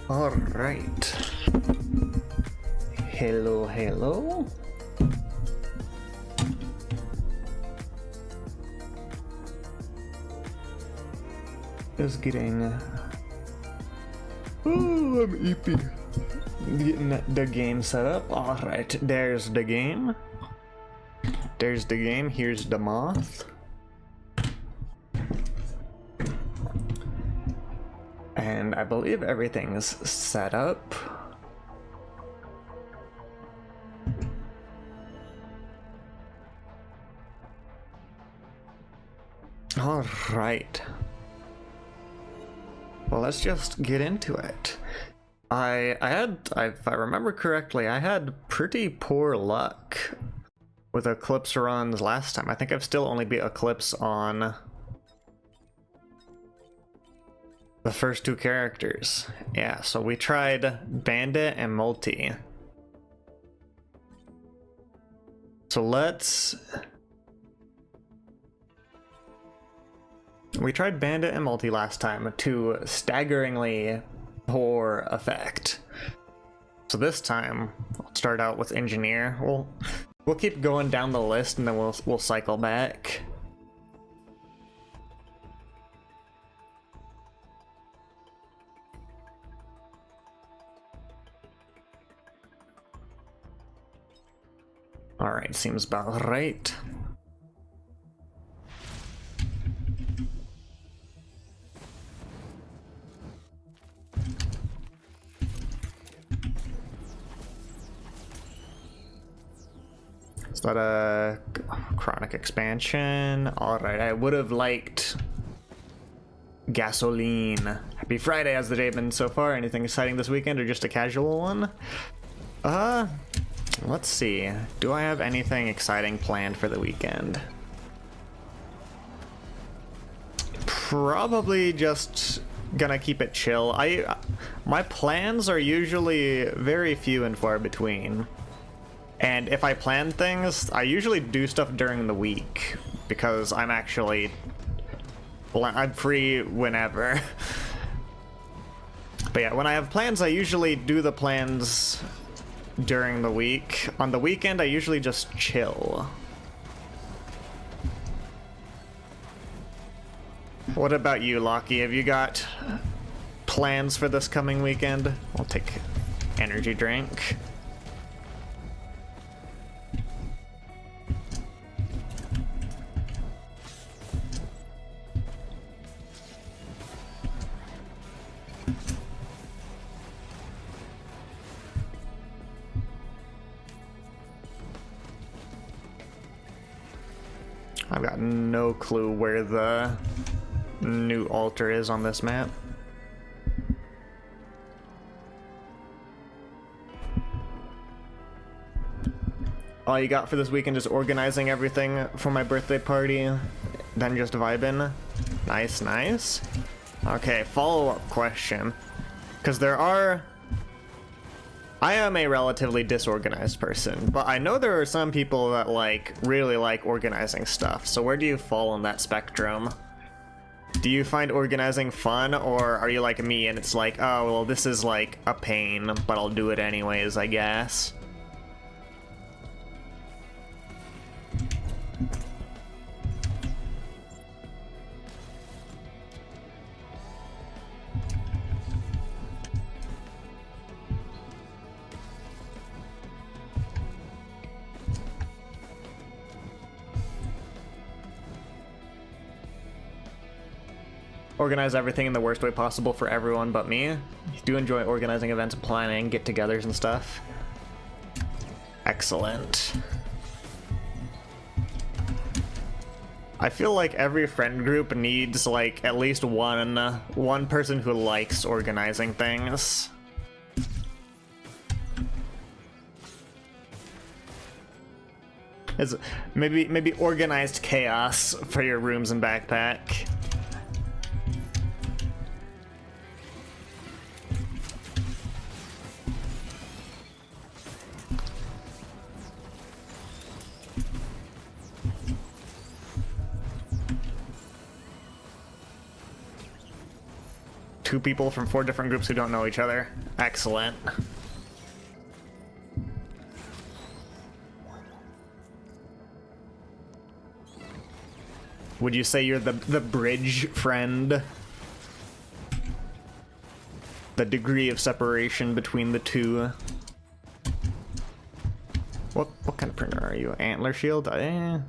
All right. Hello, hello. Just getting. Oh, I'm eepy. Getting the game set up. All right, there's the game. There's the game. Here's the moth. And I believe everything's set up. All right. Well, let's just get into it. If I remember correctly, I had pretty poor luck with Eclipse runs last time. I think I've still only beat Eclipse on the first two characters. Yeah, so we tried Bandit and Multi. So we tried Bandit and Multi last time to staggeringly poor effect. So this time, I'll start out with Engineer. We'll keep going down the list and then we'll cycle back. All right, seems about right. Is that a chronic expansion? Alright, I would have liked gasoline. Happy Friday. How's the day been so far? Anything exciting this weekend or just a casual one? Let's see. Do I have anything exciting planned for the weekend? Probably just gonna keep it chill. My plans are usually very few and far between. And if I plan things, I usually do stuff during the week because I'm free whenever. But yeah, when I have plans, I usually do the plans during the week. On the weekend, I usually just chill. What about you, Lockie? Have you got plans for this coming weekend? I'll take energy drink. I've got no clue where the new altar is on this map. All you got for this weekend is organizing everything for my birthday party, then just vibing. Nice, nice. Okay, follow-up question. Because I am a relatively disorganized person, but I know there are some people that really like organizing stuff. So where do you fall on that spectrum? Do you find organizing fun, or are you like me and it's like, oh, well, this is like a pain, but I'll do it anyways, I guess? Organize everything in the worst way possible for everyone but me. You do enjoy organizing events and planning, get-togethers and stuff. Excellent. I feel like every friend group needs like at least one person who likes organizing things. It's maybe organized chaos for your rooms and backpack. 2 people from 4 different groups who don't know each other. Excellent. Would you say you're the bridge friend? The degree of separation between the two. What kind of printer are you? Antler shield? Okay.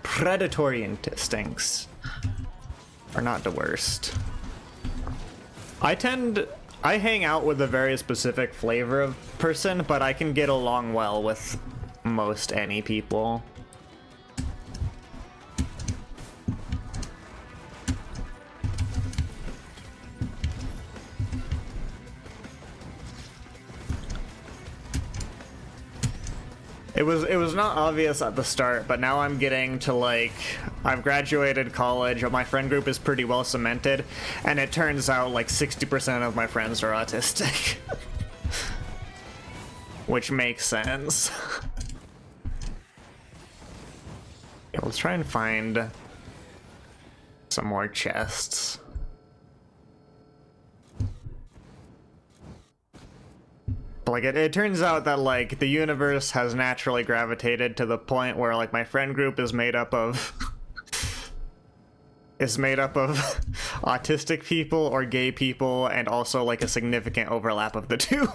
Predatory instincts are not the worst. I hang out with a very specific flavor of person, but I can get along well with most any people. It was not obvious at the start, but now I'm getting to, like, I've graduated college, my friend group is pretty well cemented, and it turns out like 60% of my friends are autistic. Which makes sense. Yeah, let's try and find some more chests. Like, it turns out that, like, the universe has naturally gravitated to the point where, like, my friend group is made up of autistic people or gay people, and also, like, a significant overlap of the two.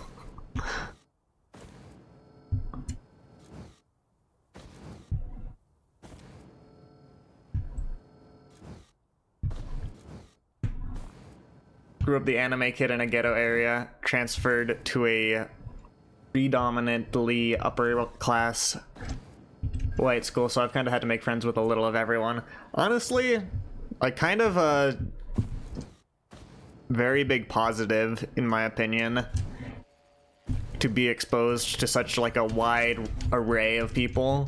Grew up the anime kid in a ghetto area, transferred to a predominantly upper class white school, so I've kind of had to make friends with a little of everyone. Honestly, like, kind of a very big positive, in my opinion, to be exposed to such, like, a wide array of people.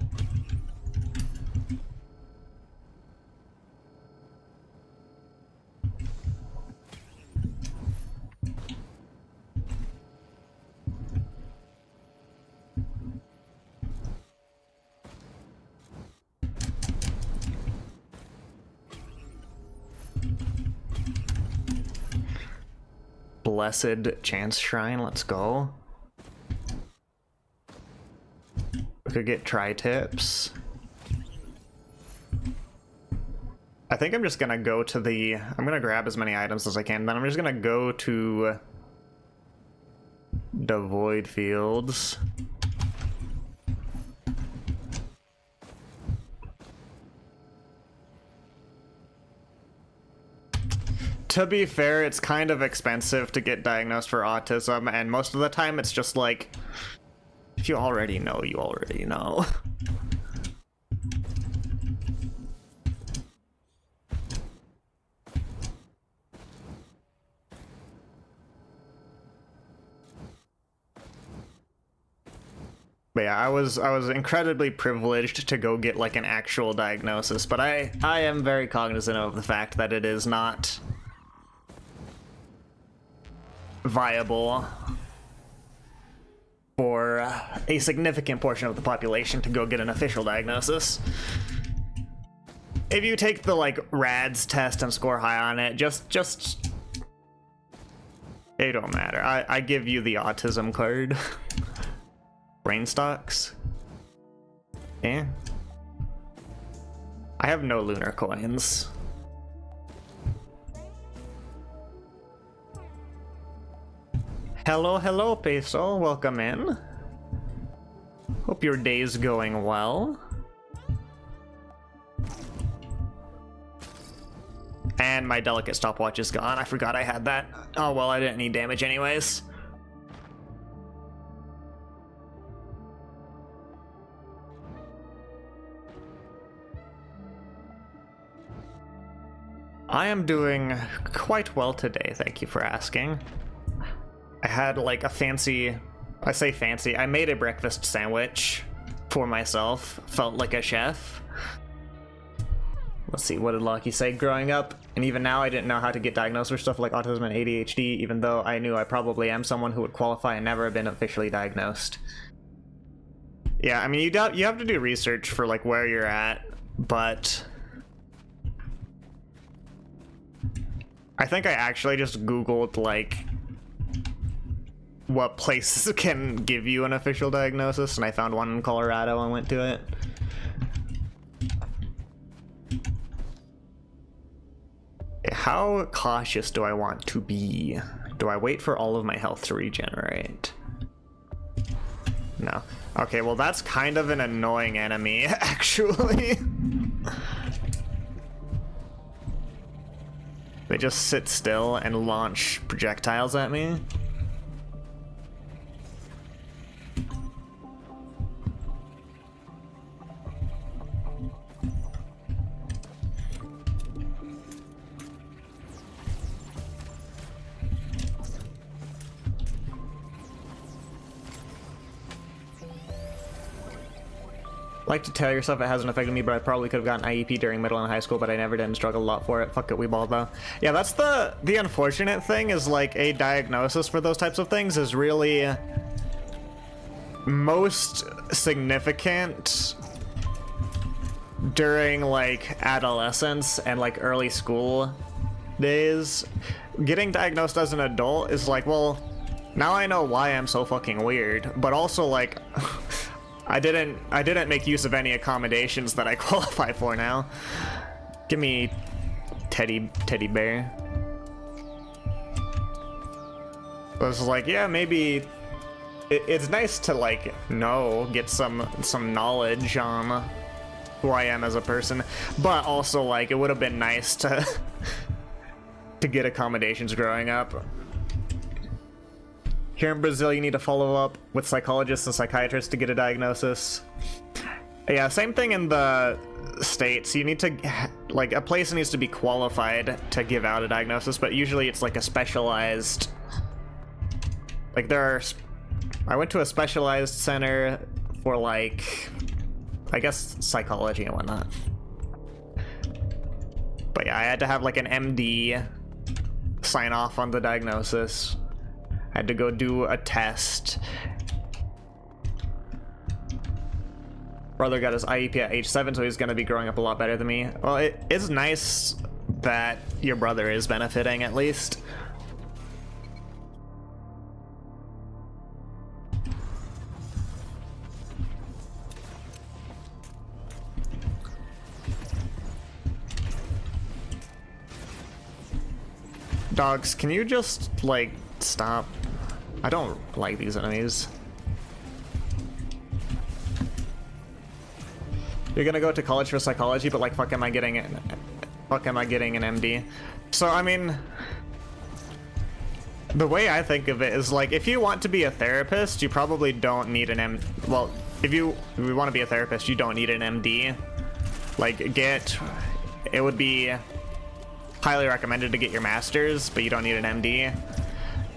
Blessed Chance Shrine, let's go. We could get tri-tips. I think I'm just gonna go to the... I'm gonna grab as many items as I can, then I'm just gonna go to the Void Fields. To be fair, it's kind of expensive to get diagnosed for autism, and most of the time it's just like, if you already know, you already know. But yeah, I was incredibly privileged to go get, like, an actual diagnosis, but I am very cognizant of the fact that it is not viable for a significant portion of the population to go get an official diagnosis. If you take the, like, RADS test and score high on it, just it don't matter. I give you the autism card. Brain stocks? Yeah. I have no lunar coins. Hello, hello, Peso. Welcome in. Hope your day's going well. And my delicate stopwatch is gone. I forgot I had that. Oh well, I didn't need damage anyways. I am doing quite well today, thank you for asking. I had like a fancy, I say fancy, I made a breakfast sandwich for myself. Felt like a chef. Let's see, what did Lockie say? Growing up, and even now, I didn't know how to get diagnosed for stuff like autism and ADHD, even though I knew I probably am someone who would qualify and never have been officially diagnosed. Yeah, I mean, you have to do research for like where you're at, but I think I actually just Googled like what places can give you an official diagnosis, and I found one in Colorado and went to it. How cautious do I want to be? Do I wait for all of my health to regenerate? No. Okay, well that's kind of an annoying enemy, actually. They just sit still and launch projectiles at me. Like to tell yourself it hasn't affected me, but I probably could have gotten IEP during middle and high school, but I never did and struggled a lot for it. Fuck it, we balled though. Yeah, that's the unfortunate thing, is like a diagnosis for those types of things is really most significant during like adolescence and like early school days. Getting diagnosed as an adult is like, well, now I know why I'm so fucking weird, but also like I didn't make use of any accommodations that I qualify for now. Give me teddy bear. I was like, yeah, maybe it's nice to like get some knowledge on who I am as a person, but also like it would have been nice to to get accommodations growing up. Here in Brazil, you need to follow up with psychologists and psychiatrists to get a diagnosis. Yeah, same thing in the States. You need to, like, a place needs to be qualified to give out a diagnosis, but usually it's like a specialized, like I went to a specialized center for like, I guess psychology and whatnot. But yeah, I had to have like an MD sign off on the diagnosis. I had to go do a test. Brother got his IEP at age 7, so he's gonna be growing up a lot better than me. Well, it is nice that your brother is benefiting at least. Dogs, can you just, like, stop? I don't like these enemies. You're gonna go to college for psychology, but like, fuck am I getting an MD? So, I mean, the way I think of it is like, if you want to be a therapist, you probably don't need an well, if you want to be a therapist, you don't need an MD. Like, it would be highly recommended to get your master's, but you don't need an MD.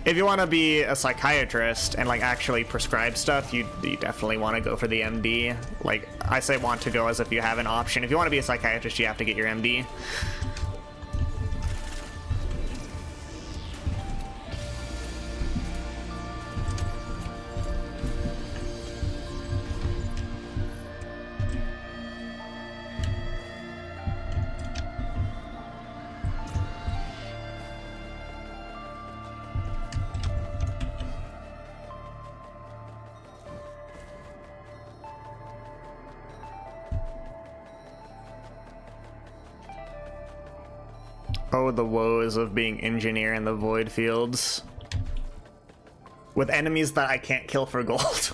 If you want to be a psychiatrist and like actually prescribe stuff, you definitely want to go for the MD. Like, I say want to go as if you have an option. If you want to be a psychiatrist, you have to get your MD. Oh, the woes of being engineer in the void fields. With enemies that I can't kill for gold.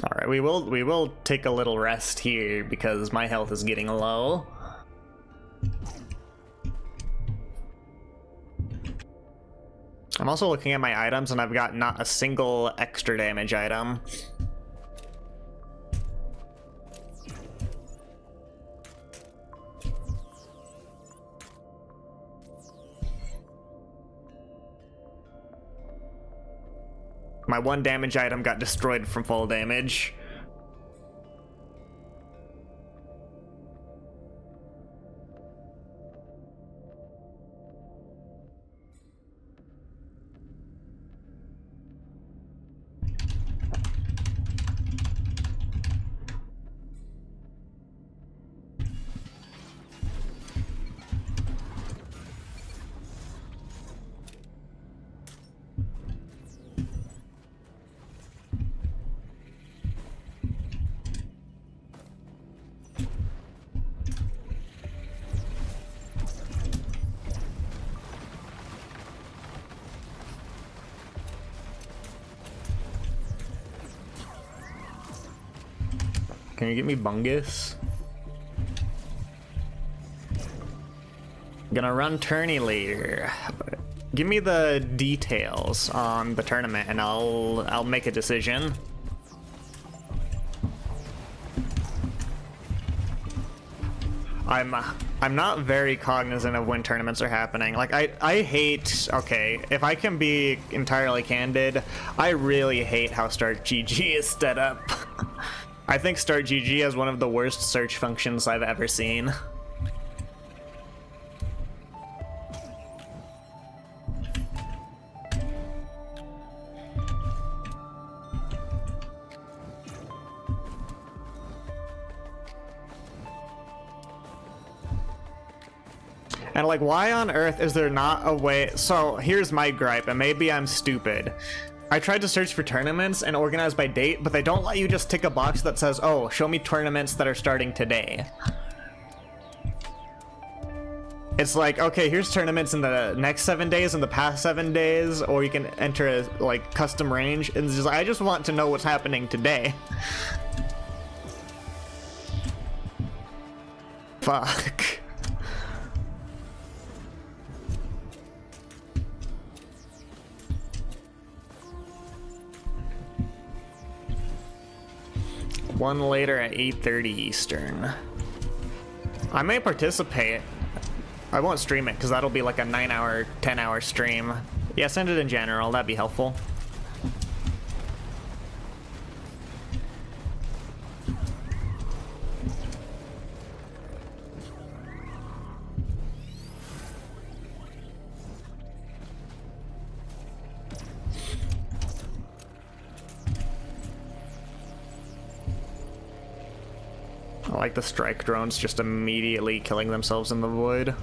Alright, we will take a little rest here because my health is getting low. I'm also looking at my items and I've got not a single extra damage item. My one damage item got destroyed from full damage. Can you get me Bungus? Gonna run tourney later. Give me the details on the tournament and I'll make a decision. I'm not very cognizant of when tournaments are happening. Like I hate, okay, if I can be entirely candid, I really hate how Start GG is set up. I think Start GG has one of the worst search functions I've ever seen. And like, why on earth is there not a way? So here's my gripe, and maybe I'm stupid. I tried to search for tournaments and organize by date, but they don't let you just tick a box that says, oh, show me tournaments that are starting today. It's like, okay, here's tournaments in the next 7 days, in the past 7 days, or you can enter a like custom range. And it's just, I just want to know what's happening today. Fuck. One later at 8:30 Eastern. I may participate. I won't stream it because that'll be like a 9-hour, 10-hour stream. Yeah, send it in general. That'd be helpful. I like the strike drones just immediately killing themselves in the void.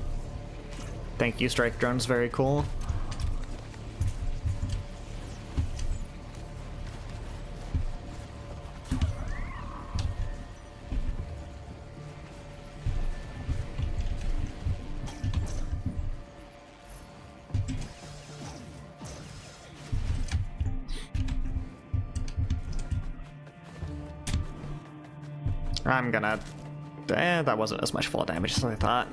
Thank you, strike drones, very cool. I'm gonna... that wasn't as much fall damage as I thought.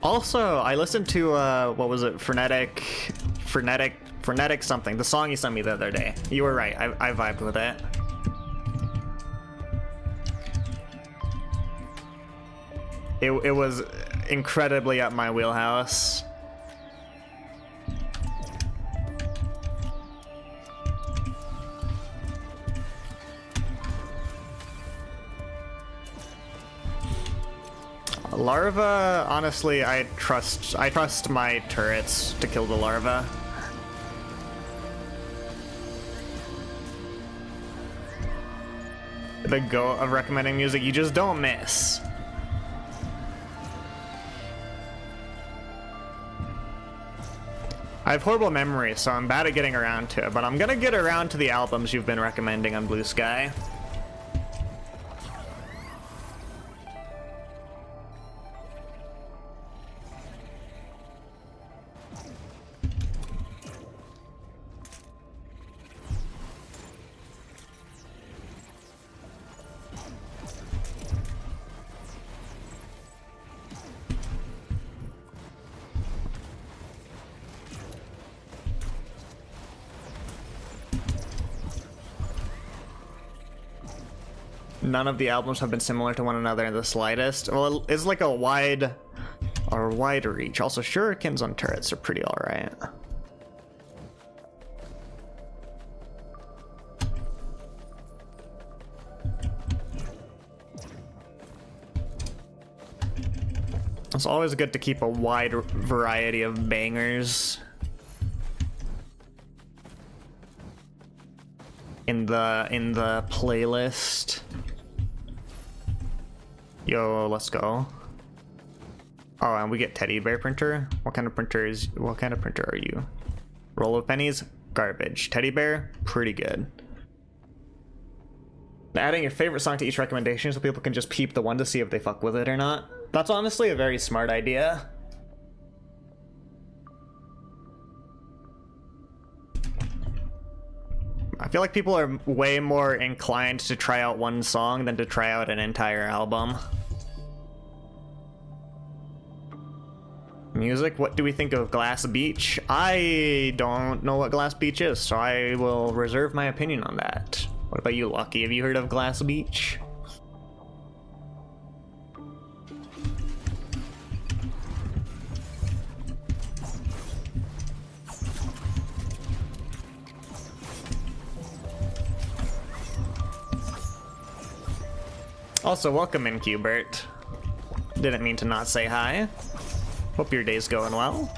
Also, I listened to, what was it? Frenetic something. The song you sent me the other day. You were right. I vibed with it. It was incredibly up my wheelhouse. Larva, honestly, I trust my turrets to kill the larva. The goat of recommending music, you just don't miss. I have horrible memory, so I'm bad at getting around to it, but I'm gonna get around to the albums you've been recommending on Blue Sky. None of the albums have been similar to one another in the slightest. Well, it's like a wide reach. Also, shurikens on turrets are pretty alright. It's always good to keep a wide variety of bangers in the playlist. Yo, let's go. Oh, and we get teddy bear printer. What kind of printer are you? Roll of pennies, garbage. Teddy bear, pretty good. Adding your favorite song to each recommendation so people can just peep the one to see if they fuck with it or not. That's honestly a very smart idea. I feel like people are way more inclined to try out one song than to try out an entire album. Music, what do we think of Glass Beach? I don't know what Glass Beach is, so I will reserve my opinion on that. What about you, Lucky? Have you heard of Glass Beach? Also, welcome in, Qbert. Didn't mean to not say hi. Hope your day's going well.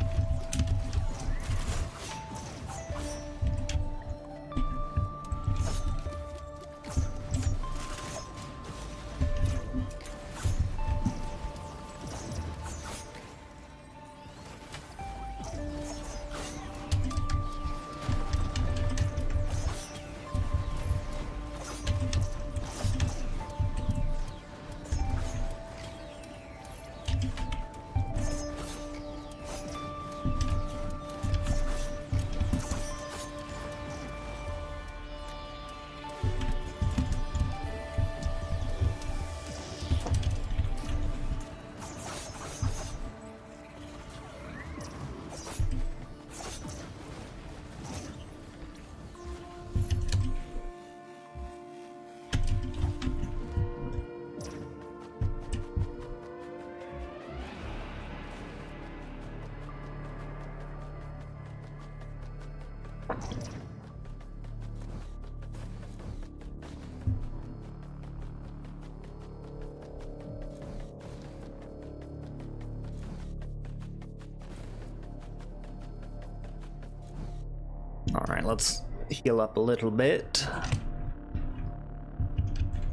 Alright, let's heal up a little bit.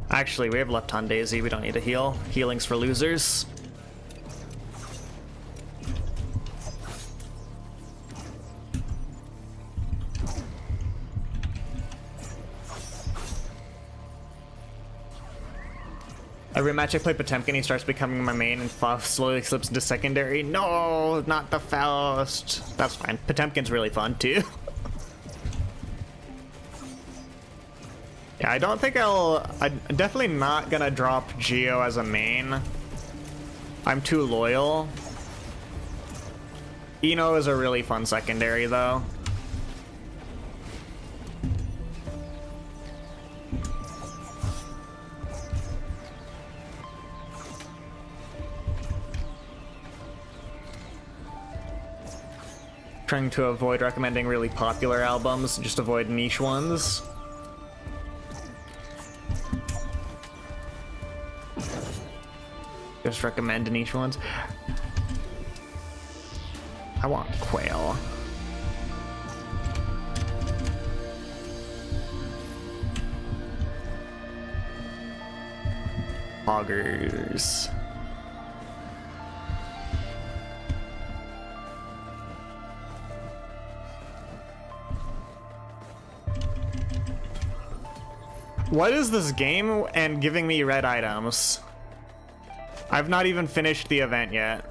Actually, we have left on Daisy, we don't need to heal. Healing's for losers. Every match I play Potemkin, he starts becoming my main and slowly slips into secondary. No, not the Faust. That's fine. Potemkin's really fun too. Yeah, I don't think I'm definitely not gonna drop Geo as a main. I'm too loyal. Eno is a really fun secondary though. Trying to avoid recommending really popular albums, just avoid niche ones. Just recommend niche ones. I want Quail. Augers. What is this game and giving me red items? I've not even finished the event yet.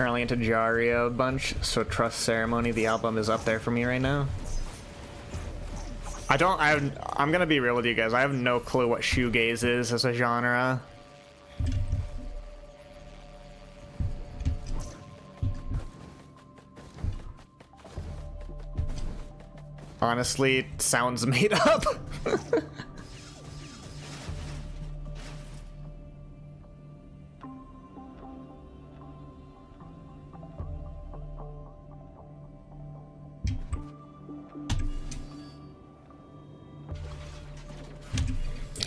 Currently into Jaria a bunch, so Trust Ceremony, the album, is up there for me right now. I'm gonna be real with you guys, I have no clue what shoegaze is as a genre. Honestly, it sounds made up.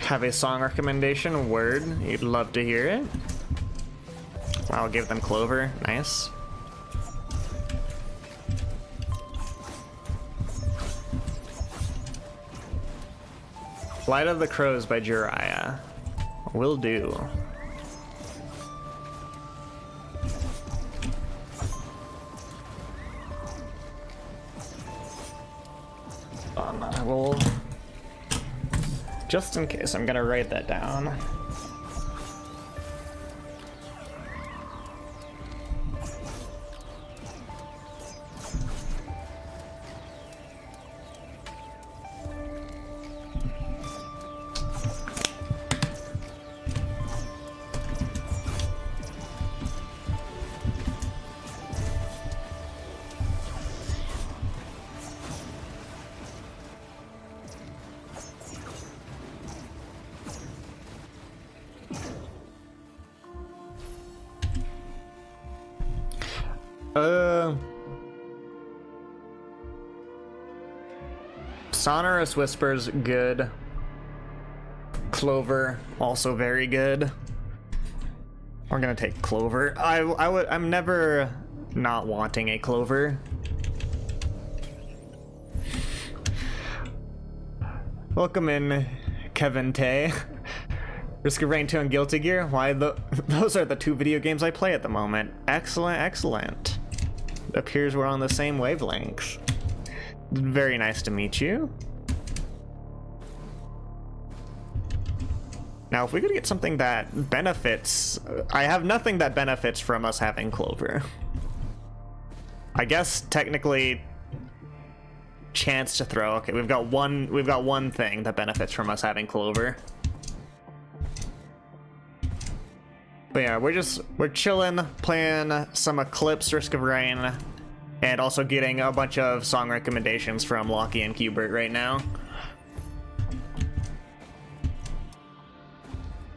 Have a song recommendation? Word. You'd love to hear it. I'll give them Clover. Nice. Flight of the Crows by Jiraiya. Will do. I will... Just in case, I'm gonna write that down. Sonorous Whispers, good. Clover, also very good. We're gonna take Clover. I'm never not wanting a Clover. Welcome in, Kevin Tay. Risk of Rain 2 and Guilty Gear. Those are the two video games I play at the moment. Excellent, excellent. It appears we're on the same wavelength. Very nice to meet you. Now, if we could get something that benefits... I have nothing that benefits from us having Clover. I guess, technically... Chance to throw. Okay, we've got one thing that benefits from us having Clover. But yeah, we're chilling, playing some Eclipse, Risk of Rain, and also getting a bunch of song recommendations from Lockie and Qbert right now.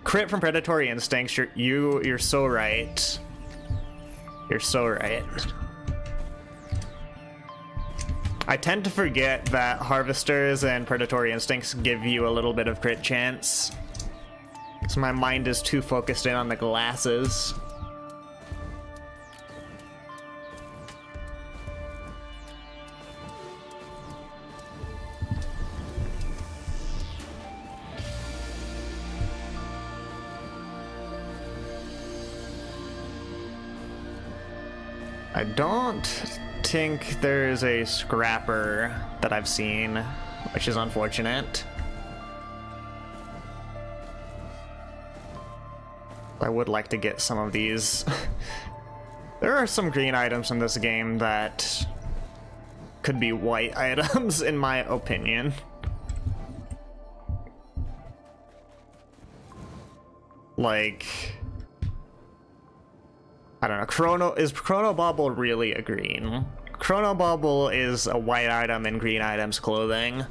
Crit from Predatory Instincts, you're so right. You're so right. I tend to forget that Harvesters and Predatory Instincts give you a little bit of crit chance. So my mind is too focused in on the glasses. I don't think there's a scrapper that I've seen, which is unfortunate. I would like to get some of these. There are some green items in this game that could be white items, in my opinion. Like... I don't know, is Chrono Bauble really a green? Chrono Bauble is a white item in green items clothing.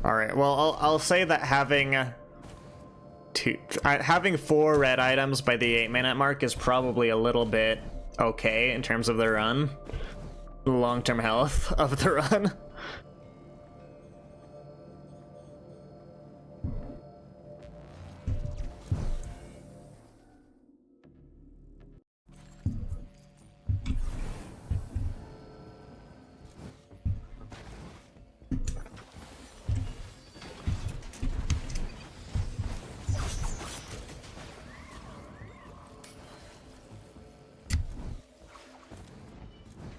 Alright, well, I'll say that having 4 red items by the 8-minute mark is probably a little bit okay in terms of the run. Long-term health of the run.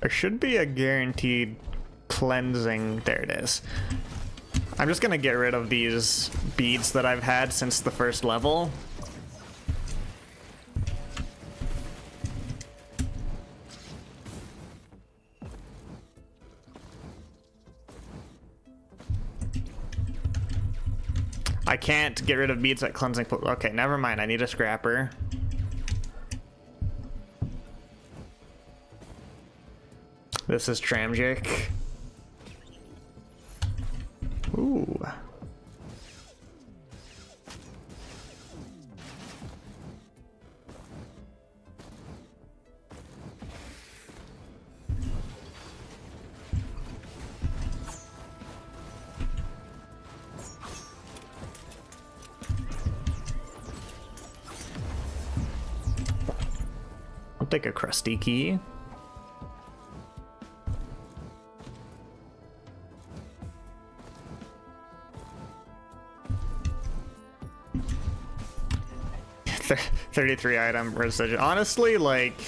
There should be a guaranteed cleansing. There it is. I'm just gonna get rid of these beads that I've had since the first level. I can't get rid of beads at cleansing. Okay, never mind. I need a scrapper. This is Tramjic. Ooh. I'll take a crusty key. Th 33 item residual. Honestly, like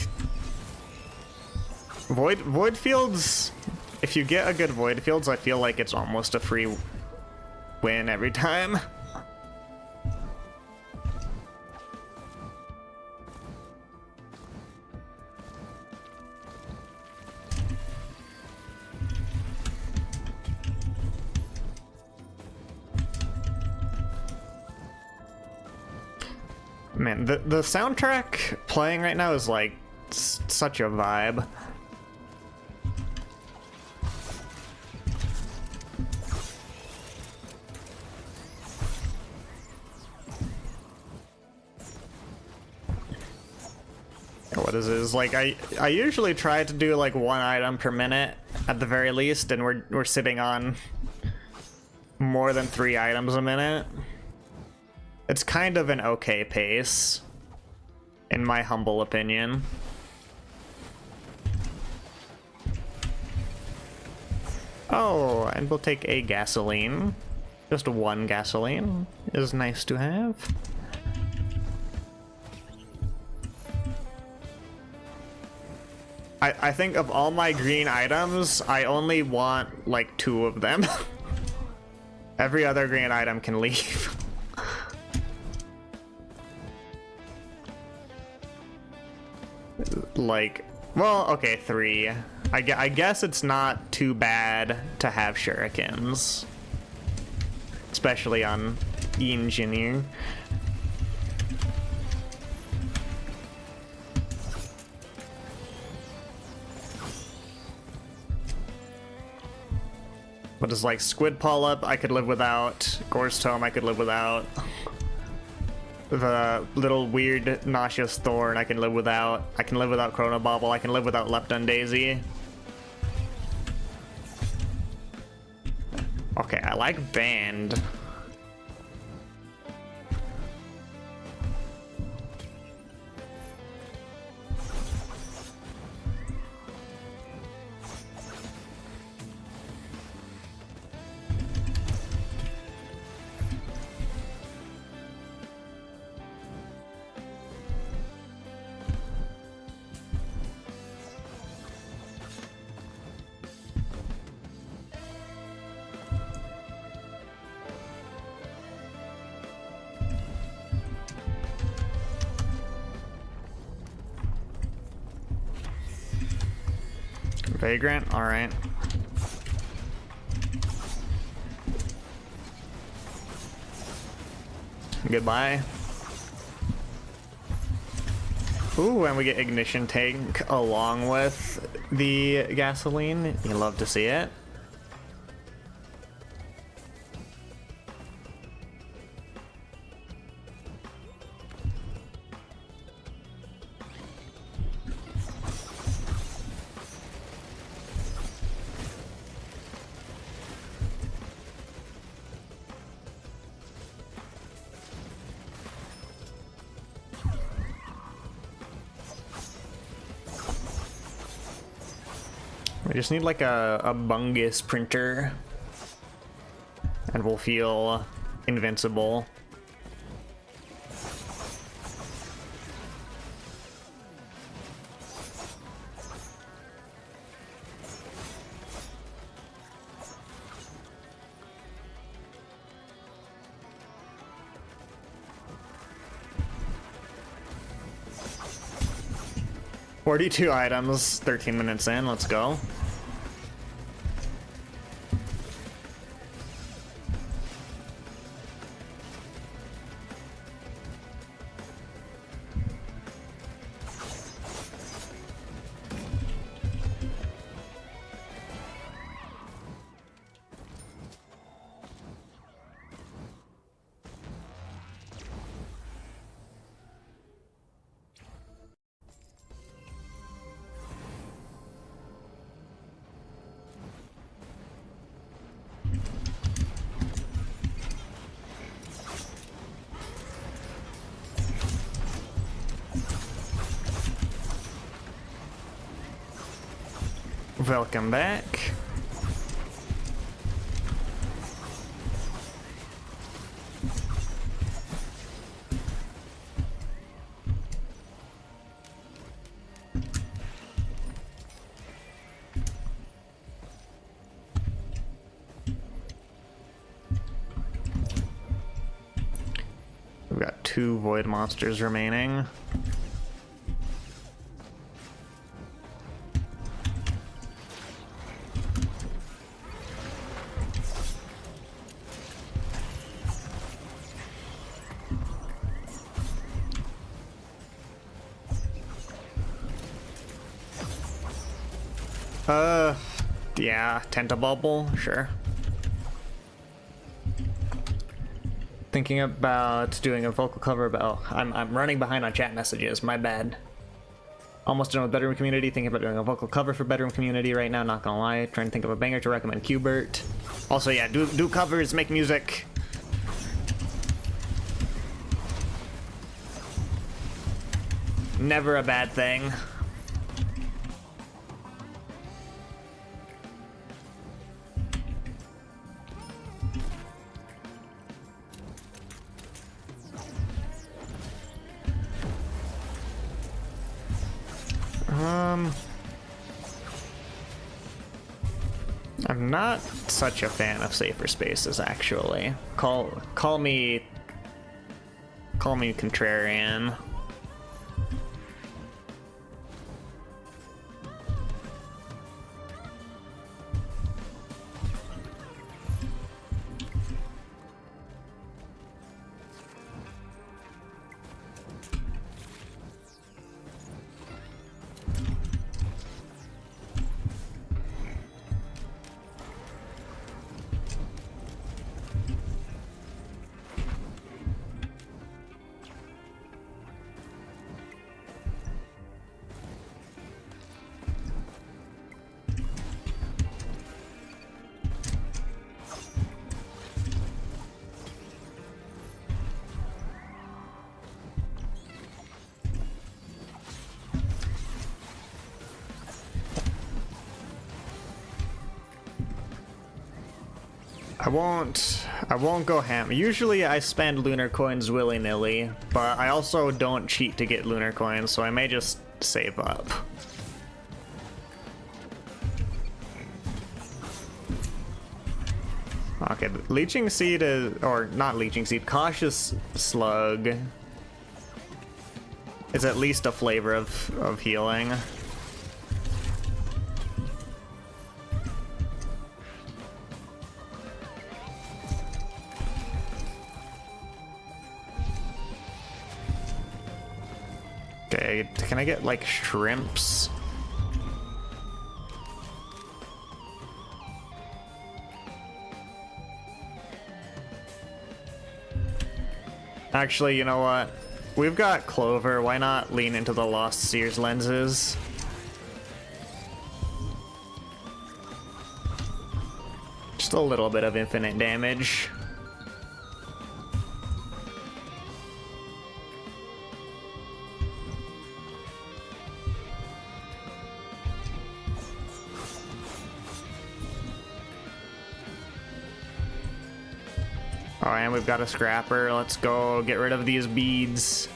void fields. If you get a good void fields, I feel like it's almost a free win every time. Man, the soundtrack playing right now is like such a vibe. What is this? Like I usually try to do like one item per minute at the very least, and we're sitting on more than 3 items a minute. It's kind of an okay pace, in my humble opinion. Oh, and we'll take a gasoline. Just one gasoline is nice to have. I think of all my green items, I only want like 2 of them. Every other green item can leave. Like, well, okay, 3. I guess it's not too bad to have shurikens, especially on engineer. But it's like Squid Polyp I could live without, Gore's Tome I could live without. The little weird nauseous thorn I can live without. I can live without Chronobauble. I can live without Lepton Daisy. Okay, I like Band. Vagrant, alright. Goodbye. Ooh, and we get Ignition Tank along with the gasoline. You love to see it. We just need like a bungus printer and we'll feel invincible. 42 items, 13 minutes in, let's go. Welcome back. We've got 2 void monsters remaining. Yeah, Tentabubble, sure. Thinking about doing a vocal cover about... I'm running behind on chat messages, my bad. Almost done with Bedroom Community, thinking about doing a vocal cover for Bedroom Community right now, not gonna lie. Trying to think of a banger to recommend Qbert. Also, yeah, do covers, make music. Never a bad thing. I'm not such a fan of safer spaces, actually. Call me contrarian. I won't go ham. Usually I spend lunar coins willy-nilly, but I also don't cheat to get lunar coins, so I may just save up. Okay, Leeching Seed is, or not Leeching Seed, Cautious Slug is at least a flavor of healing. Okay, can I get like shrimps? Actually, you know what? We've got Clover, why not lean into the Lost Seers lenses? Just a little bit of infinite damage. Oh, and we've got a scrapper. Let's go get rid of these beads.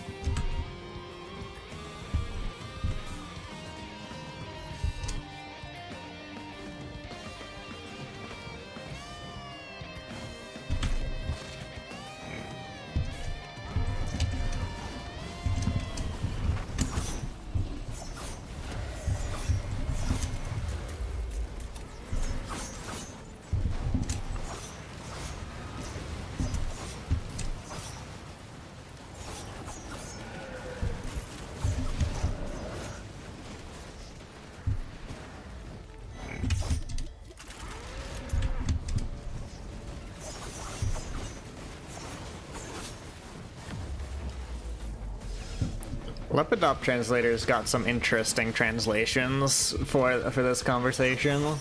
Lepidop Translator's got some interesting translations for this conversation.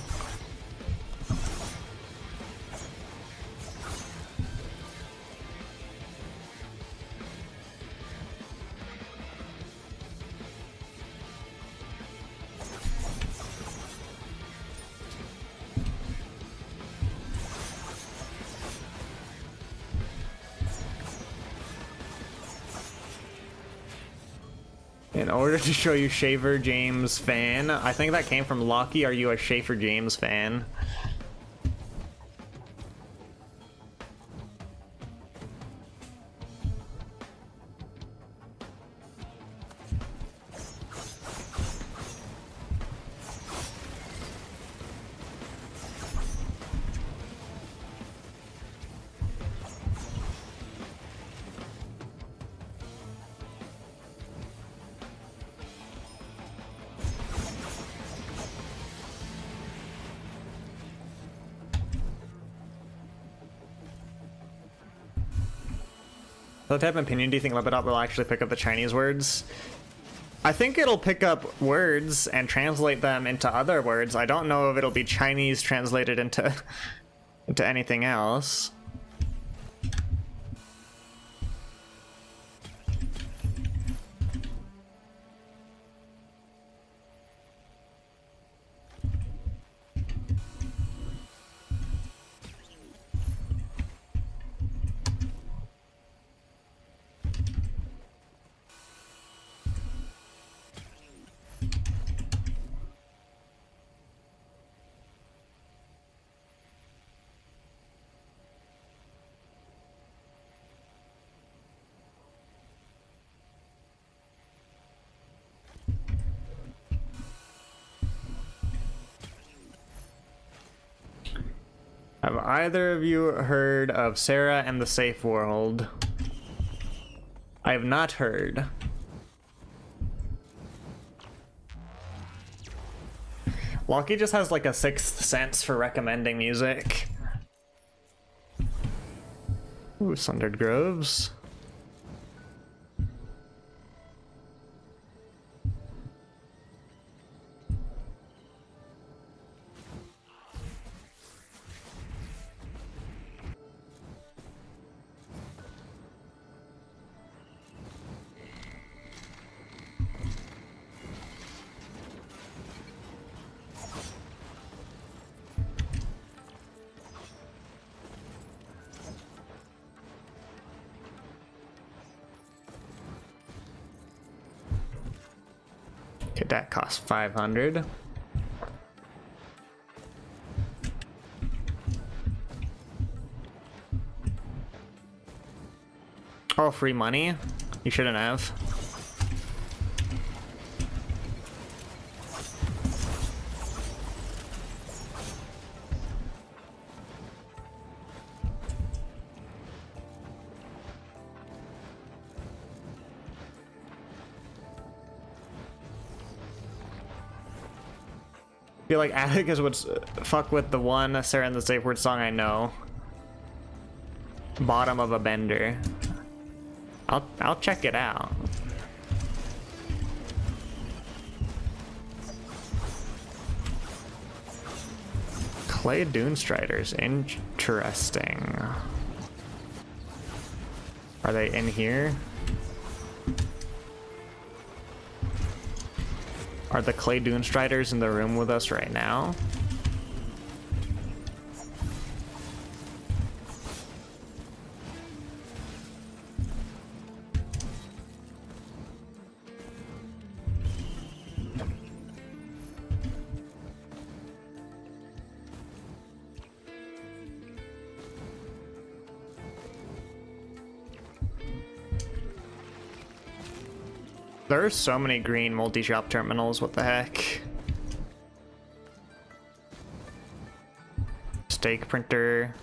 In order to show you Schaefer James fan, I think that came from Lockie. Are you a Schaefer James fan? What type of opinion do you think Lepidop will actually pick up the Chinese words? I think it'll pick up words and translate them into other words. I don't know if it'll be Chinese translated into anything else. Have either of you heard of Sarah and the Safe World? I have not heard. Lockie just has like a sixth sense for recommending music. Ooh, Sundered Groves. Okay, that costs 500. Oh, free money? You shouldn't have. I feel like Atticus would fuck with the one Sarah and the Safe Word song I know. Bottom of a Bender. I'll check it out. Clay Dune Striders, interesting. Are they in here? Are the Clay Dune Striders in the room with us right now? There are so many green multi-shop terminals, what the heck? Steak printer.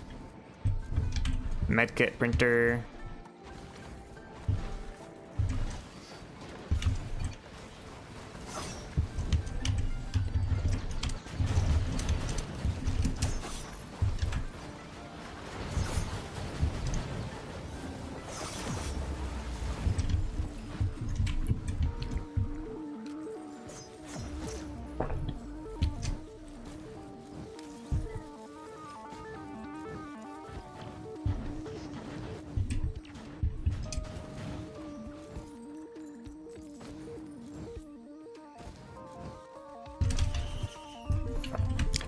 Medkit printer.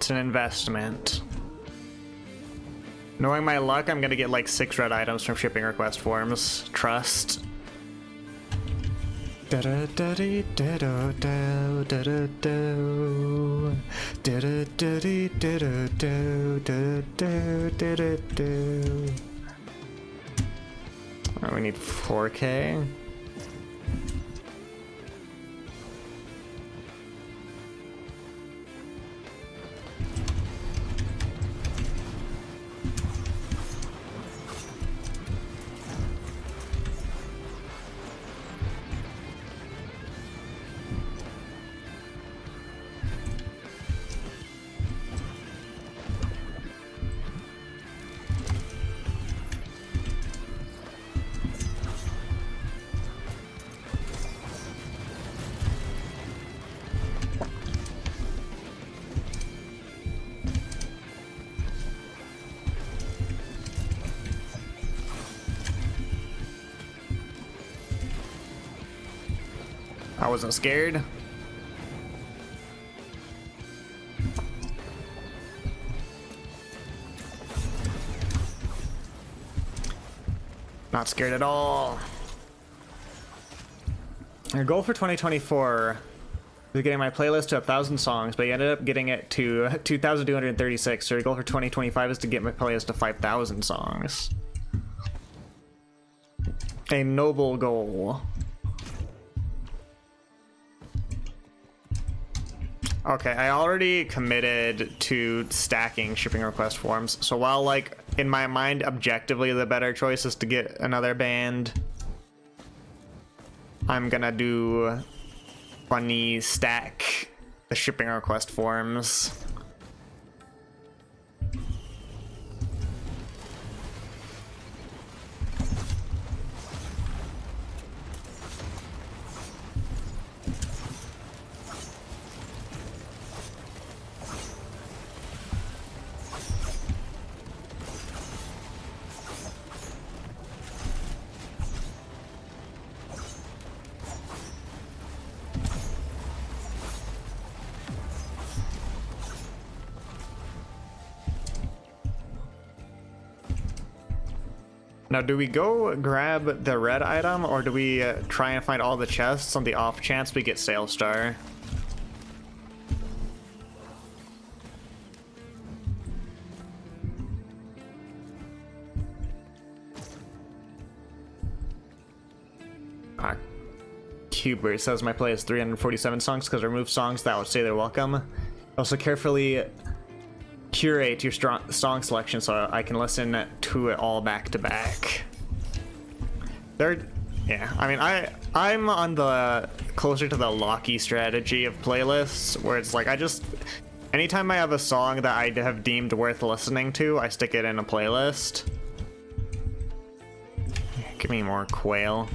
It's an investment. Knowing my luck, I'm gonna get like 6 red items from shipping request forms. Trust. We need 4K. I wasn't scared. Not scared at all. Your goal for 2024 is getting my playlist to 1,000 songs, but you ended up getting it to 2,236. So your goal for 2025 is to get my playlist to 5,000 songs. A noble goal. Okay, I already committed to stacking shipping request forms, so while, like, in my mind, objectively the better choice is to get another band, I'm gonna do funny stack the shipping request forms. Now, do we go grab the red item, or do we try and find all the chests on the off chance we get Sail Star? Cuber says my play is 347 songs because remove songs that would say they're welcome. Also carefully curate your song selection so I can listen to it all back to back. Yeah, I mean, I'm on the closer to the locky strategy of playlists, where it's like anytime I have a song that I have deemed worth listening to, I stick it in a playlist. Give me more quail.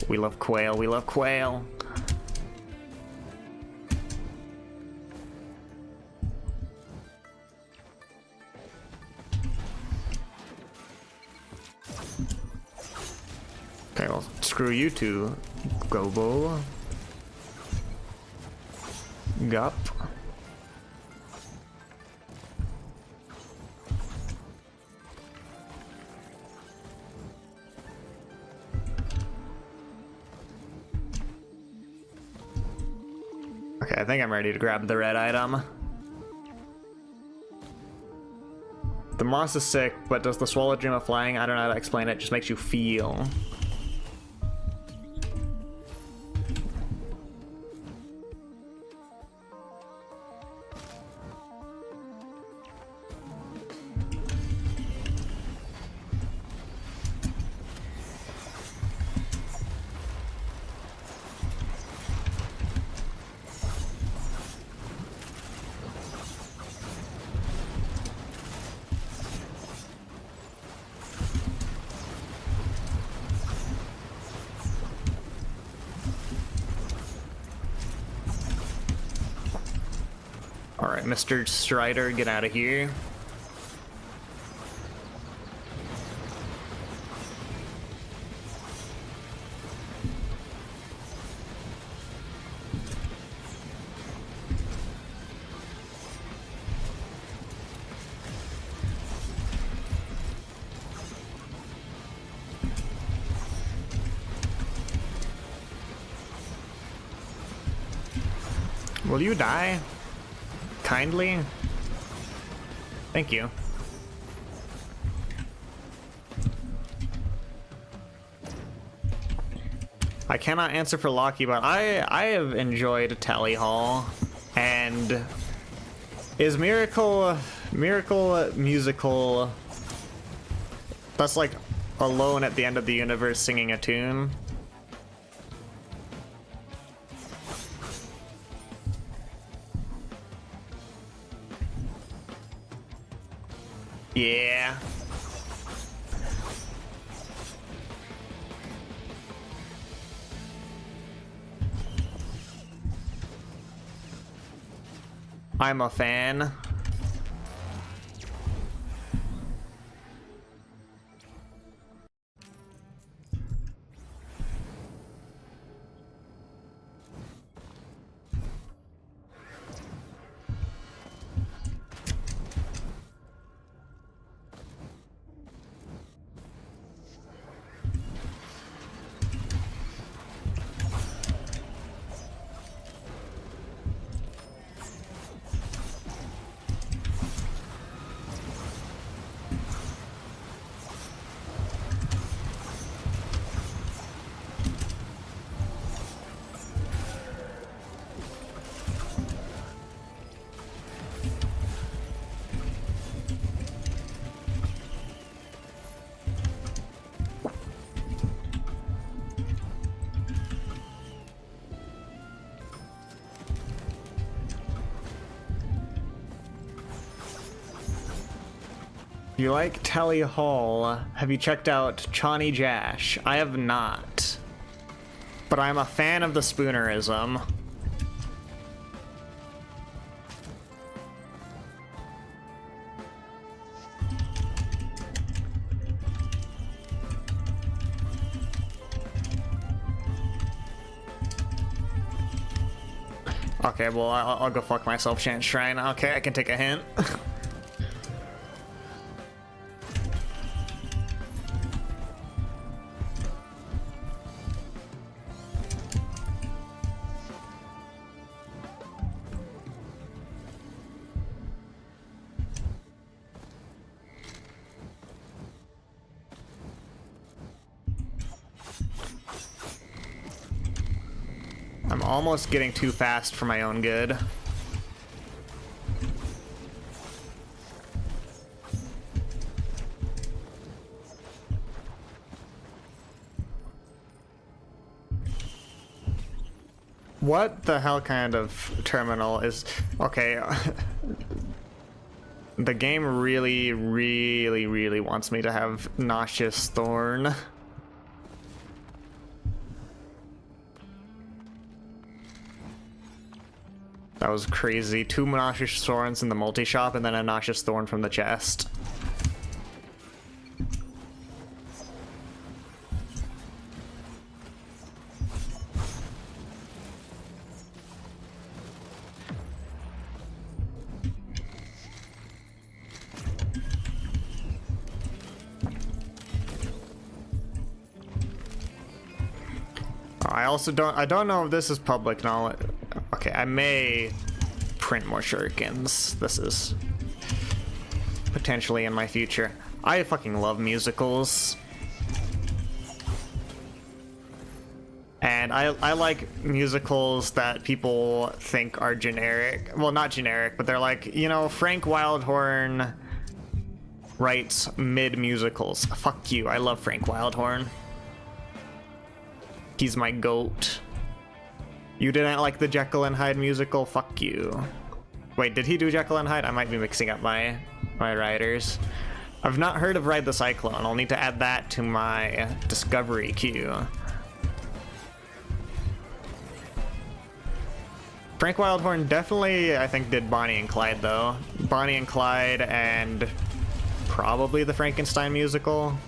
We love quail, we love quail. Okay, well, screw you two, Gobo. Gup. Okay, I think I'm ready to grab the red item. The moss is sick, but does the swallow dream of flying? I don't know how to explain it, just makes you feel. Alright, Mr. Strider, get out of here. Will you die? Kindly? Thank you. I cannot answer for Locky, but I have enjoyed Tally Hall, and is Miracle musical? That's like alone at the end of the universe singing a tune. Yeah. I'm a fan. If you like Tally Hall, have you checked out Chani Jash? I have not. But I'm a fan of the spoonerism. Okay, well, I'll go fuck myself, Chant Shrine. Okay, I can take a hint. I'm almost getting too fast for my own good. What the hell kind of terminal is... Okay. The game really wants me to have Nauseous Thorn. That was crazy. 2 Nauseous Thorns in the multi-shop and then a Nauseous Thorn from the chest. I don't know if this is public knowledge. Okay, I may print more shurikens. This is potentially in my future. I fucking love musicals. And I like musicals that people think are generic. Well, not generic, but they're like, you know, Frank Wildhorn writes mid-musicals. Fuck you, I love Frank Wildhorn. He's my goat. You didn't like the Jekyll and Hyde musical? Fuck you. Wait, did he do Jekyll and Hyde? I might be mixing up my writers. I've not heard of Ride the Cyclone. I'll need to add that to my discovery queue. Frank Wildhorn definitely, I think, did Bonnie and Clyde, though. Bonnie and Clyde and probably the Frankenstein musical.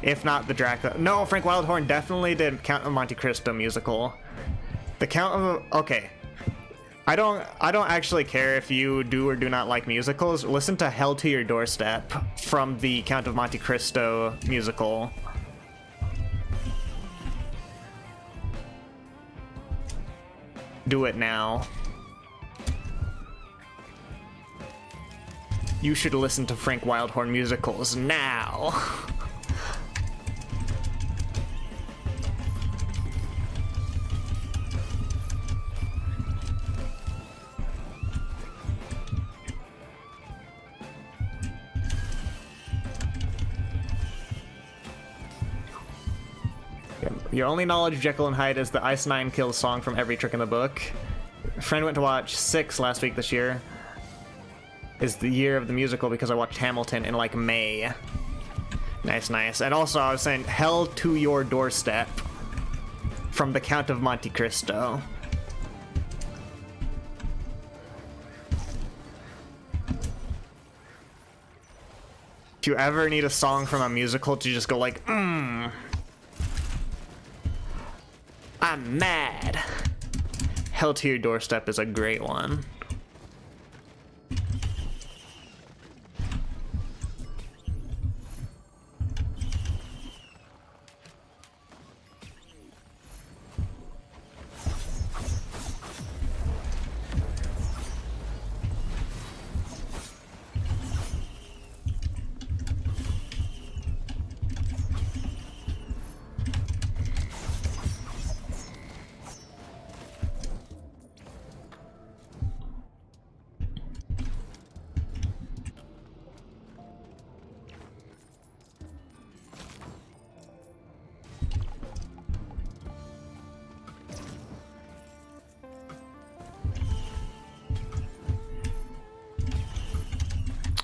If not the Dracula. No, Frank Wildhorn definitely did Count of Monte Cristo musical. The Count of... Okay. I don't actually care if you do or do not like musicals. Listen to Hell to Your Doorstep from the Count of Monte Cristo musical. Do it now. You should listen to Frank Wildhorn musicals now. Your only knowledge of Jekyll and Hyde is the Ice Nine kills song from every trick in the book. A friend went to watch Six last week this year. Is the year of the musical because I watched Hamilton in like May. Nice, nice. And also I was saying Hell to Your Doorstep from The Count of Monte Cristo. If you ever need a song from a musical to just go like, I'm mad. Hell to Your Doorstep is a great one.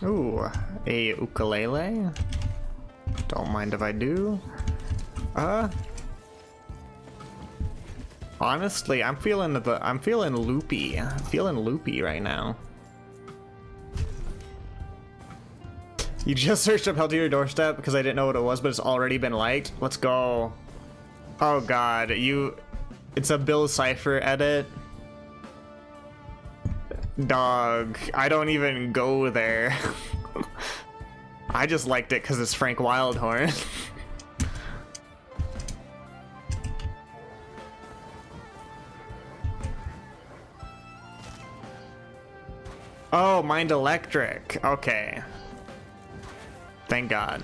Ooh, a ukulele. Don't mind if I do. Honestly, I'm feeling loopy. I'm feeling loopy right now. You just searched up Hell to Your Doorstep because I didn't know what it was, but it's already been liked. Let's go. Oh god, it's a Bill Cipher edit. Dog, I don't even go there. I just liked it because it's Frank Wildhorn. Oh, Mind Electric. Okay. Thank God.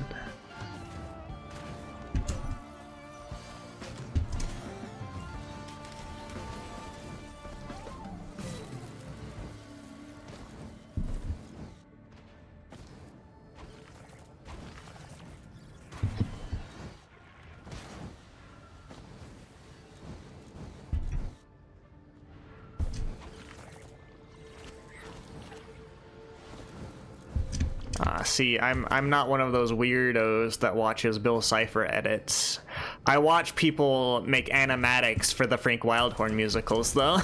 See, I'm not one of those weirdos that watches Bill Cipher edits. I watch people make animatics for the Frank Wildhorn musicals, though.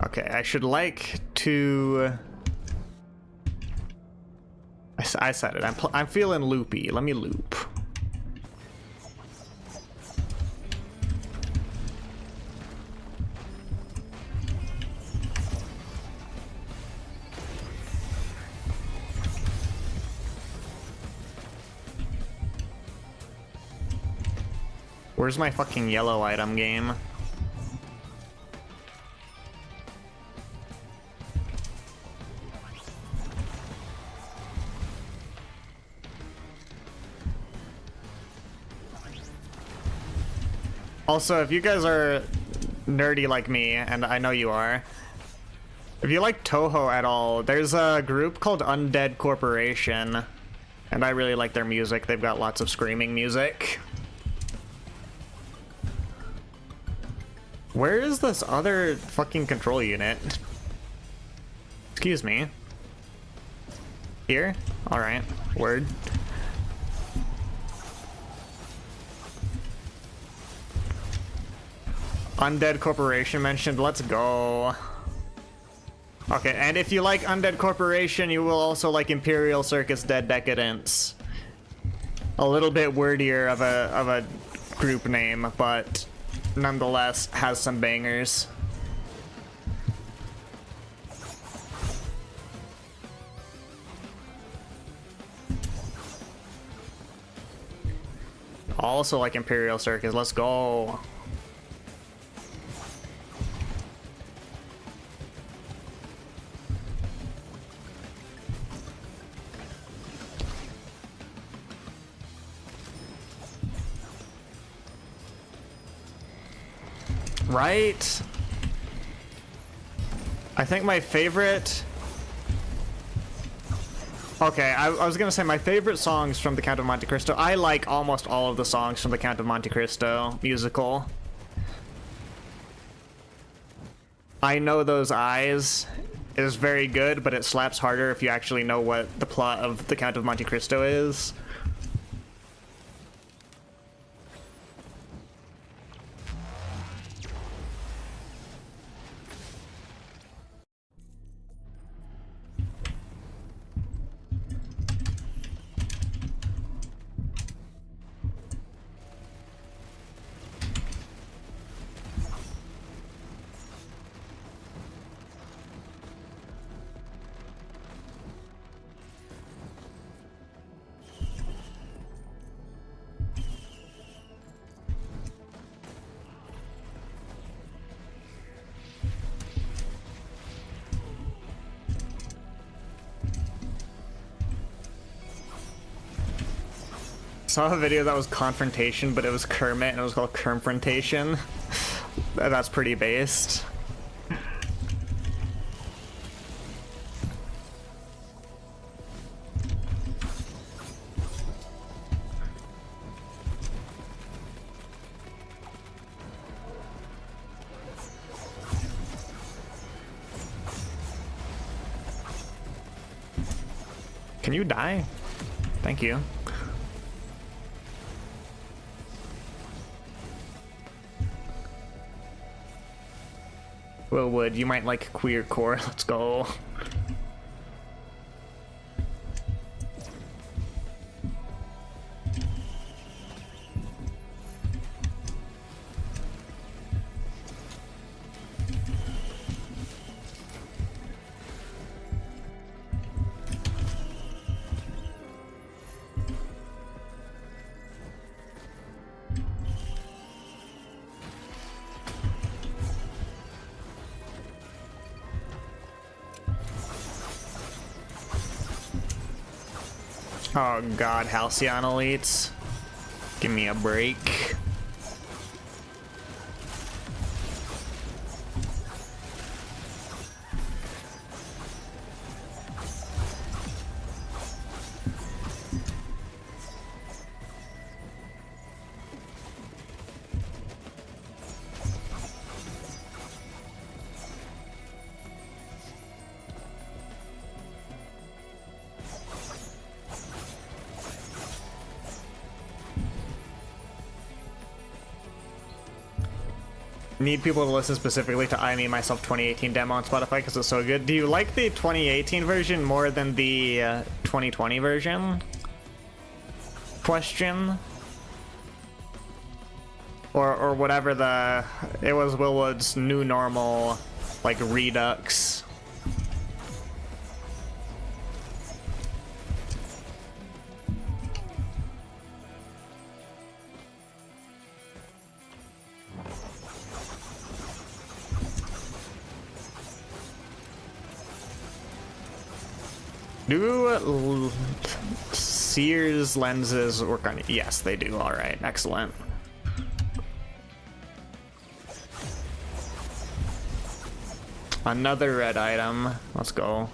Okay, I should like to... I said it. I'm feeling loopy. Let me loop. Where's my fucking yellow item game? Also, if you guys are nerdy like me, and I know you are, if you like Toho at all, there's a group called Undead Corporation, and I really like their music. They've got lots of screaming music. Where is this other fucking control unit? Excuse me. Here? Alright. Word. Undead Corporation mentioned, let's go. Okay, and if you like Undead Corporation, you will also like Imperial Circus Dead Decadence. A little bit wordier of a group name, but nonetheless has some bangers. Also like Imperial Circus, let's go. Right? I think my favorite... Okay, I was gonna say my favorite songs from The Count of Monte Cristo. I like almost all of the songs from The Count of Monte Cristo musical. I Know Those Eyes is very good, but it slaps harder if you actually know what the plot of The Count of Monte Cristo is. Saw a video that was Confrontation, but it was Kermit and it was called Kermfrontation. That's pretty based. Can you die? Thank you. Will Wood, you might like queercore. Let's go. Oh god, Halcyon elites. Give me a break. Need people to listen specifically to I Me Myself 2018 demo on Spotify because it's so good. Do you like the 2018 version more than the 2020 version? Question. Or whatever the... It was Willwood's new normal, like, redux. Do Sears lenses work on it? Yes, they do. All right, excellent. Another red item. Let's go.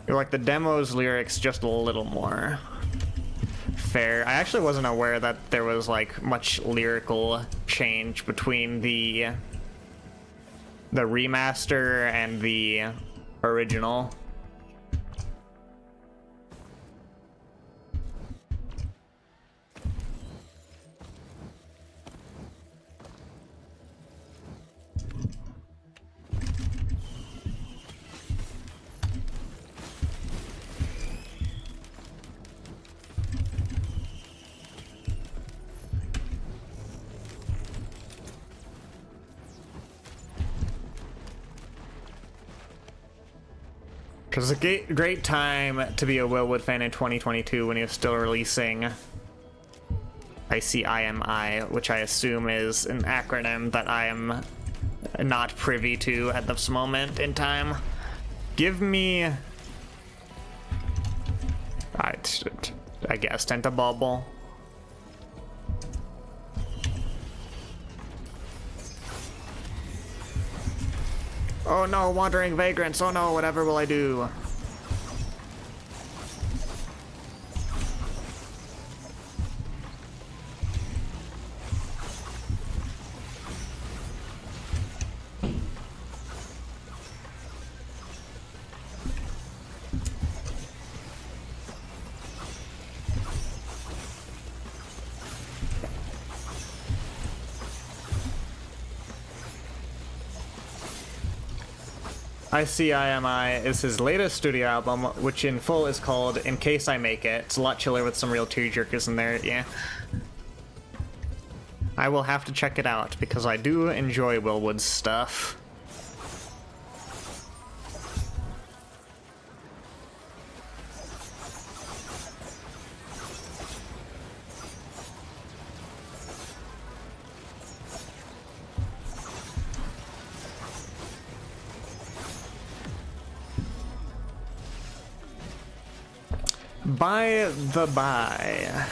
You like the demo's lyrics just a little more. Fair. I actually wasn't aware that there was like much lyrical change between the remaster and the original. was a great time to be a Willwood fan in 2022 when he was still releasing ICIMI, which I assume is an acronym that I am not privy to at this moment in time. Give me... I guess Tentabubble. Oh no, wandering vagrants. Oh no, whatever will I do? ICIMI is his latest studio album, which in full is called In Case I Make It. It's a lot chiller with some real tearjerkers in there, yeah. I will have to check it out, because I do enjoy Willwood's stuff. By the by,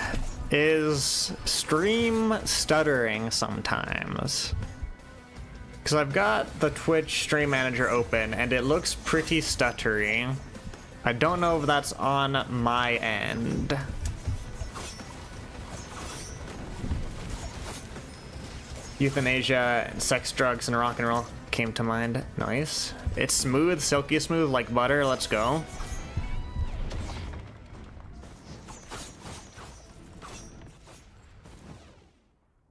is stream stuttering sometimes? Because I've got the Twitch Stream Manager open and it looks pretty stuttery. I don't know if that's on my end. Euthanasia, sex, drugs, and rock and roll came to mind. Nice. It's smooth, silky smooth like butter. Let's go.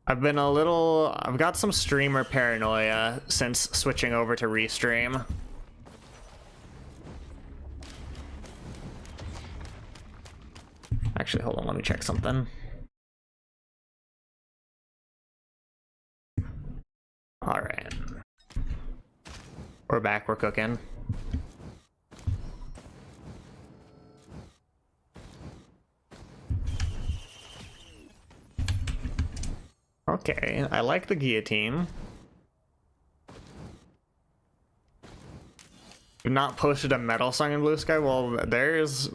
I've got some streamer paranoia since switching over to Restream. Actually, hold on, let me check something. All right. We're back, we're cooking. Okay, I like the guillotine. You've not posted a metal song in Blue Sky? Well, there's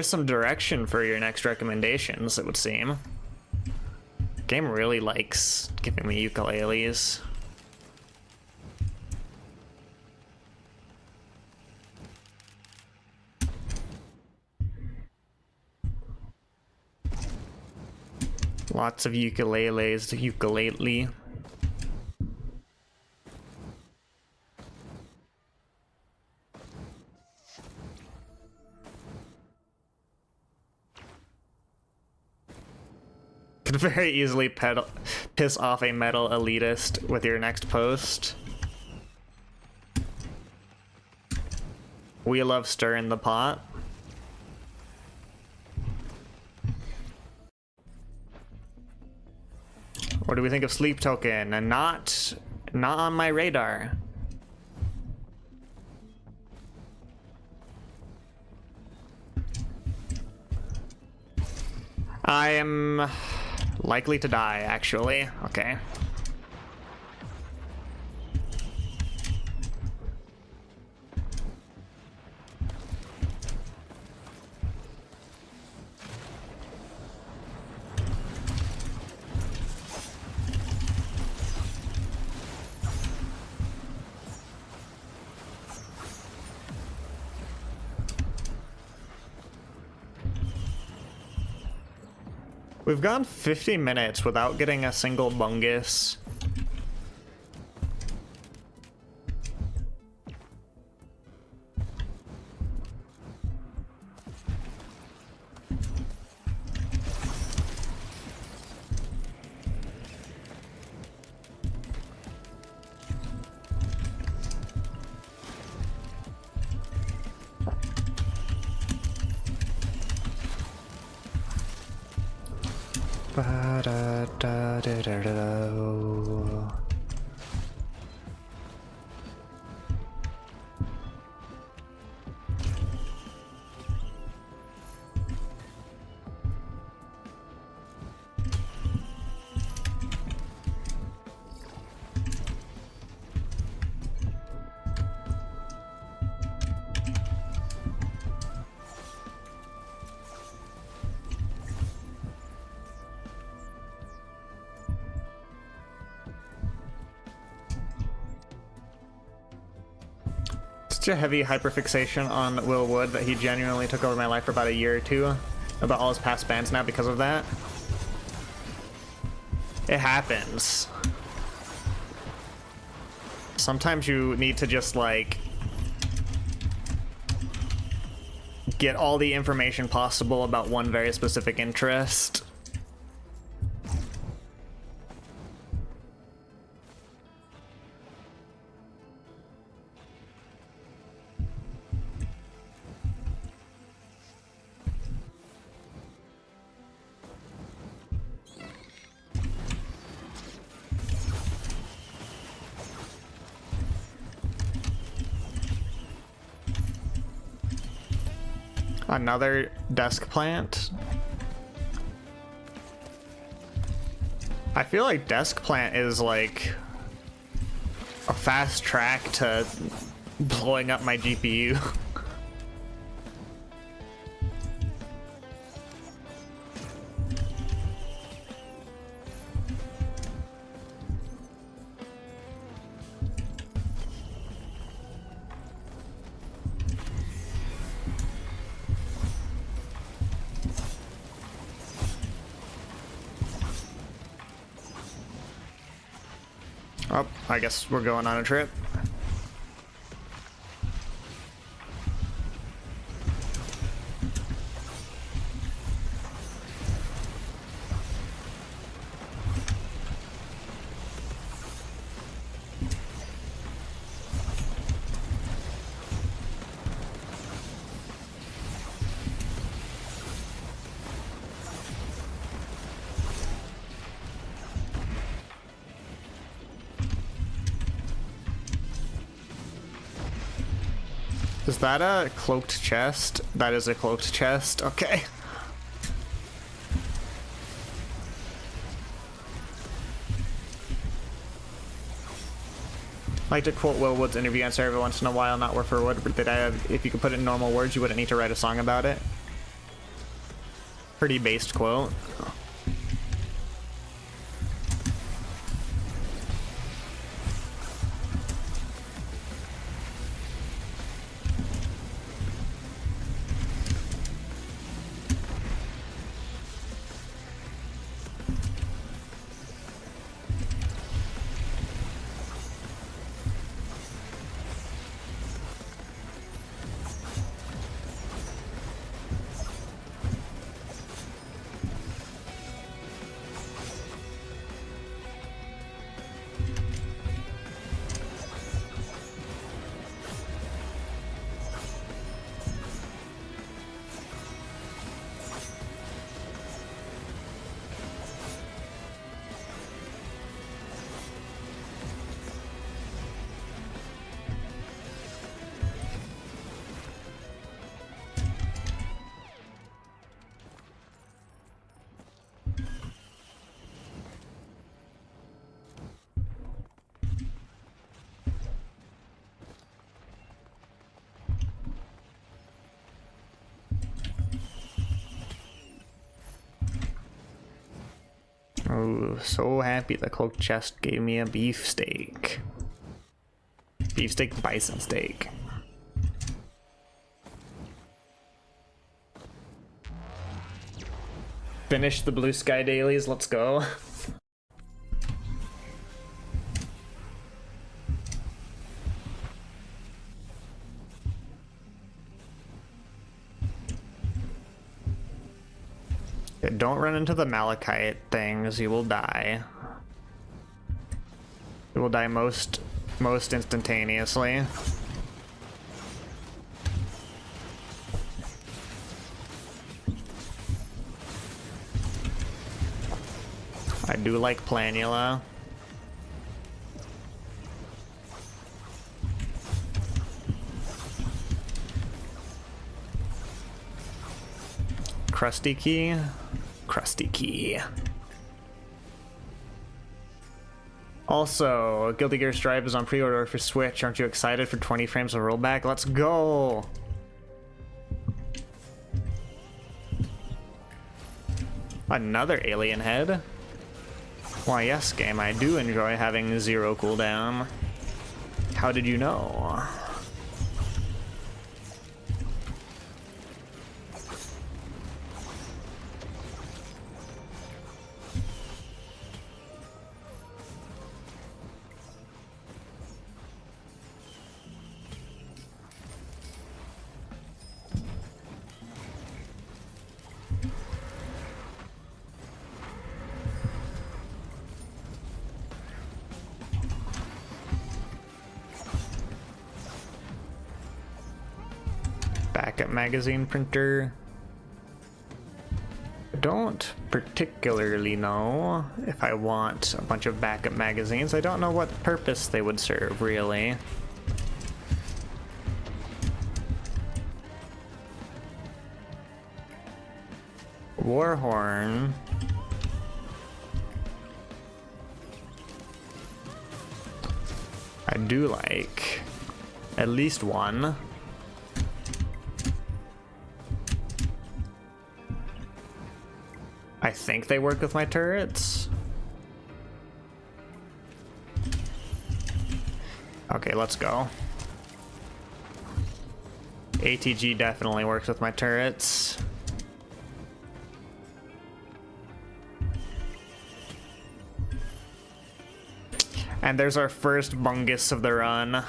some direction for your next recommendations, it would seem. Game really likes giving me ukuleles. Lots of ukuleles, ukulele. Could very easily piss off a metal elitist with your next post. We love stirring the pot. What do we think of Sleep Token? And not on my radar. I am likely to die, actually. Okay. We've gone 50 minutes without getting a single bungus. Such a heavy hyperfixation on Will Wood that he genuinely took over my life for about a year or two. About all his past bands now because of that. It happens. Sometimes you need to just, like, get all the information possible about one very specific interest. Another desk plant. I feel like desk plant is like a fast track to blowing up my GPU. Oh, I guess we're going on a trip. Is that a cloaked chest? That is a cloaked chest. Okay. I like to quote Will Wood's interview answer every once in a while, not word for word, but that if you could put it in normal words, you wouldn't need to write a song about it. Pretty based quote. Oh, so happy the cloaked chest gave me a beefsteak. Beefsteak bison steak. Finish the blue sky dailies, let's go. Don't run into the malachite things, you will die. You will die most instantaneously. I do like Planula. Crusty key. Crusty key. Also, Guilty Gear Strive is on pre-order for Switch. Aren't you excited for 20 frames of rollback? Let's go! Another alien head? Why yes, game, I do enjoy having 0 cooldown. How did you know? backup magazine printer. I don't particularly know if I want a bunch of backup magazines. I don't know what purpose they would serve, really. Warhorn. I do like at least one. I think they work with my turrets. Okay, let's go. ATG definitely works with my turrets. And there's our first bungus of the run.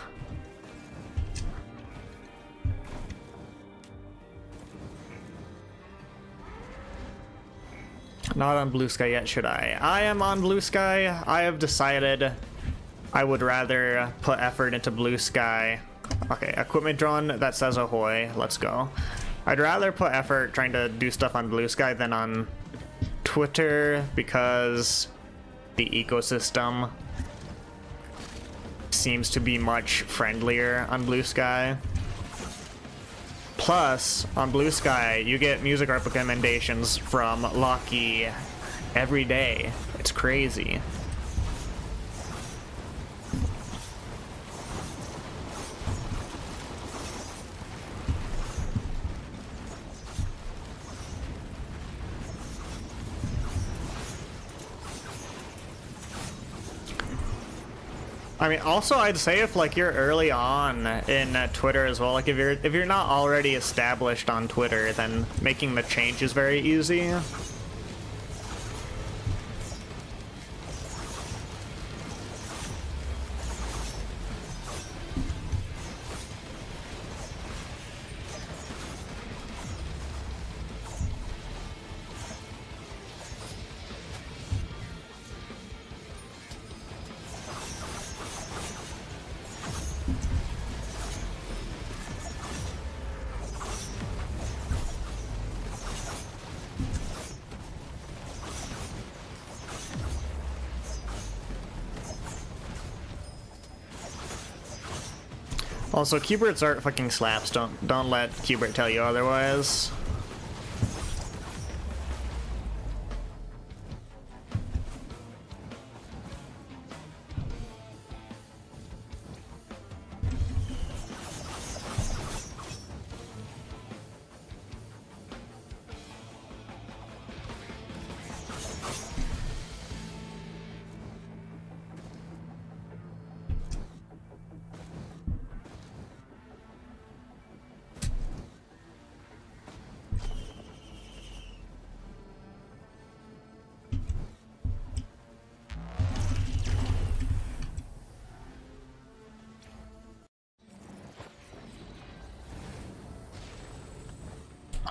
Not on blue sky yet, should I? I am on blue sky. I have decided I would rather put effort into blue sky. Okay, equipment drone that says ahoy. Let's go. I'd rather put effort trying to do stuff on blue sky than on Twitter because the ecosystem seems to be much friendlier on blue sky. Plus, on blue sky, you get music recommendations from Locky every day. It's crazy. I mean, also I'd say if like you're early on in Twitter as well, like if you're not already established on Twitter, then making the change is very easy. Also, Q*berts are fucking slaps. Don't let Q*bert tell you otherwise.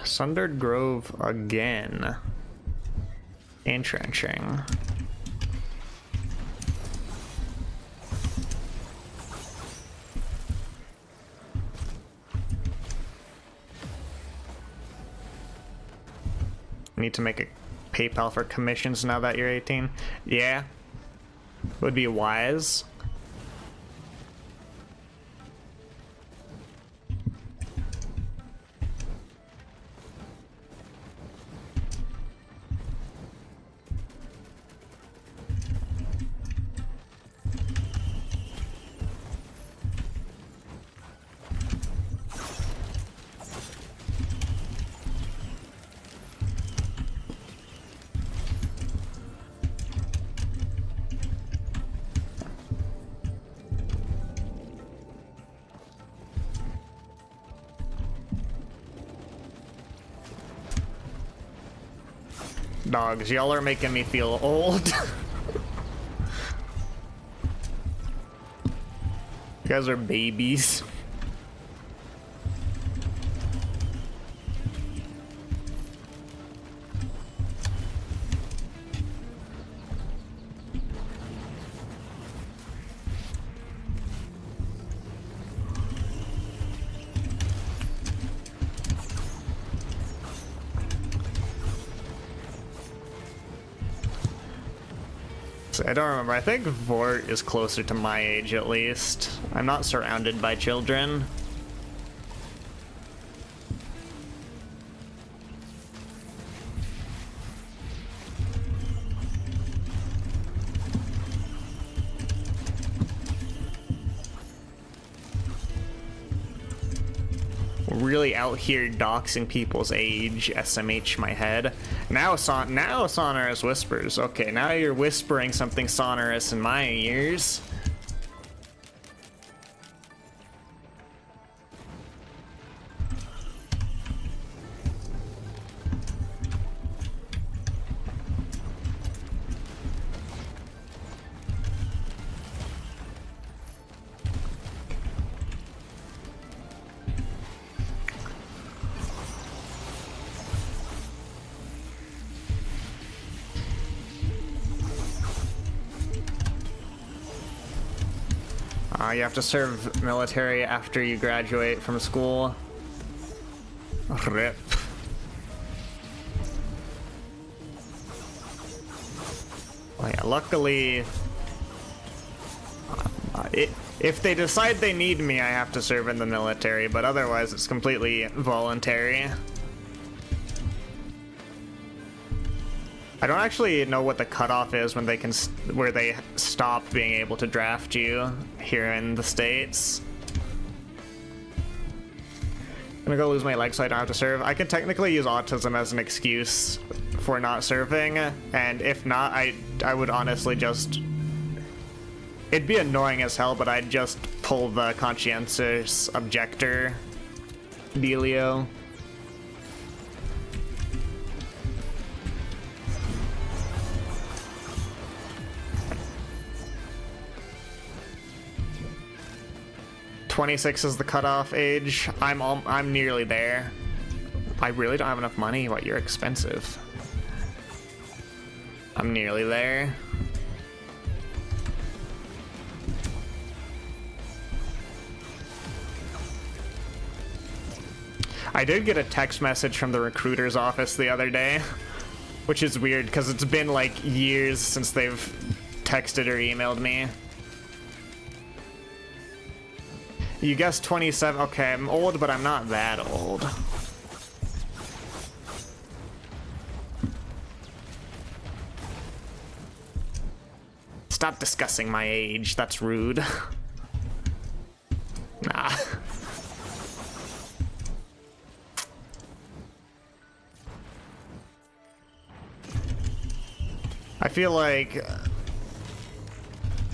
Sundered Grove again. Entrenching. Need to make a PayPal for commissions now that you're 18. Yeah. Would be wise. Dogs, y'all are making me feel old. You guys are babies. I don't remember. I think Vort is closer to my age, at least. I'm not surrounded by children. Really out here doxing people's age, SMH my head. Now sonorous whispers. Okay, now you're whispering something sonorous in my ears. You have to serve military after you graduate from school. RIP. Well, yeah, luckily, if they decide they need me, I have to serve in the military, but otherwise it's completely voluntary. I don't actually know what the cutoff is when they can, where they stop being able to draft you here in the States. I'm gonna go lose my leg so I don't have to serve. I could technically use autism as an excuse for not serving, and if not, I would honestly just... It'd be annoying as hell, but I'd just pull the conscientious objector dealio. $26 is the cutoff age. I'm nearly there. I really don't have enough money. What, you're expensive. I'm nearly there. I did get a text message from the recruiter's office the other day, which is weird because it's been like years since they've texted or emailed me. You guessed 27. Okay, I'm old, but I'm not that old. Stop discussing my age. That's rude. Nah. I feel like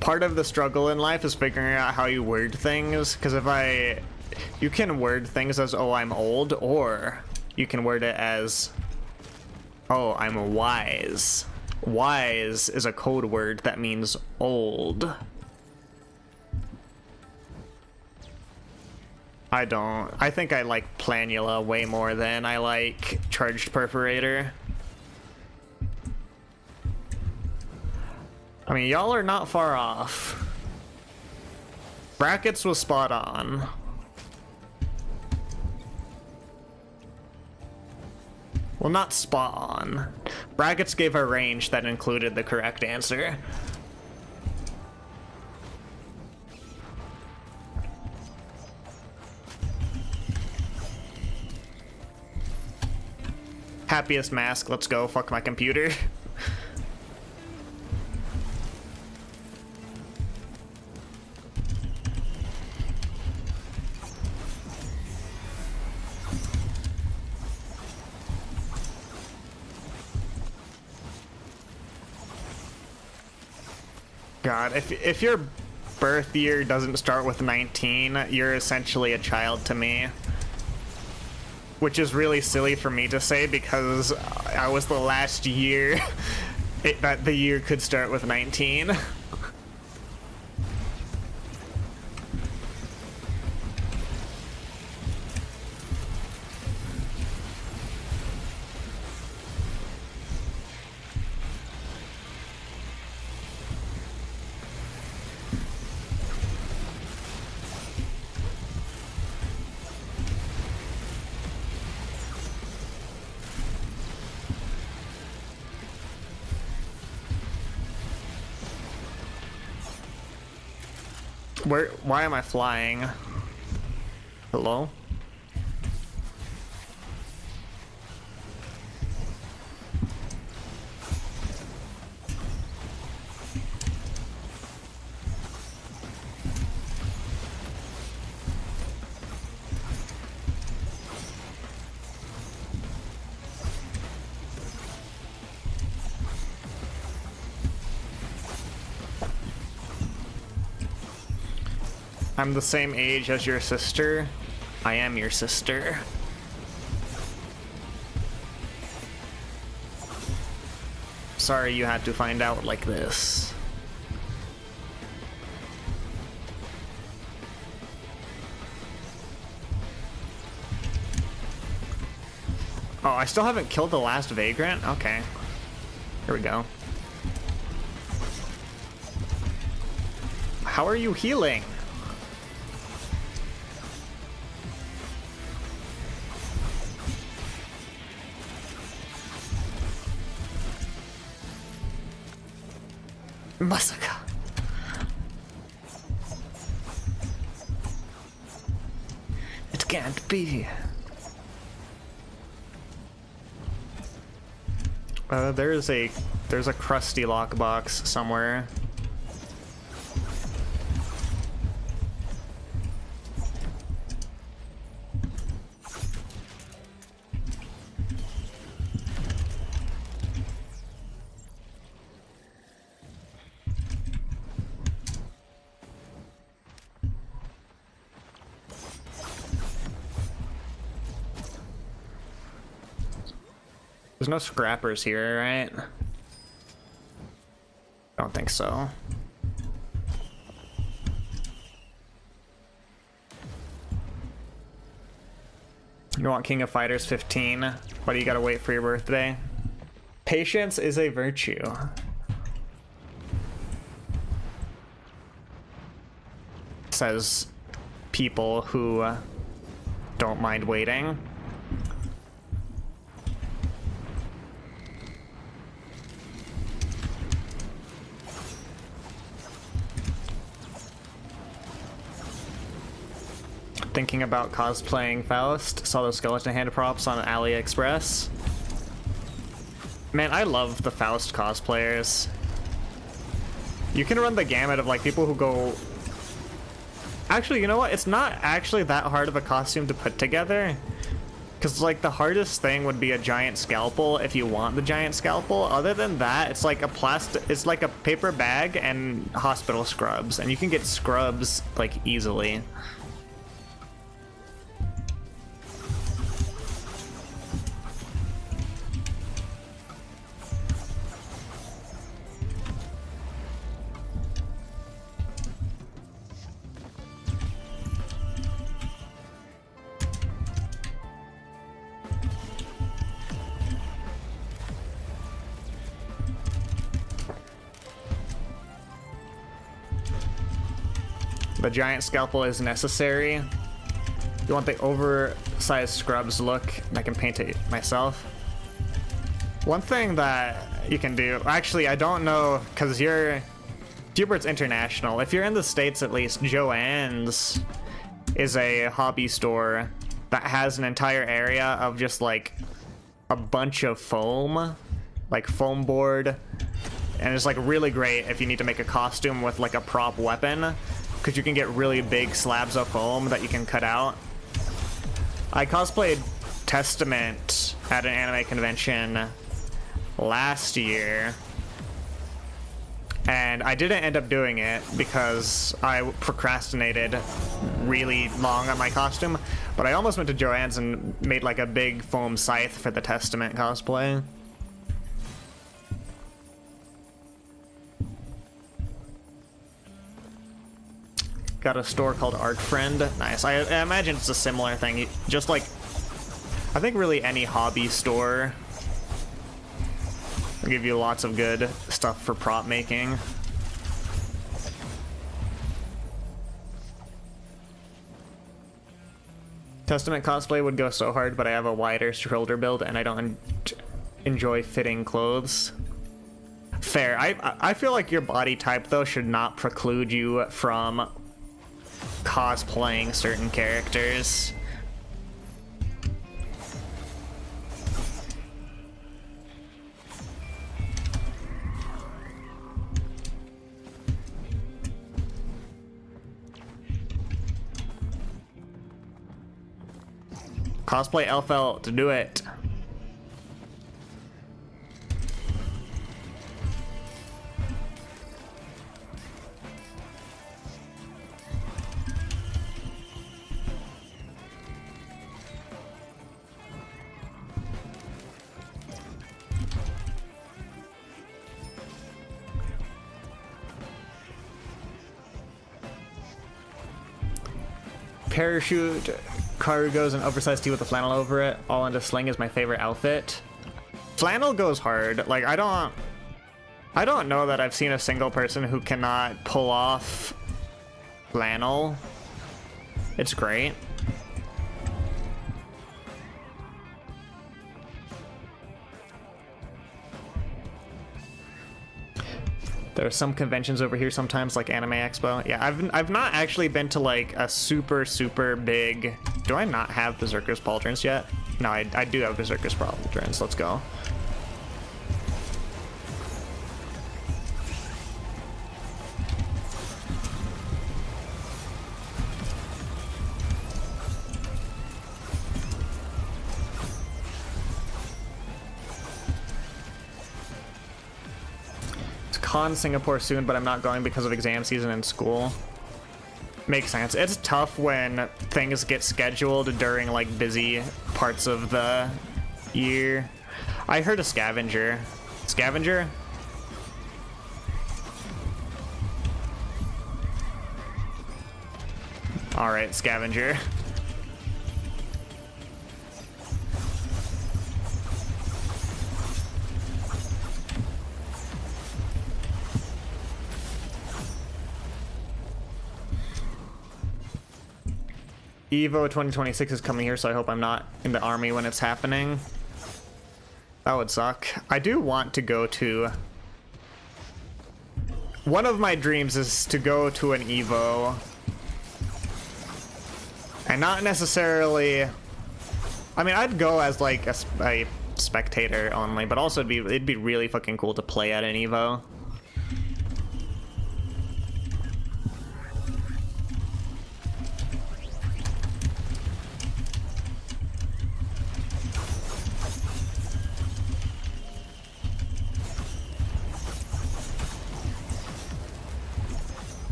part of the struggle in life is figuring out how you word things, because you can word things as, oh, I'm old, or you can word it as, oh, I'm wise. Wise is a code word that means old. I think I like planula way more than I like charged perforator. I mean, y'all are not far off. Brackets was spot on. Well, not spot on. Brackets gave a range that included the correct answer. Happiest mask, let's go, fuck my computer. God, if your birth year doesn't start with 19, you're essentially a child to me. Which is really silly for me to say because I was the last year that the year could start with 19. Why am I flying? Hello? I'm the same age as your sister. I am your sister. Sorry you had to find out like this. Oh, I still haven't killed the last vagrant? Okay. Here we go. How are you healing? Masaka. It can't be. There's a crusty lockbox somewhere. There's no scrappers here, right? Don't think so. You want King of Fighters 15? Why do you gotta wait for your birthday? Patience is a virtue. Says people who don't mind waiting. Thinking about cosplaying Faust. Saw those skeleton hand props on AliExpress. Man, I love the Faust cosplayers. You can run the gamut of like people who go... Actually, you know what? It's not actually that hard of a costume to put together. Because like the hardest thing would be a giant scalpel if you want the giant scalpel. Other than that, it's like it's like a paper bag and hospital scrubs. And you can get scrubs like easily. The giant scalpel is necessary. You want the oversized scrubs look? I can paint it myself. One thing that you can do, actually I don't know, because Hubert's international. If you're in the States at least, Joann's is a hobby store that has an entire area of just like a bunch of foam, like foam board. And it's like really great if you need to make a costume with like a prop weapon, because you can get really big slabs of foam that you can cut out. I cosplayed Testament at an anime convention last year, and I didn't end up doing it because I procrastinated really long on my costume, but I almost went to Joann's and made like a big foam scythe for the Testament cosplay. Got a store called Art Friend. Nice. I imagine it's a similar thing. Just like, I think really any hobby store will give you lots of good stuff for prop making. Testament cosplay would go so hard, but I have a wider shoulder build and I don't enjoy fitting clothes. Fair. I feel like your body type though should not preclude you from cosplaying certain characters. Cosplay Elfel to do it. Parachute, cargos, and oversized tee with a flannel over it, all into sling is my favorite outfit. Flannel goes hard. Like, I don't know that I've seen a single person who cannot pull off flannel. It's great. There are some conventions over here sometimes, like Anime Expo. Yeah, I've not actually been to like a super big... Do I not have Berserker's Pauldrons yet? No, I do have Berserker's Pauldrons. Let's go. Con Singapore soon, but I'm not going because of exam season in school. Makes sense. It's tough when things get scheduled during like busy parts of the year. I heard a scavenger. Scavenger? Alright, scavenger. Evo 2026 is coming here, so I hope I'm not in the army when it's happening. That would suck. I do want to go to... One of my dreams is to go to an Evo. And not necessarily... I mean, I'd go as like a spectator only, but also it'd be really fucking cool to play at an Evo.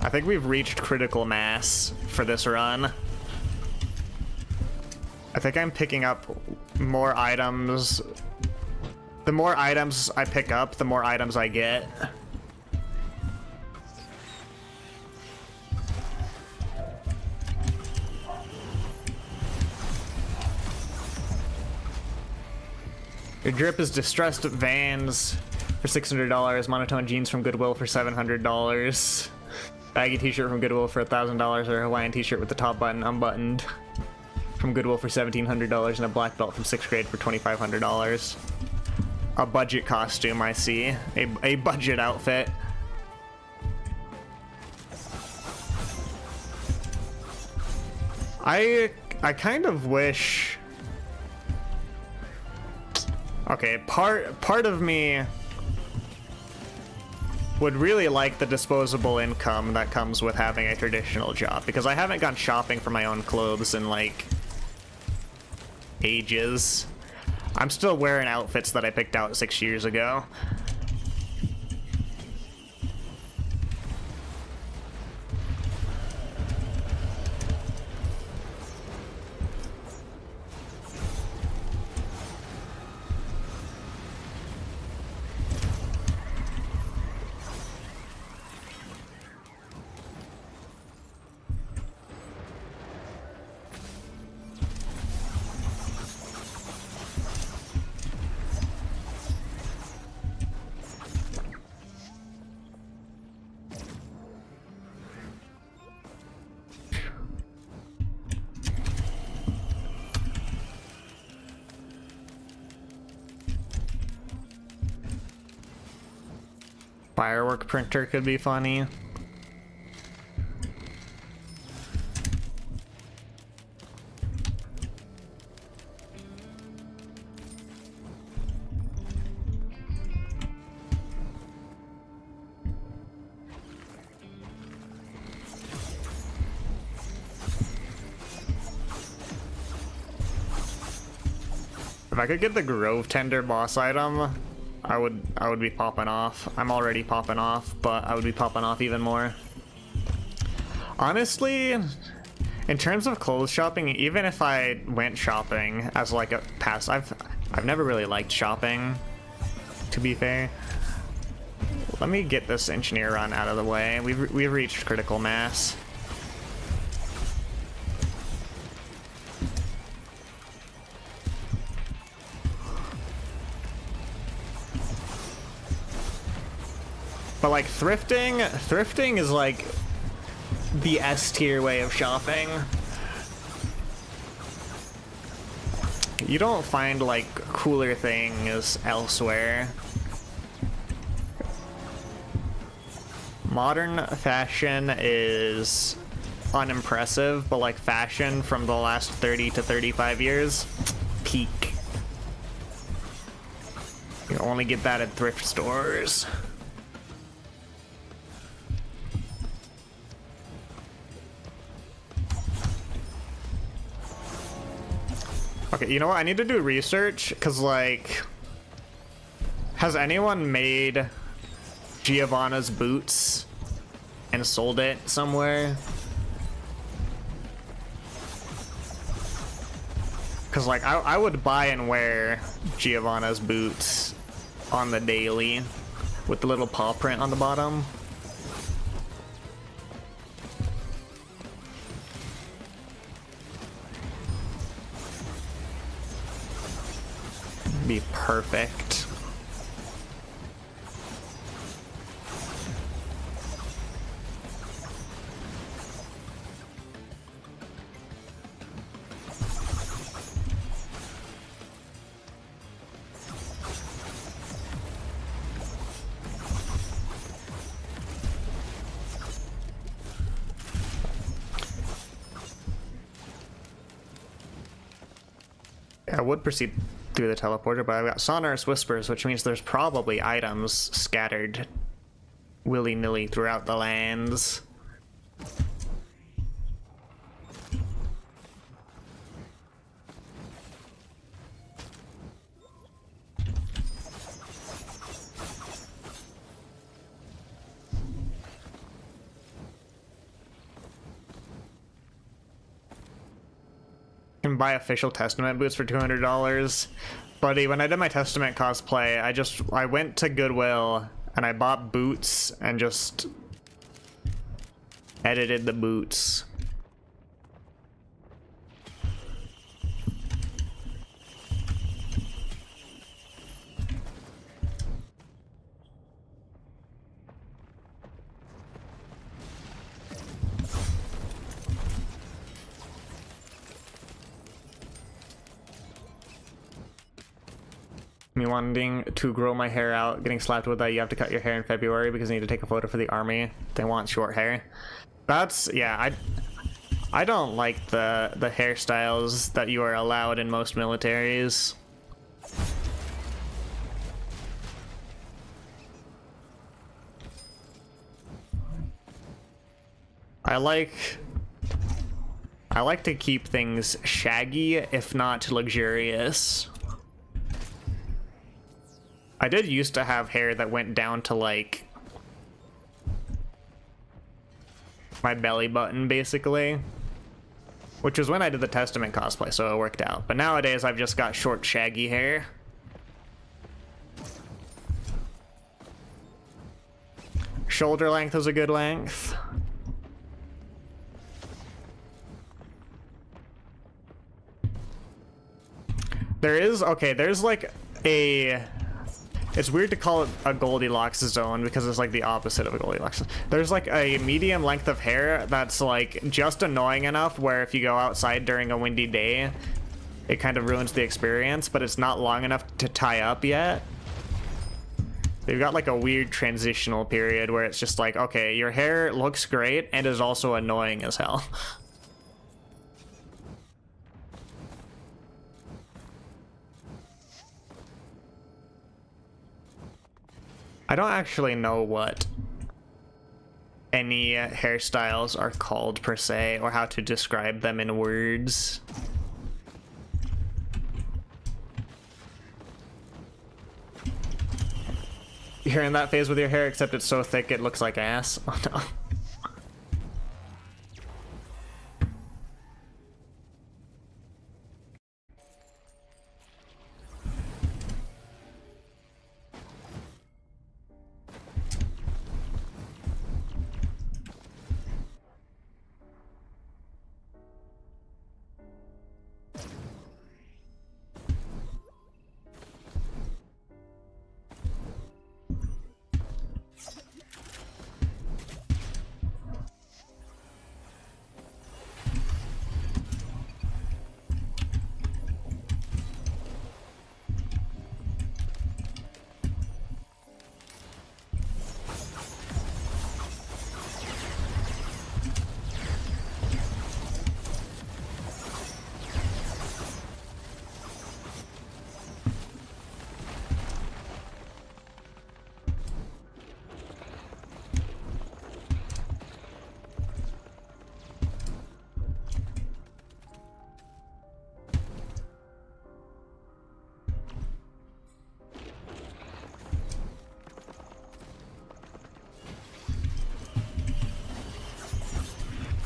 I think we've reached critical mass for this run. I think I'm picking up more items. The more items I pick up, the more items I get. Your drip is distressed Vans for $600, monotone jeans from Goodwill for $700. Baggy t-shirt from Goodwill for $1,000, or a Hawaiian t-shirt with the top button unbuttoned from Goodwill for $1,700, and a black belt from 6th grade for $2,500. A budget costume, I see. A budget outfit. I kind of wish... Okay, part of me would really like the disposable income that comes with having a traditional job, because I haven't gone shopping for my own clothes in like ages. I'm still wearing outfits that I picked out 6 years ago. Firework printer could be funny. If I could get the Grove Tender boss item, I would be popping off. I'm already popping off, but I would be popping off even more. Honestly, in terms of clothes shopping, even if I went shopping as like a pass, I've never really liked shopping, to be fair. Let me get this engineer run out of the way. We've reached critical mass. But like thrifting is like the S tier way of shopping. You don't find like cooler things elsewhere. Modern fashion is unimpressive, but like fashion from the last 30 to 35 years, peak. You only get that at thrift stores. Okay, you know what? I need to do research, because, like, has anyone made Giovanna's boots and sold it somewhere? Because, like, I would buy and wear Giovanna's boots on the daily with the little paw print on the bottom. Be perfect. I would proceed through the teleporter, but I've got sonorous whispers, which means there's probably items scattered willy-nilly throughout the lands. Can buy official Testament boots for $200. Buddy, when I did my Testament cosplay, I went to Goodwill and I bought boots and just edited the boots. Me wanting to grow my hair out, getting slapped with that you have to cut your hair in February because you need to take a photo for the army. They want short hair. That's, yeah, I don't like the hairstyles that you are allowed in most militaries. I like to keep things shaggy, if not luxurious. I did used to have hair that went down to, like, my belly button, basically. Which was when I did the Testament cosplay, so it worked out. But nowadays, I've just got short, shaggy hair. Shoulder length is a good length. There is, okay, there's like a... It's weird to call it a Goldilocks zone because it's like the opposite of a Goldilocks. There's like a medium length of hair that's like just annoying enough where if you go outside during a windy day, it kind of ruins the experience, but it's not long enough to tie up yet. They've got like a weird transitional period where it's just like, okay, your hair looks great and is also annoying as hell. I don't actually know what any hairstyles are called per se, or how to describe them in words. You're in that phase with your hair, except it's so thick it looks like ass. Oh no.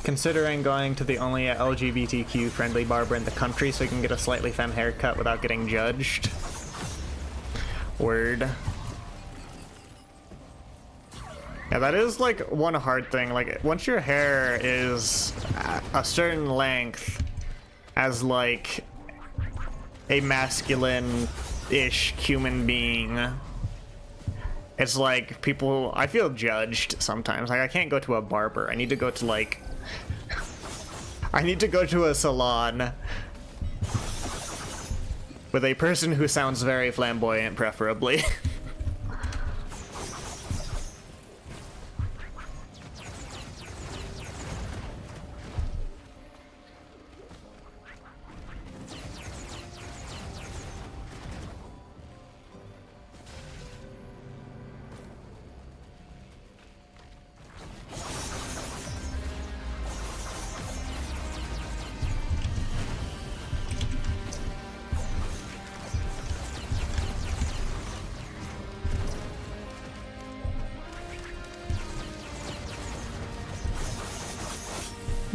Considering going to the only LGBTQ friendly barber in the country so you can get a slightly femme haircut without getting judged. Word. Yeah, that is like one hard thing. Like, once your hair is a certain length as like a masculine-ish human being, it's like people, I feel judged sometimes. Like, I can't go to a barber. I need to go to like, I need to go to a salon with a person who sounds very flamboyant, preferably.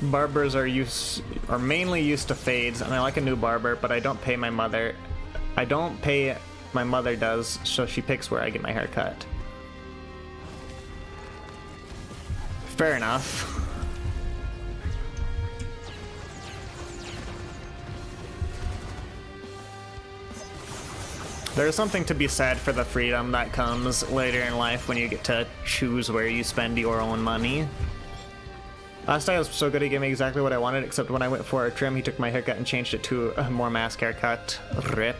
Barbers are mainly used to fades, and I like a new barber, but I don't pay my mother. My mother does, so she picks where I get my hair cut. Fair enough. There's something to be said for the freedom that comes later in life when you get to choose where you spend your own money. Last time I was so good he gave me exactly what I wanted, except when I went for a trim, he took my haircut and changed it to a more mask haircut. RIP.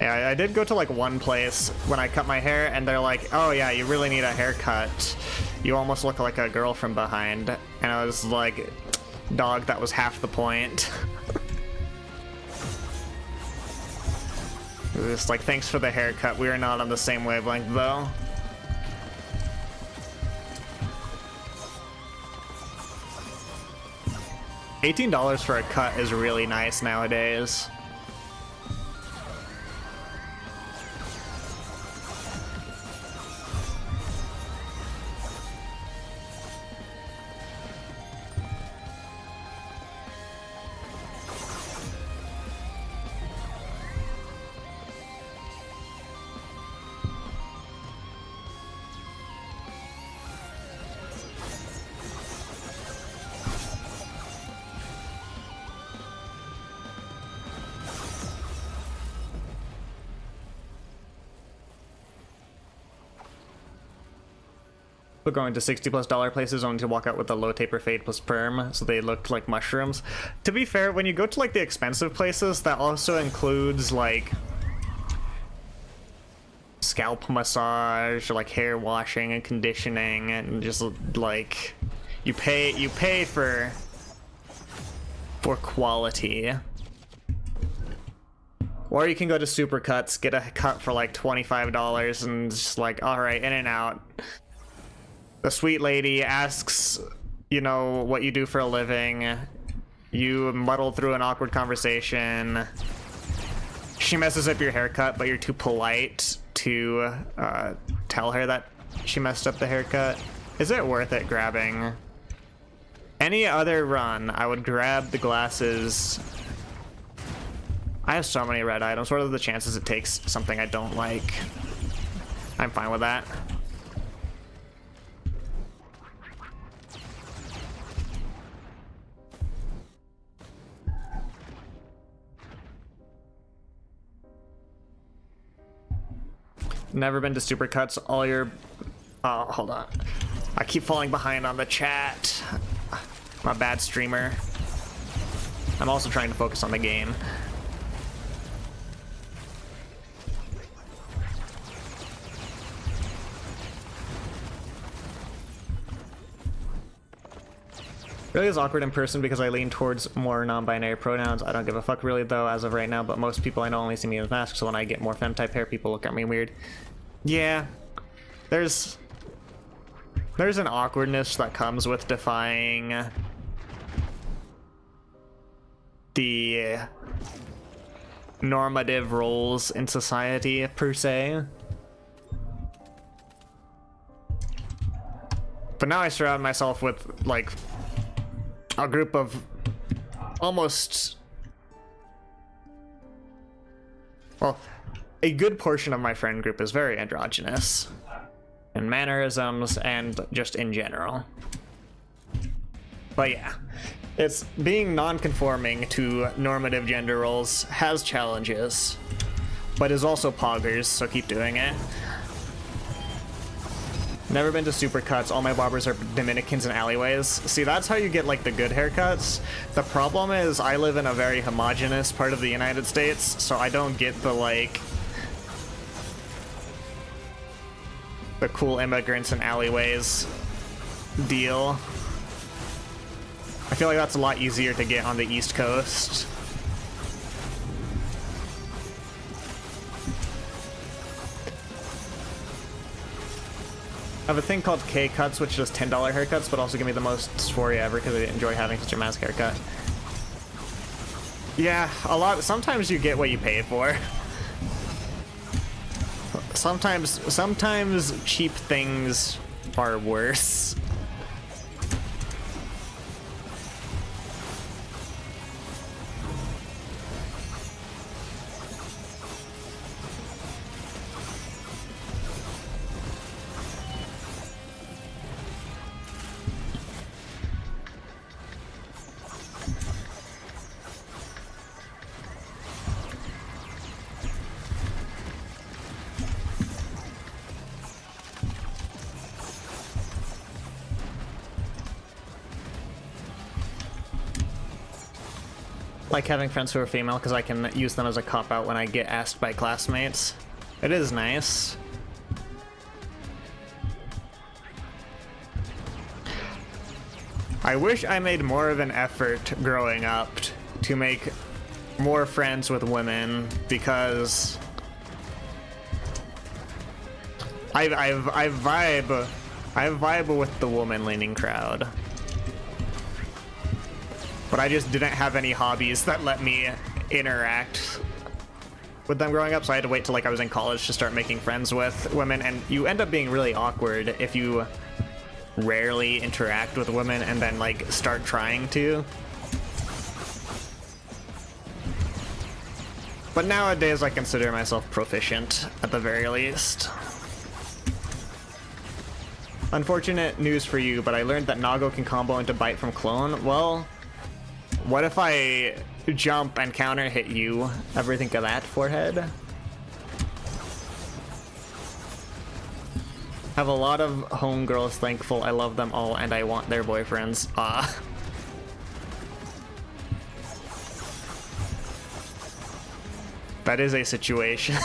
Yeah, I did go to like one place when I cut my hair, and they're like, oh yeah, you really need a haircut. You almost look like a girl from behind. And I was like, dog, that was half the point. It was just like, thanks for the haircut. We are not on the same wavelength though. $18 for a cut is really nice nowadays. But going to $60+ places only to walk out with a low taper fade plus perm, so they look like mushrooms. To be fair, when you go to like the expensive places, that also includes like scalp massage, or like hair washing and conditioning, and just like you pay for quality. Or you can go to Supercuts, get a cut for like $25, and just like, all right, in and out. The sweet lady asks, you know, what you do for a living. You muddle through an awkward conversation. She messes up your haircut, but you're too polite to tell her that she messed up the haircut. Is it worth it grabbing? Any other run, I would grab the glasses. I have so many red items. What are the chances it takes something I don't like? I'm fine with that. Never been to Supercuts. All your... Oh, hold on. I keep falling behind on the chat. I'm a bad streamer. I'm also trying to focus on the game. Really is awkward in person because I lean towards more non-binary pronouns. I don't give a fuck really though as of right now, but most people I know only see me as masks, so when I get more femme-type hair, people look at me weird. Yeah, there's an awkwardness that comes with defying the normative roles in society, per se. But now I surround myself with, like, a group of almost... Well, a good portion of my friend group is very androgynous in mannerisms and just in general. But yeah, it's being non-conforming to normative gender roles has challenges, but is also poggers, so keep doing it. Never been to Supercuts. All my barbers are Dominicans and alleyways. See, that's how you get like the good haircuts. The problem is I live in a very homogenous part of the United States, so I don't get the like the cool immigrants and alleyways deal. I feel like that's a lot easier to get on the East Coast. I have a thing called K-Cuts, which does $10 haircuts, but also give me the most dysphoria ever because I enjoy having such a mask haircut. Yeah, a lot. Sometimes you get what you pay for. Sometimes cheap things are worse. Like having friends who are female because I can use them as a cop-out when I get asked by classmates. It is nice. I wish I made more of an effort growing up to make more friends with women because I vibe with the woman-leaning crowd. But I just didn't have any hobbies that let me interact with them growing up, so I had to wait till like I was in college to start making friends with women, and you end up being really awkward if you rarely interact with women and then like start trying to. But nowadays I consider myself proficient at the very least. Unfortunate news for you, but I learned that Nago can combo into bite from clone. Well, what if I jump and counter hit you? Ever think of that, forehead? Have a lot of homegirls thankful. I love them all and I want their boyfriends. Ah. That is a situation.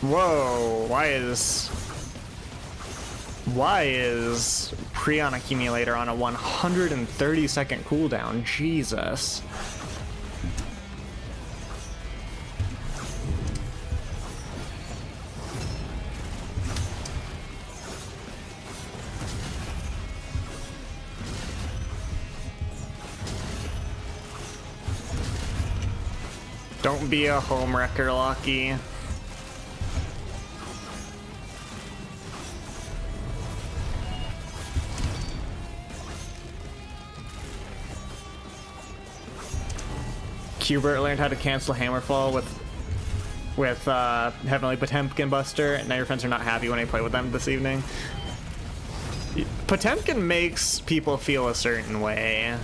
Whoa, why is Prion Accumulator on a 130-second cooldown? Jesus. Don't be a homewrecker, Locky. Hubert learned how to cancel Hammerfall with Heavenly Potemkin Buster, and now your friends are not happy when I play with them this evening. Potemkin makes people feel a certain way.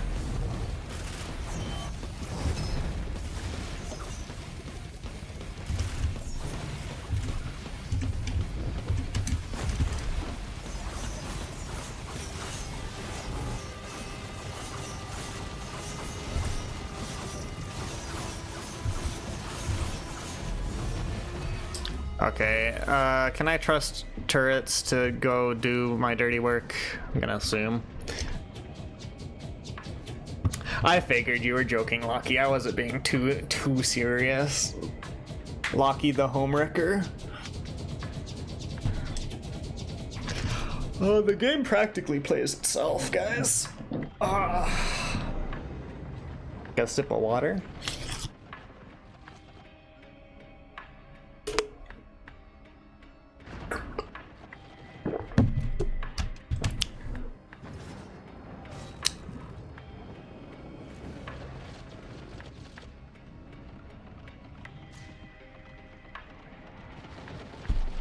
Okay, can I trust turrets to go do my dirty work? I'm gonna assume. I figured you were joking, Locky. I wasn't being too serious. Locky the homewrecker. Oh, the game practically plays itself, guys. Got a sip of water.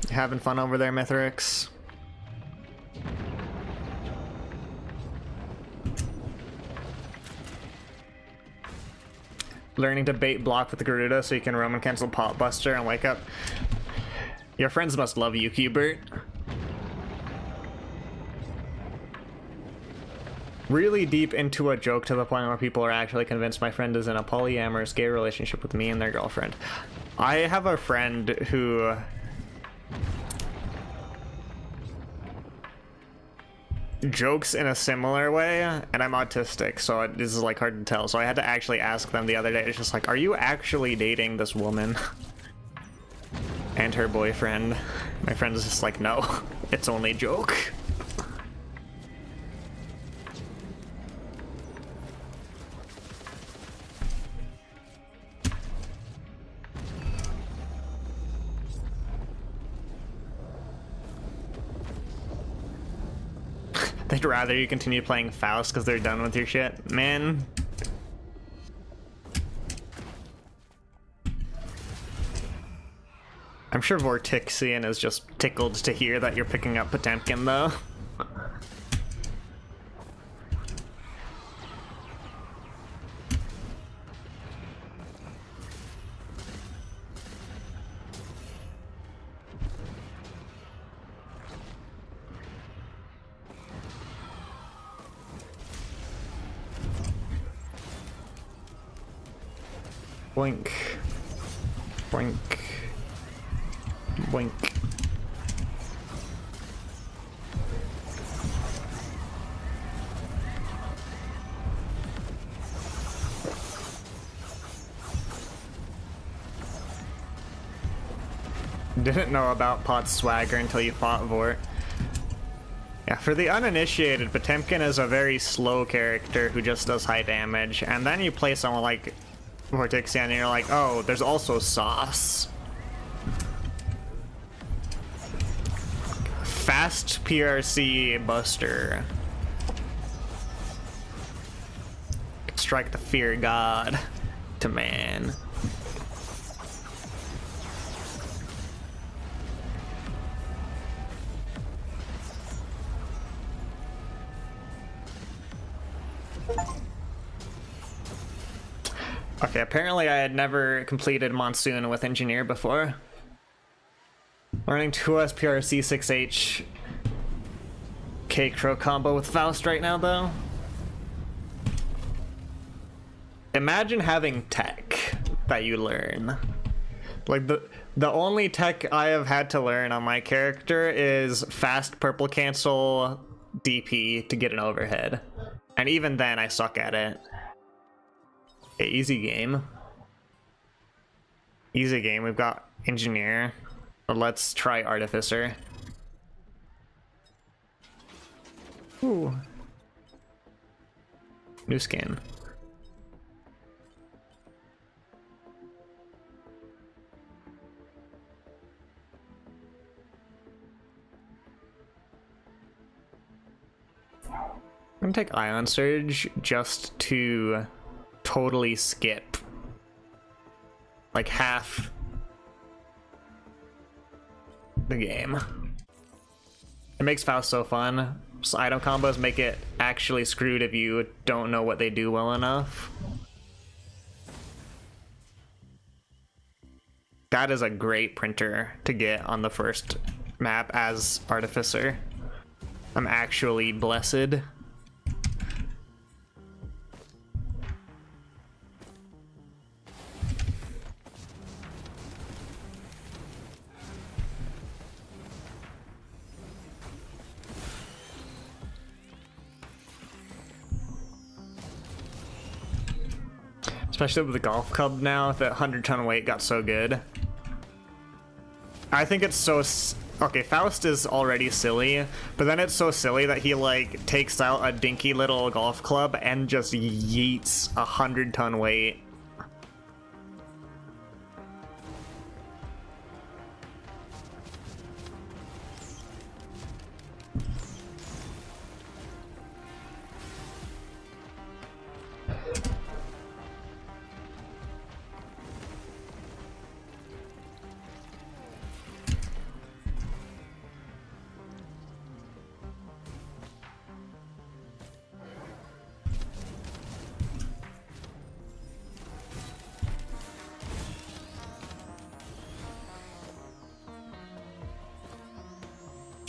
Having fun over there, Mithrix? Learning to bait block with the Garuda so you can roam and cancel Pop Buster and wake up. Your friends must love you, Hubert. Really deep into a joke to the point where people are actually convinced my friend is in a polyamorous gay relationship with me and their girlfriend. I have a friend who jokes in a similar way, and I'm autistic, so this is like hard to tell, so I had to actually ask them the other day. It's just like, are you actually dating this woman and her boyfriend? My friend is just like, no, it's only a joke. They'd rather you continue playing Faust because they're done with your shit. Man. I'm sure Vortixian is just tickled to hear that you're picking up Potemkin, though. Boink. Boink. Boink. Didn't know about Pot's swagger until you fought Vort. Yeah, for the uninitiated, Potemkin is a very slow character who just does high damage, and then you play someone like Vortixian and you're like, oh, there's also sauce. Fast PRC Buster. Strike the Fear God. to man. Okay, apparently I had never completed Monsoon with Engineer before. Learning 2SPRC 6H K-Crow combo with Faust right now, though. Imagine having tech that you learn. Like, the only tech I have had to learn on my character is fast purple cancel DP to get an overhead. And even then, I suck at it. Okay, easy game. Easy game. We've got Engineer. But let's try Artificer. Ooh. New skin. I'm gonna take Ion Surge just to totally skip like half the game. It makes Faust so fun. So item combos make it actually screwed if you don't know what they do well enough. That is a great printer to get on the first map as Artificer. I'm actually blessed. Especially with the golf club now, that 100-ton weight got so good. I think it's so... Okay, Faust is already silly, but then it's so silly that he, like, takes out a dinky little golf club and just yeets 100-ton weight.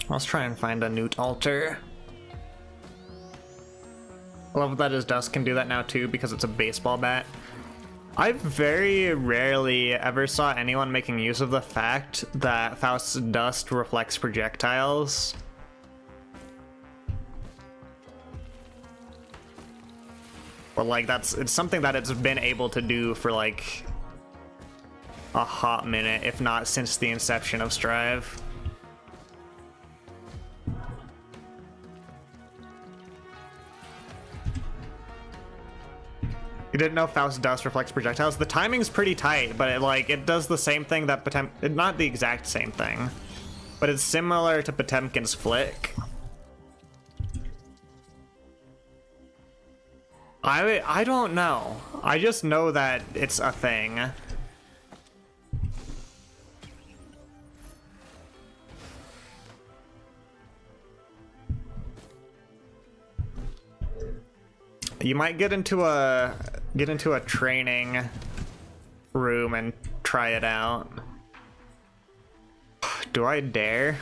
Let's try and find a Newt altar. I love that his dust can do that now too because it's a baseball bat. I very rarely ever saw anyone making use of the fact that Faust's dust reflects projectiles. Or like it's something that it's been able to do for like a hot minute, if not since the inception of Strive. You didn't know Faust dust reflects projectiles? The timing's pretty tight, but it does the same thing that not the exact same thing, but it's similar to Potemkin's flick. I don't know. I just know that it's a thing. You might get into a training room and try it out. Do I dare?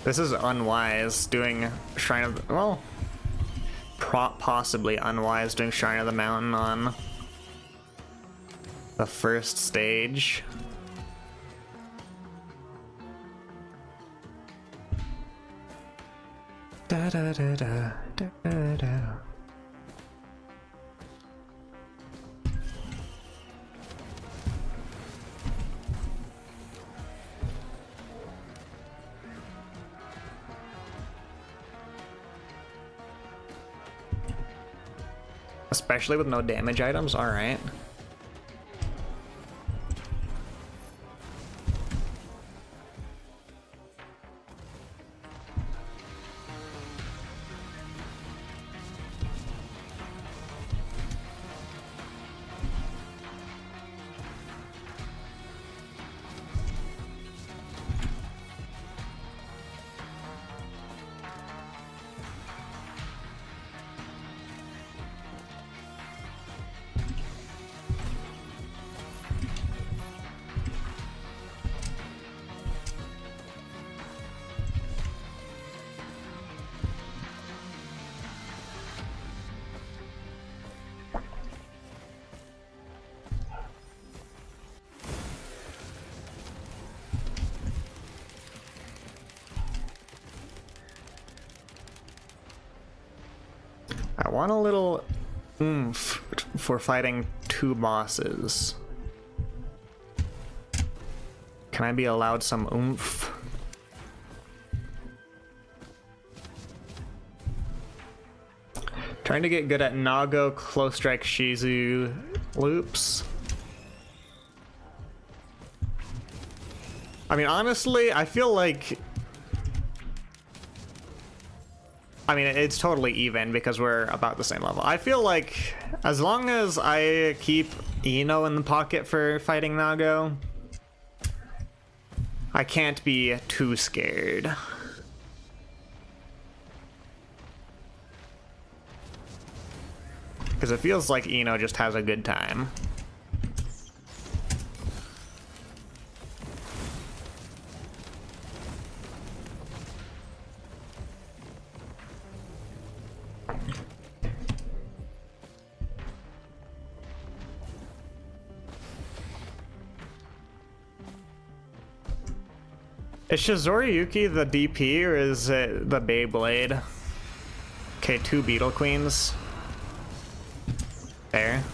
This is unwise doing Shrine of the, well, possibly unwise doing Shrine of the Mountain on the first stage. Da da da da da da. Especially with no damage items, alright. want a little oomph for fighting 2 bosses. Can I be allowed some oomph? Trying to get good at Nago, Close Strike, Shizu loops. I mean, honestly, I feel like... I mean, it's totally even because we're about the same level. I feel like as long as I keep Ino in the pocket for fighting Nago, I can't be too scared. Because it feels like Ino just has a good time. Is Shizoriyuki the DP or is it the Beyblade? Okay, 2 Beetle Queens. There.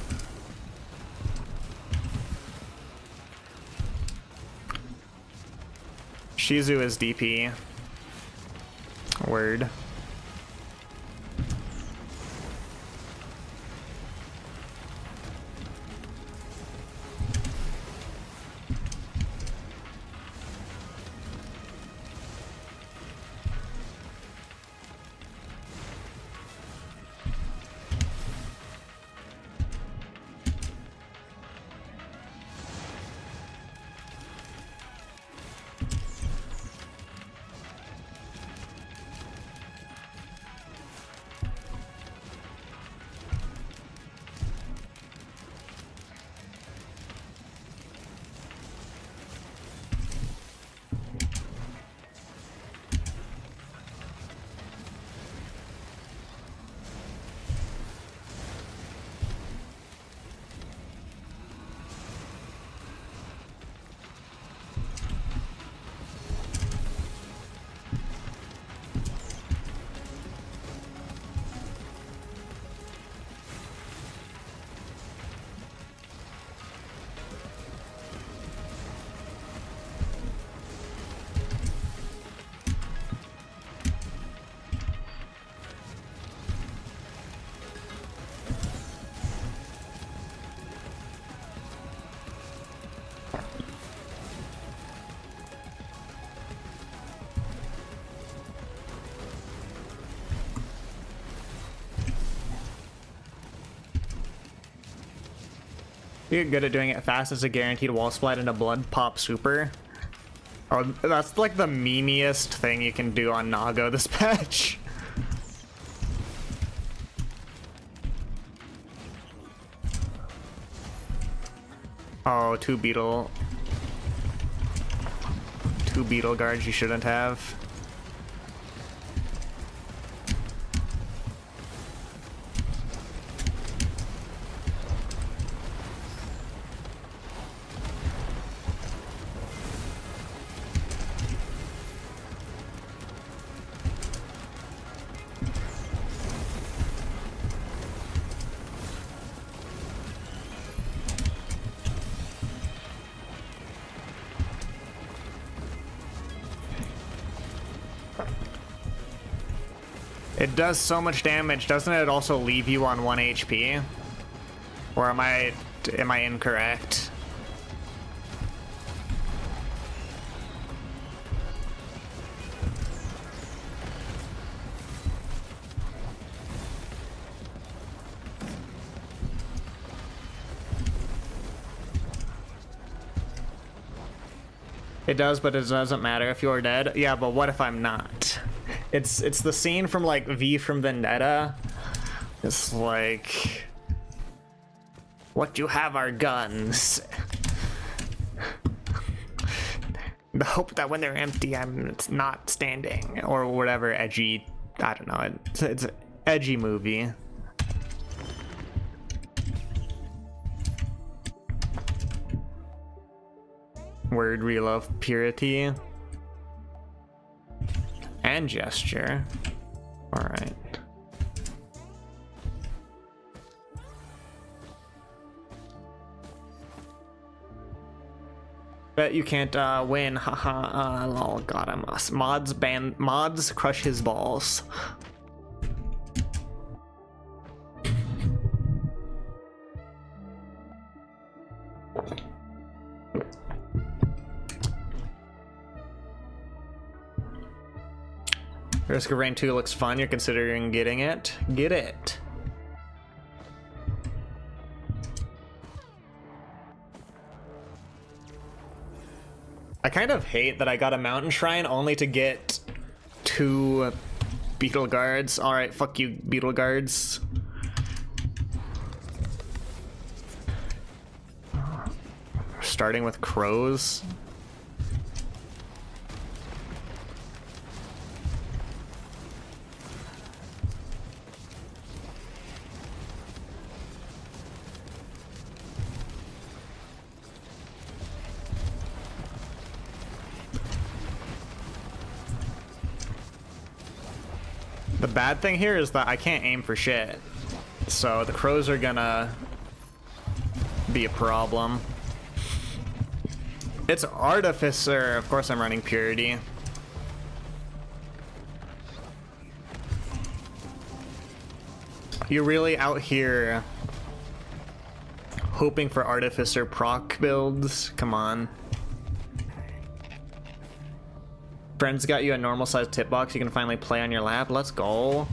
Shizu is DP. Word. You get good at doing it fast as a guaranteed wall splat into blood pop super. Oh, that's like the memeiest thing you can do on Nago this patch. Oh, 2 beetle guards you shouldn't have. It does so much damage, doesn't it also leave you on 1 HP? Or am I incorrect? It does, but it doesn't matter if you're dead. Yeah, but what if I'm not? It's the scene from like V from Vendetta. It's like, what you have are guns. The hope that when they're empty, I'm not standing, or whatever edgy. I don't know. It's an edgy movie. Word, we love purity. And gesture. Alright. Bet you can't win. Haha. Lol. God, I'm us. Mods crush his balls. Risk of Rain 2 looks fun. You're considering getting it. Get it. I kind of hate that I got a mountain shrine only to get 2 beetle guards. Alright, fuck you, beetle guards. Starting with crows. The bad thing here is that I can't aim for shit, so the crows are gonna be a problem. It's Artificer. Of course I'm running Purity. You're really out here hoping for Artificer proc builds? Come on. Friends got you a normal sized tip box you can finally play on your lap. Let's go.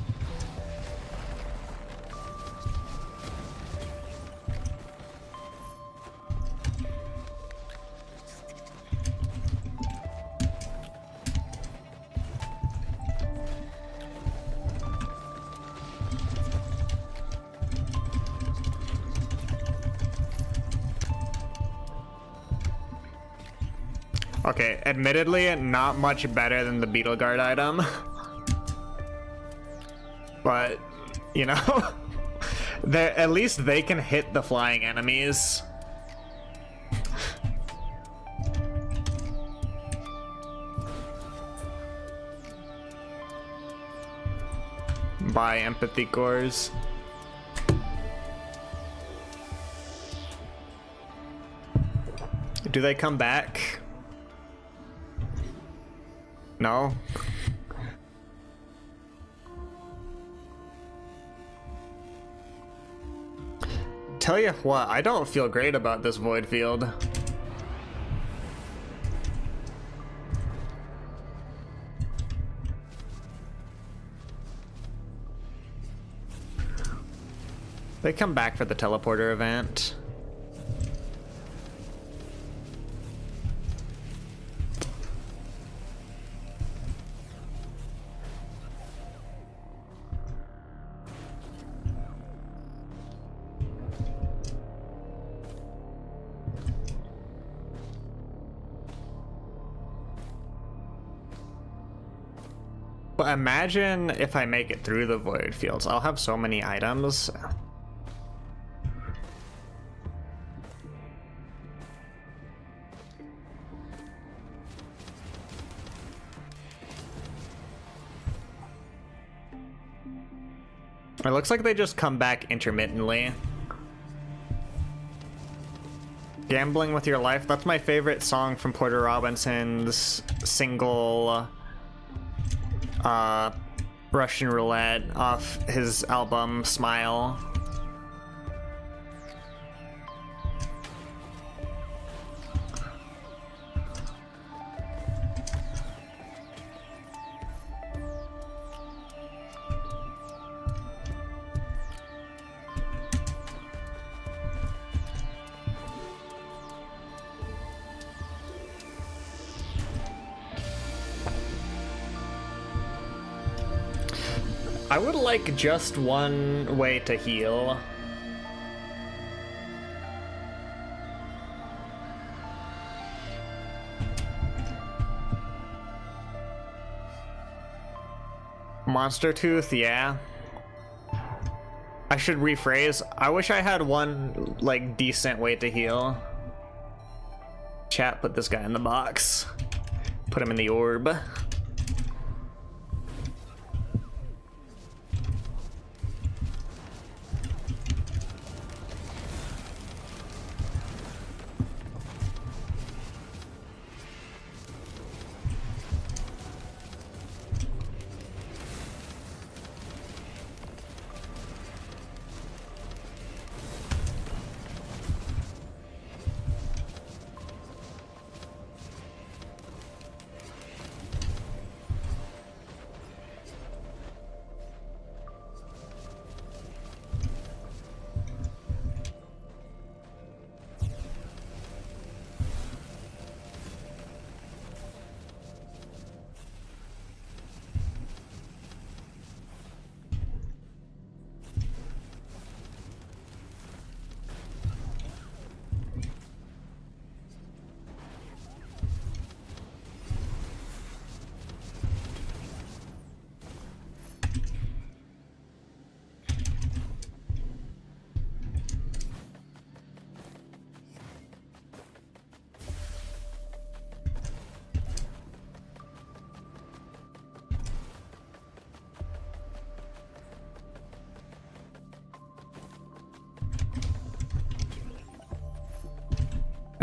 Okay, admittedly, not much better than the Beetle Guard item. But, you know, at least they can hit the flying enemies. Buy empathy cores. Do they come back? No. Tell you what, I don't feel great about this void field. They come back for the teleporter event. But imagine if I make it through the void fields. I'll have so many items. It looks like they just come back intermittently. Gambling with Your Life, that's my favorite song from Porter Robinson's single Russian Roulette off his album Smile. I would like just one way to heal. Monster Tooth, yeah. I should rephrase. I wish I had one, like, decent way to heal. Chat, put this guy in the box. Put him in the orb.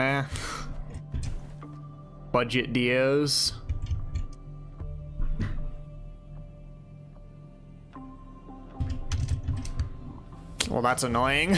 Eh. Budget Dios. Well, that's annoying.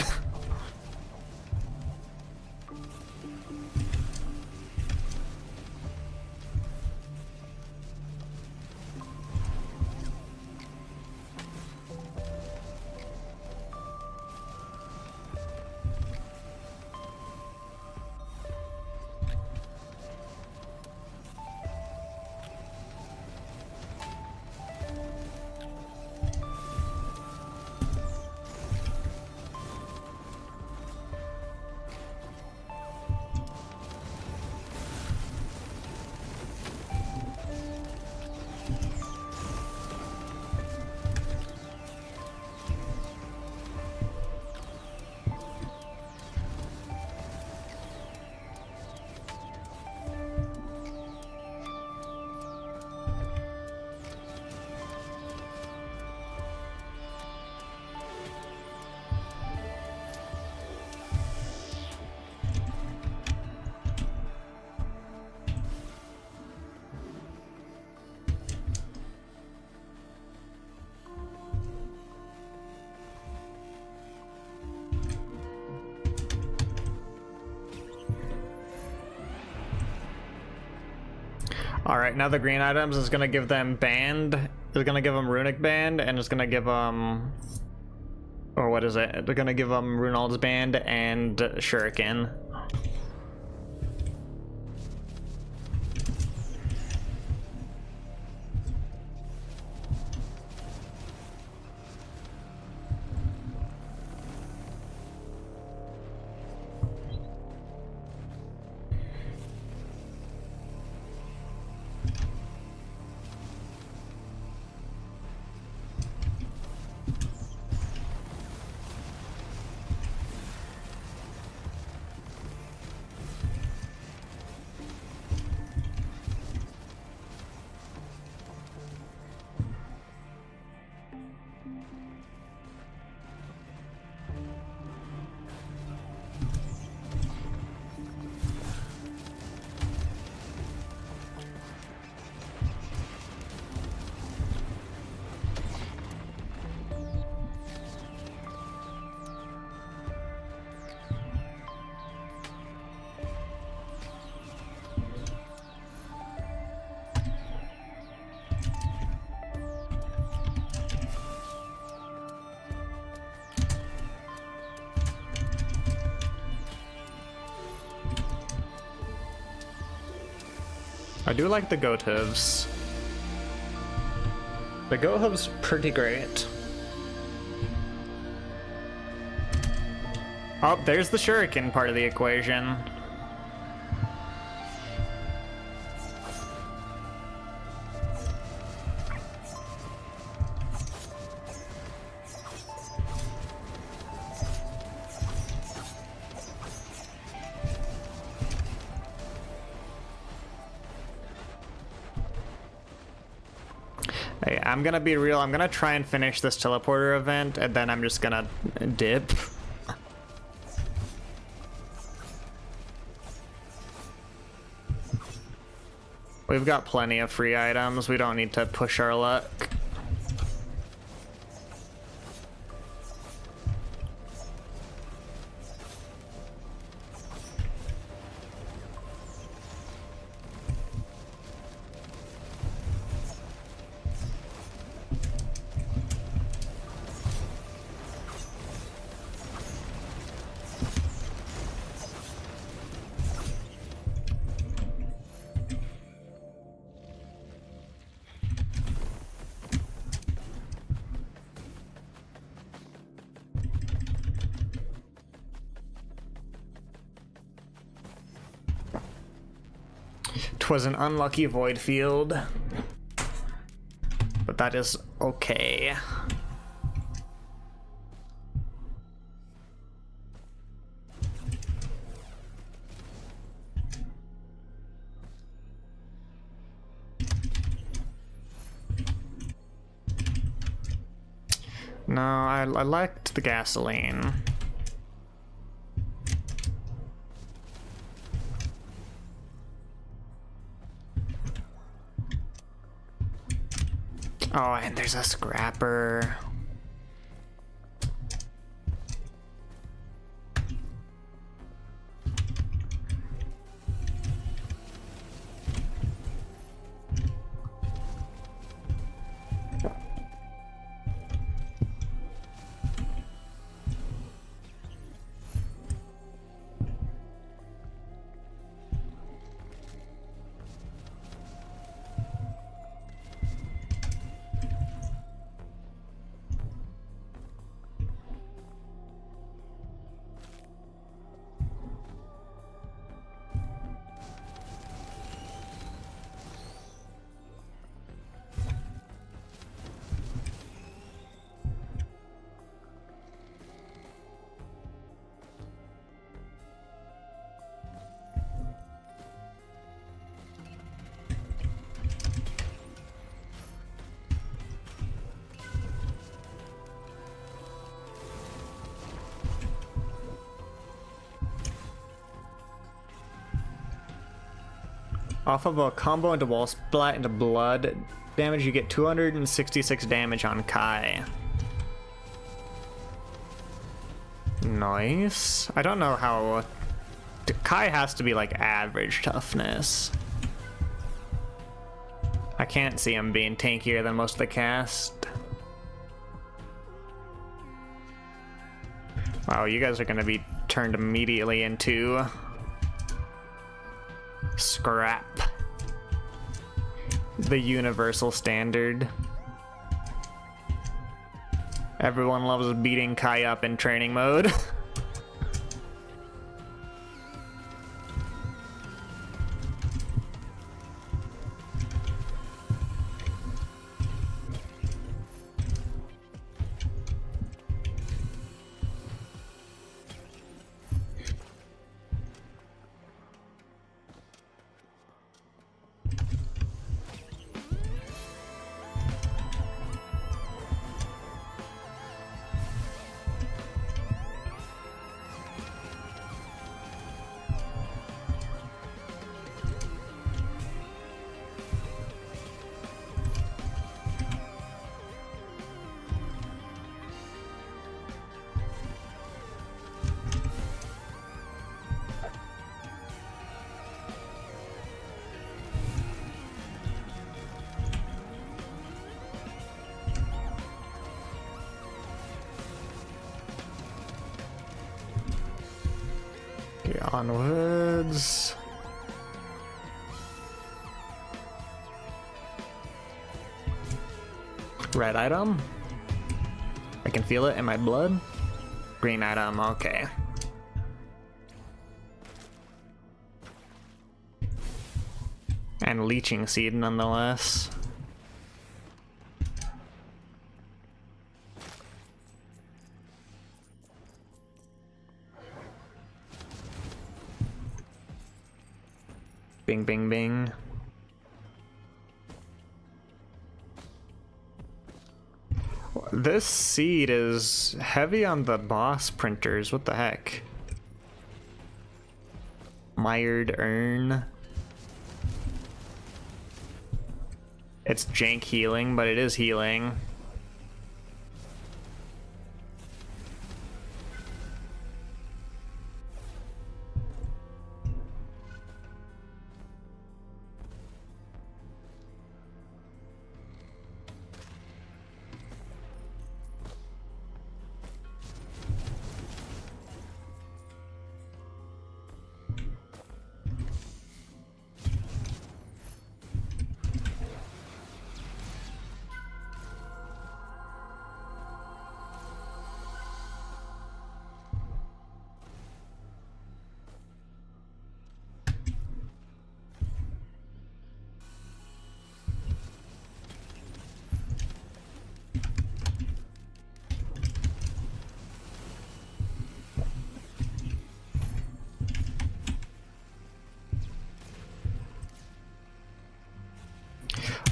Alright, now the green items is gonna give them band. It's gonna give them runic band, and it's gonna give them... Or what is it? They're gonna give them Runald's band and shuriken. I do like the goat hooves. The goat hooves pretty great. Oh, there's the shuriken part of the equation. Hey, I'm gonna be real, I'm gonna try and finish this teleporter event, and then I'm just gonna dip. We've got plenty of free items, we don't need to push our luck. Twas an unlucky void field, but that is okay. No, I liked the gasoline. Oh, and there's a scrapper. Off of a combo into wall splat into blood damage, you get 266 damage on Kai. Nice. I don't know how... Kai has to be like average toughness. I can't see him being tankier than most of the cast. Wow, you guys are gonna be turned immediately into... scrap. The universal standard. Everyone loves beating Kai up in training mode. Okay, onwards. Red item. I can feel it in my blood. Green item, okay. And leeching seed nonetheless. Bing, bing, bing. This seed is heavy on the boss printers. What the heck? Mired urn. It's jank healing, but it is healing.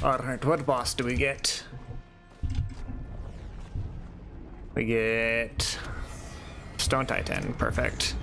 Alright, what boss do we get? We get Stone Titan, perfect.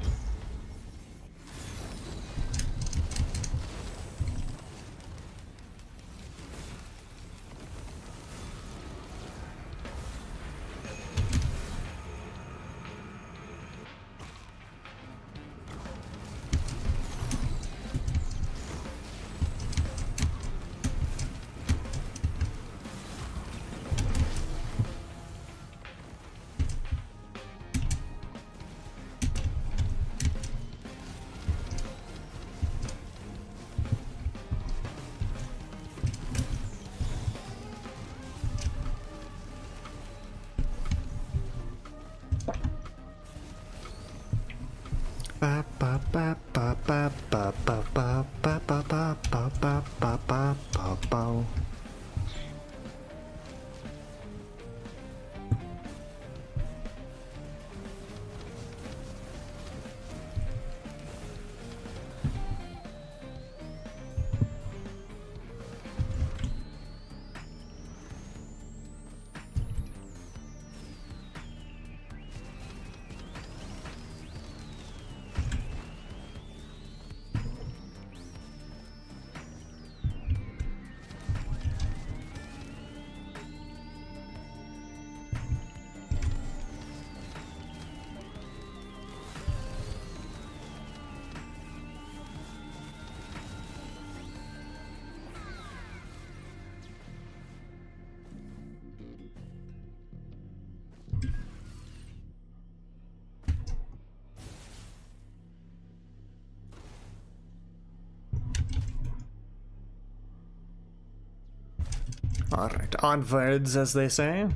Alright, onwards, as they say.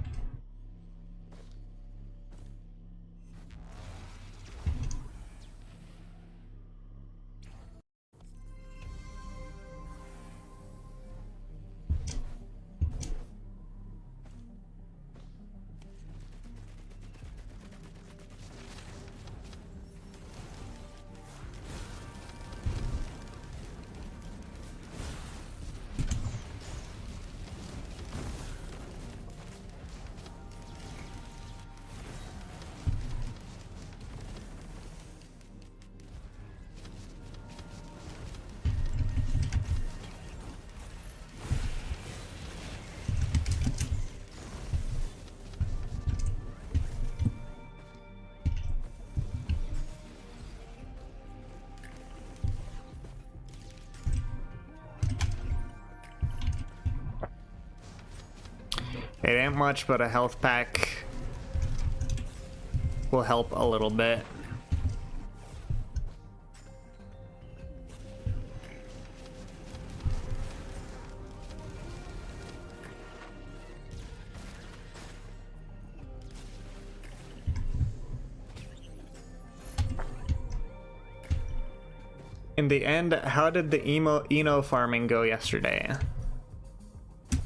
It ain't much, but a health pack will help a little bit. In the end, how did the Eno farming go yesterday?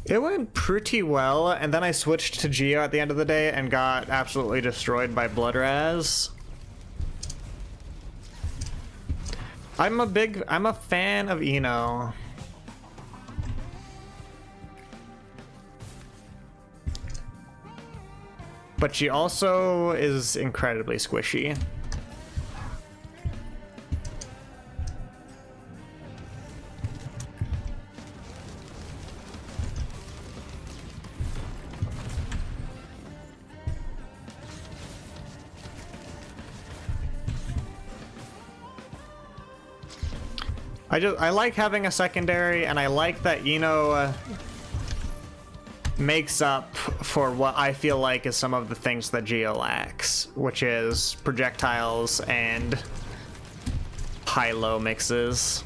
It went pretty well, and then I switched to Geo at the end of the day and got absolutely destroyed by Bloodraz. I'm a fan of Eno. But she also is incredibly squishy. I like having a secondary, and I like that makes up for what I feel like is some of the things that Geo lacks, which is projectiles and high-low mixes.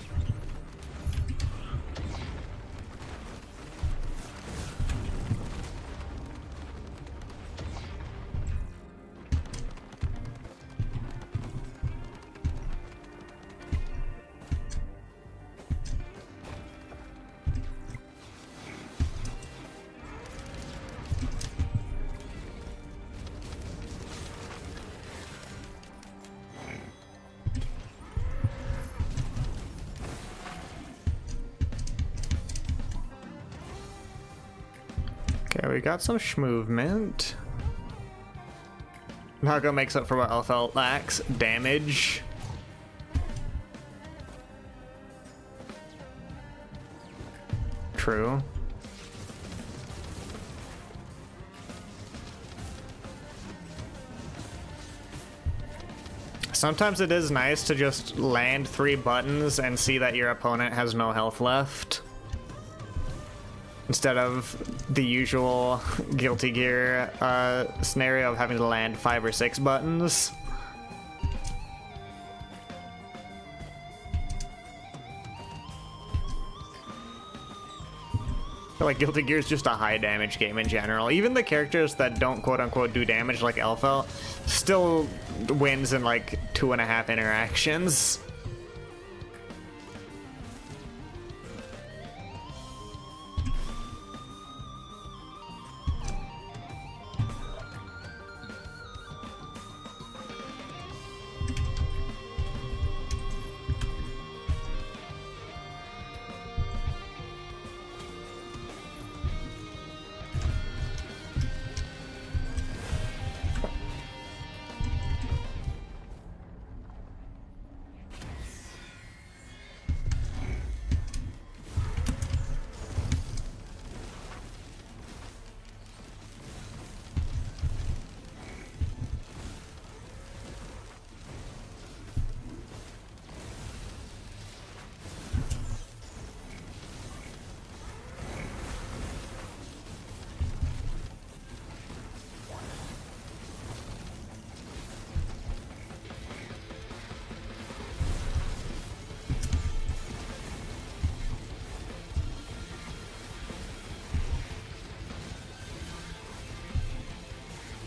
Okay, we got some movement. Nago makes up for what Elfelt lacks. Damage. True. Sometimes it is nice to just land 3 buttons and see that your opponent has no health left, instead of the usual Guilty Gear scenario of having to land 5 or 6 buttons. feel like Guilty Gear is just a high damage game in general. Even the characters that don't quote-unquote do damage, like Elfel, still wins in like 2.5 interactions.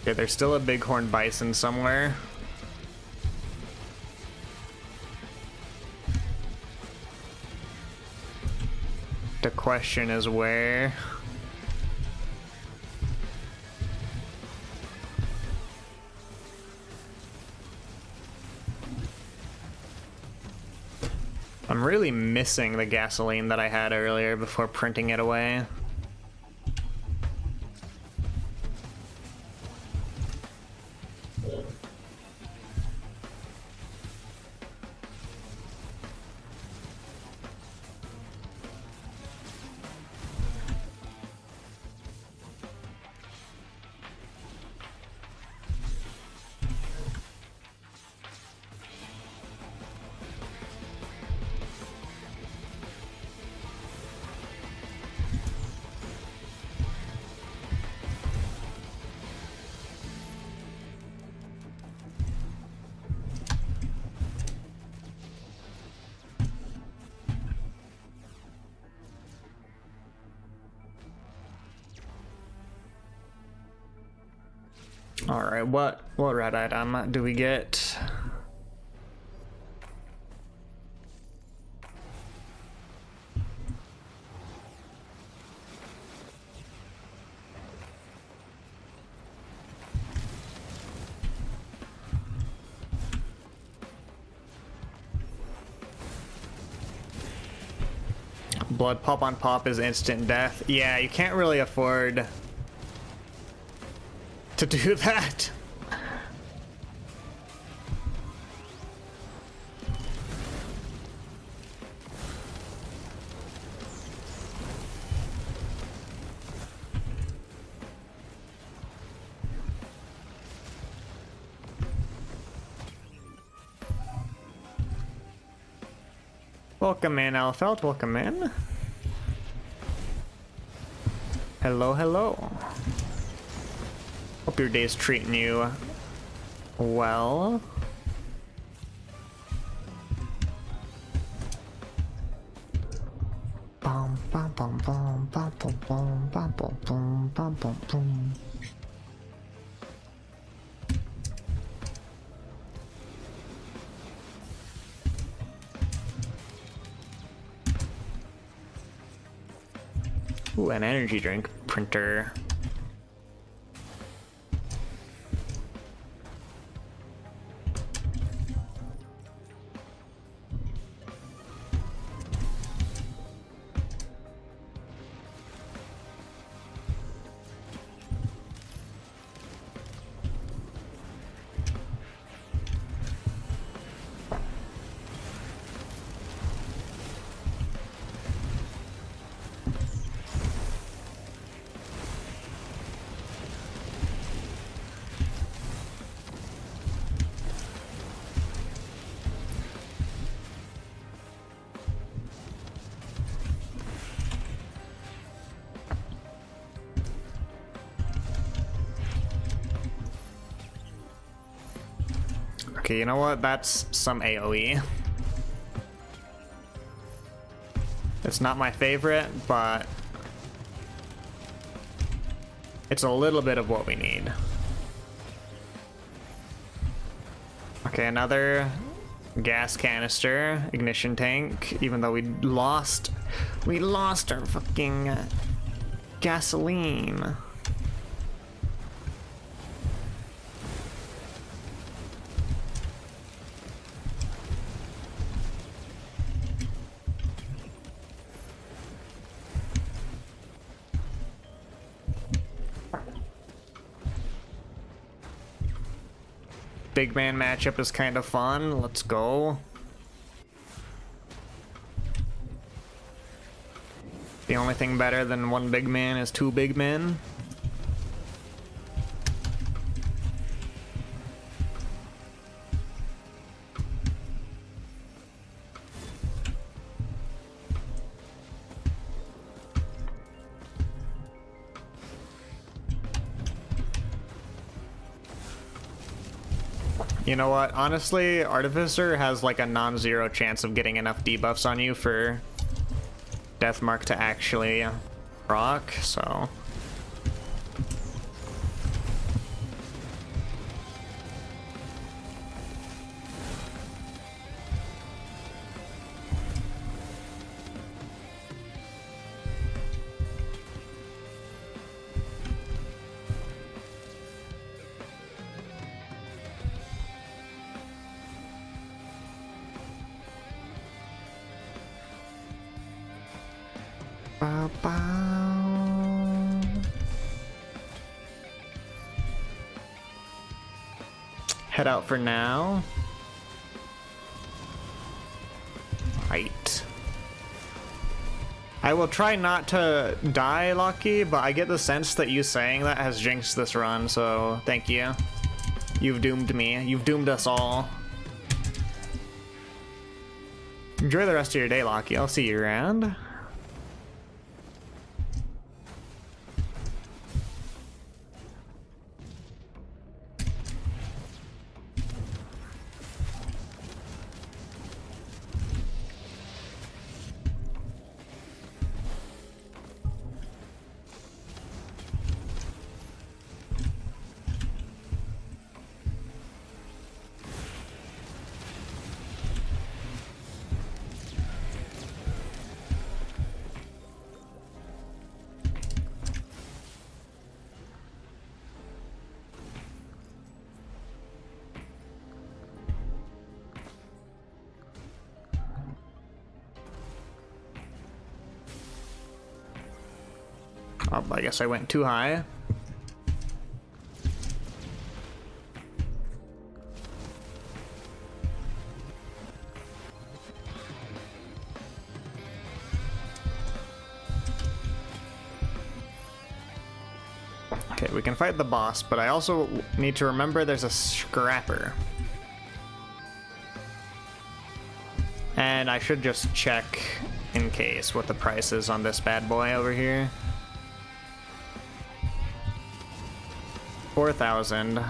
Okay, there's still a bighorn bison somewhere. The question is where? I'm really missing the gasoline that I had earlier before printing it away. Alright, what red item do we get? Blood pop on pop is instant death. Yeah, you can't really afford to do that. Welcome in, Alfeld. Welcome in. Hello, hello. Hope your day's treating you well. Bum, bum, bum, bum, bum, bum, bum, bum, bum, bum, bum, bum. Ooh, an energy drink printer. Okay, you know what? That's some AoE. It's not my favorite, but It's a little bit of what we need. Okay, another gas canister, ignition tank, even though we lost our fucking gasoline. Big man matchup is kind of fun. Let's go. The only thing better than one big man is two big men. You know what? Honestly, Artificer has like a non-zero chance of getting enough debuffs on you for Deathmark to actually proc, so... Head out for now. Right. I will try not to die, Lucky, but I get the sense that you saying that has jinxed this run, so thank you. You've doomed me. You've doomed us all. Enjoy the rest of your day, Lucky. I'll see you around. Oh, I guess I went too high. Okay, we can fight the boss, but I also need to remember there's a scrapper. And I should just check in case what the price is on this bad boy over here. 4,000.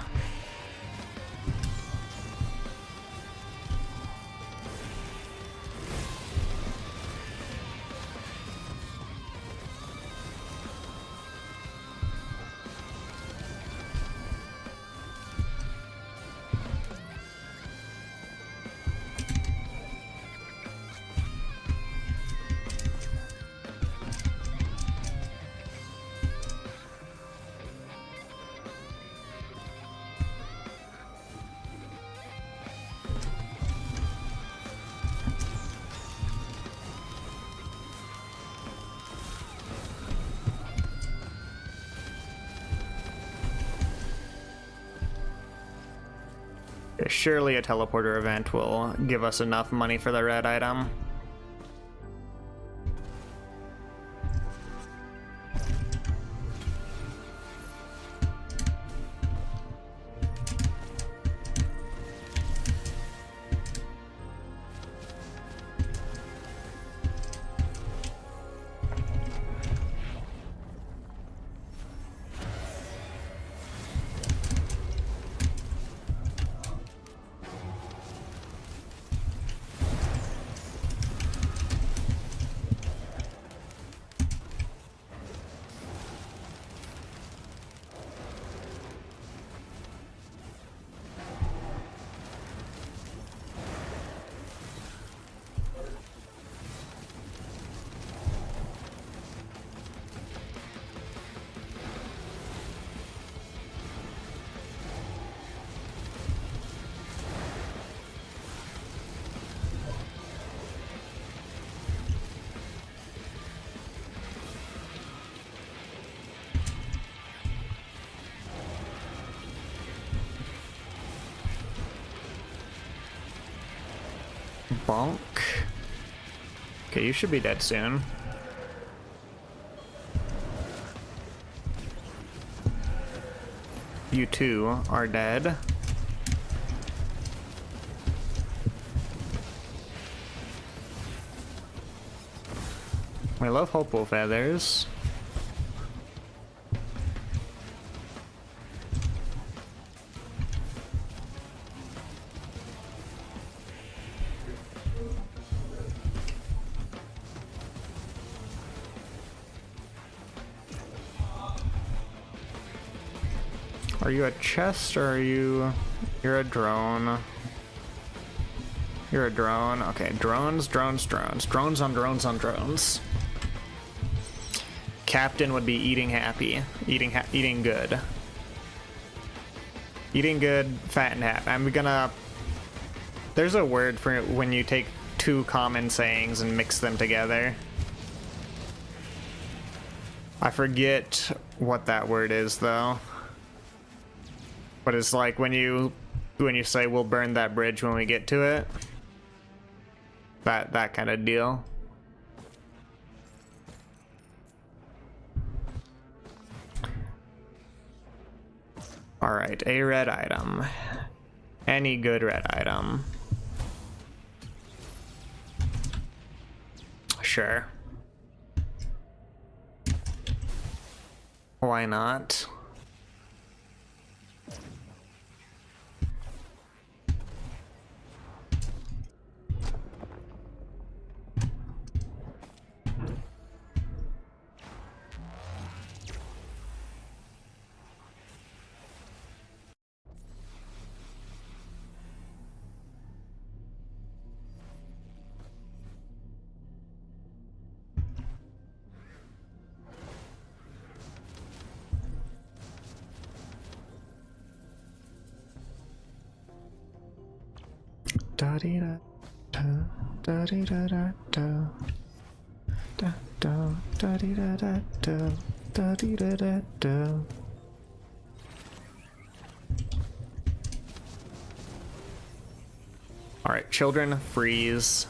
Surely a teleporter event will give us enough money for the red item. Bonk. Okay, you should be dead soon. You two are dead. I love hopeful feathers. Are you a chest or are you... You're a drone. You're a drone. Okay, drones, drones, drones. Drones on drones on drones. Captain would be eating happy. Eating good. Eating good, fat and happy. I'm gonna... There's a word for when you take two common sayings and mix them together. I forget what that word is though. But it's like when you say we'll burn that bridge when we get to it. That kind of deal. Alright, a red item. Any good red item. Sure. Why not? Da dee da da dee da da da da da da dee da da da da dee da da da. All right, children, freeze.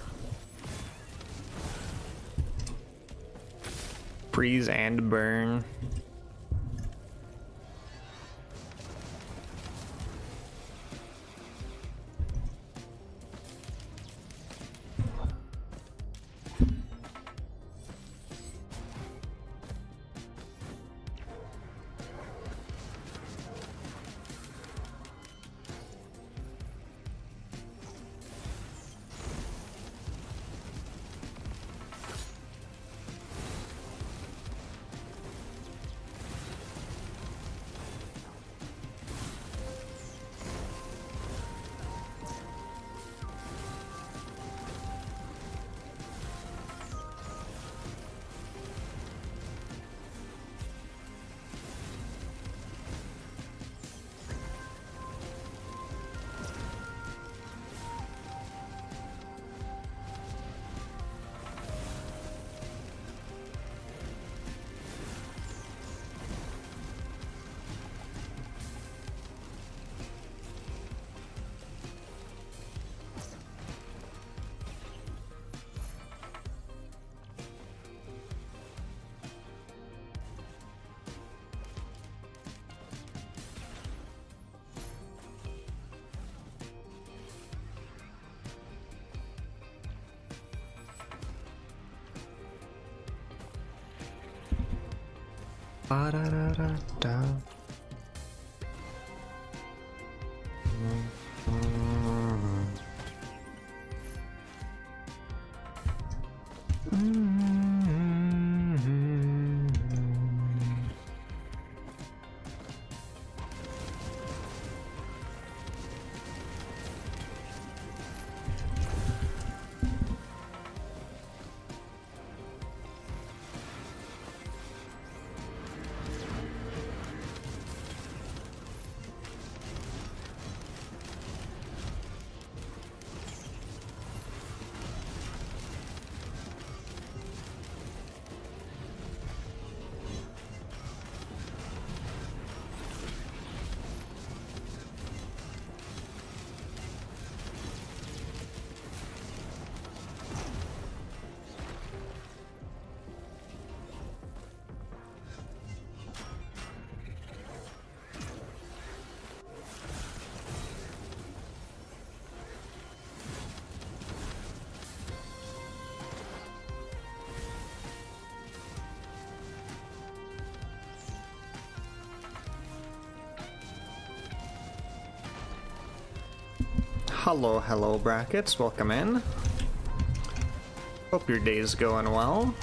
Freeze and burn. Ba da da da da. Hello, hello, brackets. Welcome in. Hope your day's going well.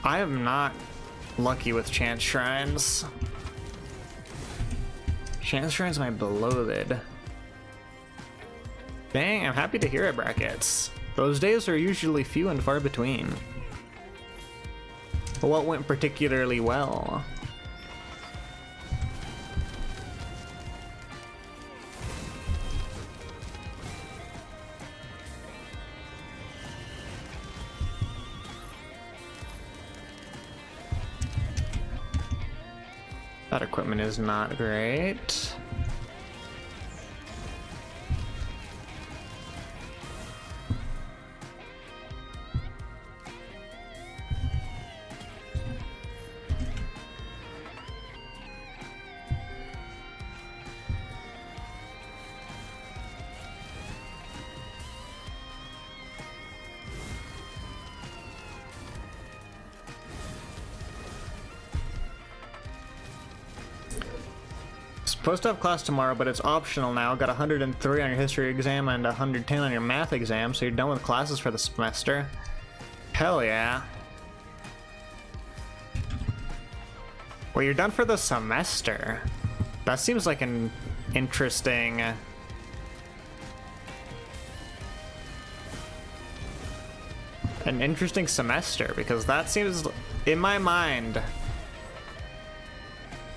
I am not lucky with Chance Shrines. Chance Shrines my beloved. Dang, I'm happy to hear it, brackets. Those days are usually few and far between. But what went particularly well? That equipment is not great. Supposed to have class tomorrow, but it's optional now. Got 103 on your history exam and 110 on your math exam, so you're done with classes for the semester. Hell yeah. Well, you're done for the semester. That seems like an interesting... semester, because that seems, in my mind,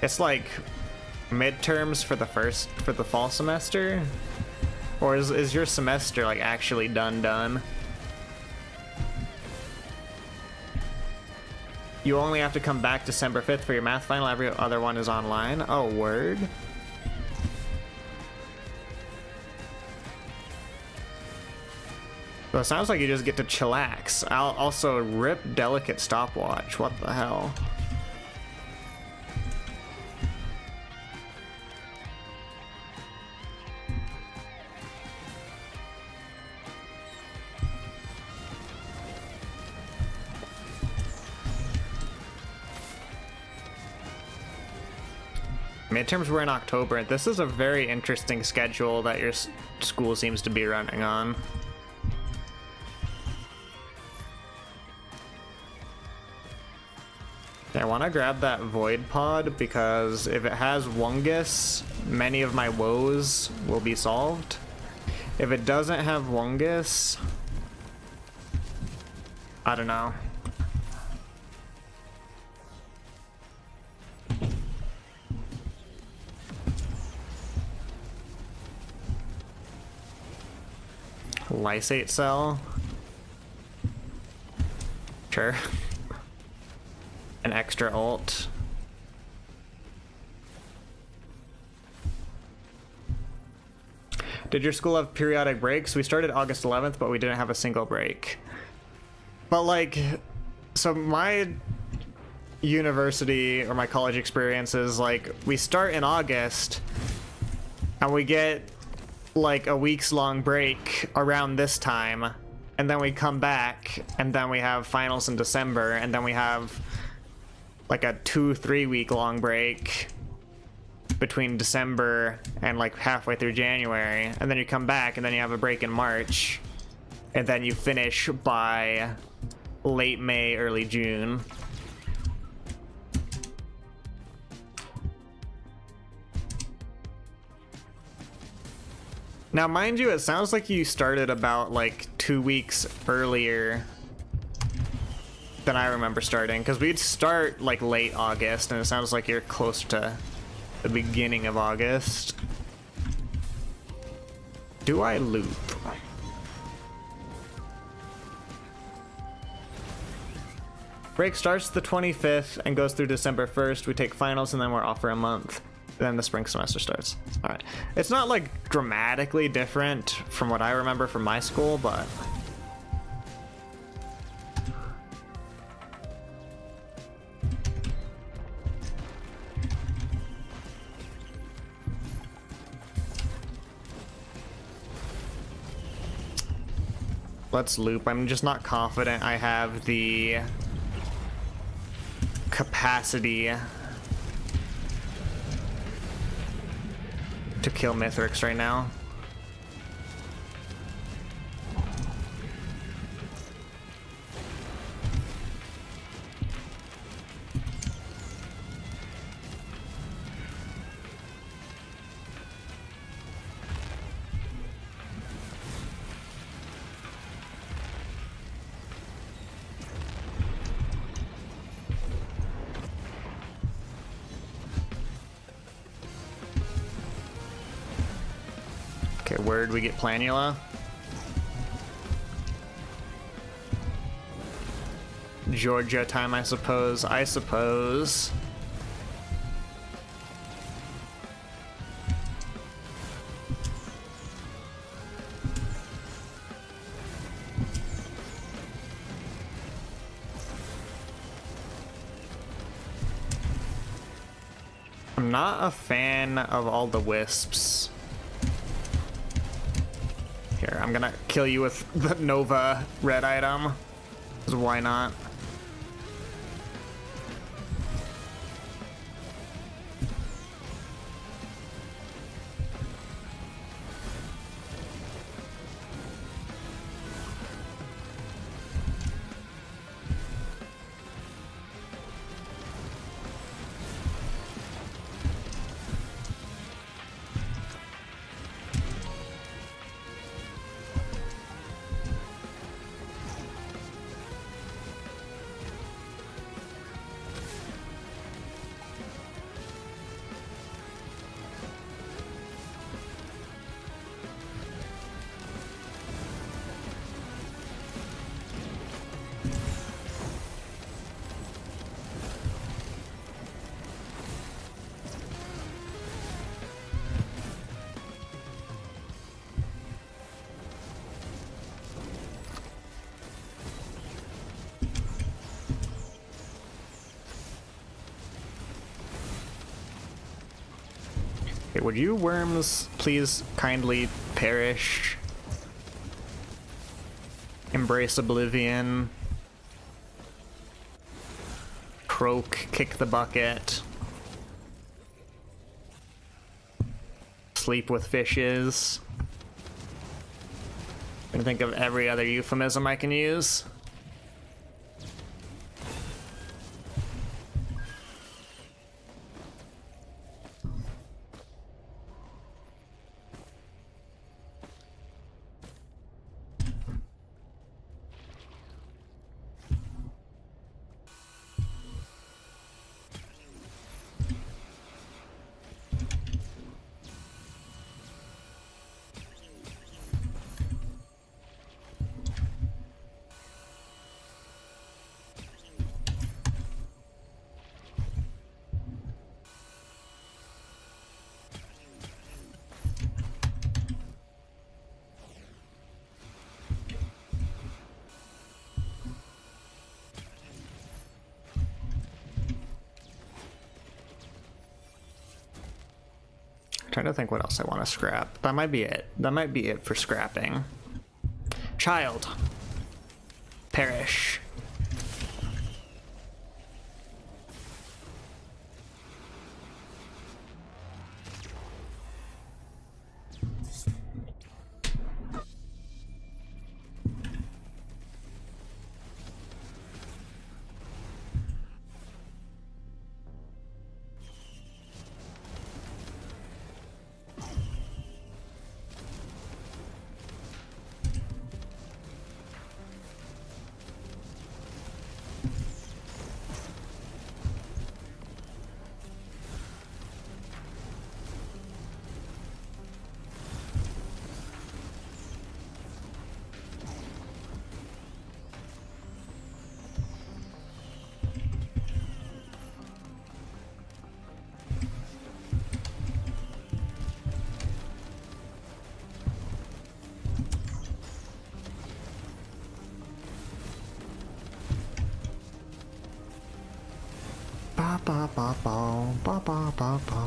it's like midterms for the fall semester, or is your semester like actually done? You only have to come back December 5th for your math final. Every other one is online. Oh, word. So it sounds like you just get to chillax. I'll also rip delicate stopwatch. What the hell? Midterms were in October. This is a very interesting schedule that your school seems to be running on. I want to grab that Void Pod because if it has Wungus, many of my woes will be solved. If it doesn't have Wungus, I don't know. Lysate cell? Sure. An extra ult. Did your school have periodic breaks? We started August 11th, but we didn't have a single break. But like, so my university or my college experience is like, we start in August and we get like a week's long break around this time, and then we come back and then we have finals in December, and then we have like a 2-3 week long break between December and like halfway through January, and then you come back and then you have a break in March, and then you finish by late May, early June. Now, mind you, it sounds like you started about like 2 weeks earlier than I remember starting, because we'd start like late August, and it sounds like you're close to the beginning of August. Do I loop? Break starts the 25th and goes through December 1st. We take finals and then we're off for a month. Then the spring semester starts. All right. It's not like dramatically different from what I remember from my school, but Let's loop. I'm just not confident I have the capacity to kill Mithrix right now. Okay, where'd we get Planula? Georgia time, I suppose. I'm not a fan of all the wisps. Here, I'm gonna kill you with the Nova red item. 'Cause why not? Okay, would you worms please kindly perish? Embrace oblivion. Croak, kick the bucket. Sleep with fishes. I can think of every other euphemism I can use. Trying to think what else I want to scrap. That might be it. That might be it for scrapping. Child. Perish. Ba ba ba ba ba ba ba ba.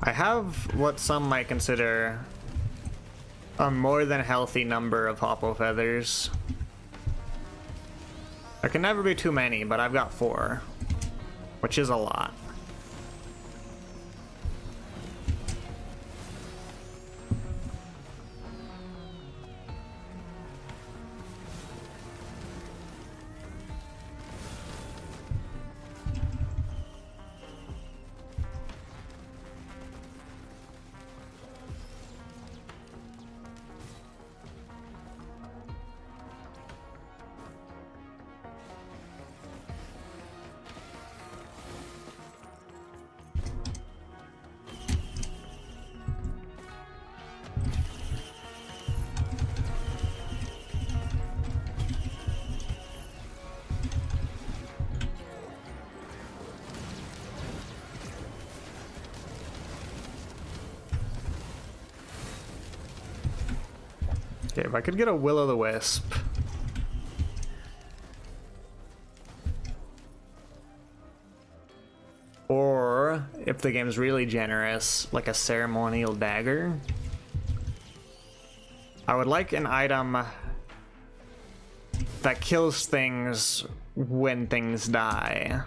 I have what some might consider a more than healthy number of hoppo feathers. There can never be too many, but I've got 4, which is a lot. Okay, if I could get a will-o'-the-wisp. Or, if the game's really generous, like a ceremonial dagger. I would like an item that kills things when things die.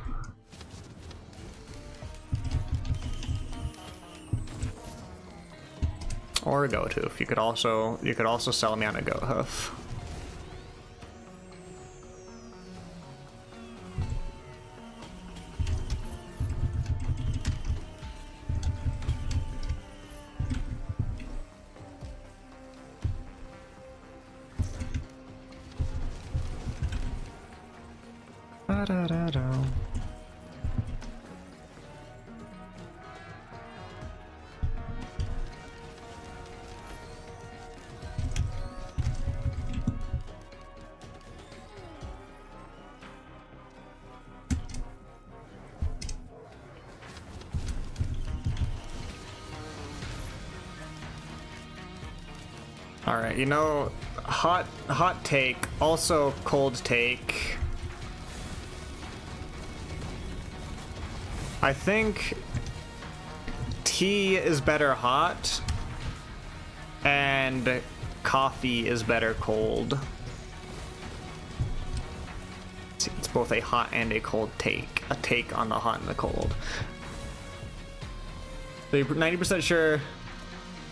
Or a goat hoof. You could also sell me on a goat hoof. Da-da-da-da. All right, you know, hot take, also cold take. I think tea is better hot and coffee is better cold. It's both a hot and a cold take. A take on the hot and the cold. So you're 90% sure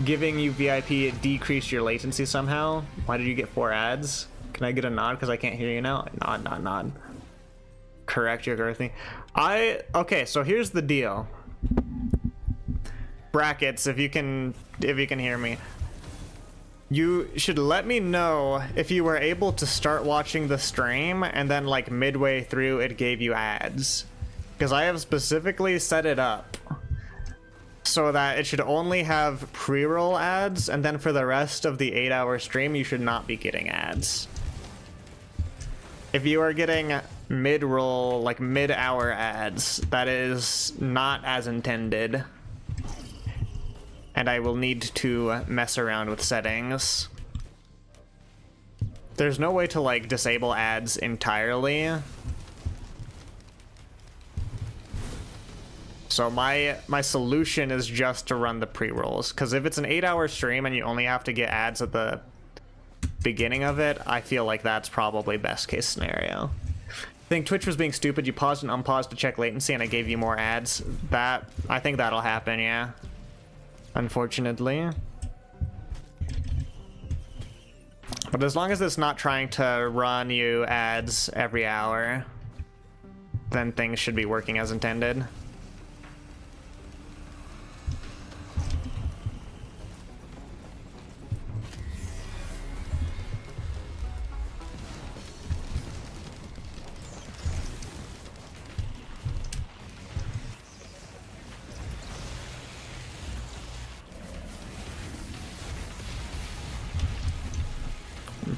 giving you VIP decreased your latency somehow? Why did you get 4 ads? Can I get a nod because I can't hear you now? Nod. Correct your girthy. Okay, so here's the deal. Brackets, if you can hear me. You should let me know if you were able to start watching the stream and then like midway through it gave you ads. Because I have specifically set it up so that it should only have pre-roll ads, and then for the rest of the 8-hour stream you should not be getting ads. If you are getting mid-roll, like mid-hour ads, that is not as intended. And I will need to mess around with settings. There's no way to like disable ads entirely. So my solution is just to run the pre-rolls, because if it's an 8-hour stream and you only have to get ads at the beginning of it, I feel like that's probably best case scenario. I think Twitch was being stupid. You paused and unpaused to check latency and I gave you more ads. I think that'll happen, yeah. Unfortunately. But as long as it's not trying to run you ads every hour, then things should be working as intended.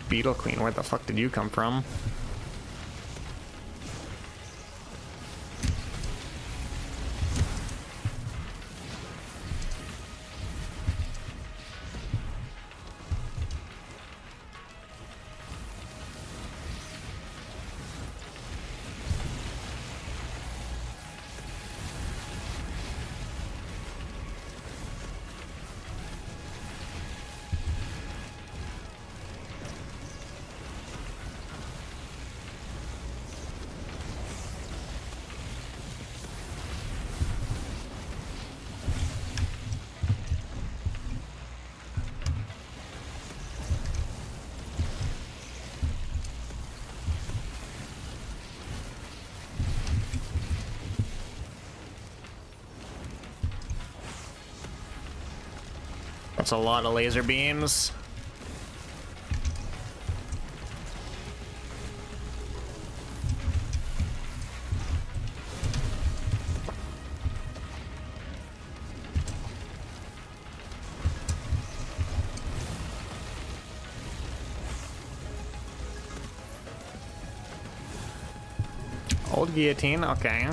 Beetle Queen, where the fuck did you come from? That's a lot of laser beams. Old guillotine, okay.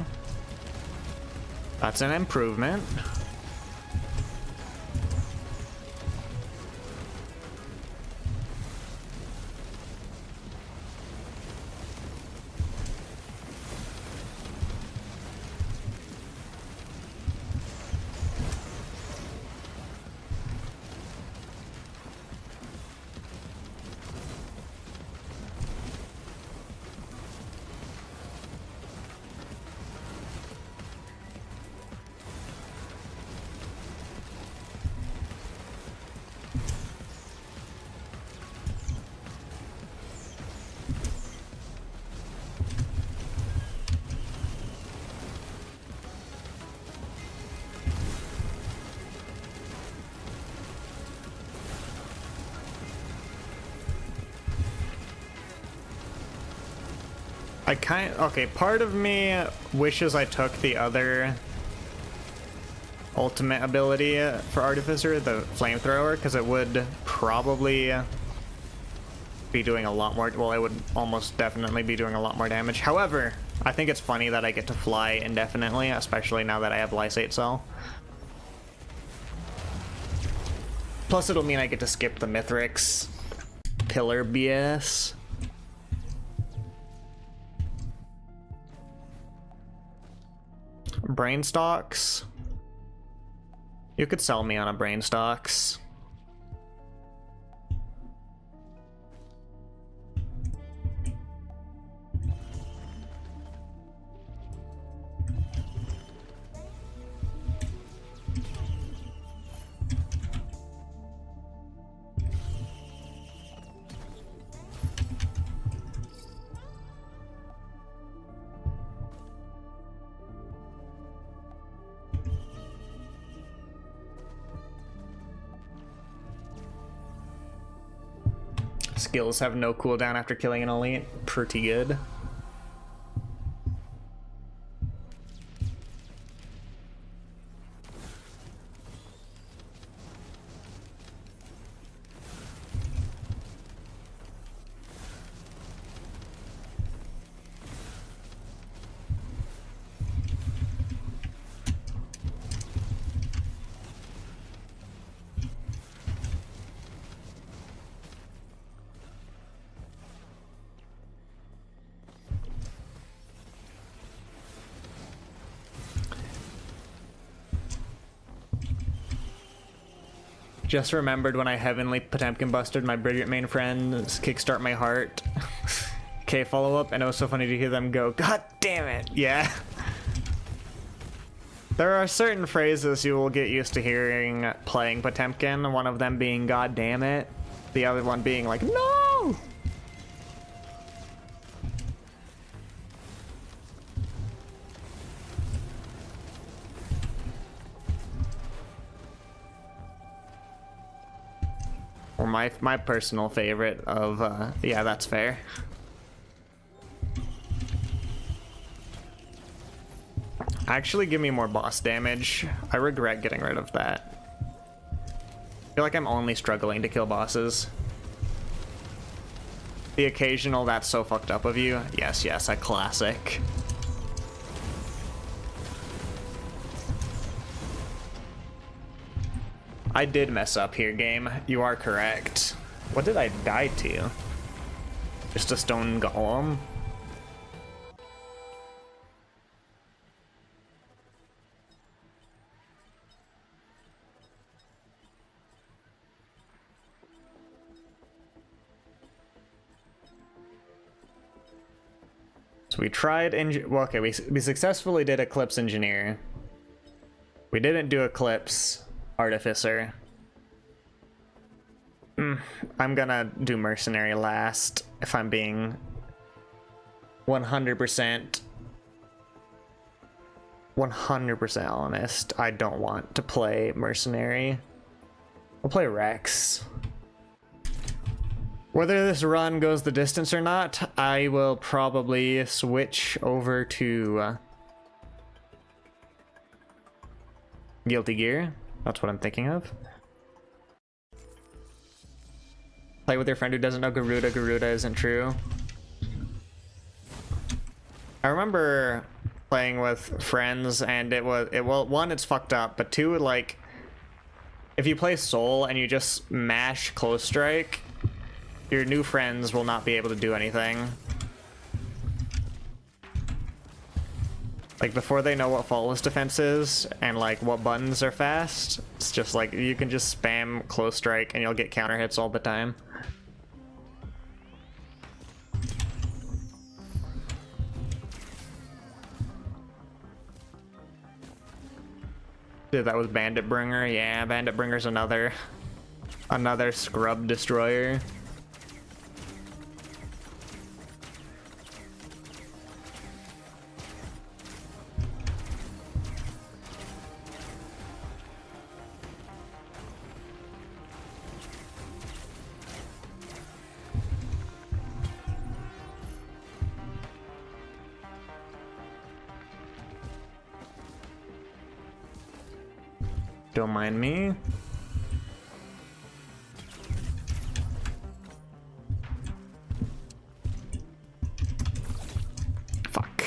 That's an improvement. Okay, part of me wishes I took the other ultimate ability for Artificer, the flamethrower, because it would probably be doing a lot more, well, it would almost definitely be doing a lot more damage. However, I think it's funny that I get to fly indefinitely, especially now that I have Lysate Cell. Plus it'll mean I get to skip the Mithrix pillar BS. Brain stocks. You could sell me on a brain stocks. Skills have no cooldown after killing an elite. Pretty good. Just remembered when I heavenly Potemkin busted my Bridget main friends, Kickstart My Heart. Okay, follow up, and it was so funny to hear them go, God damn it, yeah. There are certain phrases you will get used to hearing playing Potemkin, one of them being God damn it, the other one being like, no! Or my personal favorite of, yeah, that's fair. Actually, give me more boss damage. I regret getting rid of that. I feel like I'm only struggling to kill bosses. The occasional that's so fucked up of you. Yes, yes, a classic. I did mess up here, game. You are correct. What did I die to? Just a stone golem? So we tried well, okay, we successfully did Eclipse Engineer. We didn't do Eclipse Artificer. I'm gonna do Mercenary last, if I'm being 100% honest. I don't want to play Mercenary. We'll play Rex. Whether this run goes the distance or not, I will probably switch over to Guilty Gear. That's what I'm thinking of. Play with your friend who doesn't know Garuda. Garuda isn't true. I remember playing with friends and well, one, it's fucked up, but two, like, if you play Soul and you just mash close strike, your new friends will not be able to do anything. Like, before they know what faultless defense is and like what buttons are fast, it's just like you can just spam close strike and you'll get counter hits all the time. Did that with Bandit Bringer? Yeah, Bandit Bringer's another scrub destroyer. Don't mind me. Fuck.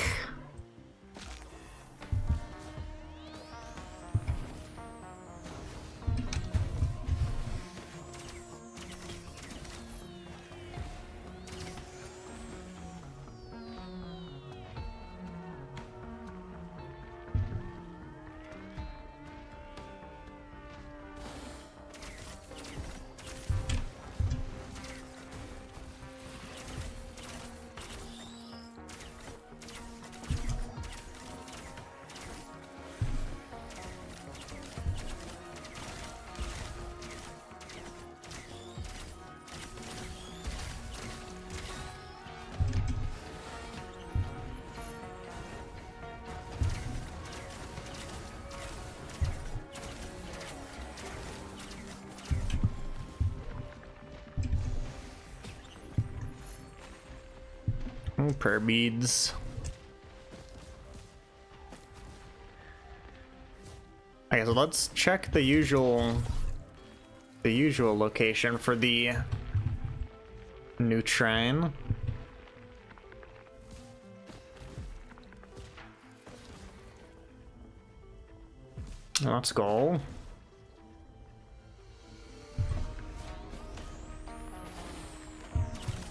Per beads. Okay, so let's check the usual location for the new shrine. Let's go.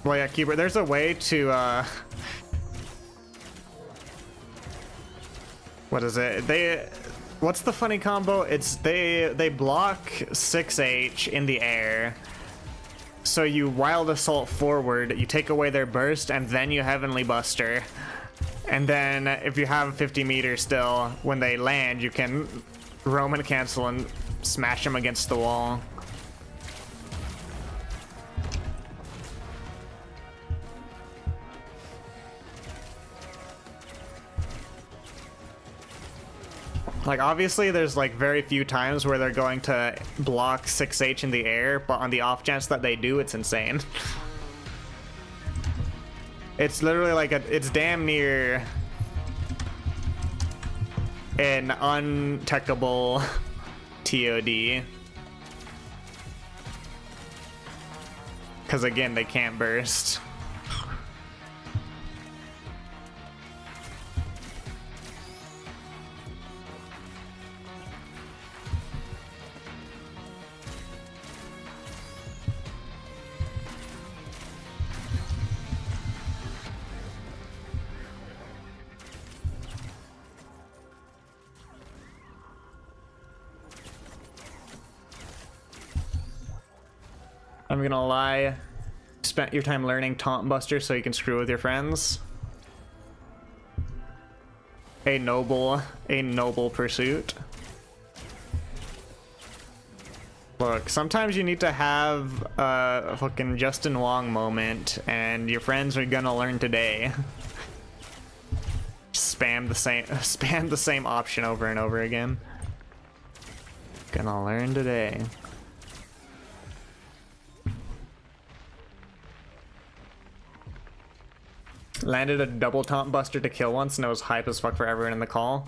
Well, yeah, Keeper, there's a way to, what is it? What's the funny combo? It's, they block 6H in the air. So you Wild Assault forward, you take away their burst, and then you Heavenly Buster. And then, if you have 50 meters still, when they land, you can Roman cancel and smash them against the wall. Like, obviously, there's, like, very few times where they're going to block 6H in the air, but on the off chance that they do, it's insane. It's literally like it's damn near an untechable TOD. Because, again, they can't burst. I'm gonna lie, spent your time learning Taunt Buster so you can screw with your friends. A noble pursuit. Look, sometimes you need to have a fucking Justin Wong moment, and your friends are gonna learn today. Spam the same option over and over again. Gonna learn today. Landed a double taunt buster to kill once and it was hype as fuck for everyone in the call.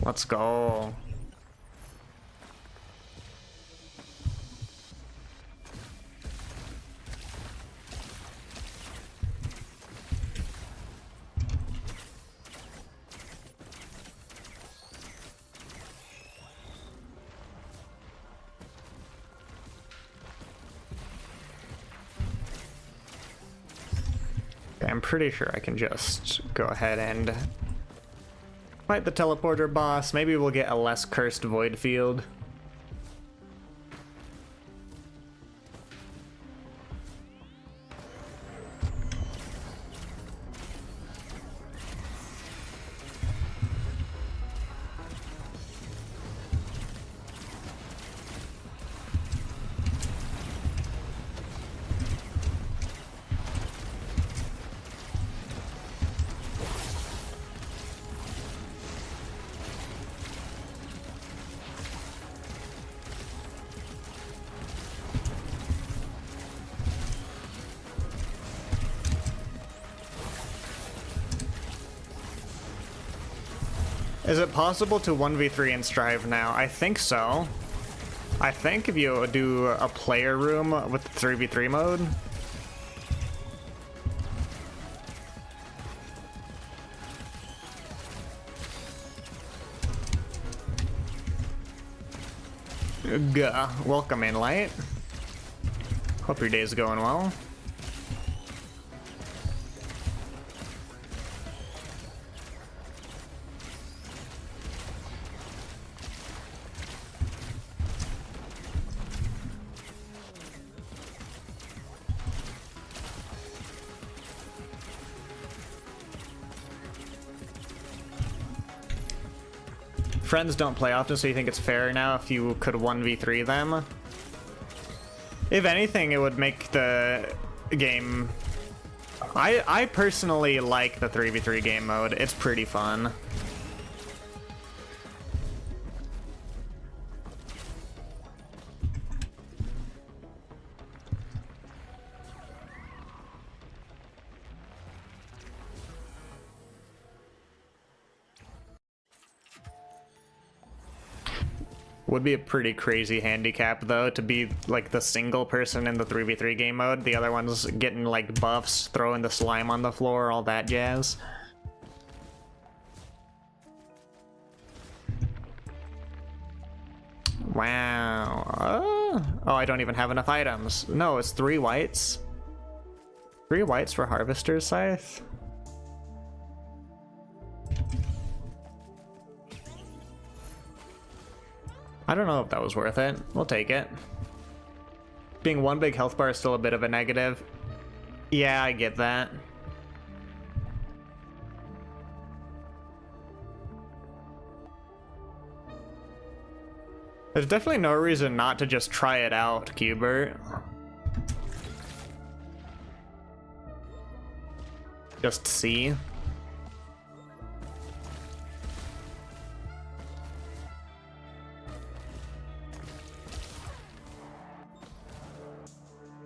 Let's go. I'm pretty sure I can just go ahead and fight the teleporter boss. Maybe we'll get a less cursed void field. Is it possible to 1v3 in Strive now? I think so. I think if you do a player room with 3v3 mode. Gah. Welcome in, Light. Hope your day's going well. Friends don't play often, so you think it's fair now if you could 1v3 them? If anything, it would make the game... I personally like the 3v3 game mode. It's pretty fun. Would be a pretty crazy handicap, though, to be, like, the single person in the 3v3 game mode. The other one's getting, like, buffs, throwing the slime on the floor, all that jazz. Wow. Oh, I don't even have enough items. No, it's 3 whites. 3 whites for Harvester's Scythe? I don't know if that was worth it. We'll take it. Being 1 big health bar is still a bit of a negative. Yeah, I get that. There's definitely no reason not to just try it out, Cubert. Just see.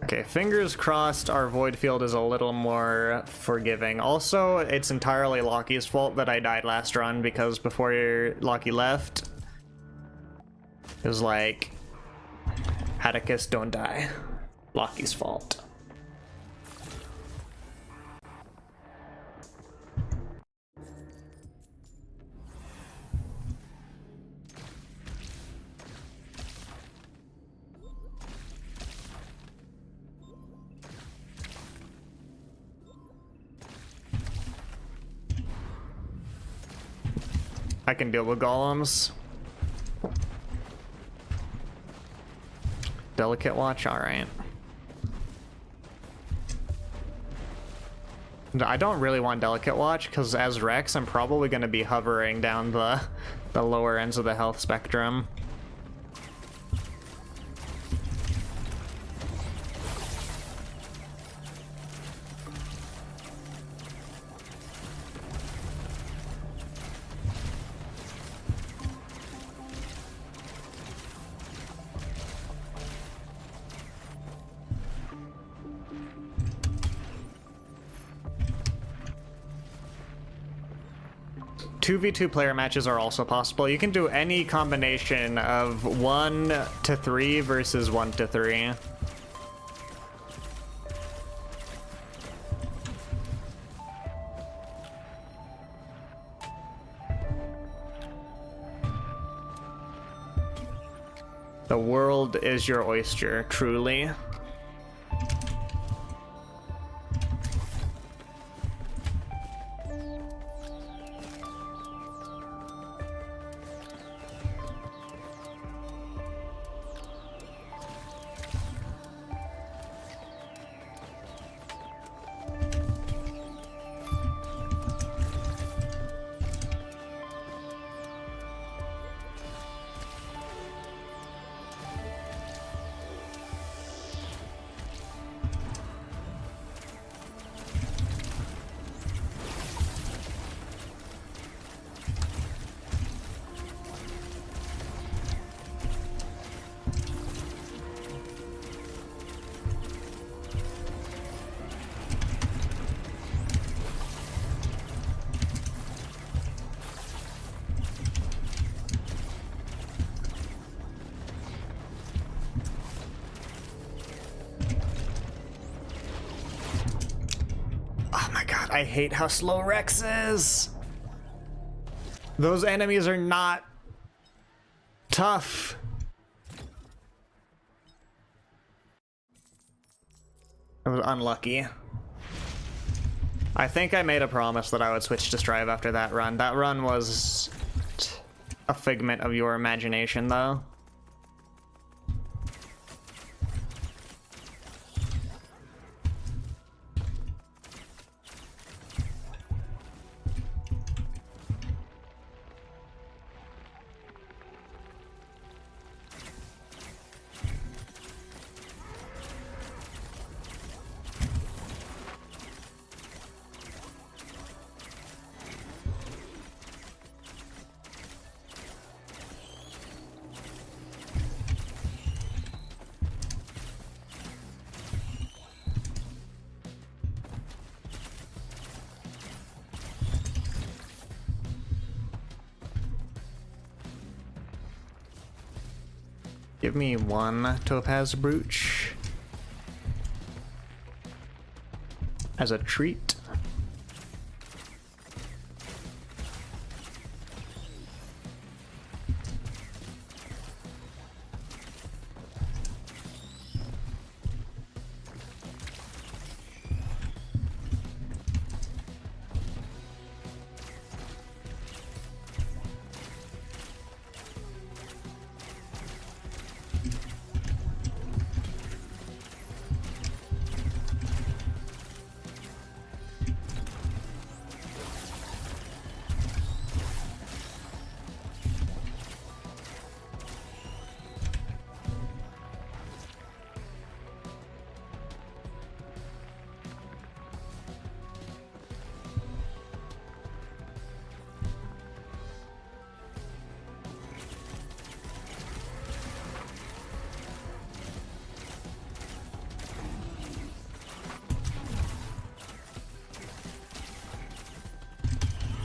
Okay, fingers crossed our void field is a little more forgiving. Also, it's entirely Loki's fault that I died last run, because before Loki left, it was like, Attacus, don't die. Loki's fault. I can deal with golems. Delicate watch, alright. I don't really want delicate watch, because as Rex, I'm probably going to be hovering down the lower ends of the health spectrum. 2v2 player matches are also possible. You can do any combination of 1 to 3 versus 1 to 3. The world is your oyster, truly. I hate how slow Rex is. Those enemies are not tough. I was unlucky. I think I made a promise that I would switch to Strive after that run. That run was a figment of your imagination, though. Give me one Topaz Brooch as a treat.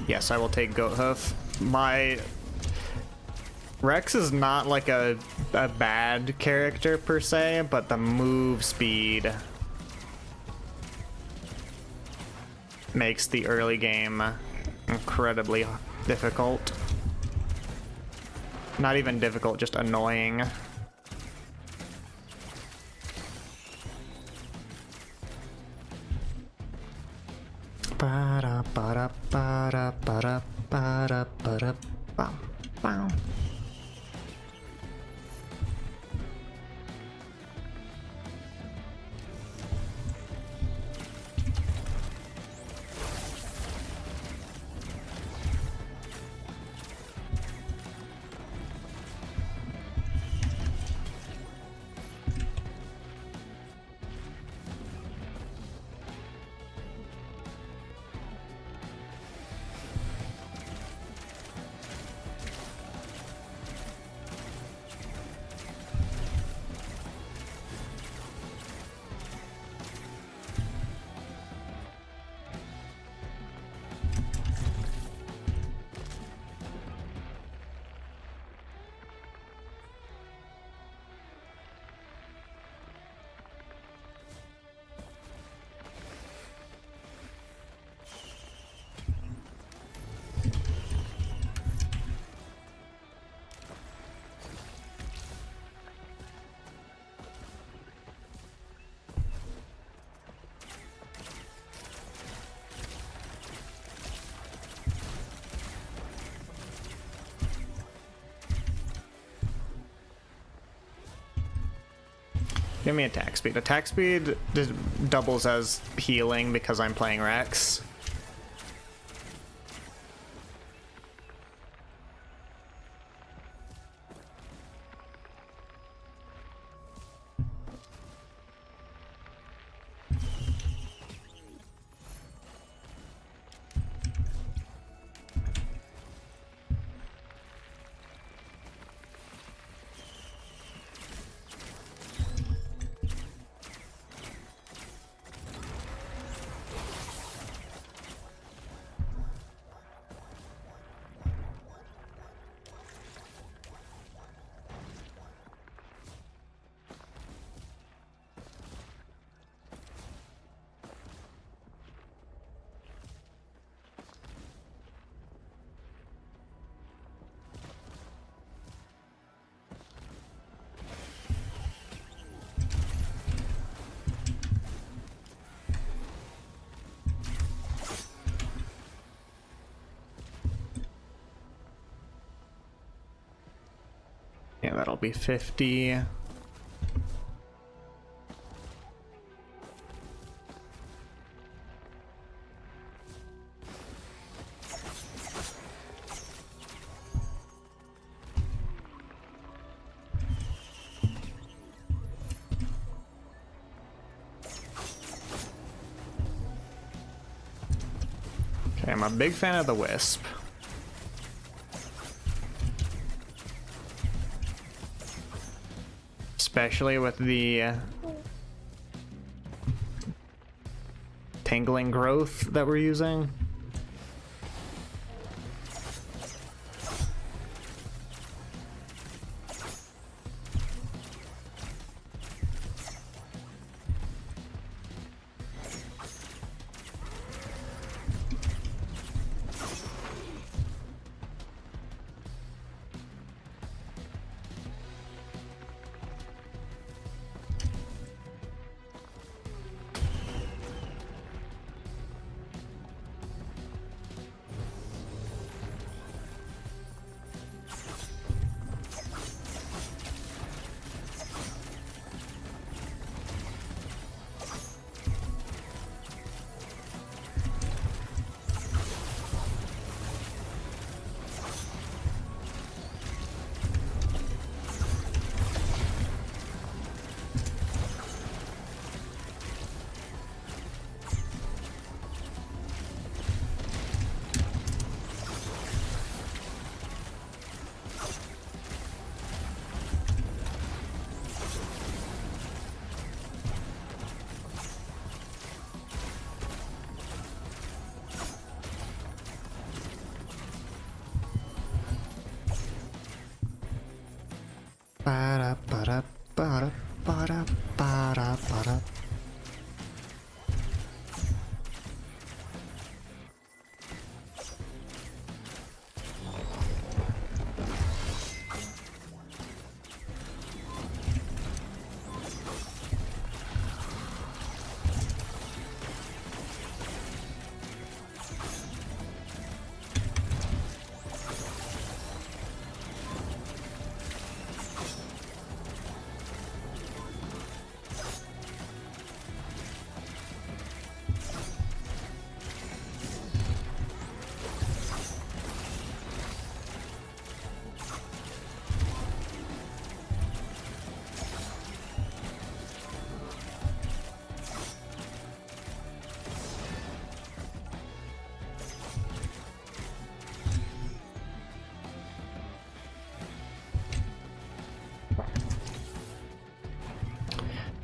Yes, I will take Goat Hoof. My Rex is not like a bad character per se, but the move speed makes the early game incredibly difficult. Not even difficult, just annoying. Ba-da, ba-da, ba-da, ba-da, ba-da, ba-da, bow, bow. Give me attack speed. Attack speed doubles as healing because I'm playing Rex. Yeah, that'll be 50. Okay, I'm a big fan of the Wisp. Especially with the tangling growth that we're using.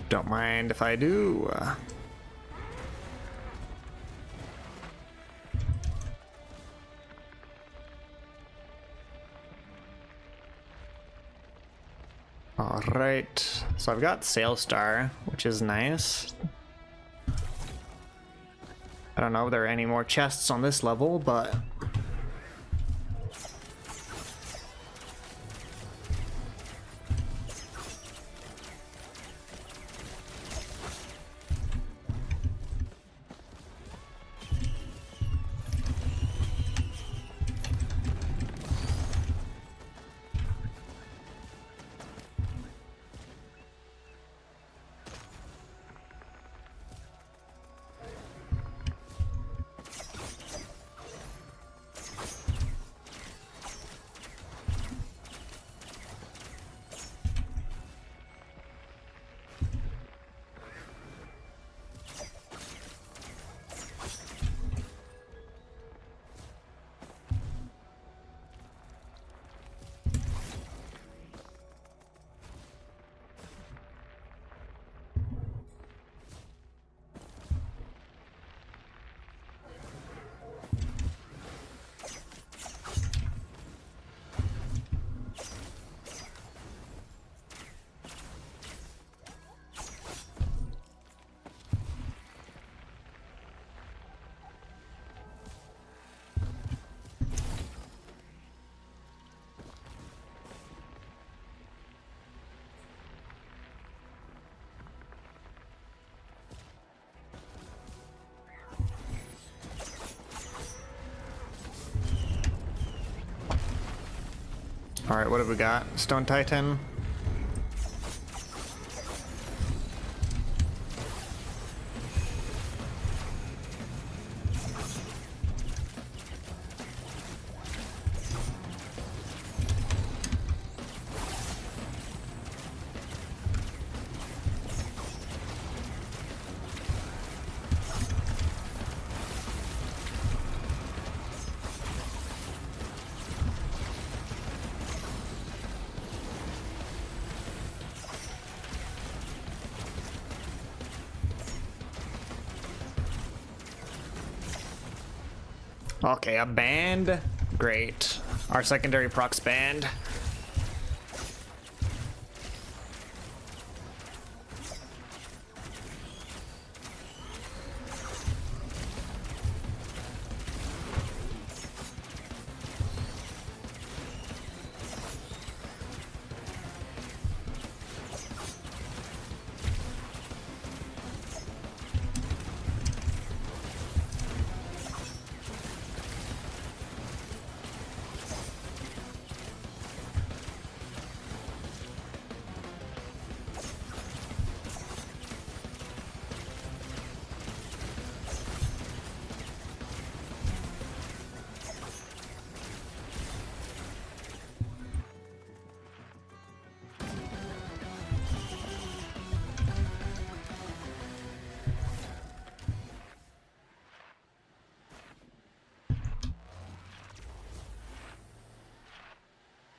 Don't mind if I do. All right, so I've got Sail Star, which is nice. I don't know if there are any more chests on this level, but Alright, what have we got? Stone Titan. Okay, a band. Great. Our secondary procs band.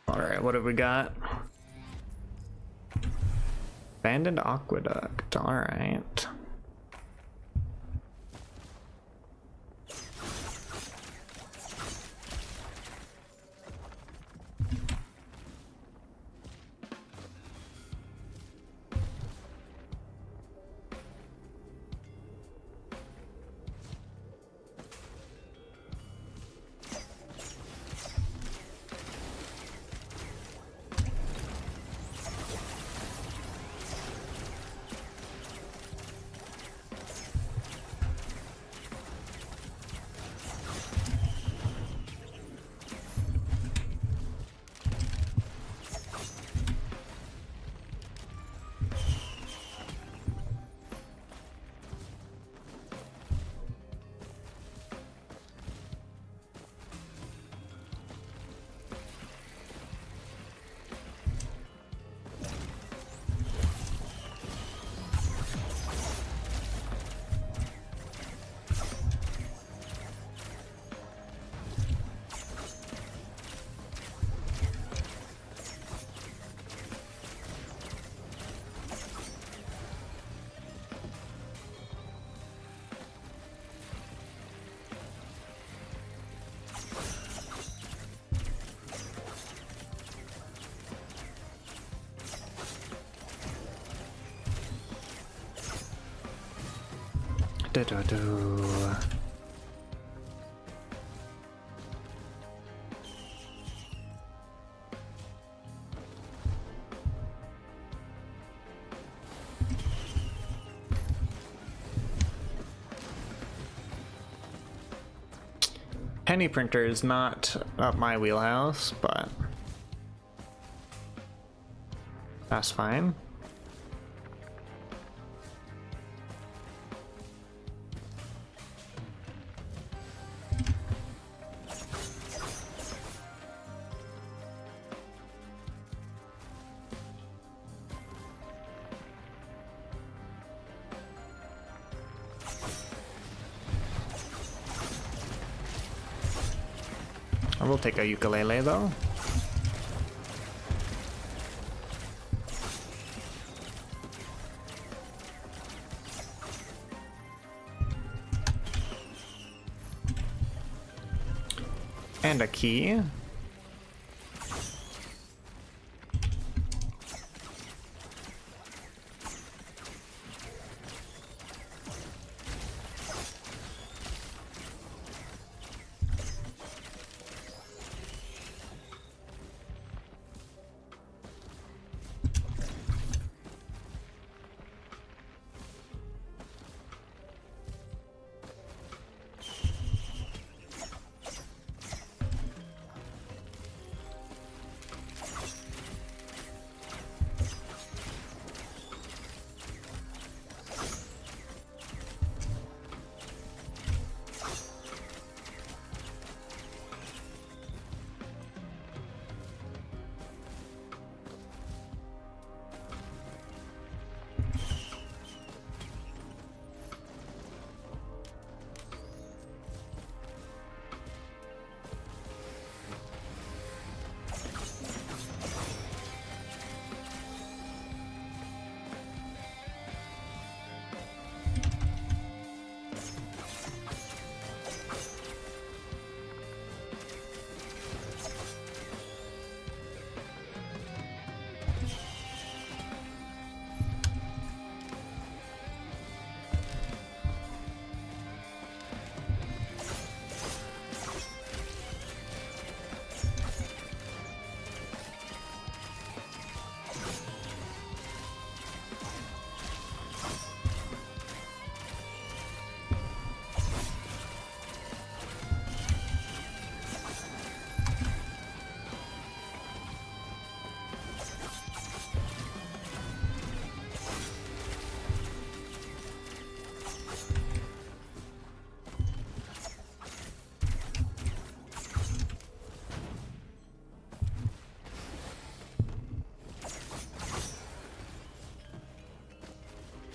Alright, what have we got? Abandoned aqueduct, alright. Do-do-do. Penny printer is not up my wheelhouse, but that's fine. I will take a ukulele though. And a key.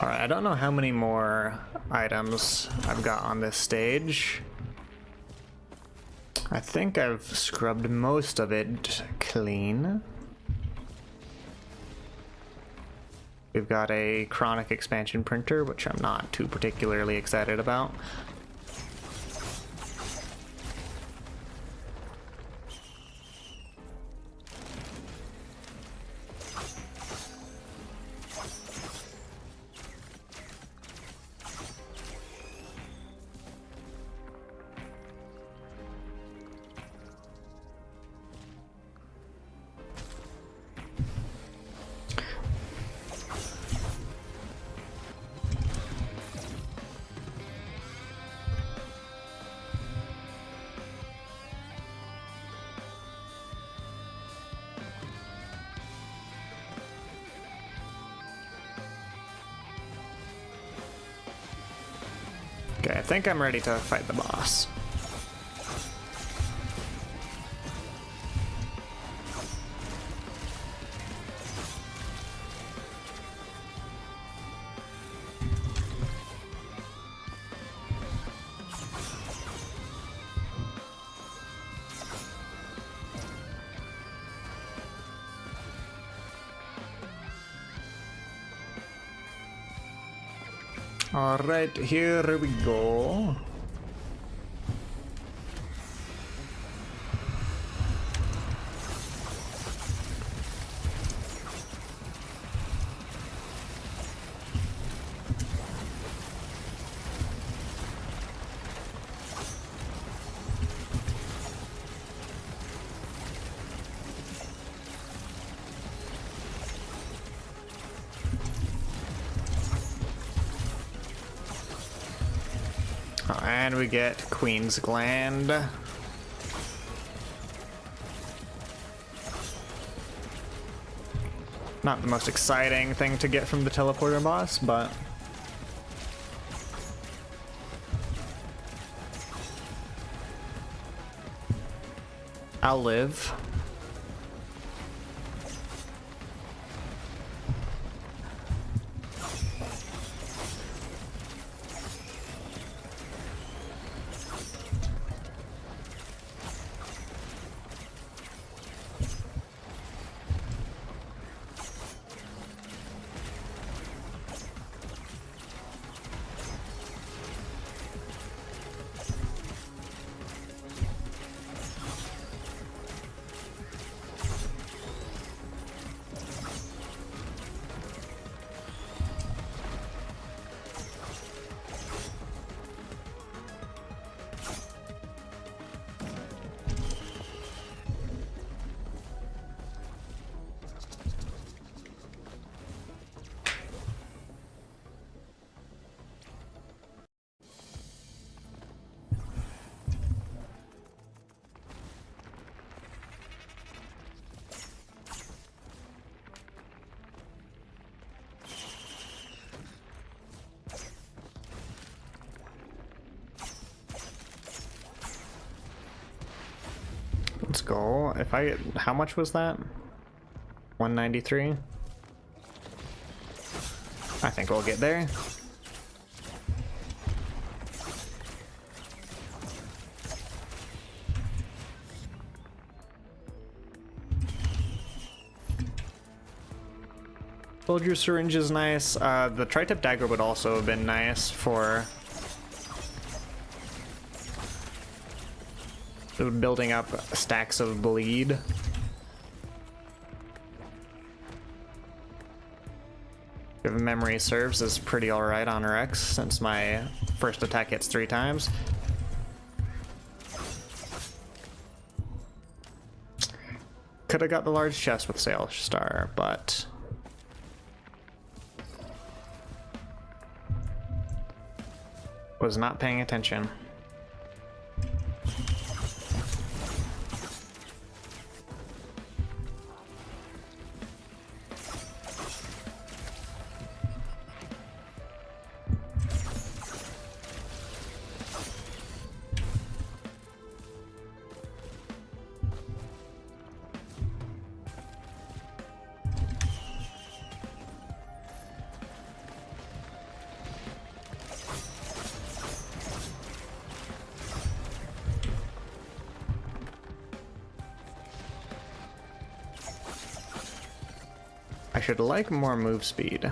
Alright, I don't know how many more items I've got on this stage. I think I've scrubbed most of it clean. We've got a chronic expansion printer, which I'm not too particularly excited about. Okay, I think I'm ready to fight the boss. Alright, here we go. And we get Queen's Gland. Not the most exciting thing to get from the teleporter boss, but I'll live. Let's go. If I, how much was that? 193? I think we'll get there. Soldier syringe is nice. The tri-tip dagger would also have been nice for building up stacks of bleed. If memory serves, is pretty alright on Rex since my first attack hits 3 times. Could have got the large chest with Sail Star, but was not paying attention. I should like more move speed.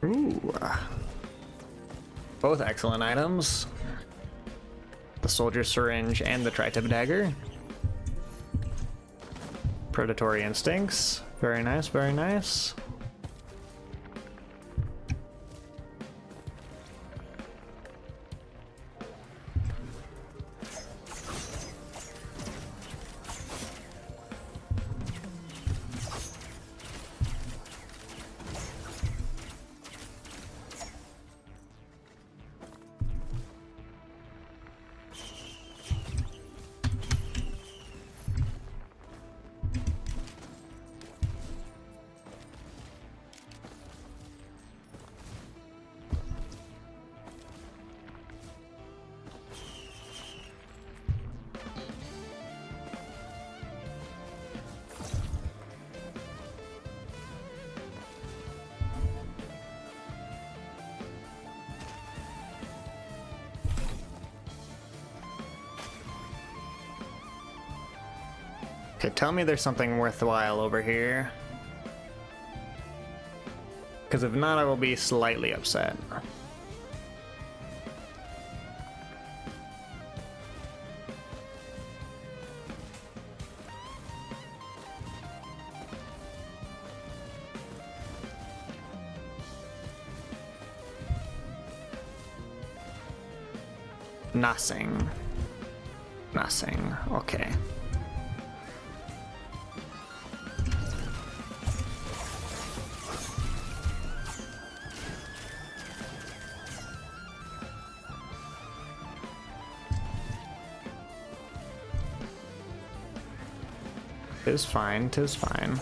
Ooh. Both excellent items. The soldier's syringe and the tri-tip dagger. Predatory instincts. Very nice, very nice. Okay, tell me there's something worthwhile over here. Because if not, I will be slightly upset. Nothing. Nothing. Okay. Tis fine, tis fine.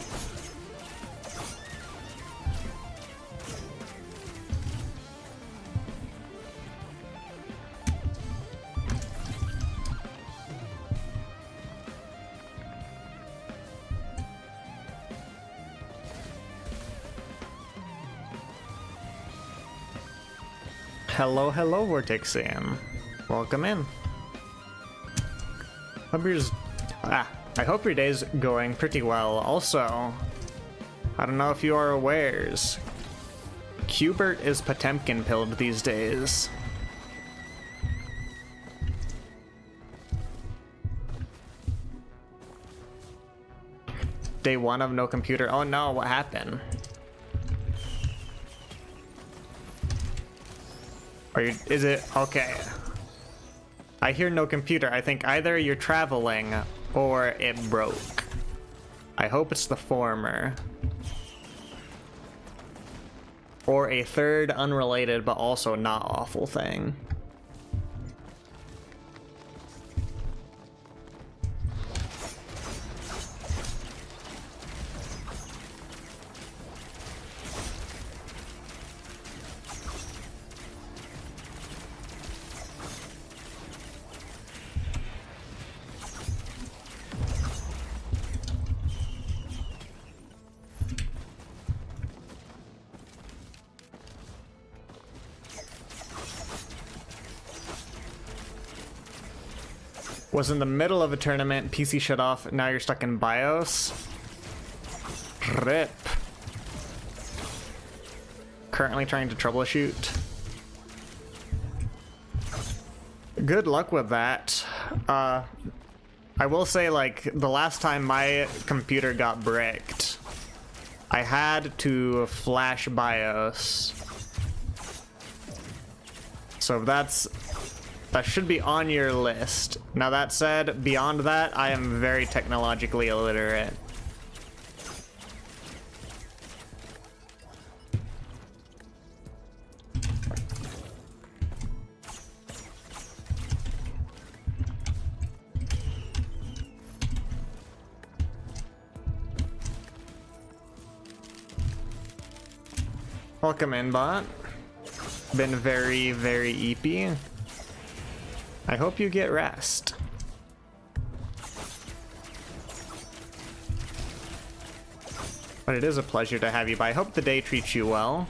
Hello, hello, Vortexian. Welcome in. Hope you're just... I hope your day's going pretty well. Also, I don't know if you are awares, Qbert is Potemkin pilled these days. Day 1 of no computer. Oh no, what happened? Is it, okay. I hear no computer. I think either you're traveling or it broke. I hope it's the former. Or a third unrelated but also not awful thing. Was in the middle of a tournament, PC shut off, now you're stuck in BIOS. RIP. Currently trying to troubleshoot. Good luck with that. I will say, like, the last time my computer got bricked, I had to flash BIOS. So that should be on your list. Now that said, beyond that, I am very technologically illiterate. Welcome in, bot. Been very, very eepy. I hope you get rest. But it is a pleasure to have you by. I hope the day treats you well.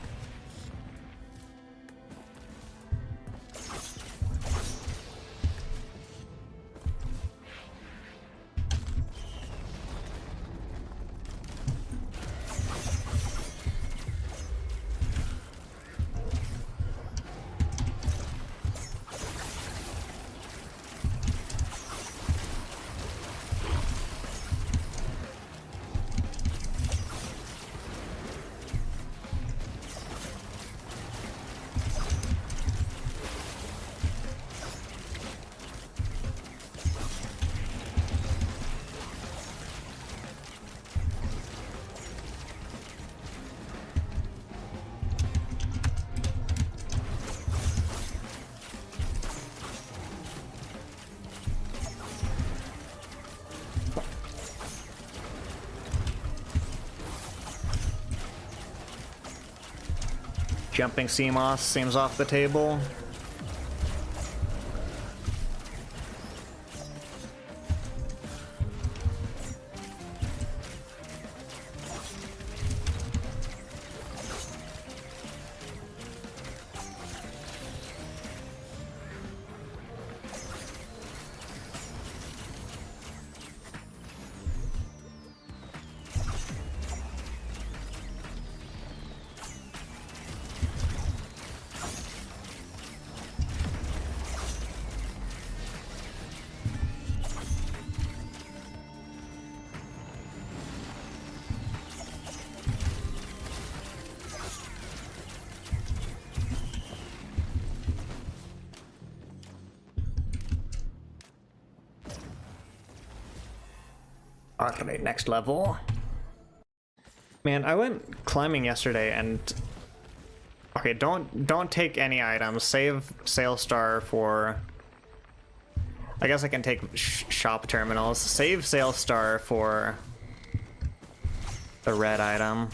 Jumping CMOS seems off the table. Alright, next level. Man, I went climbing yesterday and... Okay, don't take any items. Save Sale Star for... I guess I can take shop terminals. Save Sale Star for the red item.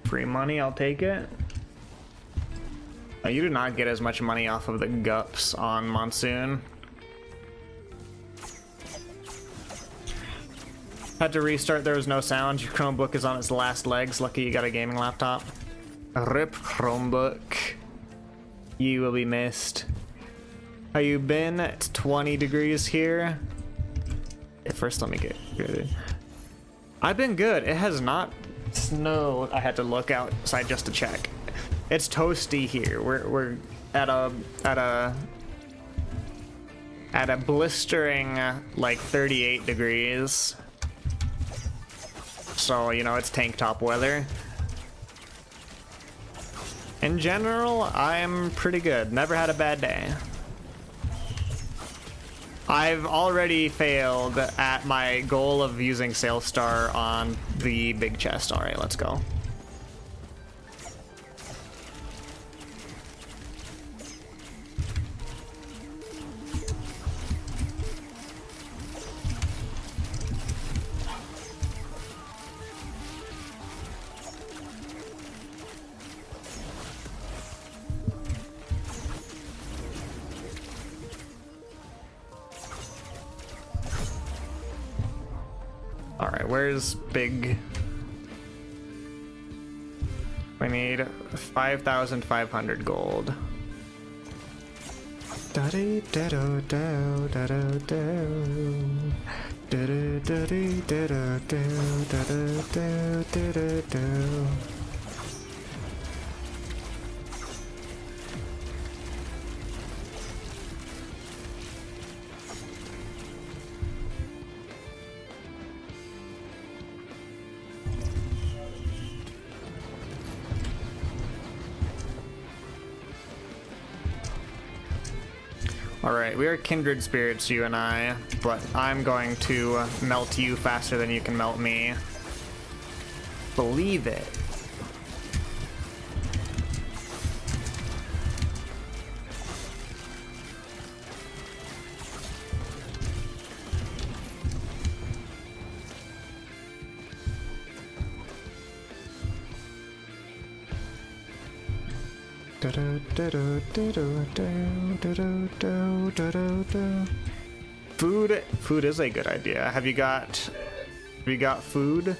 Free money, I'll take it. You do not get as much money off of the gups on Monsoon. Had to restart, there was no sound. Your Chromebook is on its last legs. Lucky you got a gaming laptop. RIP Chromebook. You will be missed. How you been? It's 20 degrees here. Okay, first let me get good. I've been good. It has not snowed. I had to look outside just to check. It's toasty here. We're at a blistering like 38 degrees. So, you know, it's tank top weather. In general, I'm pretty good. Never had a bad day. I've already failed at my goal of using Sail Star on the big chest. Alright, let's go. Alright, where's big? We need 5,500 gold. Alright, we are kindred spirits, you and I, but I'm going to melt you faster than you can melt me. Believe it. Food is a good idea. Have you got food?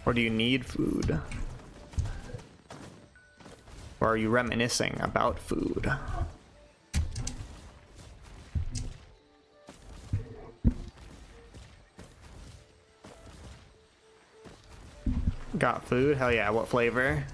Or do you need food? Or are you reminiscing about food? Got food? Hell yeah, what flavor?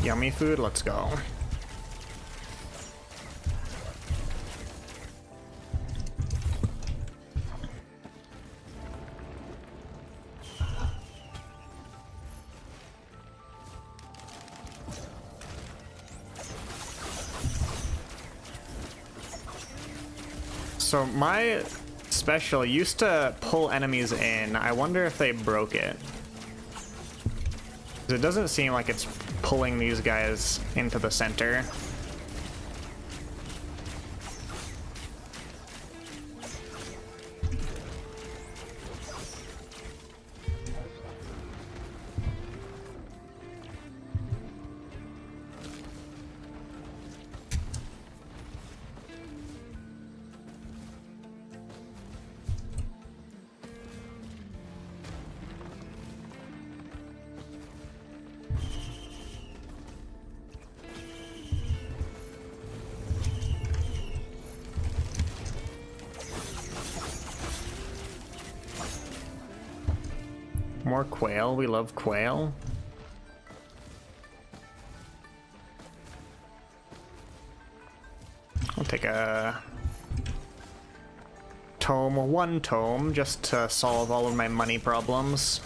Yummy food, let's go. So my special used to pull enemies in. I wonder if they broke it. It doesn't seem like it's pulling these guys into the center. More quail, we love quail. I'll take a tome, one tome, just to solve all of my money problems.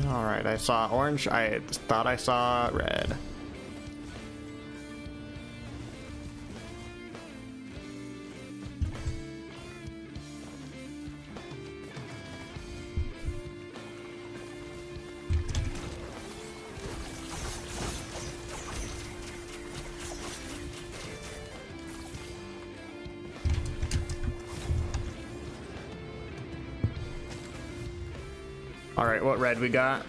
Alright, I saw orange. I thought I saw red. Alright, what red we got?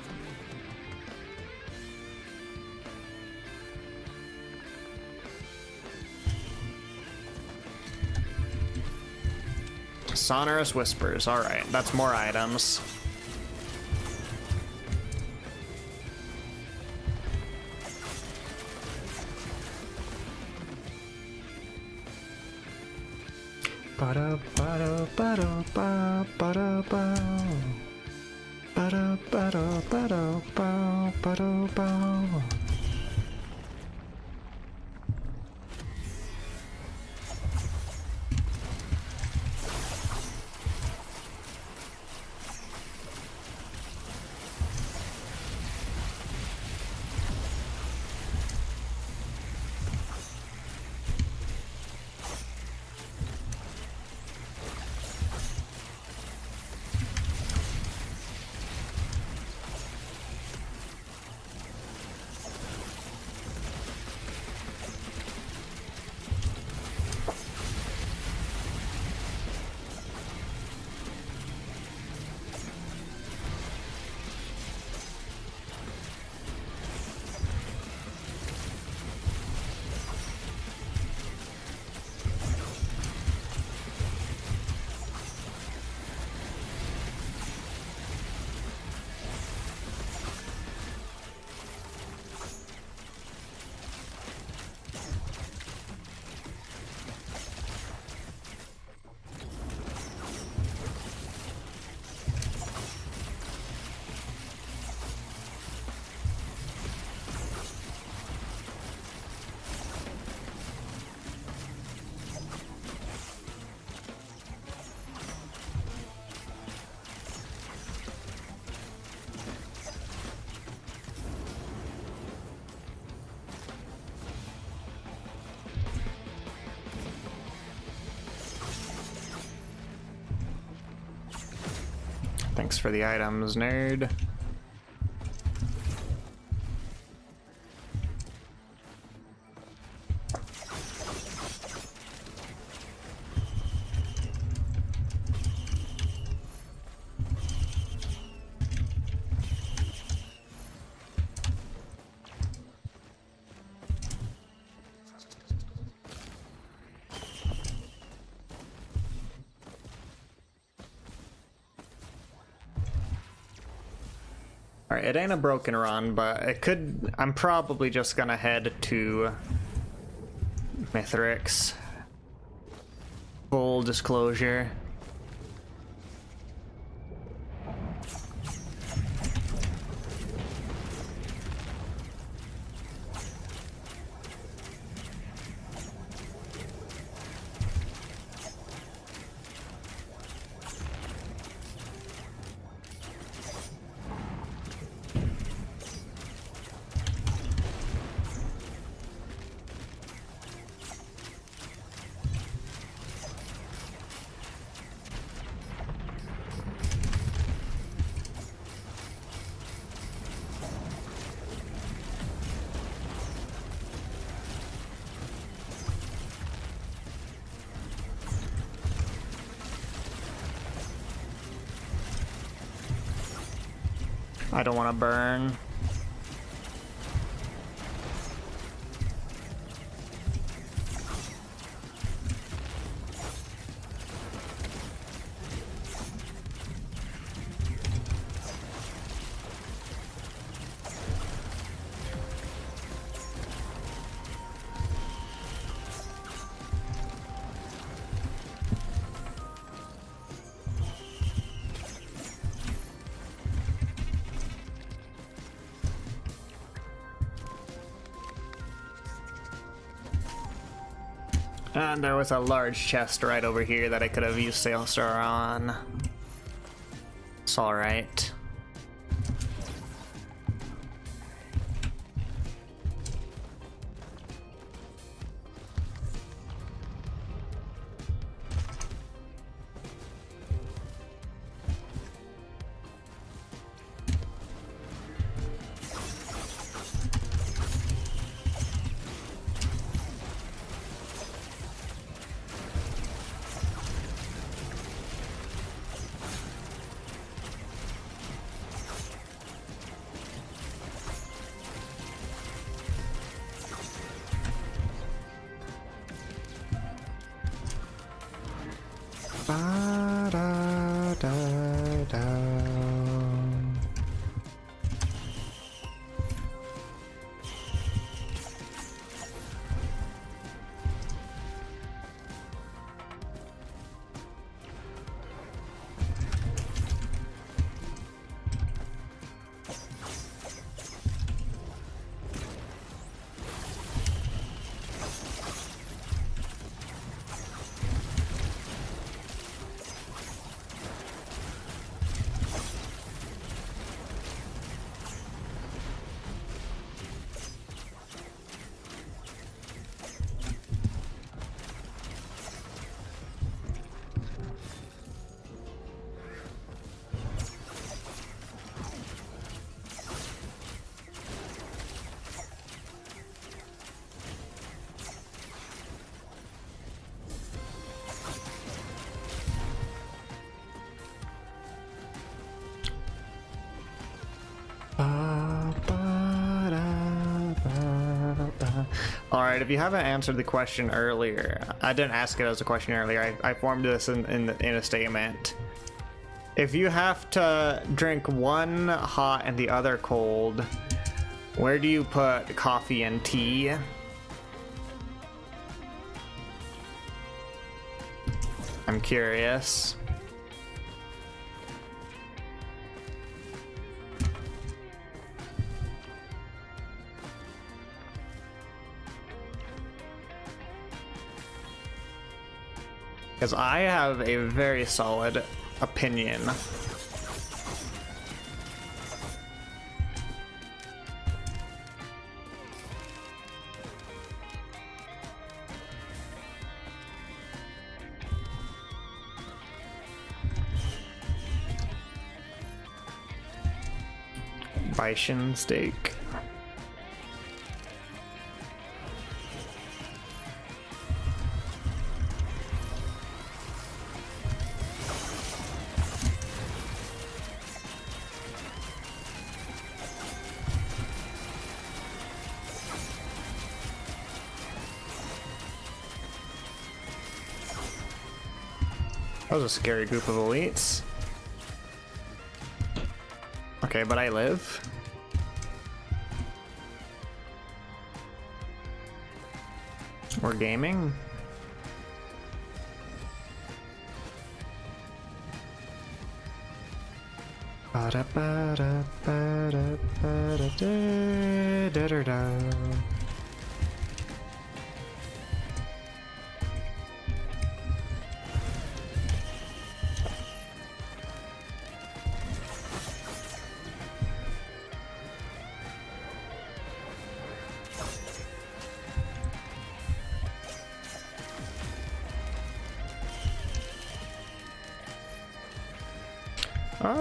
Sonorous Whispers. Alright, that's more items. Thanks for the items, nerd. Alright, it ain't a broken run, but it could... I'm probably just gonna head to Mithrix. Full disclosure. I don't want to burn. And there was a large chest right over here that I could have used Sailstar on. It's alright. Alright, if you haven't answered the question earlier, I didn't ask it as a question earlier, I formed this in a statement. If you have to drink one hot and the other cold, where do you put coffee and tea? I'm curious. Because I have a very solid opinion. Bison steak. That was a scary group of elites. Okay, but I live. We're gaming.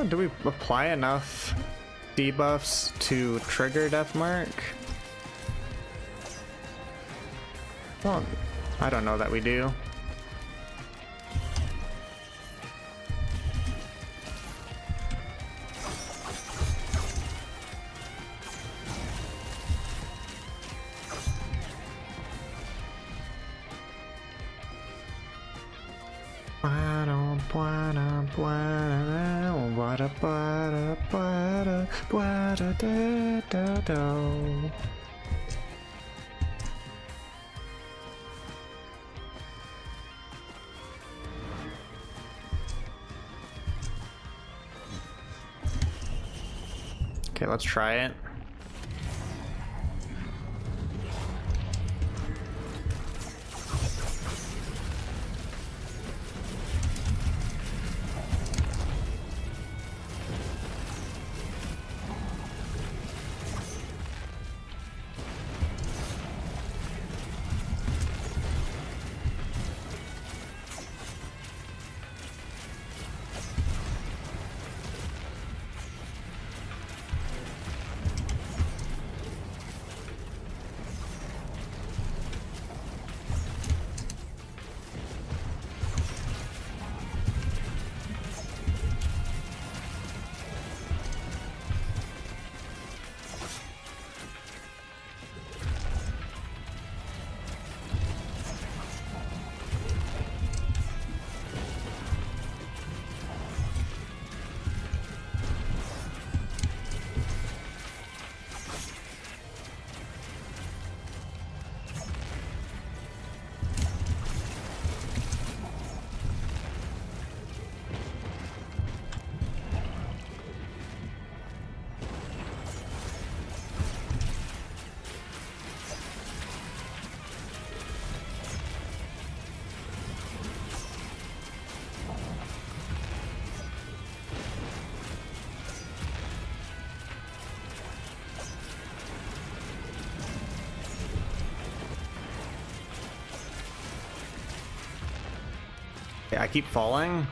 Do we apply enough debuffs to trigger Deathmark? Well, I don't know that we do. Okay, let's try it. Yeah, I keep falling.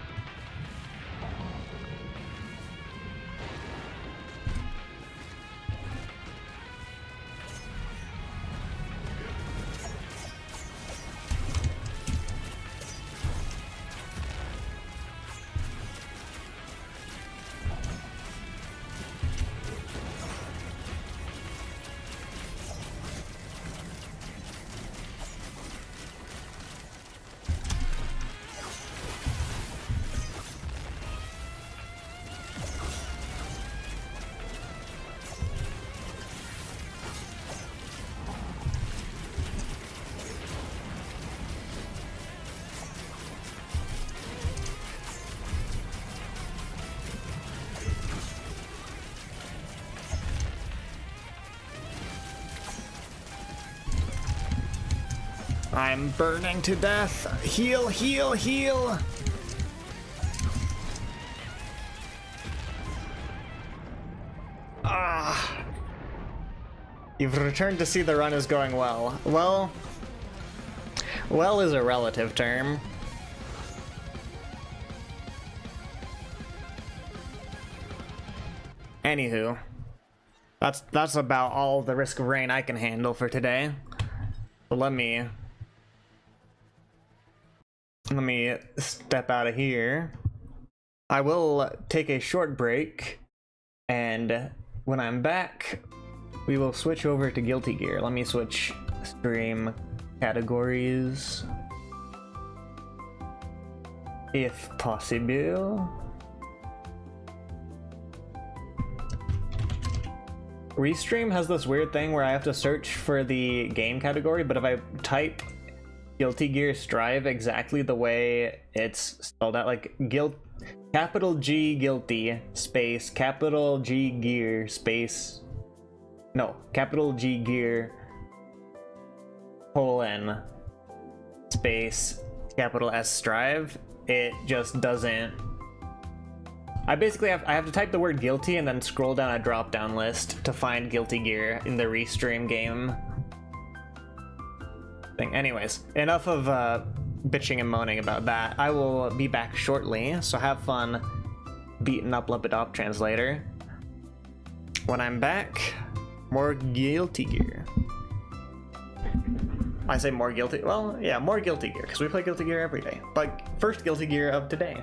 I'm burning to death. Heal, heal, heal. Ah. You've returned to see the run is going well. Well is a relative term. Anywho, that's about all the risk of rain I can handle for today. So let me step out of here. I will take a short break, and when I'm back, we will switch over to Guilty Gear. Let me switch stream categories, if possible. Restream has this weird thing where I have to search for the game category, but if I type Guilty Gear Strive exactly the way it's spelled out, like capital G Guilty space capital G Gear space, no, capital G Gear colon space capital S Strive, it just doesn't. I basically have to type the word guilty and then scroll down a drop down list to find Guilty Gear in the Restream game thing. Anyways, enough of bitching and moaning about that. I will be back shortly, so have fun beating up Lepidop Translator. When I'm back, more Guilty Gear. I say more Guilty, well, yeah, more Guilty Gear, because we play Guilty Gear every day. But first Guilty Gear of today.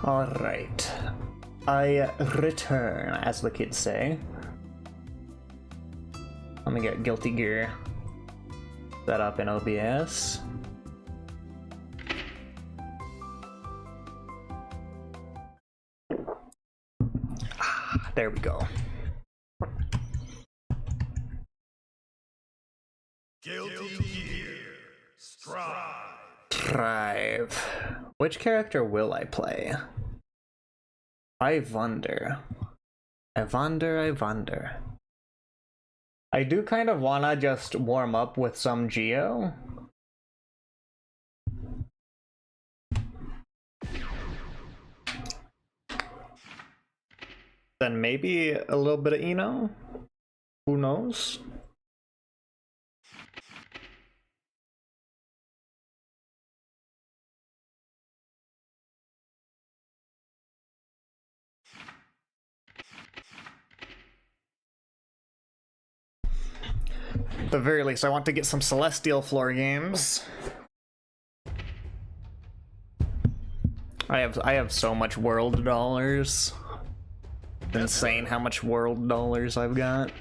Alright. I return, as the kids say. Let me get Guilty Gear set up in OBS. There we go. Guilty Gear. Strive. Which character will I play? I wonder. I wonder. I do kind of wanna just warm up with some Geo. Then maybe a little bit of Eno? Who knows? At the very least, I want to get some Celestial Floor games. I have so much world dollars. It's insane how much world dollars I've got.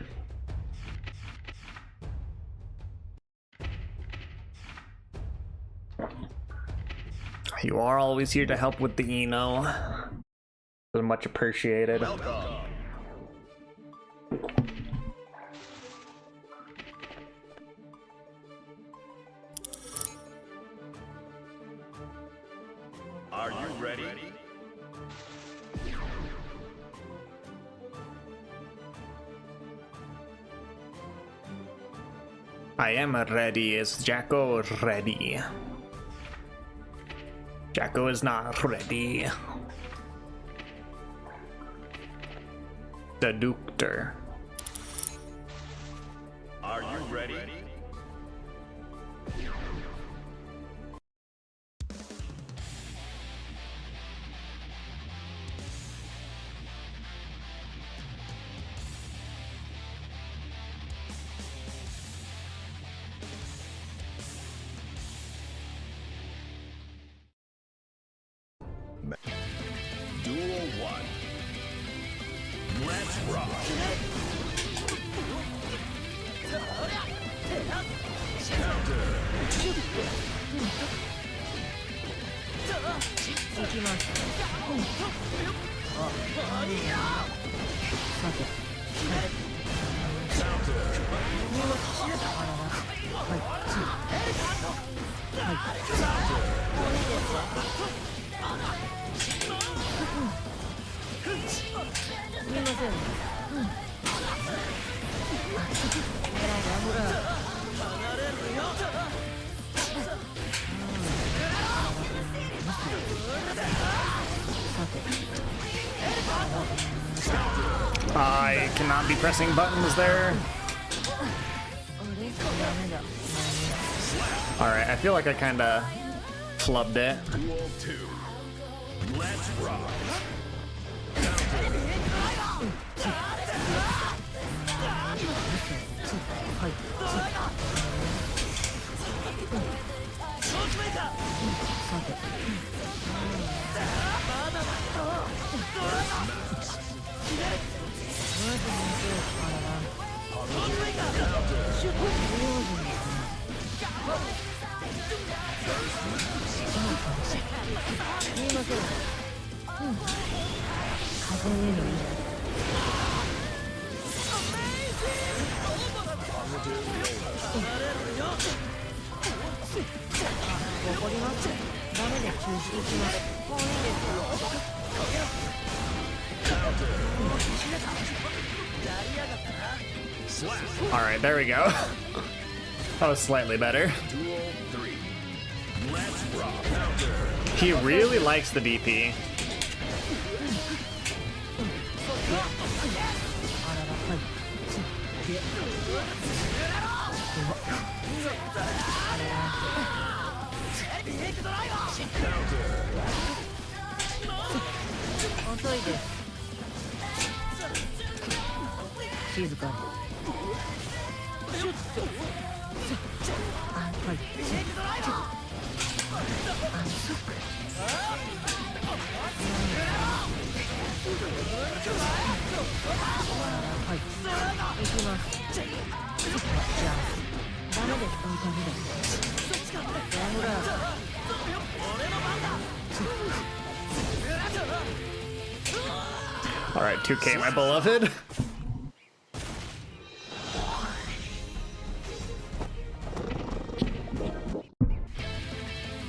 You are always here to help with the Eno. They're much appreciated. Welcome. Are you ready? I am ready. Is Jacko ready? Jacko is not ready. Seductor. Are you ready? Duel 1. Let's rock. I cannot be pressing buttons there. Alright, I feel like I kinda flubbed it. Duel 2. Let's rock. Alright, there we go. That was slightly better. Duel 3. Let's rock. He really likes the DP. はい、行きます。じゃあダメです。ダメです。ほら Alright, 2K, my beloved.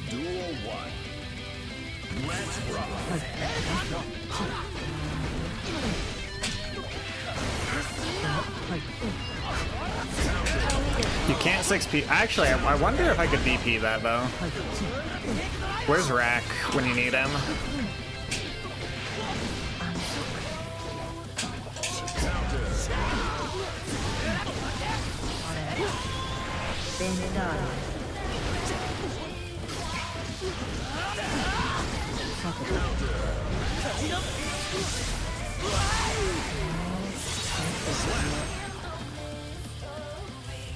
Duel 1. Let's rock. You can't 6P. Actually, I wonder if I could DP that though. Where's Rack when you need him?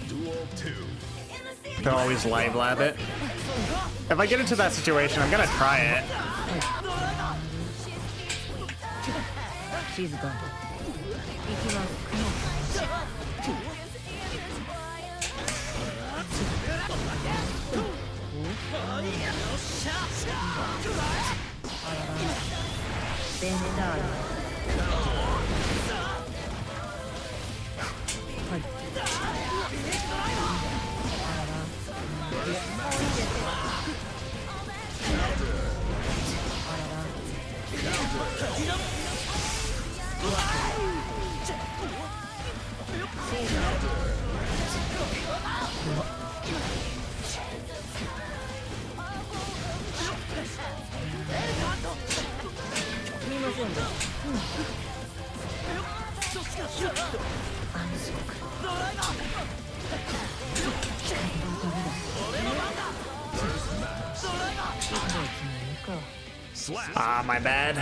Duel 2. Can always live lab it. If I get into that situation, I'm gonna try it. 静かに行きます。ベネダーラ。はい。見ませんね。Ah, my bad.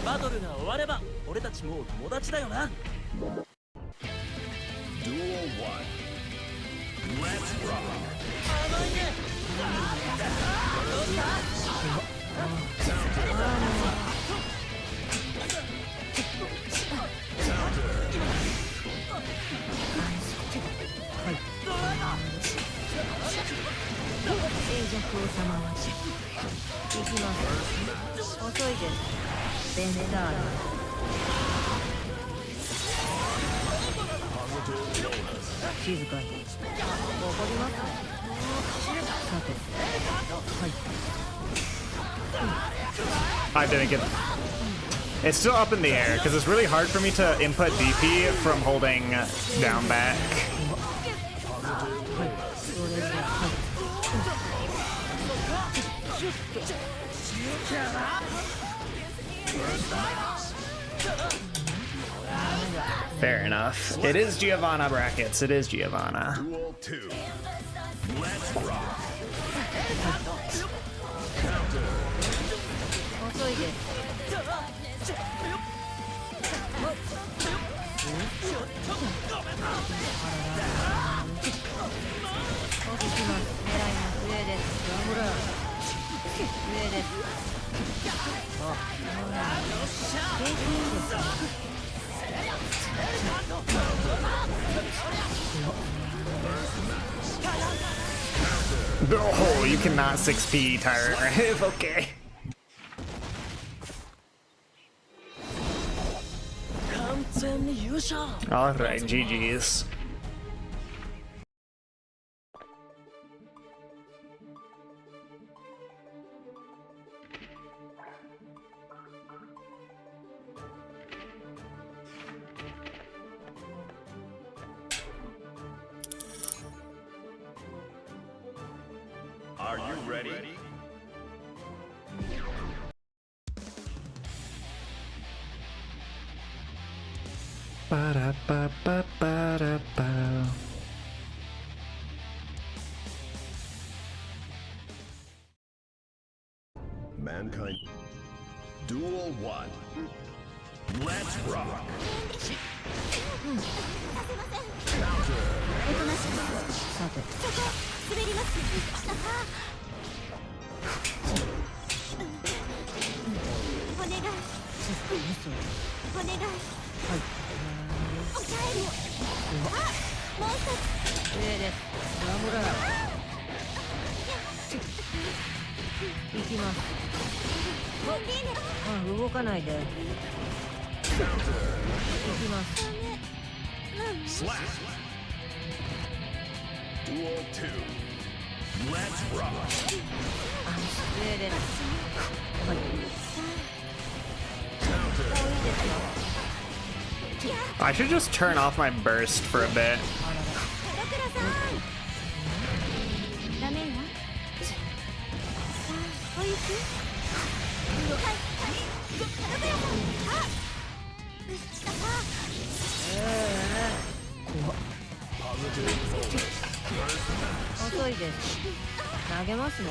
バトルが終われば俺たちもう友達だよな。 Duel 1. Let's rock. 甘いね。静寂を様はし行きます。遅いです。ベネダーラ。静かに。わかりますね。さて。はい。I didn't get. It's still up in the air because it's really hard for me to input DP from holding down back. Fair enough. It is Giovanna brackets. It is Giovanna. Duel 2. Let's rock. 遅いです。行きます。狙います。上です。ほら。上です。あ、元気いいです。Oh, you cannot 6P Tyrant Rive. Okay. 完全に優勝。 Alright, GG's. Are you ready? Ba-da-ba-ba-ba-da-ba. Mankind. Duel 1. Let's rock. さて。上ですラムラ行きますあ動かないで行きます Slap. Duel 2. Let's rock. 上ですはい I should just turn off my burst for a bit. ダメよおいしい遅いです投げますね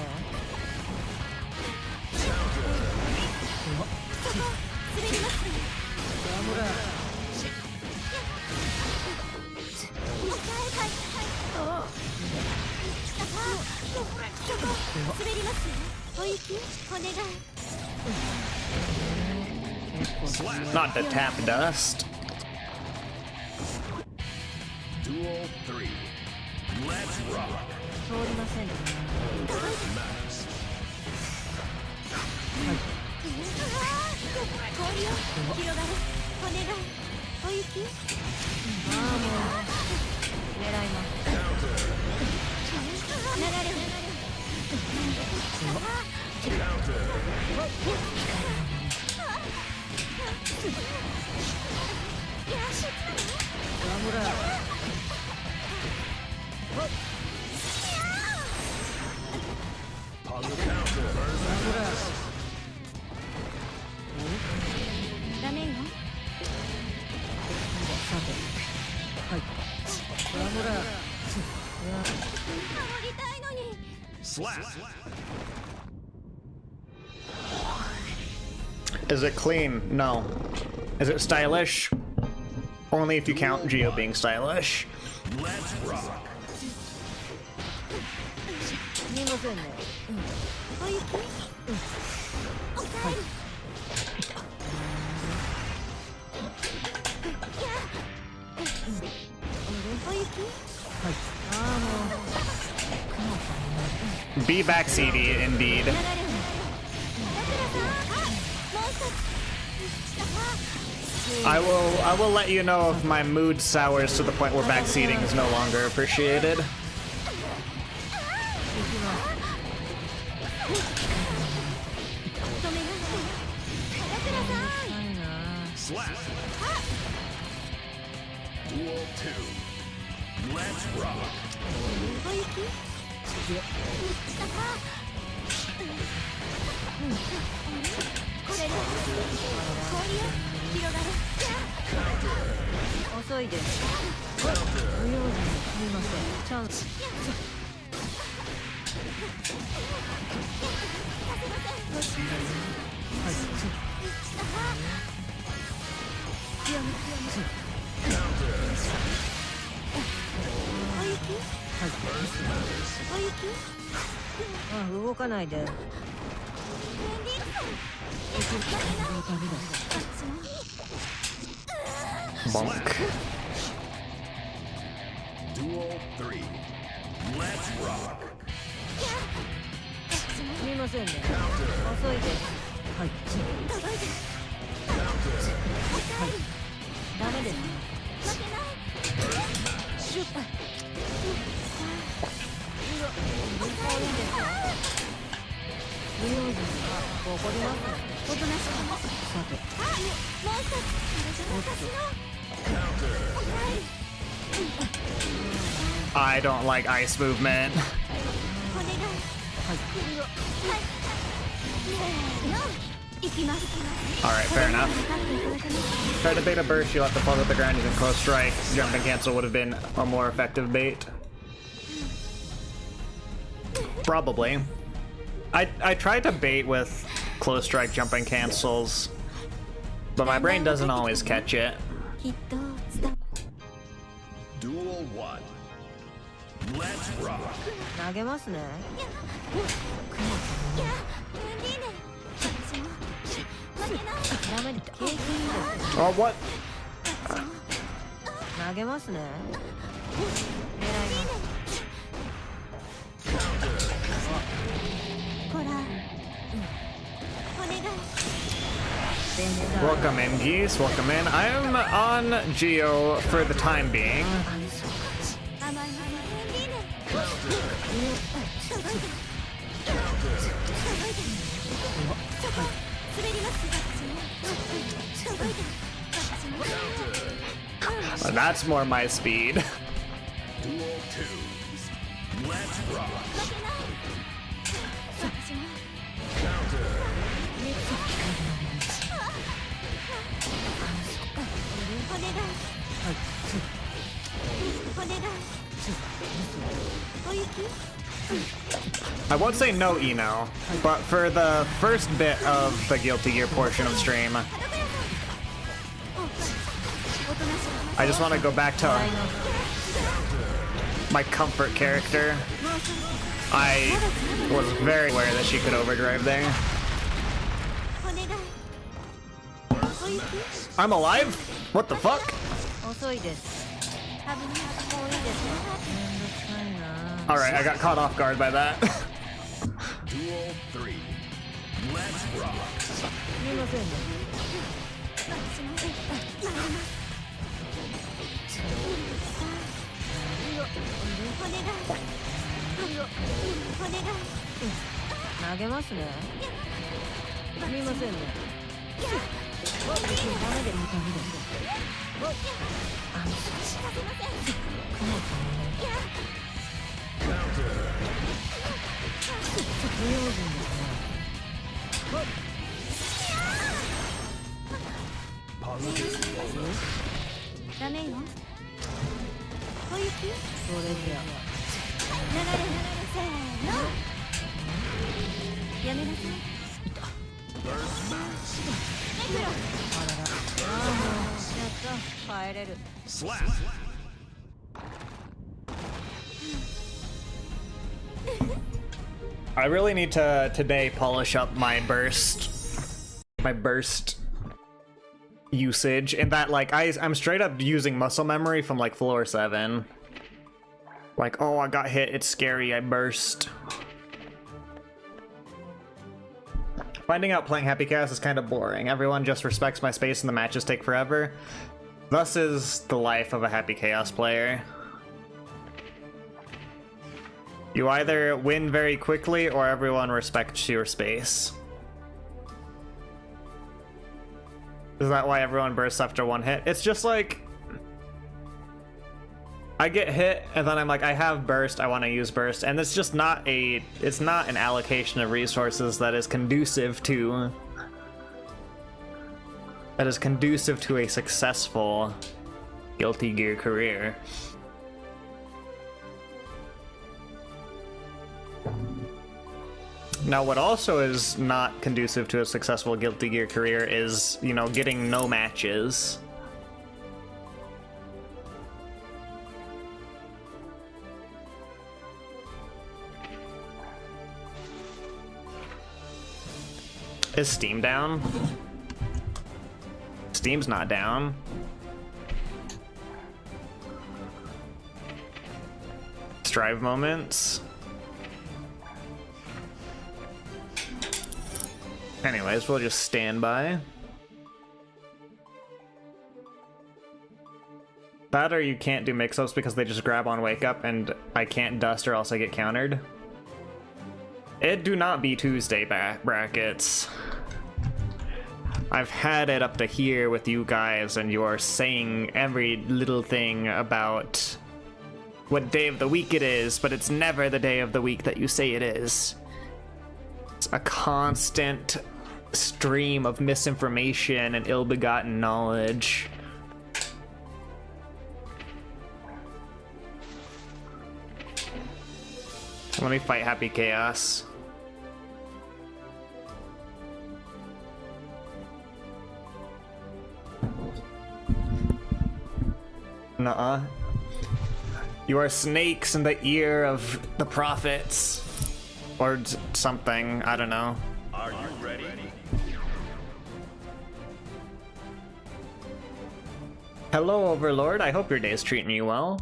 ラムラ滑りますよおいしいお願い Not to tap dust. Duel 3. Let's rock. 通りませんね Max. 氷よ広がるお願いおいしいああもう狙います流れるラムラダメよさてはいラムラ守りたいのに Slap. Is it clean? No. Is it stylish? Only if you count Geo being stylish. Let's rock. 見ませんねおいしいおかえりおいしいああもう Be backseaty, indeed. 流れる I will let you know if my mood sours to the point where backseating is no longer appreciated. Slap. Duel 2. Let's rock. おいしいこれで氷よ広がる遅いです不用心すみませんチャンスあ動かないで Bonk. Duel 3. Let's rock. すみませんね遅いですはいダメですねシュッ不用心が起こりますおとなしくさてもう一つ私の I don't like ice movement. お願い行きます Alright, fair enough. Try to bait a burst, you'll have to fall to the ground using close strike. Jump and cancel would have been a more effective bait. Probably. I tried to bait with close strike jumping cancels, but my brain doesn't always catch it. きっと伝 Duel 1. Let's rock. 投げますね ダメだ景気いいです Oh, what? 投投げますね。狙います。こら、お願い。 Welcome in, geese. Welcome in. I am on Geo for the time being. That's more my speed. Duel 2. Let's rock. Counter. お願い。お願い。お行き。 I won't say no, Eno, but for the first bit of the Guilty Gear portion of stream, I just want to go back to my comfort character. I was very aware that she could overdrive there. I'm alive? What the fuck? 遅いです。多分もういいですね。めんどくさいな。 Alright, I got caught off guard by that. Duel 3. Let's rock. すみませんね。投げますね。すみませんね。ダメです。ダメです。ダメよ。お行き。それじゃ。流れせーの。やめなさい。あらら。ああもうやった。帰れる。 Slap. I really need to today polish up my burst usage, in that like I'm straight up using muscle memory from like floor 7. Like, oh, I got hit, it's scary, I burst. Finding out playing Happy Chaos is kind of boring. Everyone just respects my space and the matches take forever. Thus is the life of a Happy Chaos player. You either win very quickly or everyone respects your space. Is that why everyone bursts after one hit? It's just like, I get hit and then I'm like, I have burst, I want to use burst, and it's just not it's not an allocation of resources that is conducive to a successful Guilty Gear career. Now, what also is not conducive to a successful Guilty Gear career is, you know, getting no matches. Is Steam down? Steam's not down. Strive moments. Anyways, we'll just stand by. That or you can't do mix-ups because they just grab on wake up and I can't dust or else I get countered. It do not be Tuesday brackets. I've had it up to here with you guys and you're saying every little thing about what day of the week it is, but it's never the day of the week that you say it is. It's a constant stream of misinformation and ill-begotten knowledge. Let me fight Happy Chaos. Nuh-uh. You are snakes in the ear of the prophets. Or something, I don't know. Are you ready? Hello, Overlord. I hope your day's treating you well.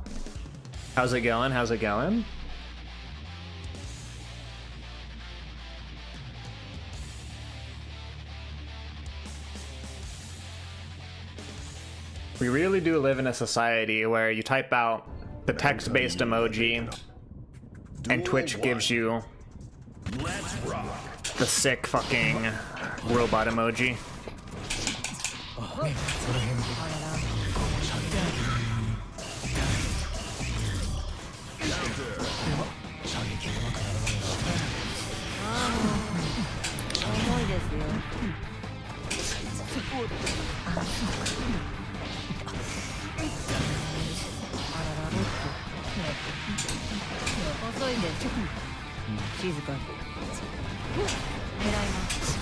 How's it going? How's it going? We really do live in a society where you type out the text-based emoji and Twitch gives you Let's rock. the sick fucking robot emoji. Counter. 重いですよ。遅いです。静かに。狙います。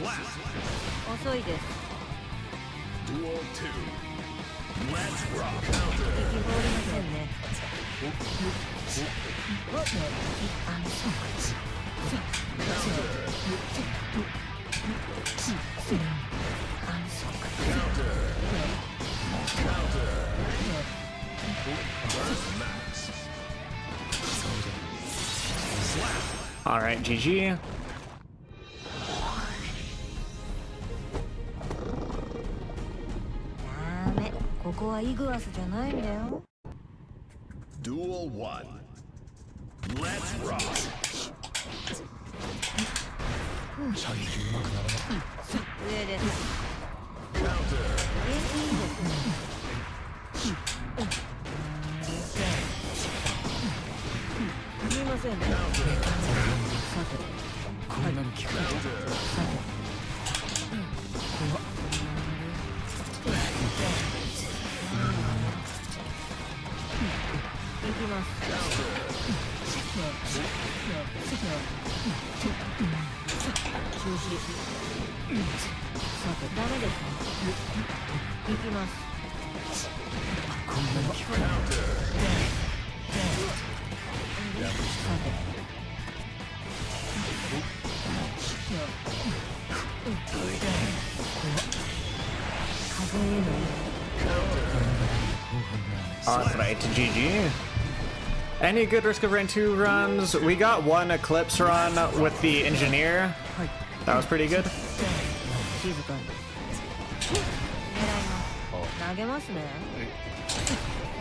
Slap. 遅いです。 Duel 2. Let's rock. 生き Counter. 放りませんね。 Alright, GG. ダメ。ここはイグアスじゃないんだよ。 Duel 1. Let's rock. 上です。 Counter. いいですね。すみませんね。さて、こんなに聞く。さて。行きます。中止。さて、ダメですね。行きます。こんなに聞く。さて。風への Alright, GG. Any good Risk of Rain 2 runs? We got one Eclipse run with the engineer. That was pretty good. 静かに。狙います。投げますね。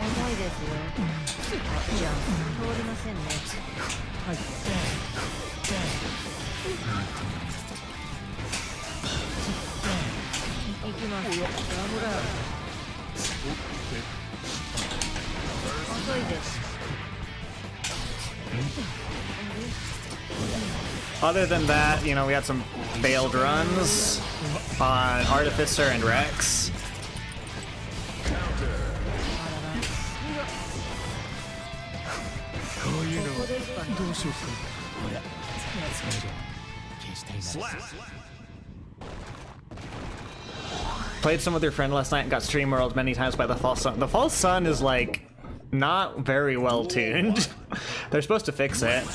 重いですよ。じゃあ、通りませんね。はい。行きます。ラブラー。遅いです。 Other than that, you know, we had some failed runs on Artificer and Rex. Slap. Played some with your friend last night and got stream world many times by the False Sun. The False Sun is like not very well tuned. They're supposed to fix it.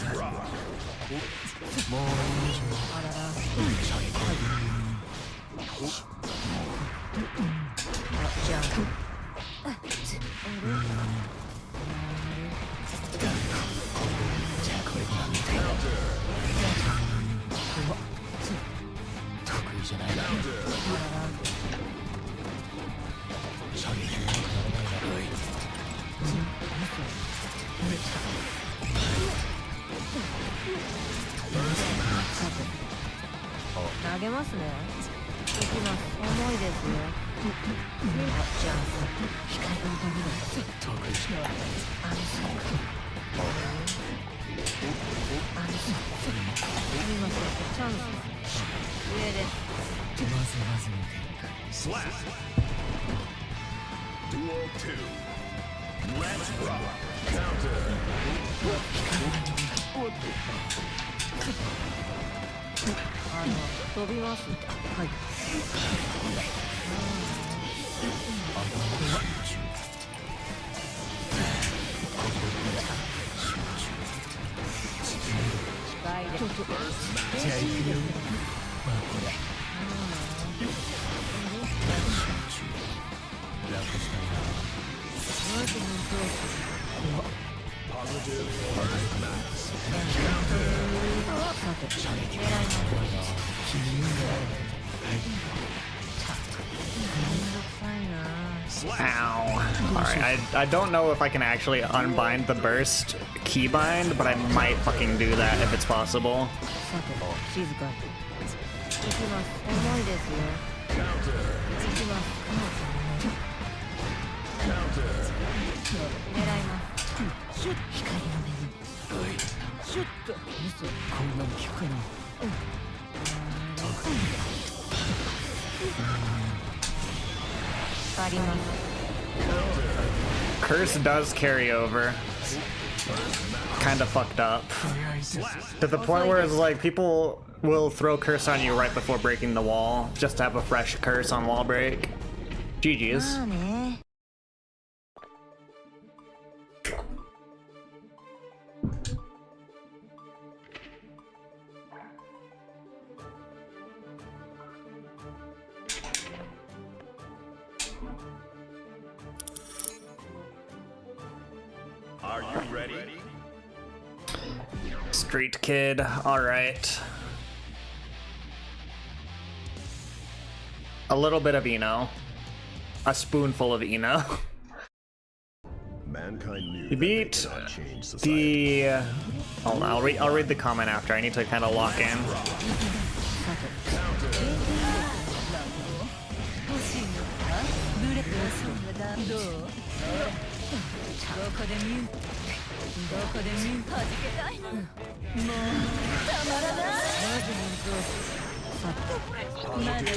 投げますね。行きます。重いですよ。じゃあ、光のためだ。得意しない。安心。すみません。チャンス。上です。 Slap. Duel 2. Let's rock. Counter. 飛びます。はい。近いです。嬉しいです。Ow. Alright, I don't know if I can actually unbind the burst keybind, but I might fucking do that if it's possible. さて静かに行きます重いですよ行きます狙いますシュッ光の目にシュッと嘘こんなに効くかなあります Curse does carry over. Kind of fucked up. To the point where it's like people will throw curse on you right before breaking the wall just to have a fresh curse on wall break. GG's. まあね Are you ready? Street kid, alright. A little bit of Eno. A spoonful of Eno. Mankind knew You that beat they cannot change society. the... Hold on, I'll read the comment after. I need to kind of lock in. どこでミューどこでミュー弾けたいのもうたまらないまだいい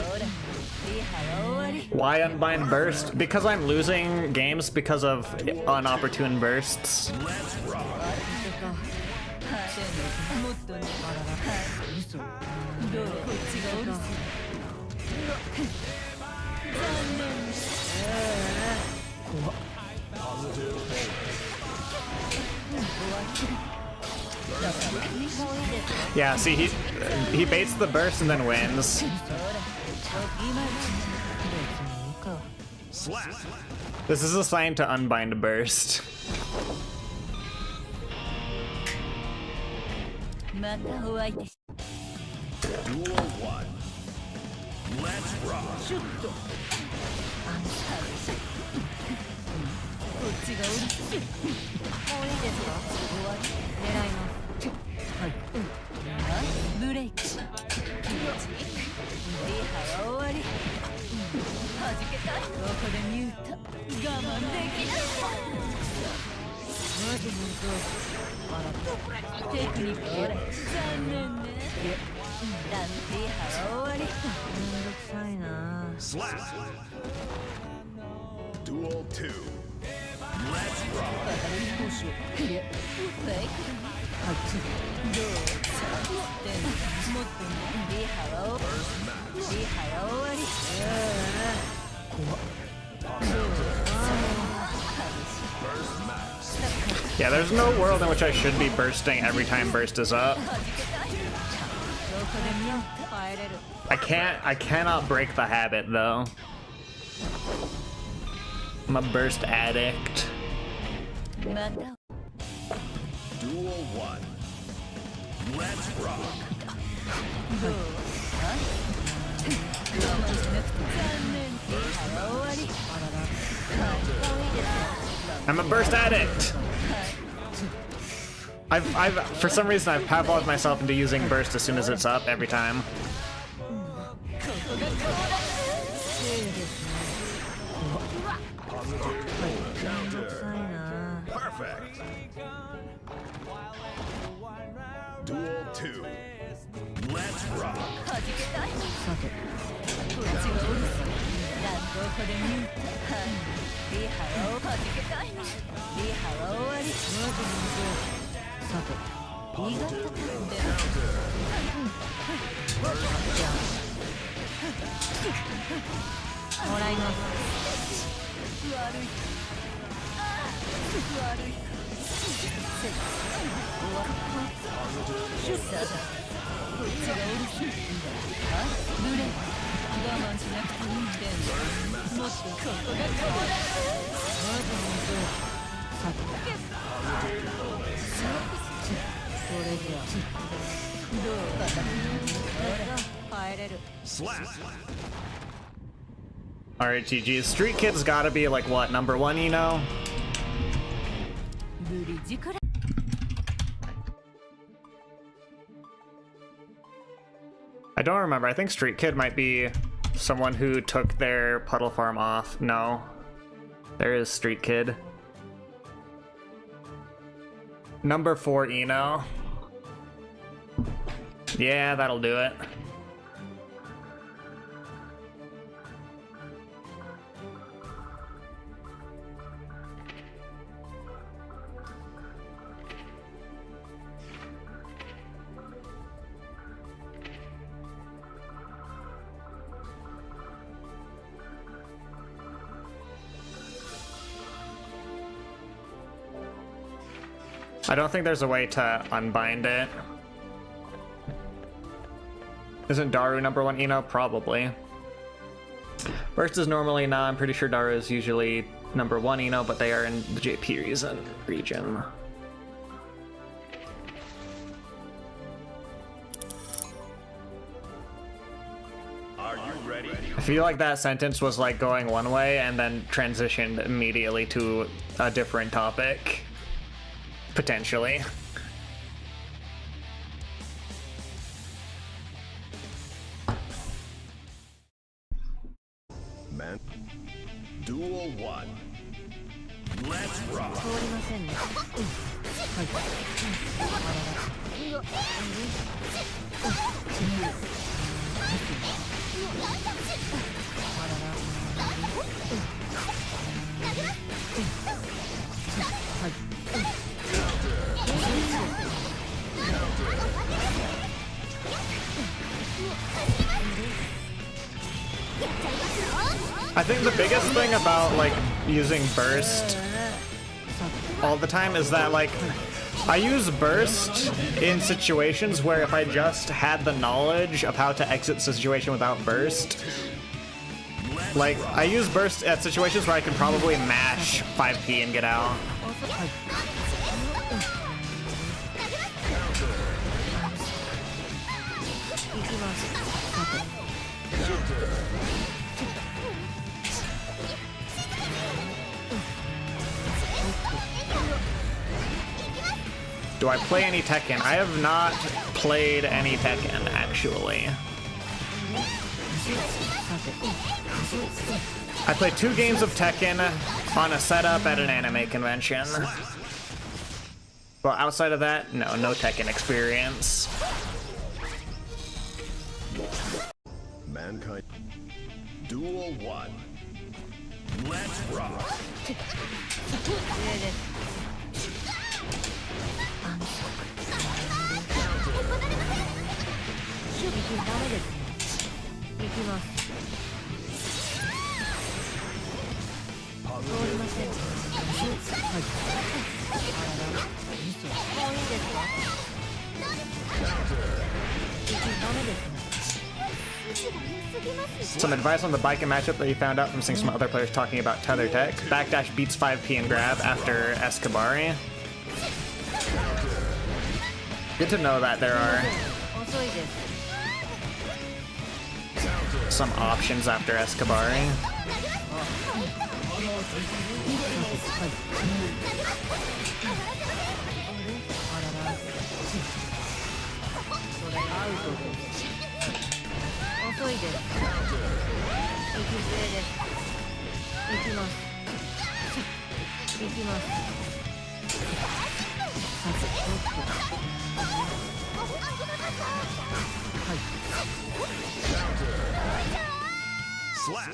ほらリハが終わり Why unbind burst? Because I'm losing games because of inopportune bursts. もっとね嘘どうこっちがおるさ残念怖っ Yeah, see, he baits the burst and then wins. Slap. This is a sign to unbind burst. またお相手し Duel 1. Let's rock. シュッとあんたこっちがおるしもういいですか終わり狙いますはいブレイクリハが終わり弾けたいここでミュート我慢できないマジ本当あらテクニック残念ねだってリハが終わりめんどくさいな Slap. Duel 2. Let's rock. どうしようフェイクはいどうさ持ってんの持ってんのリハが終わりリハが終わり怖っ Yeah, there's no world in which I should be bursting every time burst is up. I cannot break the habit though. I'm a burst addict. Duel 1. Let's rock. I'm a burst addict! I've for some reason I've Pavloved myself into using burst as soon as it's up every time. Perfect. Duel 2. Let's rock. さてこっちがおるさどこでミュートリハを弾けたいのリハは終わりさて意外とでもらいます悪い悪い終わったシュッターだこっちがおるしブレイク慢しなくていいんだよ。もっとここが変わらない。まずさてこれじゃどうかな。帰れる。 Slap. Alright, GG. Street Kid's gotta be like what, number 1, you know? ブリッジから I don't remember. I think Street Kid might be someone who took their puddle farm off. No. There is Street Kid. Number 4, Eno. Yeah, that'll do it. I don't think there's a way to unbind it. Isn't Daru number 1 Eno? Probably. Burst is normally not. I'm pretty sure Daru is usually number 1 Eno, but they are in the JP region. Are you ready? I feel like that sentence was like going one way and then transitioned immediately to a different topic. Potentially. Man. Duel 1. Let's rock. 通りませんね。I think the biggest thing about like using burst all the time is that like I use burst in situations where if I just had the knowledge of how to exit the situation without burst, like I use burst at situations where I can probably mash 5p and get out. Do I play any Tekken? I have not played any Tekken, actually. I played 2 games of Tekken on a setup at an anime convention. But outside of that, no Tekken experience. Mankind. Duel 1. Let's rock. 行きます。通りません。はい。あらら。嘘。もういいですか？ダメですね。 Some advice on the Baiken matchup that you found out from seeing some other players talking about tether tech. Backdash beats 5p and grab after Escabari. Good to know that there are some options after Escabari. Slap.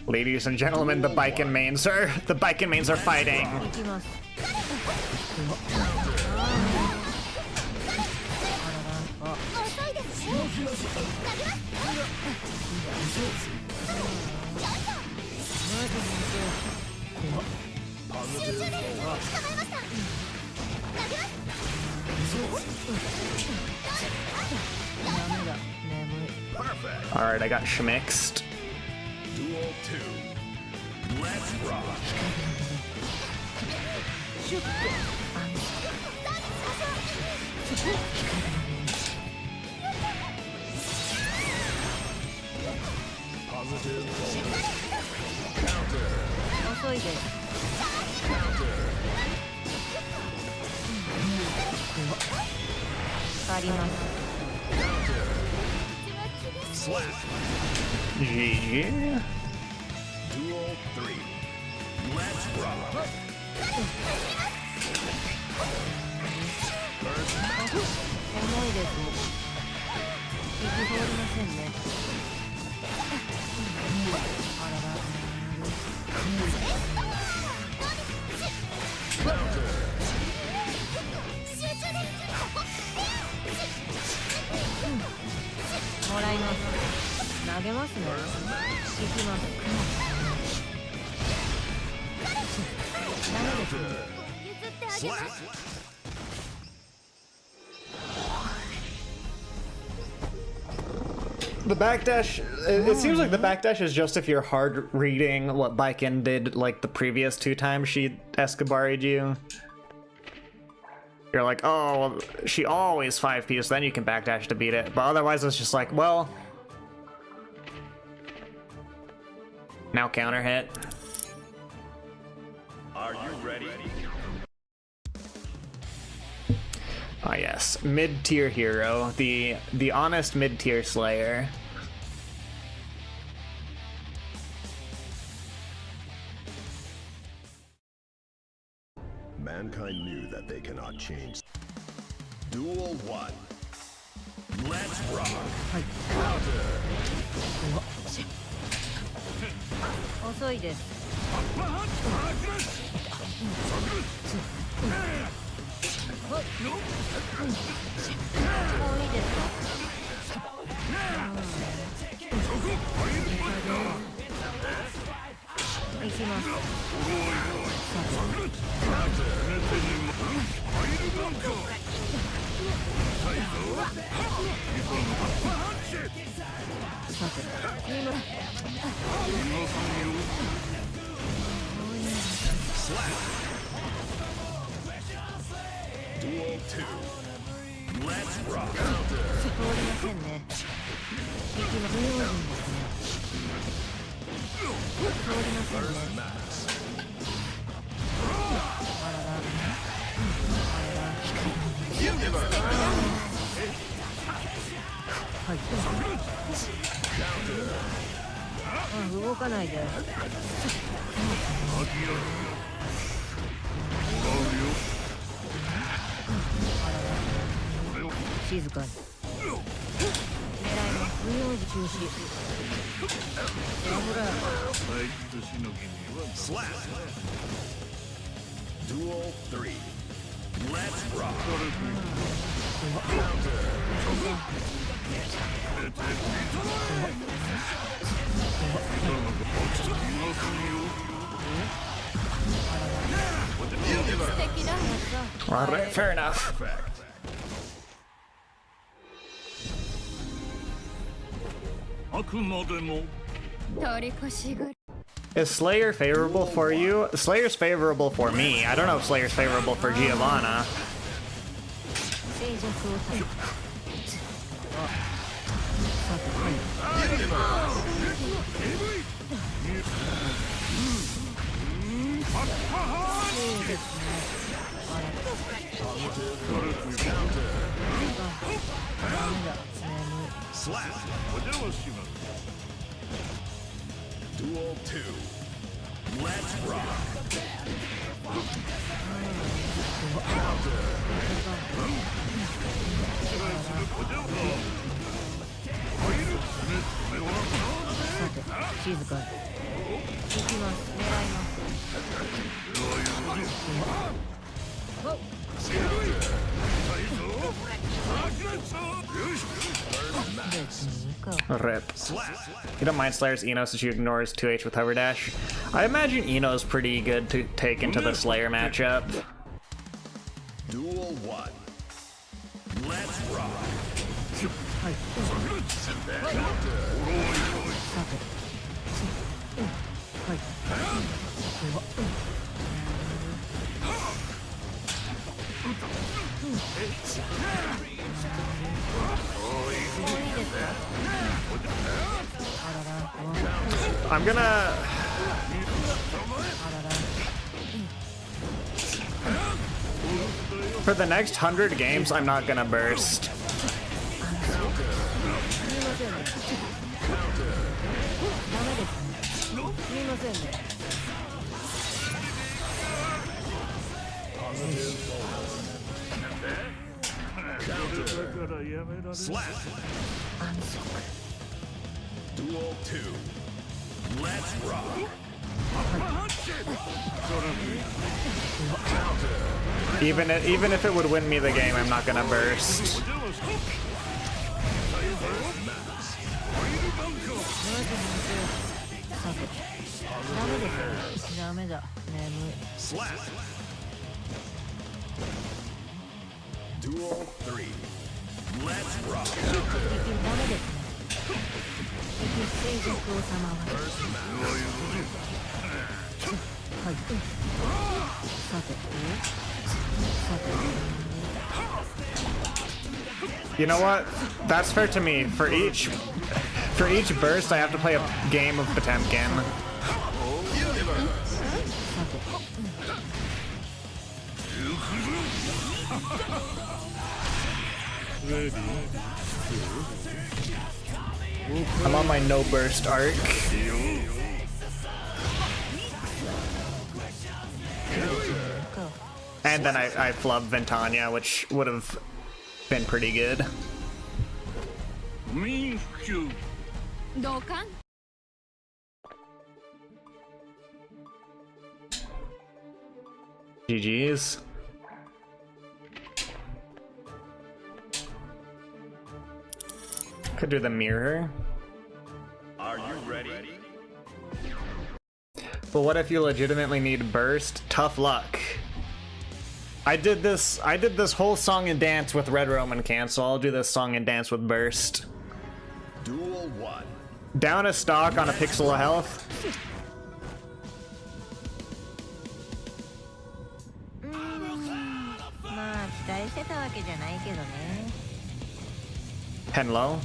Ladies and gentlemen, the Baiken mains are fighting. Alright, I got schmixed. Duel 2. Let's rock. Positive. Counter. 遅いです Counter. あります Slap. GG. Duel 3. Let's rock. First match. 重いです息通りませんねあらら もらいます投げますね行きますダメですね Slap. The backdash, it seems like the backdash is just if you're hard reading what Baiken did like the previous 2 times she Escobari'd you. You're like, oh, well, she always 5Ps, then you can backdash to beat it. But otherwise it's just like, well, now counter hit. Are you ready? Ah yes, mid-tier hero, the honest mid-tier slayer. Mankind knew that they cannot change. Duel 1. Let's rock. Counter. 遅いです多いですか 行きますさて今 Duel 2. Let's rock. 通りませんね行きます不用心ですね通りません First ね match. あらら Universe. はいあ動かないで静かに狙います不用意中止危ない Slap. Duel 3. Let's rock. Alright, fair enough. Perfect. Is Slayer favorable for you? Slayer's favorable for me. I don't know if Slayer's favorable for Giovanna. 静寂を保つあさてそうですねあらダメだ眠い Slap. Duel 2. Let's rock. Counter. さて静かに行きます狙います別にいいか Rip. You don't mind Slayer's Eno since you ignore his 2H with Hover Dash? I imagine Eno's pretty good to take into the Slayer matchup. Duel 1. Let's rock. I'm gonna... For the next 100 games, I'm not gonna burst. Slap. Duel 2. Let's rock. Even if it would win me the game, I'm not gonna burst. Slap. Duel 3. Let's rock. You know what? That's fair to me. For each burst, I have to play a game of Potemkin. I'm on my no burst arc. And then I flubbed Ventania, which would have been pretty good. GG's. Could do the mirror. Are you ready? But what if you legitimately need burst? Tough luck. I did this whole song and dance with Red Roman cancel. I'll do this song and dance with burst. Duel 1. Down a stock on a pixel of health. Pen low.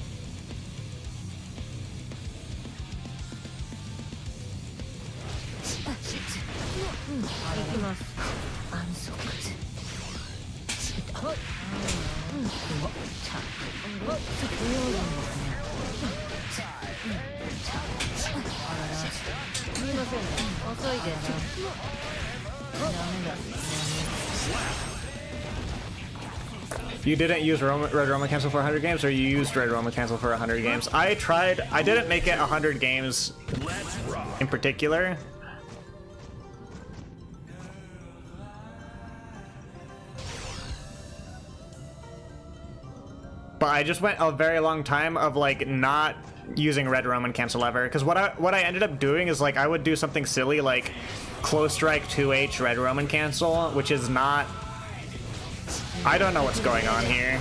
You didn't use Red Roman cancel for 100 games, or you used Red Roman cancel for 100 games? I tried. I didn't make it 100 games in particular. But I just went a very long time of like not using Red Roman cancel ever, because what I ended up doing is like I would do something silly like close strike 2H Red Roman cancel, which is not. I don't know what's going on here.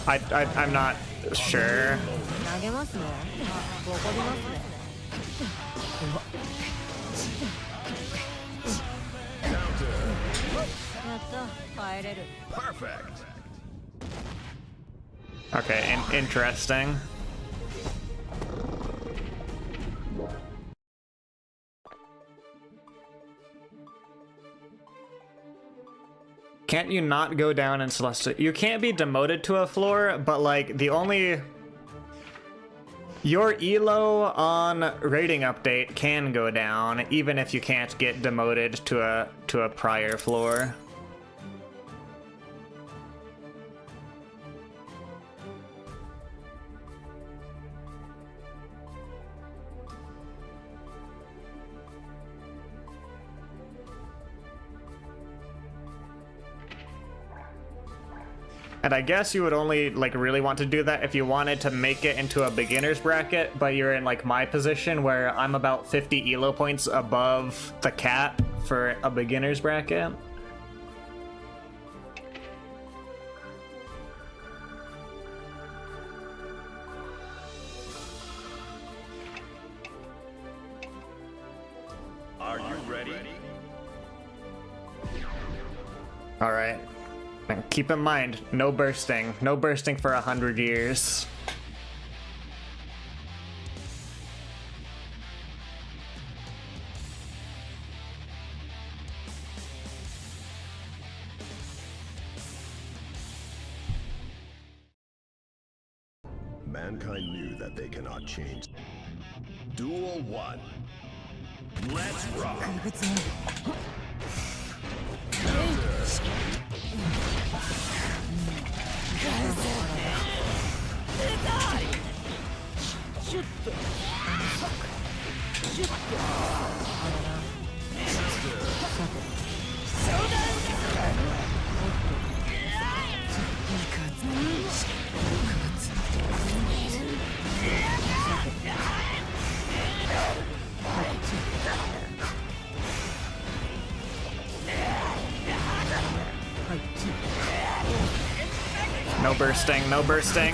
I'm not sure. Perfect. Okay, interesting. Can't you not go down in Celestial? You can't be demoted to a floor, but like the only... Your elo on rating update can go down, even if you can't get demoted to a prior floor. And I guess you would only like really want to do that if you wanted to make it into a beginner's bracket, but you're in like my position where I'm about 50 elo points above the cap for a beginner's bracket. Are you ready? All right. And keep in mind, no bursting. No bursting for 100 years. Mankind knew that they cannot change. Duel 1. Let's rock. 別に No bursting, no bursting.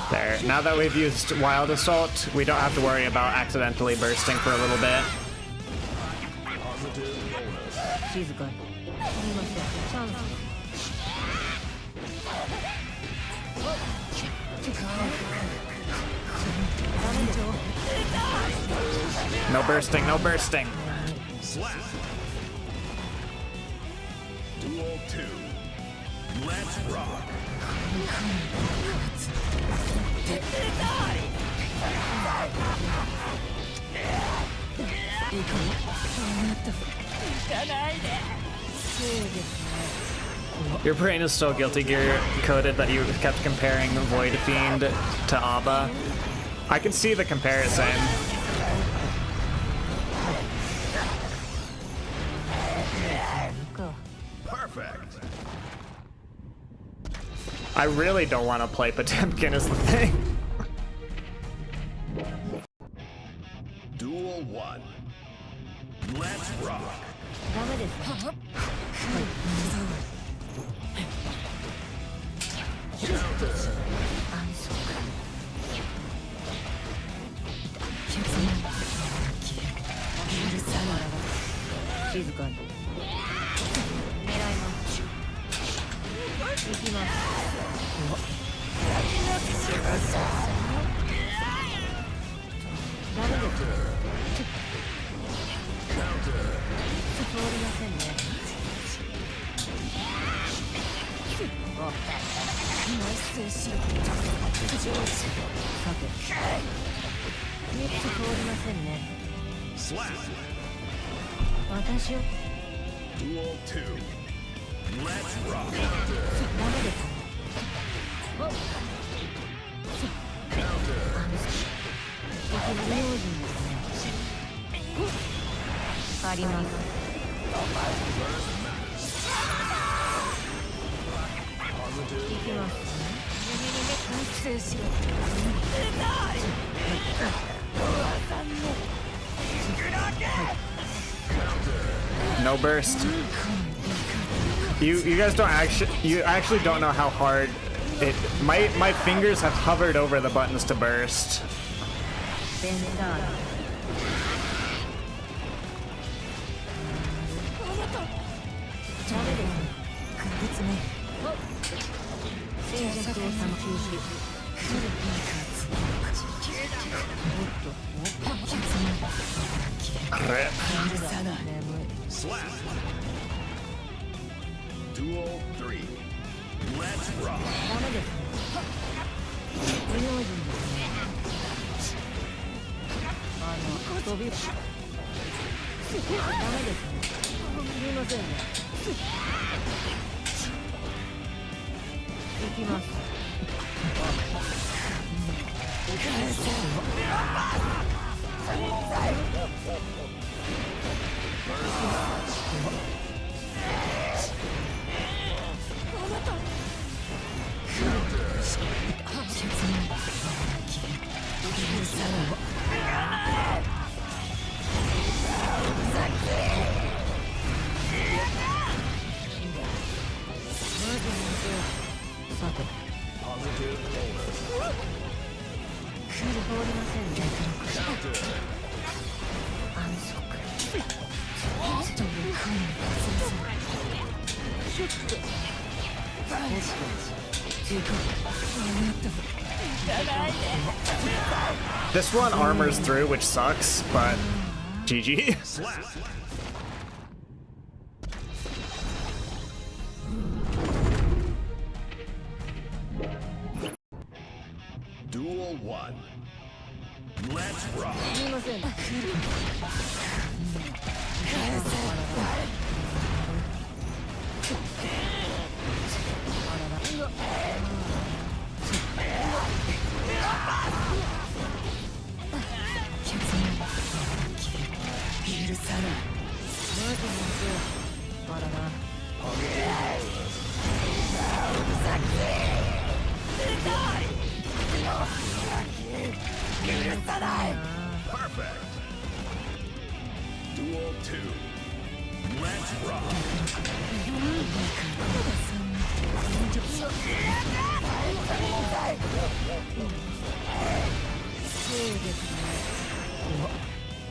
There. Now that we've used Wild Assault, we don't have to worry about accidentally bursting for a little bit. 静かにすみませんチャンス No bursting, no bursting. Slap. Duel 2. Let's rock. Your brain is so guilty gear coded that you kept comparing Void Fiend to Abba. I can see the comparison. Perfect. I really don't want to play Potemkin is the thing. Duel 1. Let's rock. ダメですね 静かに狙います行きますダメです通りませんねさて3つ通りませんね Slap. 私を Duel 2. Let's rock. ダメです敵不用心ですねあります行きます反省しろ No burst. You guys don't actually don't know how hard it. My fingers have hovered over the buttons to burst. ベンダーラダメですね静寂を探求しCrap. Slap. Duel 3. Let's rock. ダメです不用心ですね飛びダメですねすみませんね行きます This one armors through, which sucks, but GG. Duel 1. Let's rock. すみません。許さない。マジで。あらな。Perfect. Duel 2. Let's rock.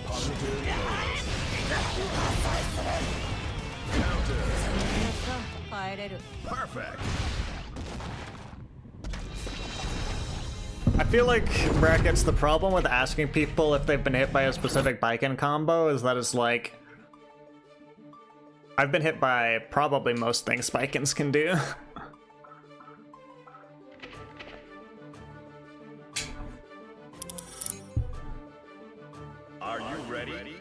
Positive Counter. 帰れる。 Perfect. I feel like, brackets, the problem with asking people if they've been hit by a specific Baiken combo is that it's like, I've been hit by probably most things Baikens can do. Are you ready?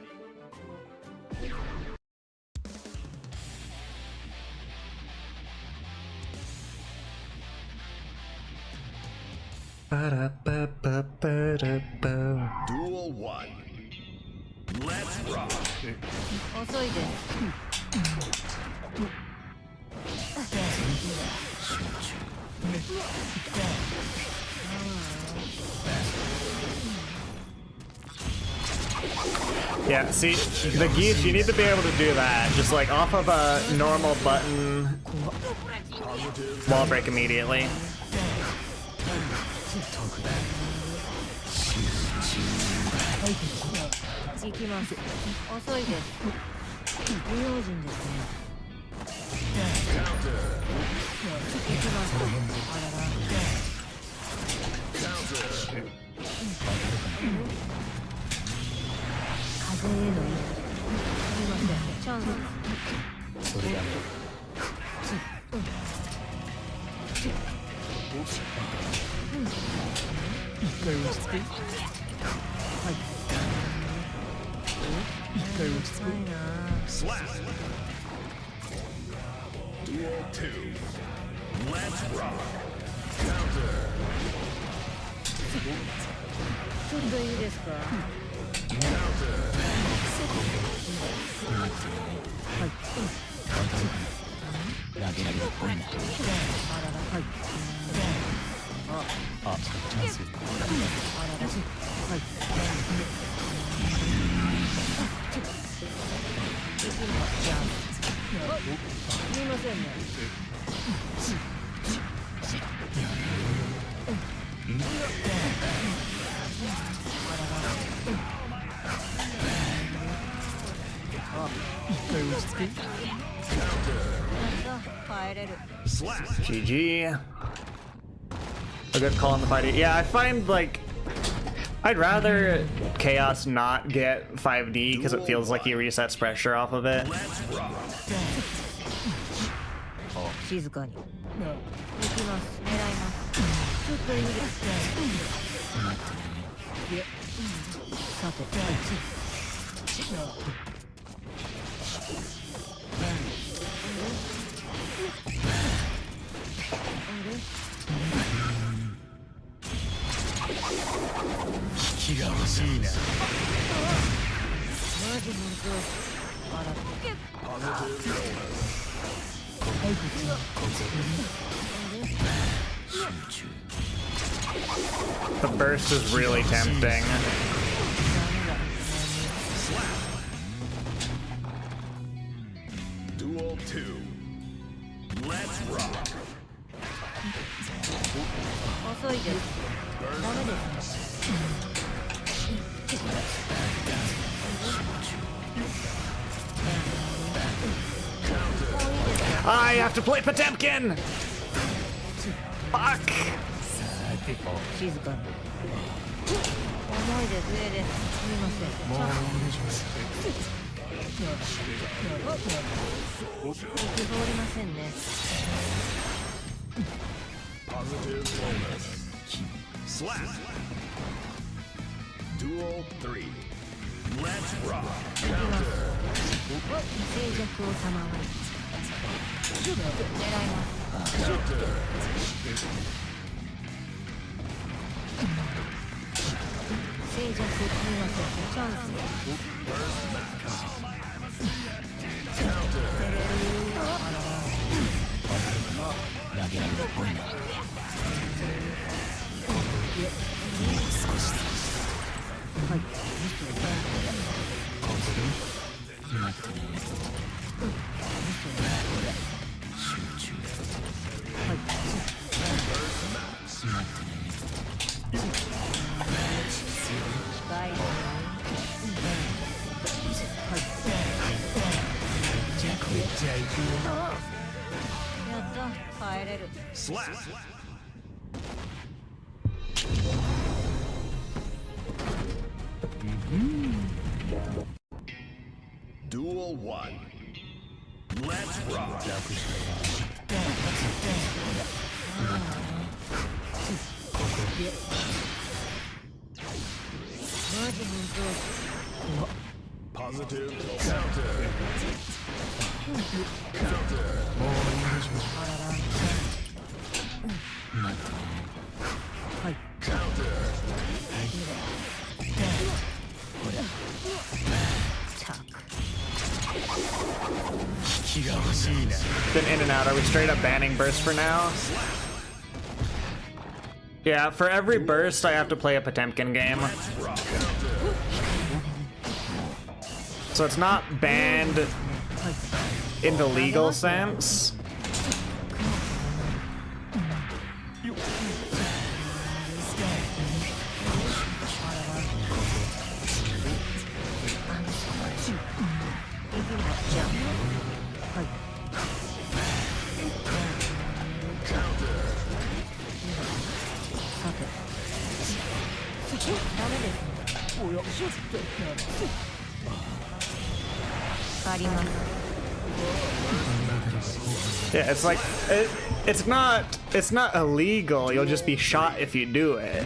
Duel 1. Let's rock. 遅いです。Yeah, see, the geese, you need to be able to do that. Just like off of a normal button, wall break immediately. 行きます。遅いです。不用心ですね。行きます。あらら。風への意味。すみません。チャンス。それだね。一回落ち着く。はい。一回落ち着く。 Slap. Duel 2. Let's rock. Counter. ちょっといいですか。 Counter. ラゲラゲっぽいな。あらら、はい。あ、チャンス。あらら、はい。すみませんね。一回落ち着く。帰れる。 GG. A good call in the fight. Yeah, I find like I'd rather Chaos not get 5D because it feels like he resets pressure off of it. 静かに。行きます。狙います。ちょっといいですか。いえ。さて、気が欲しいな。マジ本当。あら。 Positive bonus. The burst is really tempting. Duel 2. Let's rock. 遅いです。ダメです。I have to play Potemkin! Fuck! 静かに。重いです。上です。すみません。通りませんね。Positive bonus. Slap. Duel 3. Let's rock. 静寂を賜り。狙います。静寂、すみません。チャンス。投げられるポイント。少し。はい。集中。はい。やった帰れる。Slap. Duel 1. Let's rock. マジ本当。Positive counter. Been in and out. Are we straight up banning burst for now? Yeah, for every burst I have to play a Potemkin game. So it's not banned in the legal sense. Yeah, it's like it's not illegal. You'll just be shot if you do it.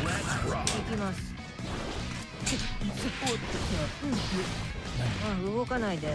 動かないで。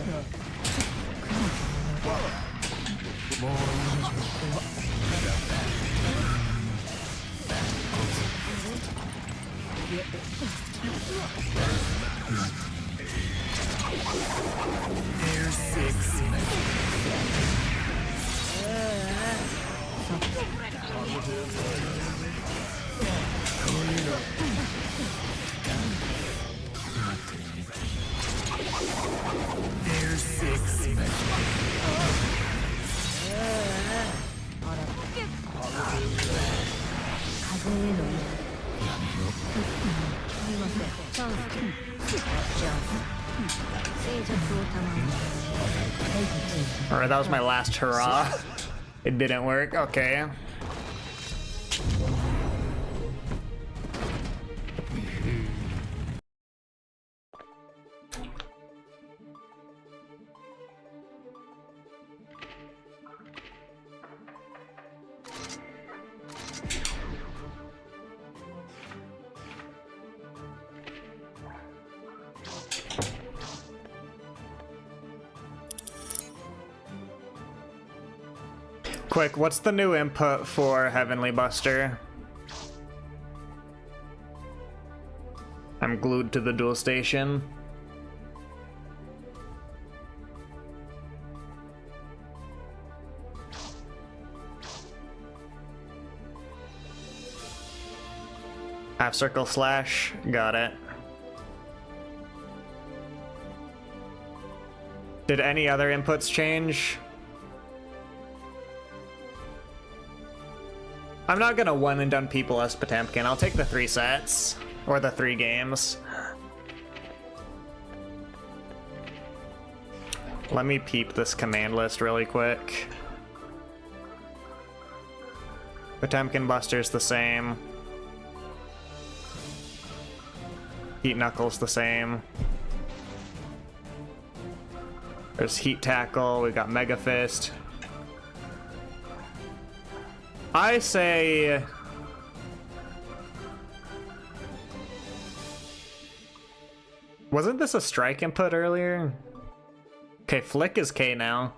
Alright, that was my last hurrah. It didn't work. Okay. Quick, what's the new input for Heavenly Buster? I'm glued to the dual station. Half circle slash. Got it. Did any other inputs change? I'm not gonna one and done people as Potemkin. I'll take the 3 sets. Or the 3 games. Let me peep this command list really quick. Potemkin Buster's the same. Heat Knuckles the same. There's Heat Tackle, we got Mega Fist. I say... Wasn't this a strike input earlier? Okay, Flick is K now.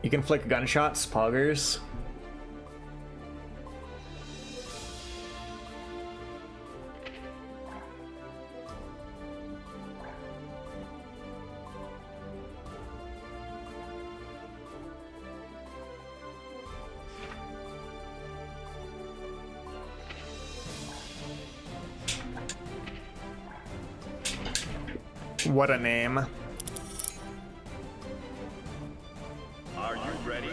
You can flick gunshots, poggers. What a name. Are you ready?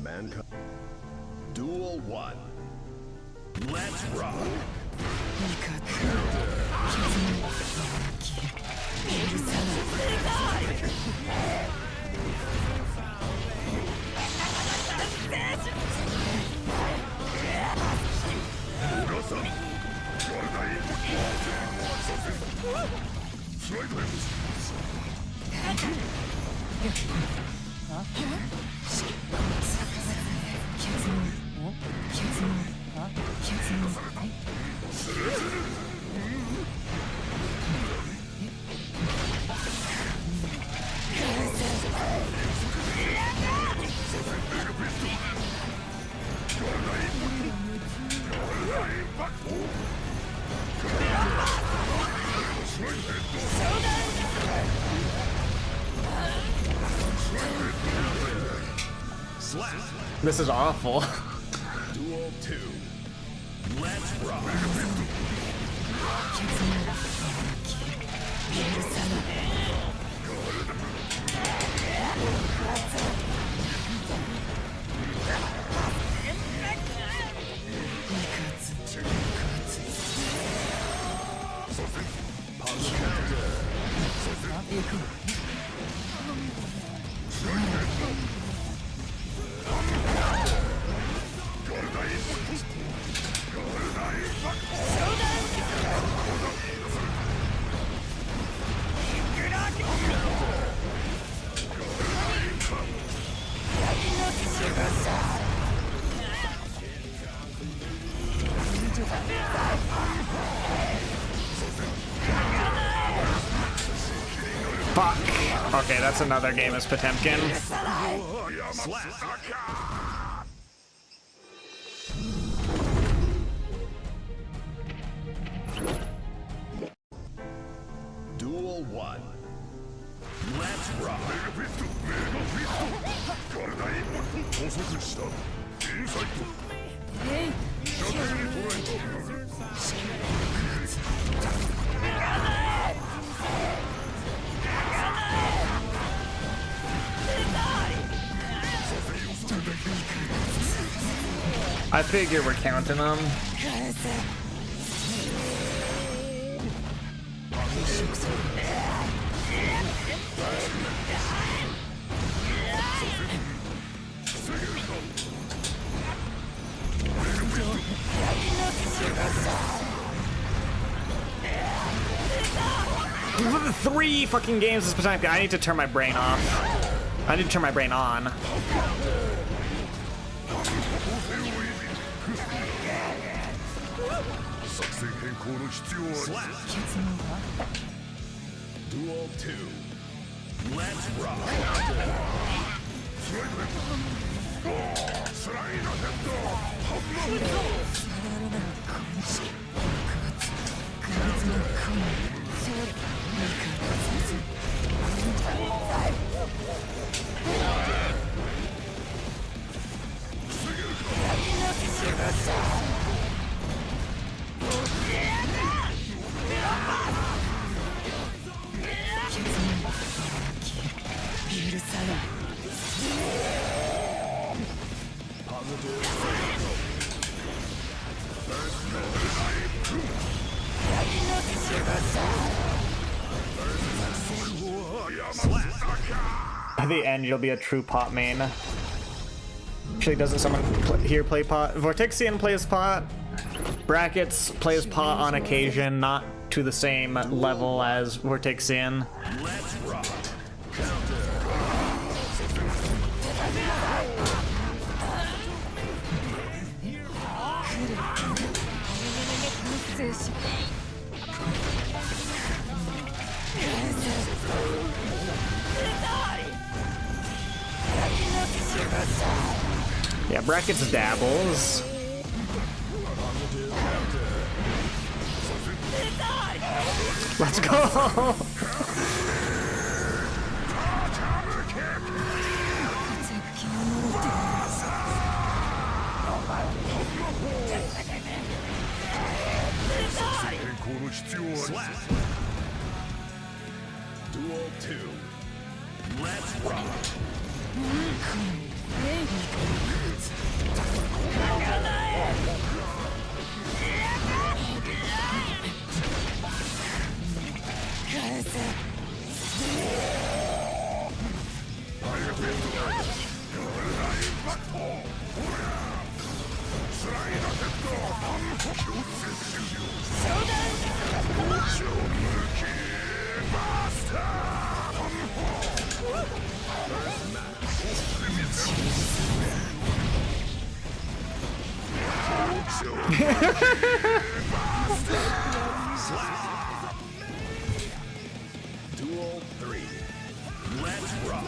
Mankind. Duel 1. Let's rock. This is awful. Duel 2. Let's rock. Fuck. Okay, that's another game as Potemkin. Duel 1. Let's rock. I figure we're counting them. 3 fucking games this time. I need to turn my brain off. I need to turn my brain on. Duel 2. Let's rock. At the end, you'll be a true pot main. Actually, doesn't someone here play pot? Vortexian plays pot. Brackets plays pot on occasion, not to the same level as Vortexian. Let's rock. Yeah, brackets dabbles. Let's go! Duel 2. Let's rock. Duel 3. Let's rock.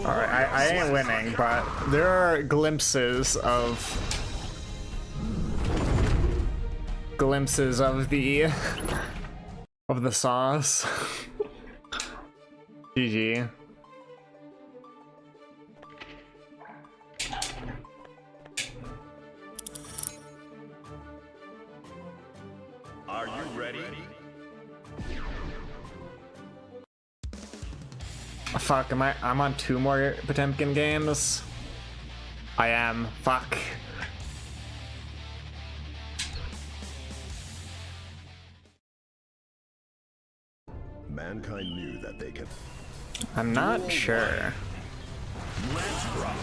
Alright, I ain't winning, but there are glimpses of the sauce. GG. Are you ready? Fuck, I'm on 2 more Potemkin games? I am. Fuck. Mankind knew that they could. I'm not sure. Let's rock.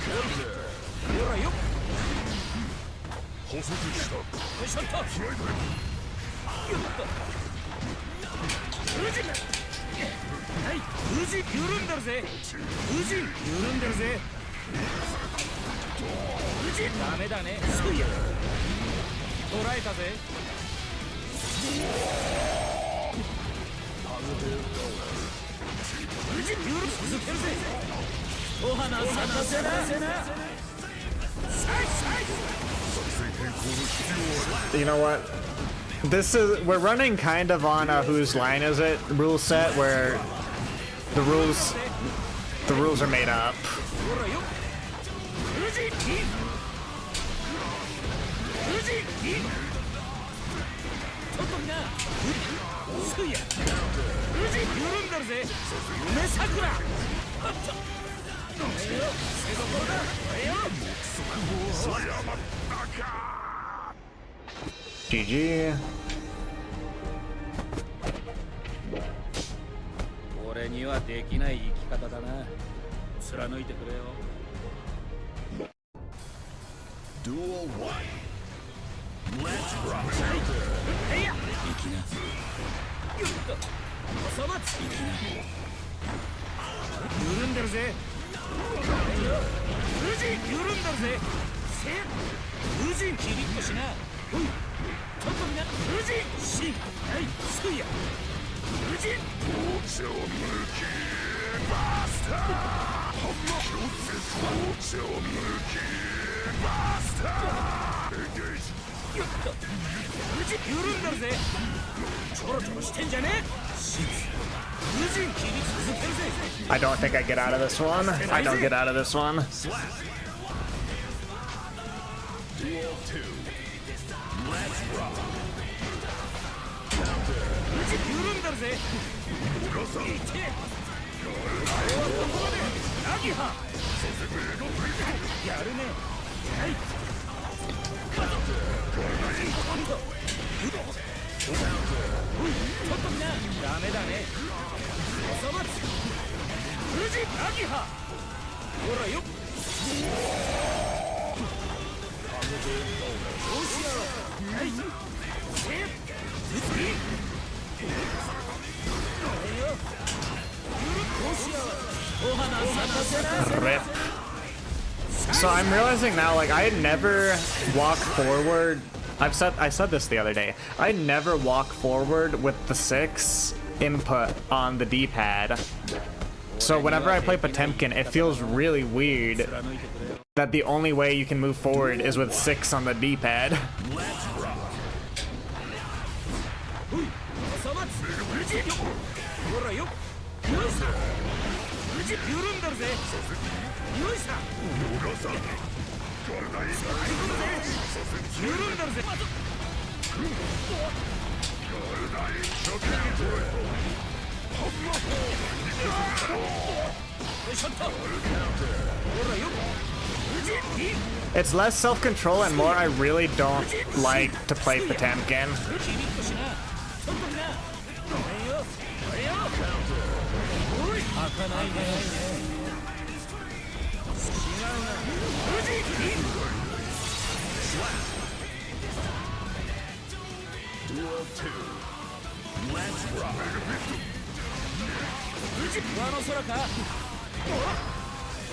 You know what? we're running kind of on a whose line is it rule set where the rules are made up. GG. 俺にはできない生き方だな。貫いてくれよ。 Duel 1. Let's rock. 行きな。おそ松。行きな。緩んでるぜ。無人緩んだぜ。無人キリッとしな。ちょっとみんな無人しんはいすいや無人超無気バスター超無気バスターエンゲージ無人緩んだぜちょろちょろしてんじゃねえ無人切り続けるぜ I don't think I get out of this one. I don't get out of this one. Duel 2. Let's rock. 無人緩んだぜいてナギハやるねはいちょっとみんなダメだねおそ松無人ナギハほらよどうしようはいRip. So I'm realizing now, like, I never walk forward. I said this the other day. I never walk forward with the 6 input on the D-pad. So whenever I play Potemkin, it feels really weird that the only way you can move forward is with 6 on the D-pad. It's less self-control and more I really don't like to play Potemkin. Duel 2. Let's rock. 上の空か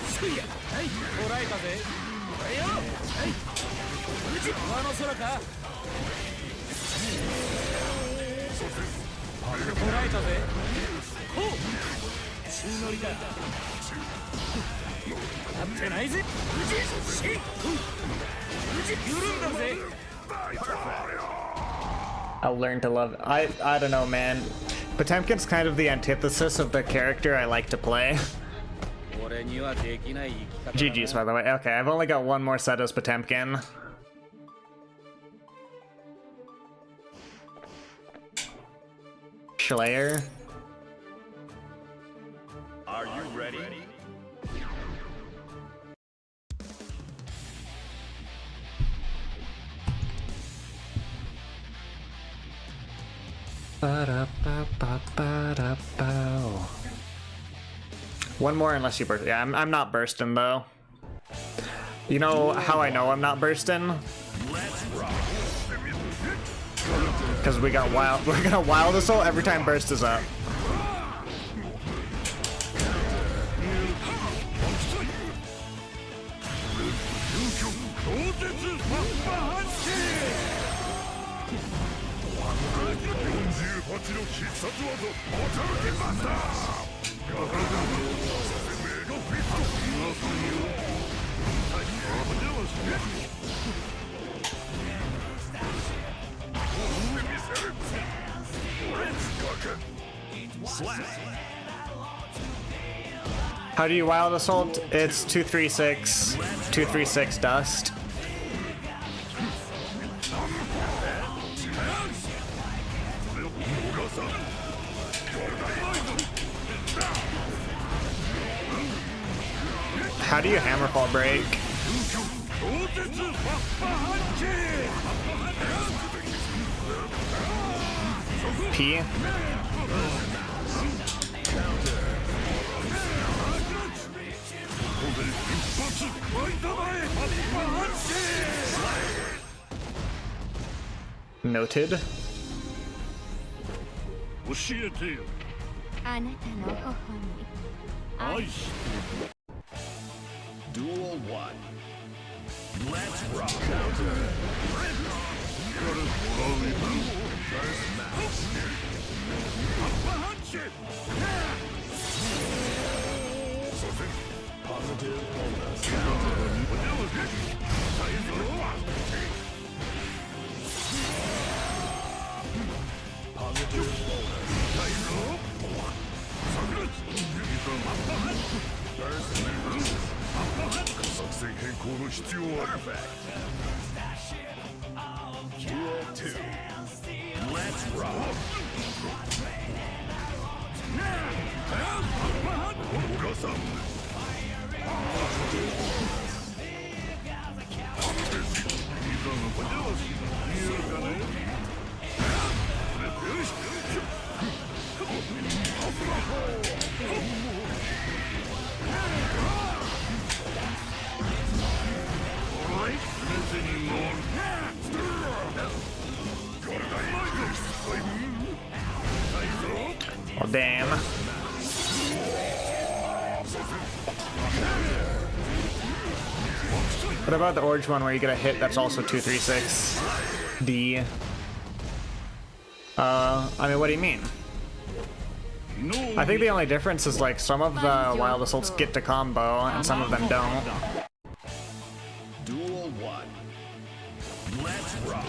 すいやはい捉えたぜはいよはい上の空か捉えたぜほう宙乗りだやってないぜ無事し無事緩んだぜ I'll learn to love. I don't know, man. Potemkin's kind of the antithesis of the character I like to play. GG's, by the way. Okay, I've only got one more set as Potemkin. Slayer. Are you ready? One more unless you burst. Yeah, I'm not bursting though. You know how I know I'm not bursting? Because we got wild. We're gonna wild assault every time burst is up. How do you wild assault? It's 236, 236 dust. How do you hammerfall break? P. Noted. 教えてよ。あなたの頬に愛し Duel 1. Let's rock. Positive bonus. Positive Perfect. Duel 2. Let's rock. Oh, damn. What about the orange one where you get a hit that's also 236? D. I mean, what do you mean? I think the only difference is like some of the wild assaults get to combo and some of them don't. Duel 1. Let's rock.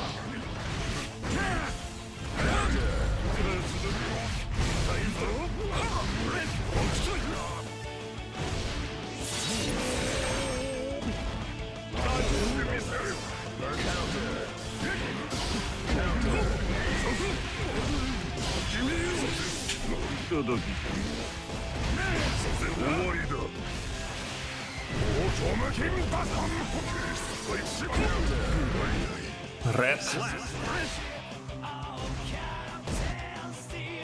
Rep.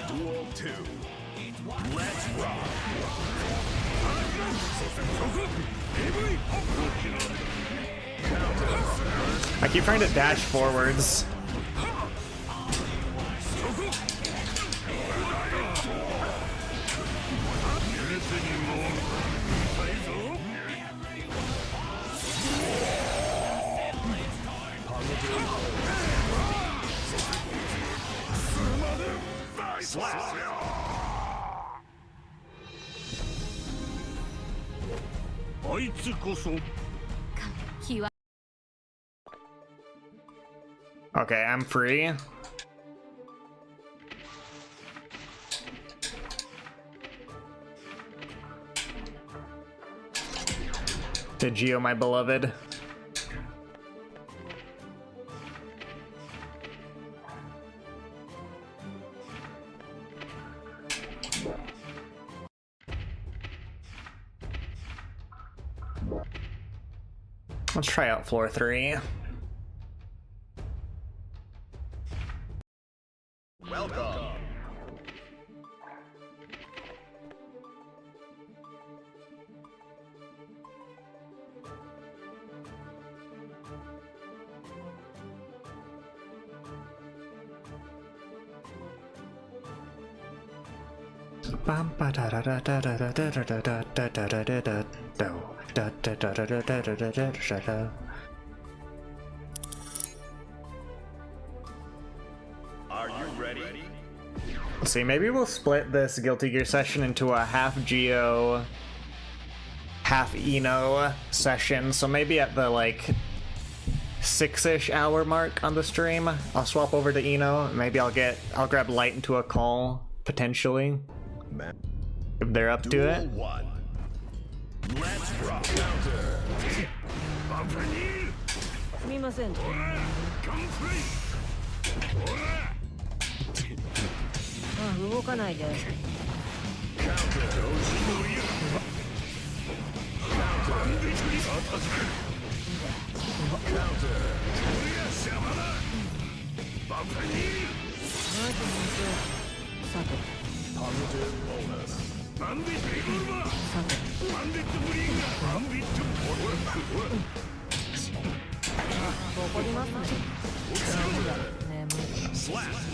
Duel 2. Let's rock. I keep trying to dash forwards. Okay, I'm free. Digio, my beloved. Let's try out floor 3. Welcome. Are you ready? Let's see, maybe we'll split this Guilty Gear session into a half Geo, half Eno session. So maybe at the like 6-ish hour mark on the stream. I'll swap over to Eno. Maybe I'll grab Light into a call potentially if they're up to it. Duel 1. Let's rock. Counter. すみません。動かないで。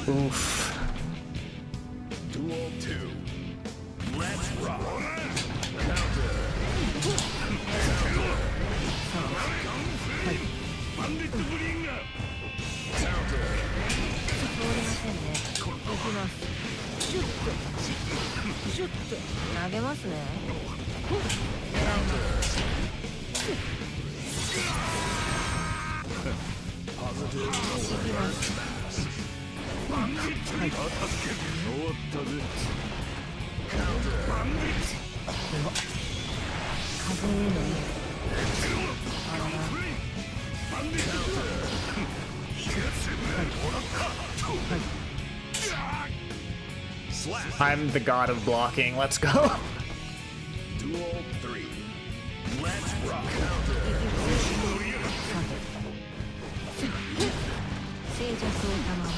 Oof. Duel 2. Let's rock. I'm the god of blocking. Let's go. Duel 3. Let's rock. 静寂を賜る。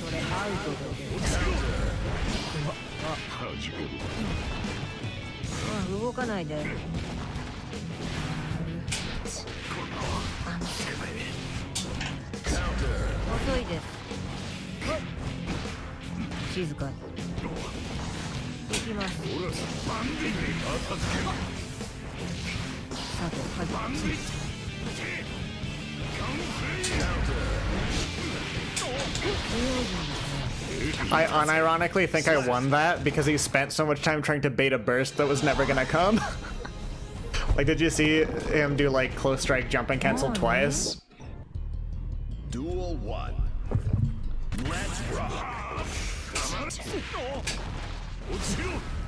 それアウトで。動かないで。遅いです。静かに。行きます。さて、I unironically think I won that because he spent so much time trying to bait a burst that was never gonna come. Like, did you see him do like close strike jump and cancel twice? Duel 1. Let's rock.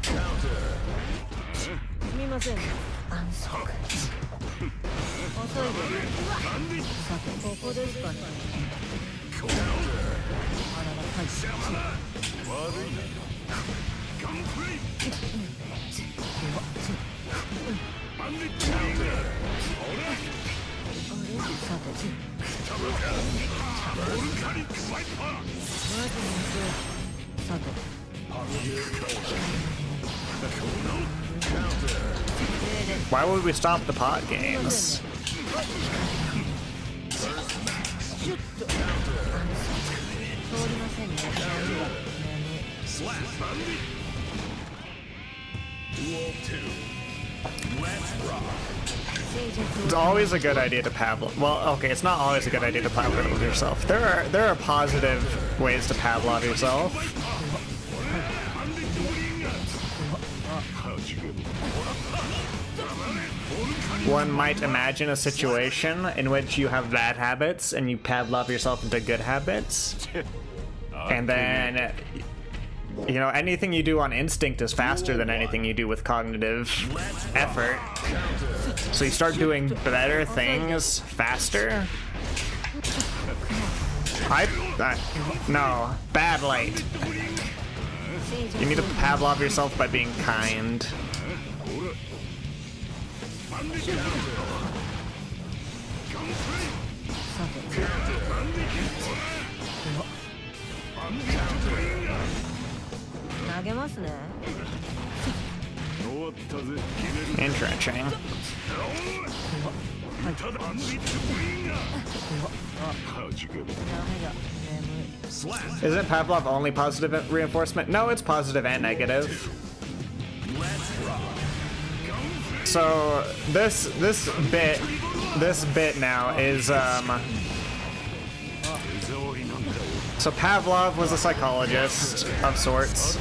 Counter. すみません。安息。遅いです。さて、ここですかね。あらら、はい。さて。さて。Why would we stop the pot games? Duel 2. Let's rock. It's always a good idea to Pavlov. Well, okay, it's not always a good idea to Pavlov yourself. There are positive ways to Pavlov yourself. One might imagine a situation in which you have bad habits and you Pavlov yourself into good habits. And then, you know, anything you do on instinct is faster than anything you do with cognitive effort. So you start doing better things faster. No, bad Light. You need to Pavlov yourself by being kind. Entrenching. Isn't Pavlov only positive reinforcement? No, it's positive and negative. So this bit now is So Pavlov was a psychologist of sorts,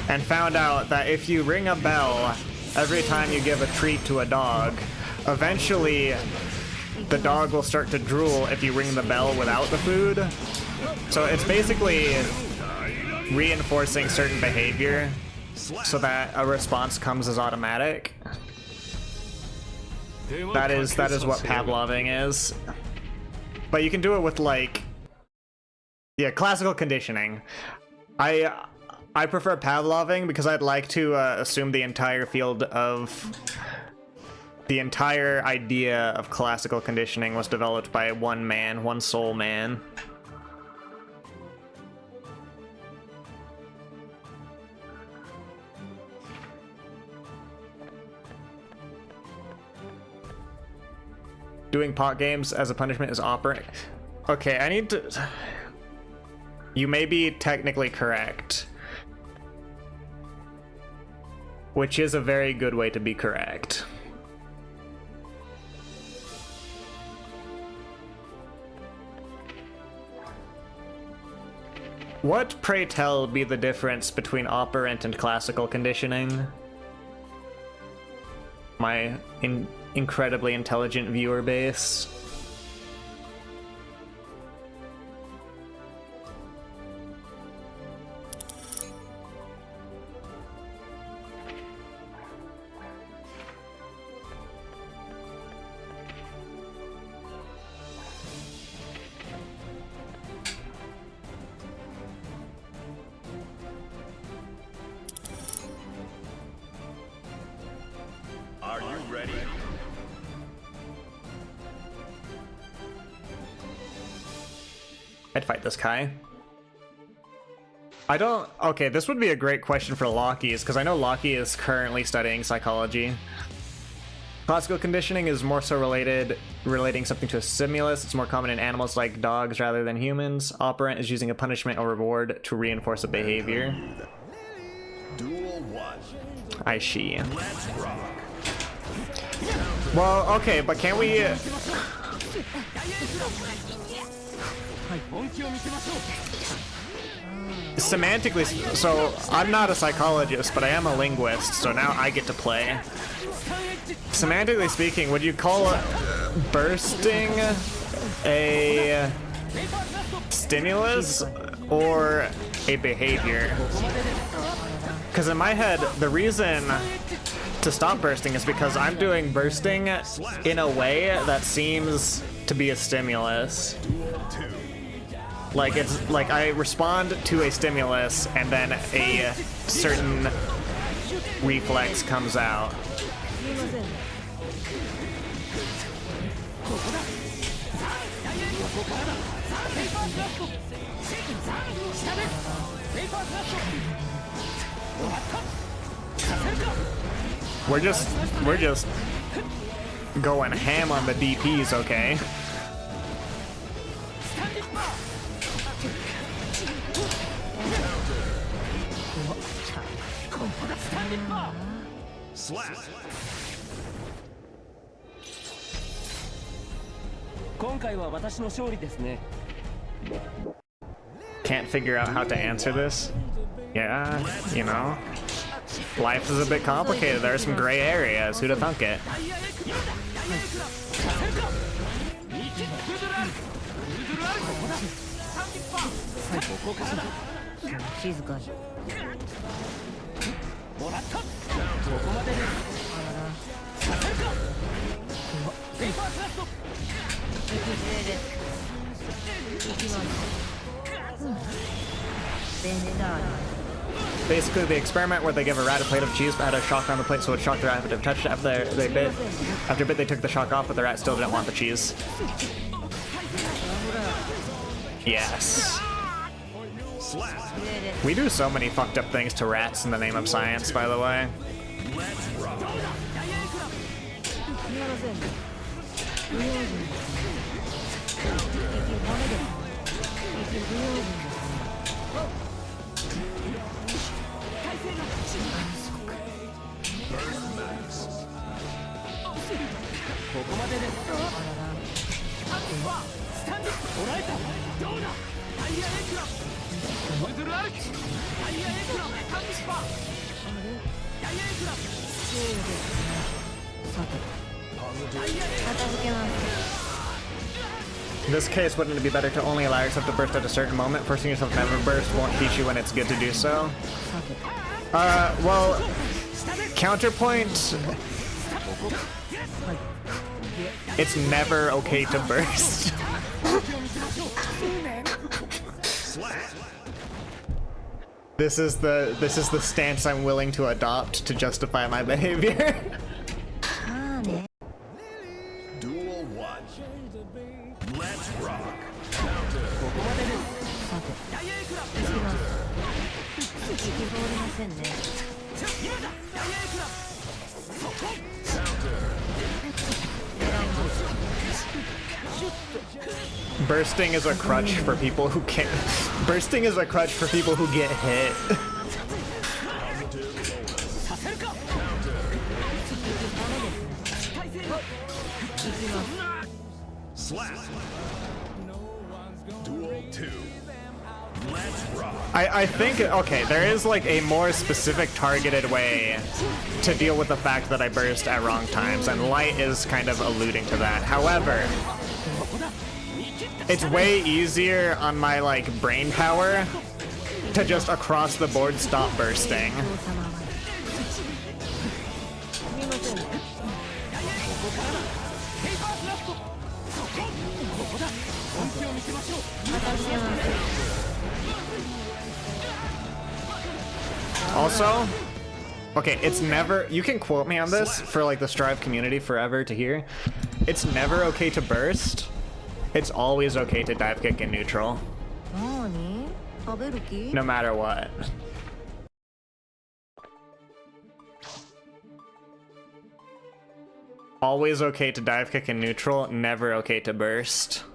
and found out that if you ring a bell every time you give a treat to a dog, eventually the dog will start to drool if you ring the bell without the food. So it's basically reinforcing certain behavior so that a response comes as automatic. That is what Pavloving is. But you can do it with, like, yeah, classical conditioning. I prefer Pavloving because I'd like to assume the entire field of the entire idea of classical conditioning was developed by one man, one sole man. Doing pot games as a punishment is operant. Okay, I need to... You may be technically correct. Which is a very good way to be correct. What, pray tell, be the difference between operant and classical conditioning? My incredibly intelligent viewer base. Are you ready? I'd fight this Kai. I don't... Okay, this would be a great question for Loki, because I know Loki is currently studying psychology. Classical conditioning is more so relating something to a stimulus. It's more common in animals like dogs rather than humans. Operant is using a punishment or reward to reinforce a behavior. Duel 1. I see. Let's rock. Well, okay, but can't we... Semantically, so I'm not a psychologist, but I am a linguist, so now I get to play. Semantically speaking, would you call bursting a stimulus or a behavior? Because in my head, the reason to stop bursting is because I'm doing bursting in a way that seems to be a stimulus. Like, it's like I respond to a stimulus and then a certain reflex comes out. We're just going ham on the DPs, okay? Slap. Can't figure out how to answer this. Yeah, you know. Life is a bit complicated. There are some gray areas. Who'da thunk it? Basically, the experiment where they give a rat a plate of cheese but had a shock on the plate, so it shocked the rat if it touched it after they bit. After a bit, they took the shock off, but the rat still didn't want the cheese. Yes. We do so many fucked up things to rats in the name of science, by the way. スタンディ捉えたどうだタイヤエクラムウズルアルキタイヤエクラムタンスパタイヤエクラムタイヤエクラム In this case, wouldn't it be better to only allow yourself to burst at a certain moment? Forcing yourself to never burst won't teach you when it's good to do so. Well, counterpoint. It's never okay to burst. This is the stance I'm willing to adopt to justify my behavior. Duel 1. Let's rock. 今だタイヤエクラム Bursting is a crutch for people who can't. Bursting is a crutch for people who get hit. させるか Slap. Duel 2. Let's rock. I think, okay, there is like a more specific targeted way to deal with the fact that I burst at wrong times, and Light is kind of alluding to that. However, it's way easier on my like brain power to just across the board stop bursting. Also, okay, it's never, you can quote me on this for like the Strive community forever to hear. It's never okay to burst. It's always okay to dive kick in neutral. No matter what. Always okay to dive kick in neutral, never okay to burst.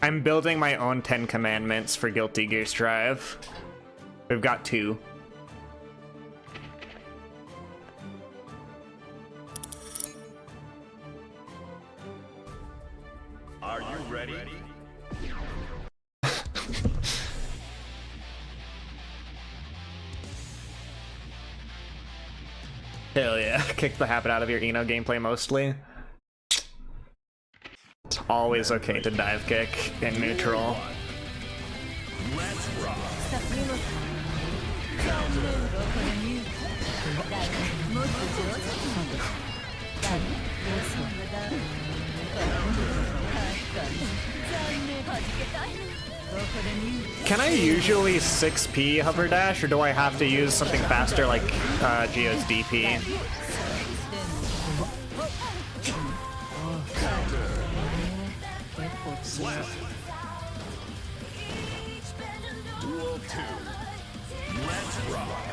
I'm building my own 10 commandments for Guilty Gear Strive. We've got 2. Are you ready? Hell yeah. Kick the habit out of your Eno gameplay mostly. It's always okay to dive kick in neutral. Let's rock. Can I usually 6p hover dash, or do I have to use something faster like Geo's DP? Slap. Duel 2. Let's rock.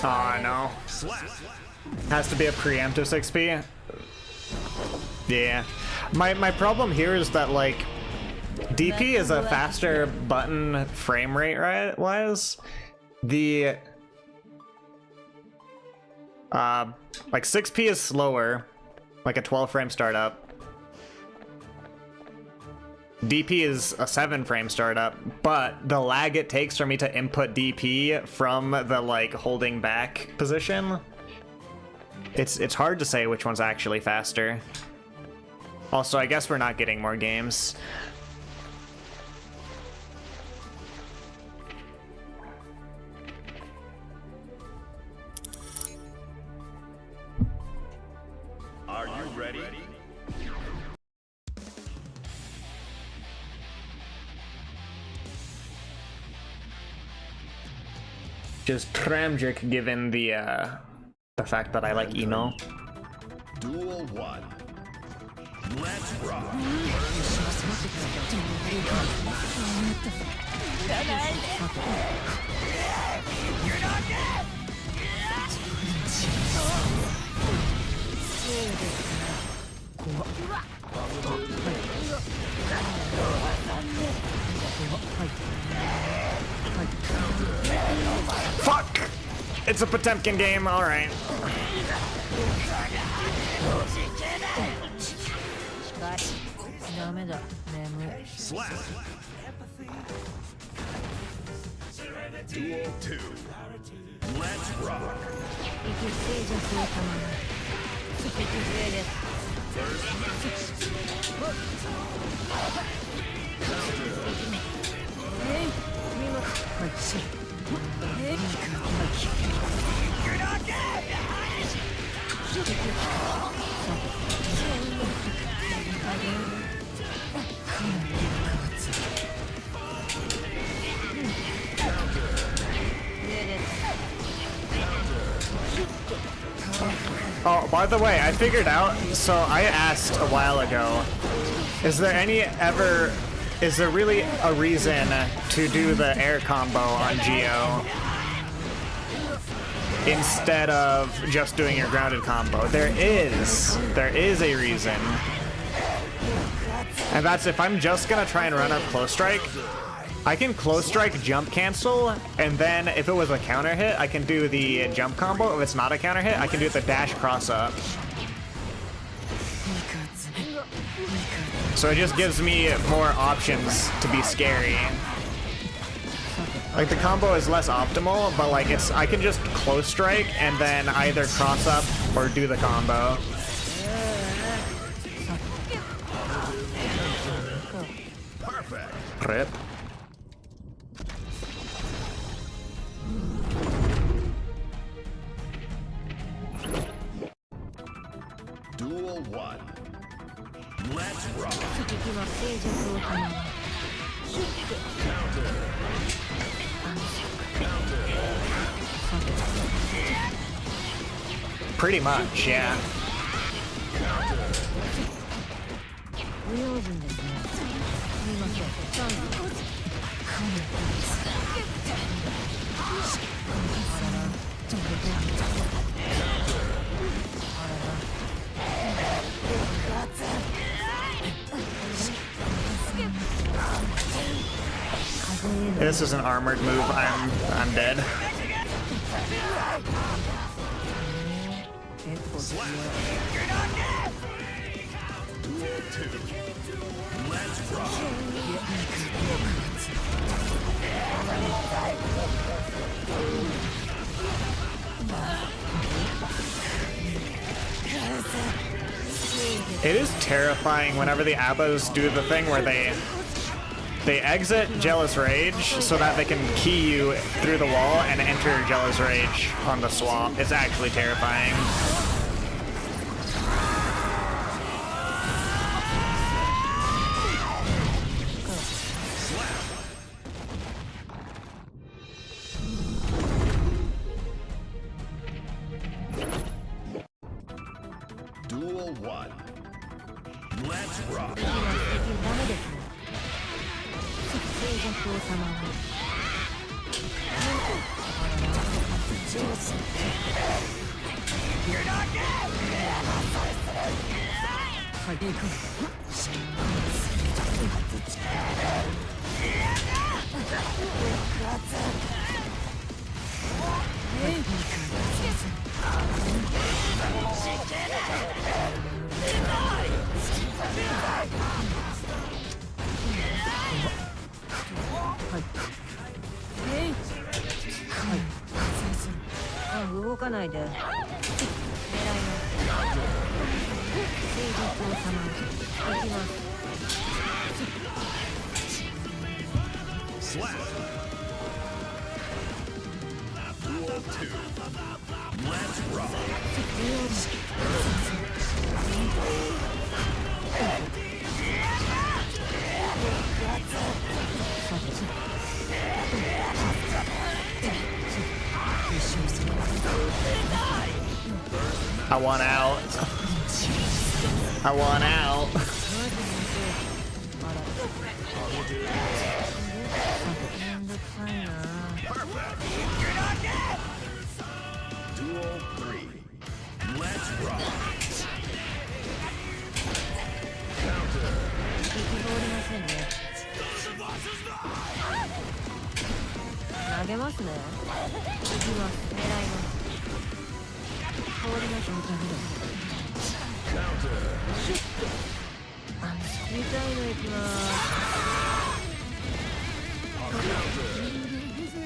Oh no. Has to be a preemptive 6p. Yeah. My problem here is that like DP is a faster button frame rate wise. The like 6p is slower, like a 12 frame startup. DP is a 7 frame startup, but the lag it takes for me to input DP from the like holding back position, it's hard to say which one's actually faster. Also, I guess we're not getting more games. Are you ready? Just tragic given the fact that I like Eno. Duel 1. Let's rock. Fuck! It's a Potemkin game, alright. Slap. Duel 2. Let's rock. Oh, by the way, I figured out, so I asked a while ago, is there really a reason to do the air combo on Geo instead of just doing your grounded combo? There is a reason. And that's if I'm just gonna try and run up close strike, I can close strike jump cancel, and then if it was a counter hit, I can do the jump combo. If it's not a counter hit, I can do the dash cross up. So it just gives me more options to be scary. Like the combo is less optimal, but like I can just close strike and then either cross up or do the combo. Perfect. Rip. Duel 1. Let's rock. Pretty much, yeah. This is an armored move. I'm dead. Duel 2. Let's rock. It is terrifying whenever the Abbas do the thing where they exit Jealous Rage so that they can key you through the wall and enter Jealous Rage on the swap. It's actually terrifying. Duel 1. Let's rock. Slap. Duel 2. Let's rock. I want out. I want out. Duel 3. Let's rock. Counter. 憤りませんね。投げますね。行きます。狙います。氷の状態で。シュッと。痛いのいきま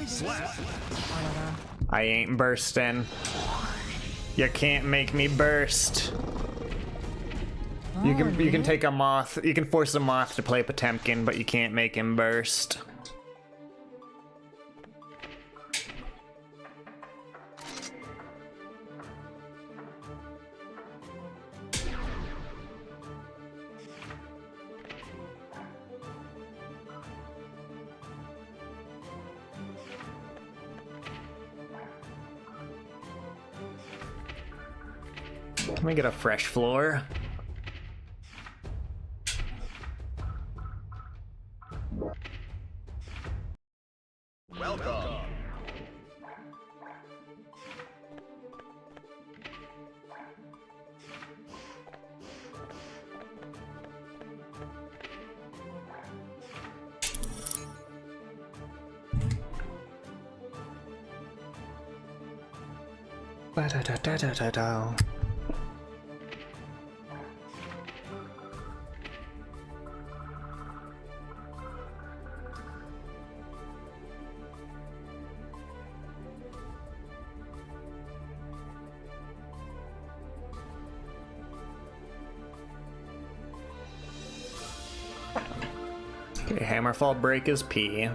す。あらら。 I ain't bursting. You can't make me burst. You can take a moth. You can force a moth to play Potemkin, but you can't make him burst. Can we get a fresh floor? Welcome. Ba-da-da-da-da-da-da. Okay, Hammerfall break is P.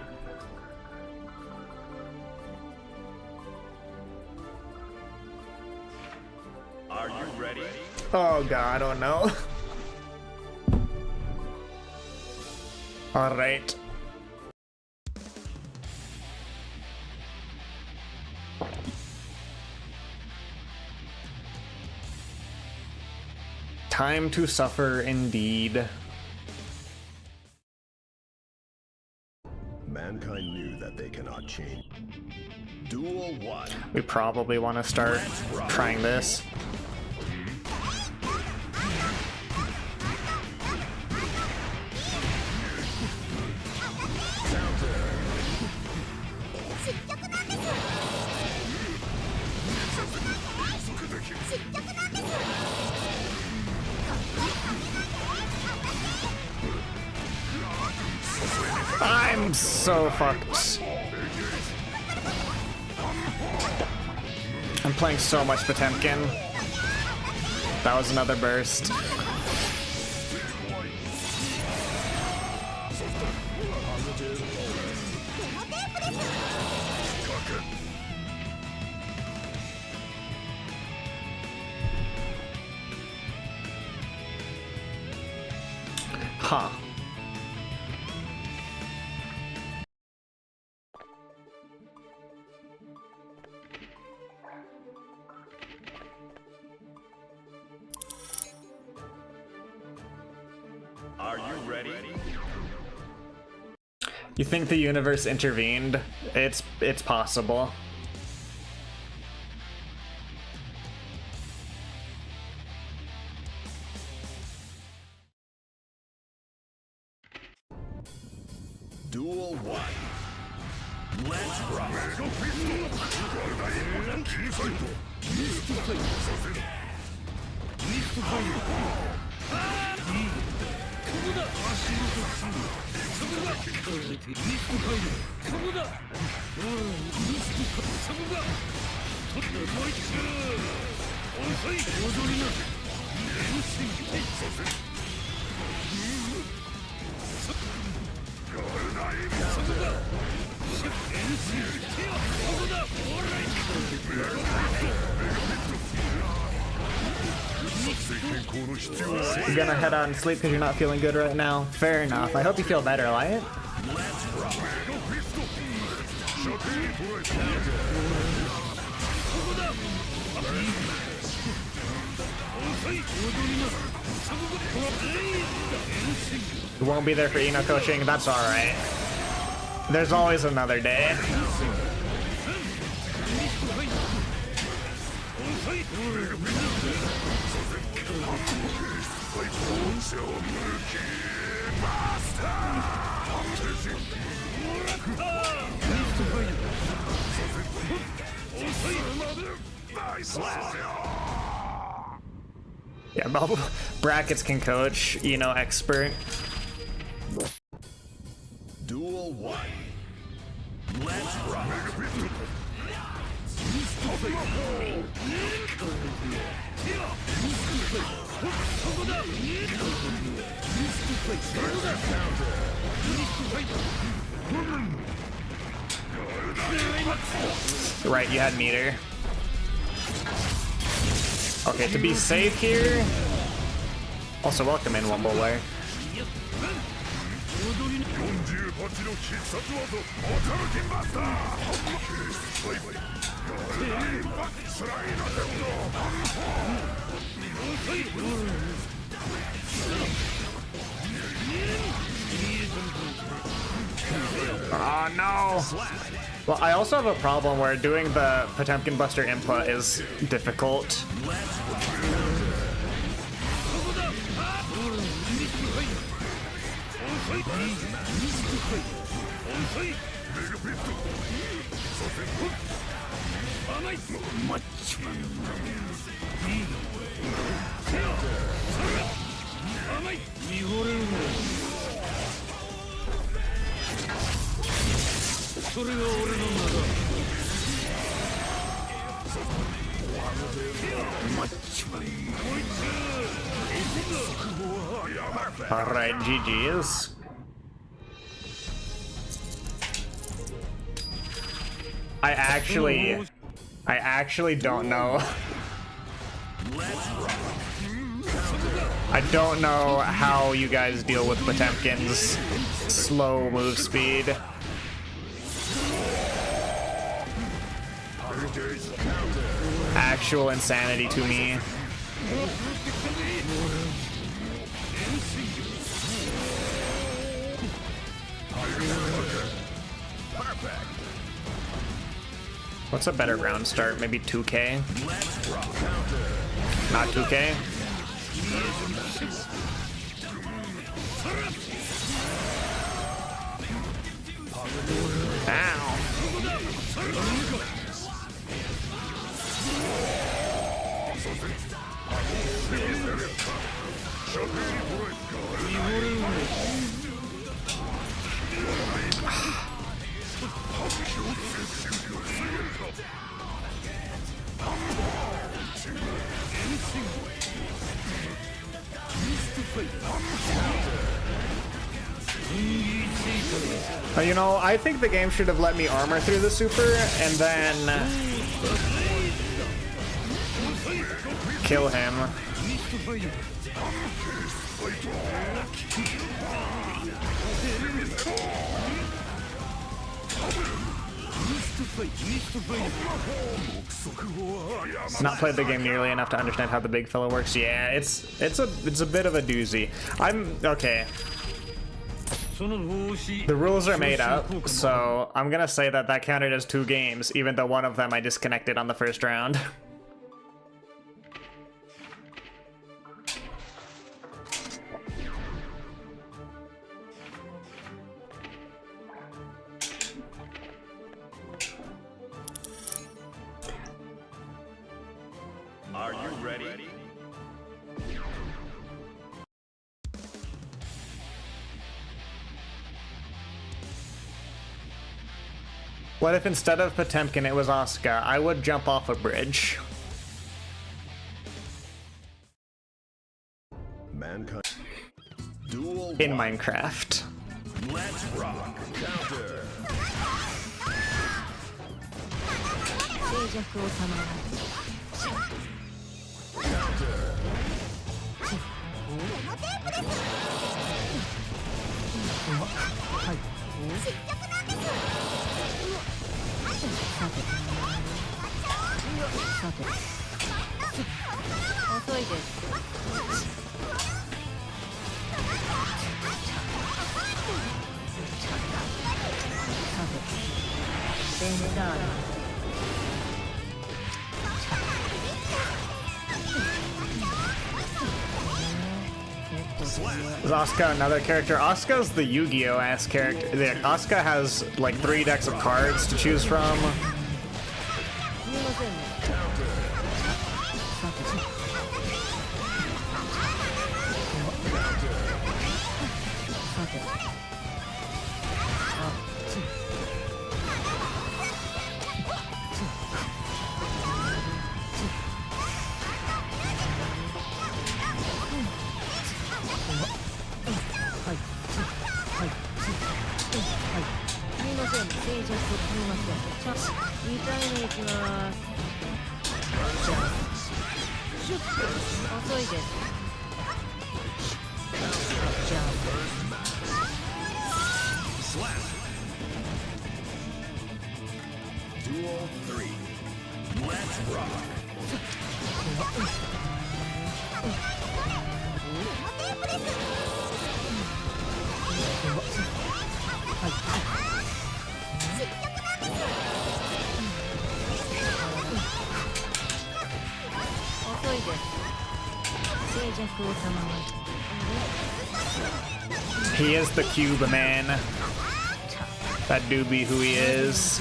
Are you ready? Oh god, oh no. Alright. Time to suffer indeed. Mankind knew that they cannot change. Duel 1. We probably want to start trying this. I'm so fucked. I'm playing so much Potemkin. That was another burst. Huh. Are you ready? You think the universe intervened? It's possible. Duel 1. Let's rock. You're gonna head out and sleep because you're not feeling good right now. Fair enough. I hope you feel better, Light. You won't be there for Eno coaching, that's alright. There's always another day. Yeah, bubble brackets can coach, expert. Duel 1. Let's rock. Right, you had meter. Okay, to be safe here. Also, welcome in, Wumbleware. Oh no! Well, I also have a problem where doing the Potemkin Buster input is difficult. Alright, GG's. I actually don't know. I don't know how you guys deal with Potemkin's slow move speed. Actual insanity to me. What's a better round start? Maybe 2K? Not 2K? Ow. I think the game should have let me armor through the super and then kill him. Not played the game nearly enough to understand how the big fella works. Yeah, it's a bit of a doozy. I'm okay. The rules are made up, so I'm gonna say that counted as 2 games, even though one of them I disconnected on the first round. Are you ready? What if instead of Potemkin it was Asuka? I would jump off a bridge. Mankind. Duel In 1. Minecraft. Let's rock. Counter. 静寂を賜らさて遅いです。さて、ベンダーラ。Is Asuka another character? Asuka's the Yu-Gi-Oh! Ass character. Asuka has like 3 decks of cards to choose from. すみませんね。さて、さて、あ、はいはいはいすみません、静寂すみません。2回目いきます。じゃあシュッと遅いです。じゃあDuel 3. Let's rock. 遅いです。静寂を賜る。 He is the cube man. That do be who he is.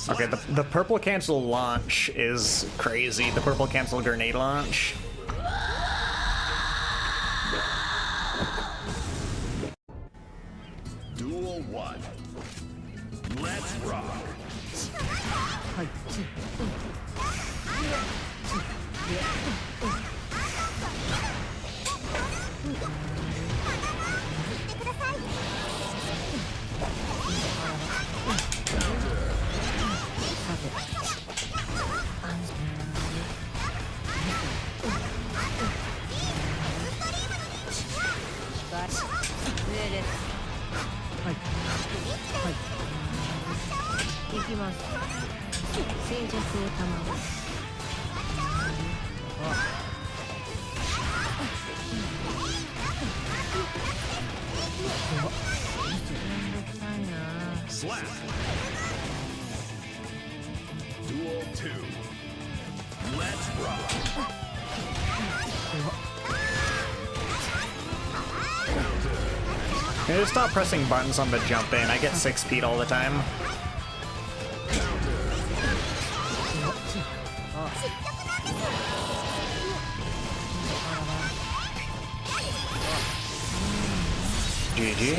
Okay, the purple cancel launch is crazy. The purple cancel grenade launch. Duel 1. Let's rock. はい。上です。はい。はい。行きます。静寂を賜る。めんどくさいな。 Slap. Duel 2. Let's rock. Can you just stop pressing buttons on the jump in? I get 6 feet all the time. GG.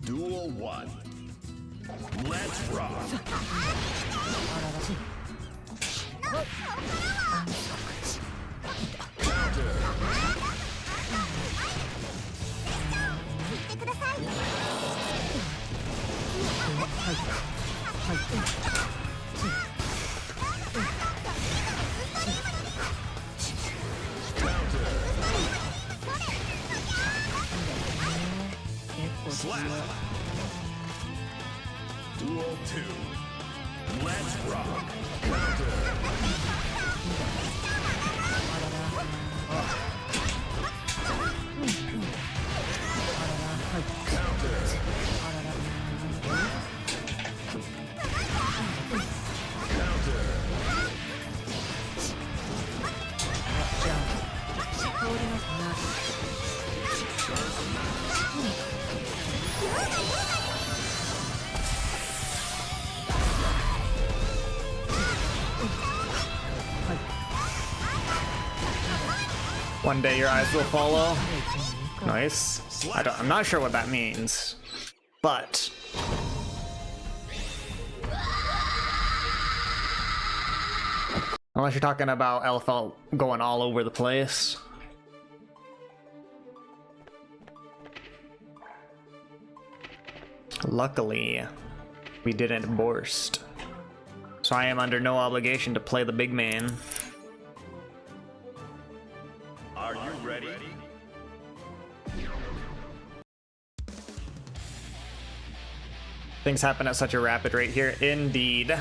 Duel 1. Let's rock. Slap. Duel 2. Let's rock. One day your eyes will follow. Nice. I'm not sure what that means, but unless you're talking about Elfelt going all over the place. Luckily, we didn't burst. so I am under no obligation to play the big man. Are you ready? Things happen at such a rapid rate here. Indeed.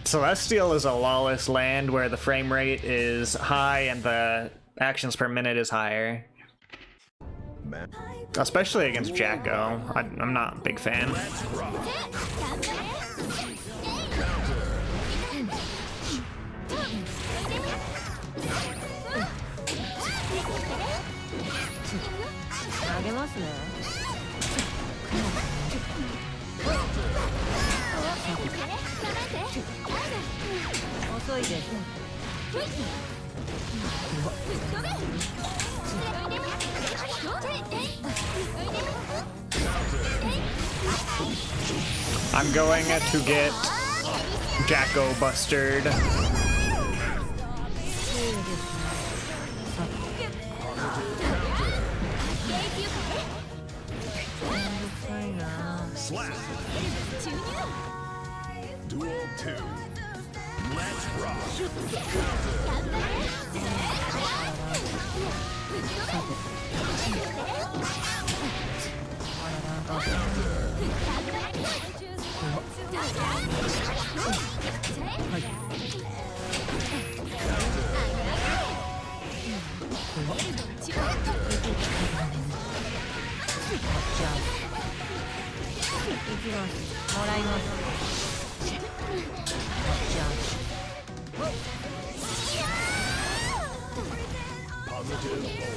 Celestial is a lawless land where the frame rate is high and the actions per minute is higher. Especially against Jacko. I'm not a big fan. Let's rock. I'm going to get Jacko Bustered. Slap. Duel 2. Let's rock. Positive bonus.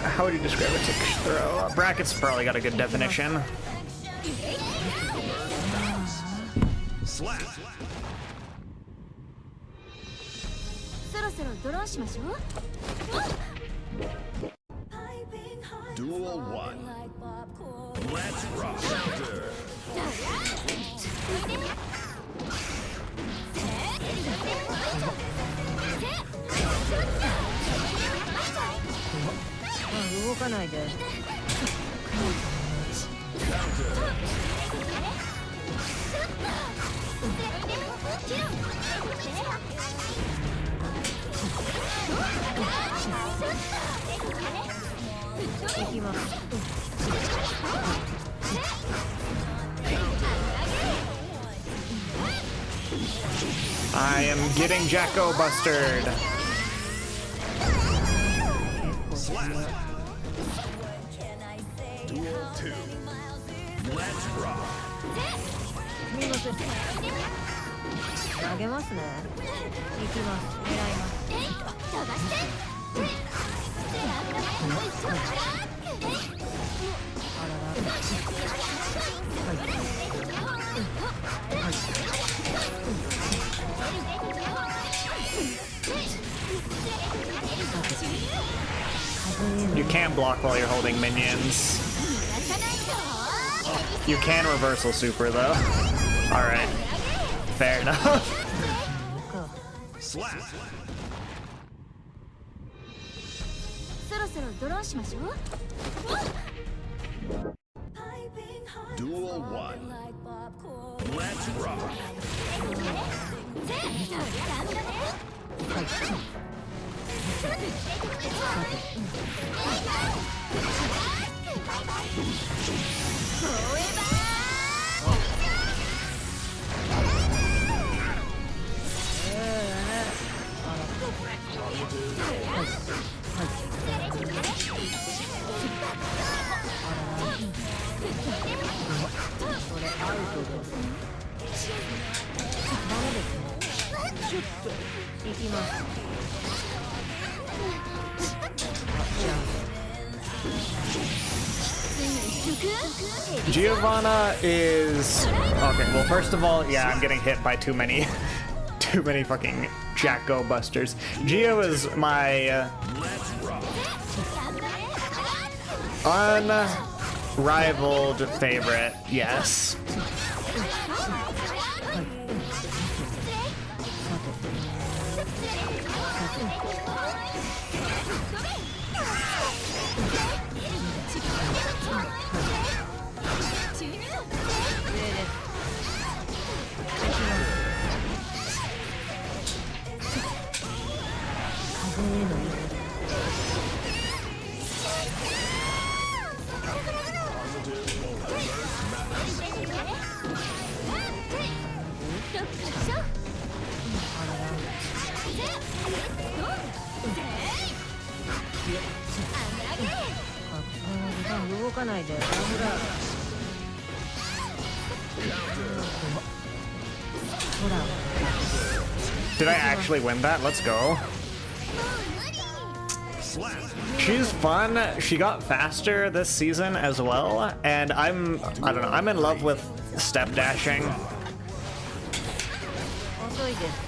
How would you describe a tick throw? Brackets probably got a good definition. Slap. そろそろドローンしましょう。 Duel 1. Let's rock. Counter. I am getting Jacko Bustered. Slap. Duel 2. Let's rock. 投げますね。行きます。狙います。You can block while you're holding minions. You can reversal super though. Alright. Fair enough. Slap. そろそろドローンしましょう。 Duel 1. Let's rock. Giovanna is okay. Well, first of all, yeah, I'm getting hit by too many fucking Jacko Busters. Gio is my unrivaled favorite. Yes. かないで。ほら。ほら。 Did I actually win that? Let's go. She's fun. She got faster this season as well, and I don't know, I'm in love with step dashing. 遅いです。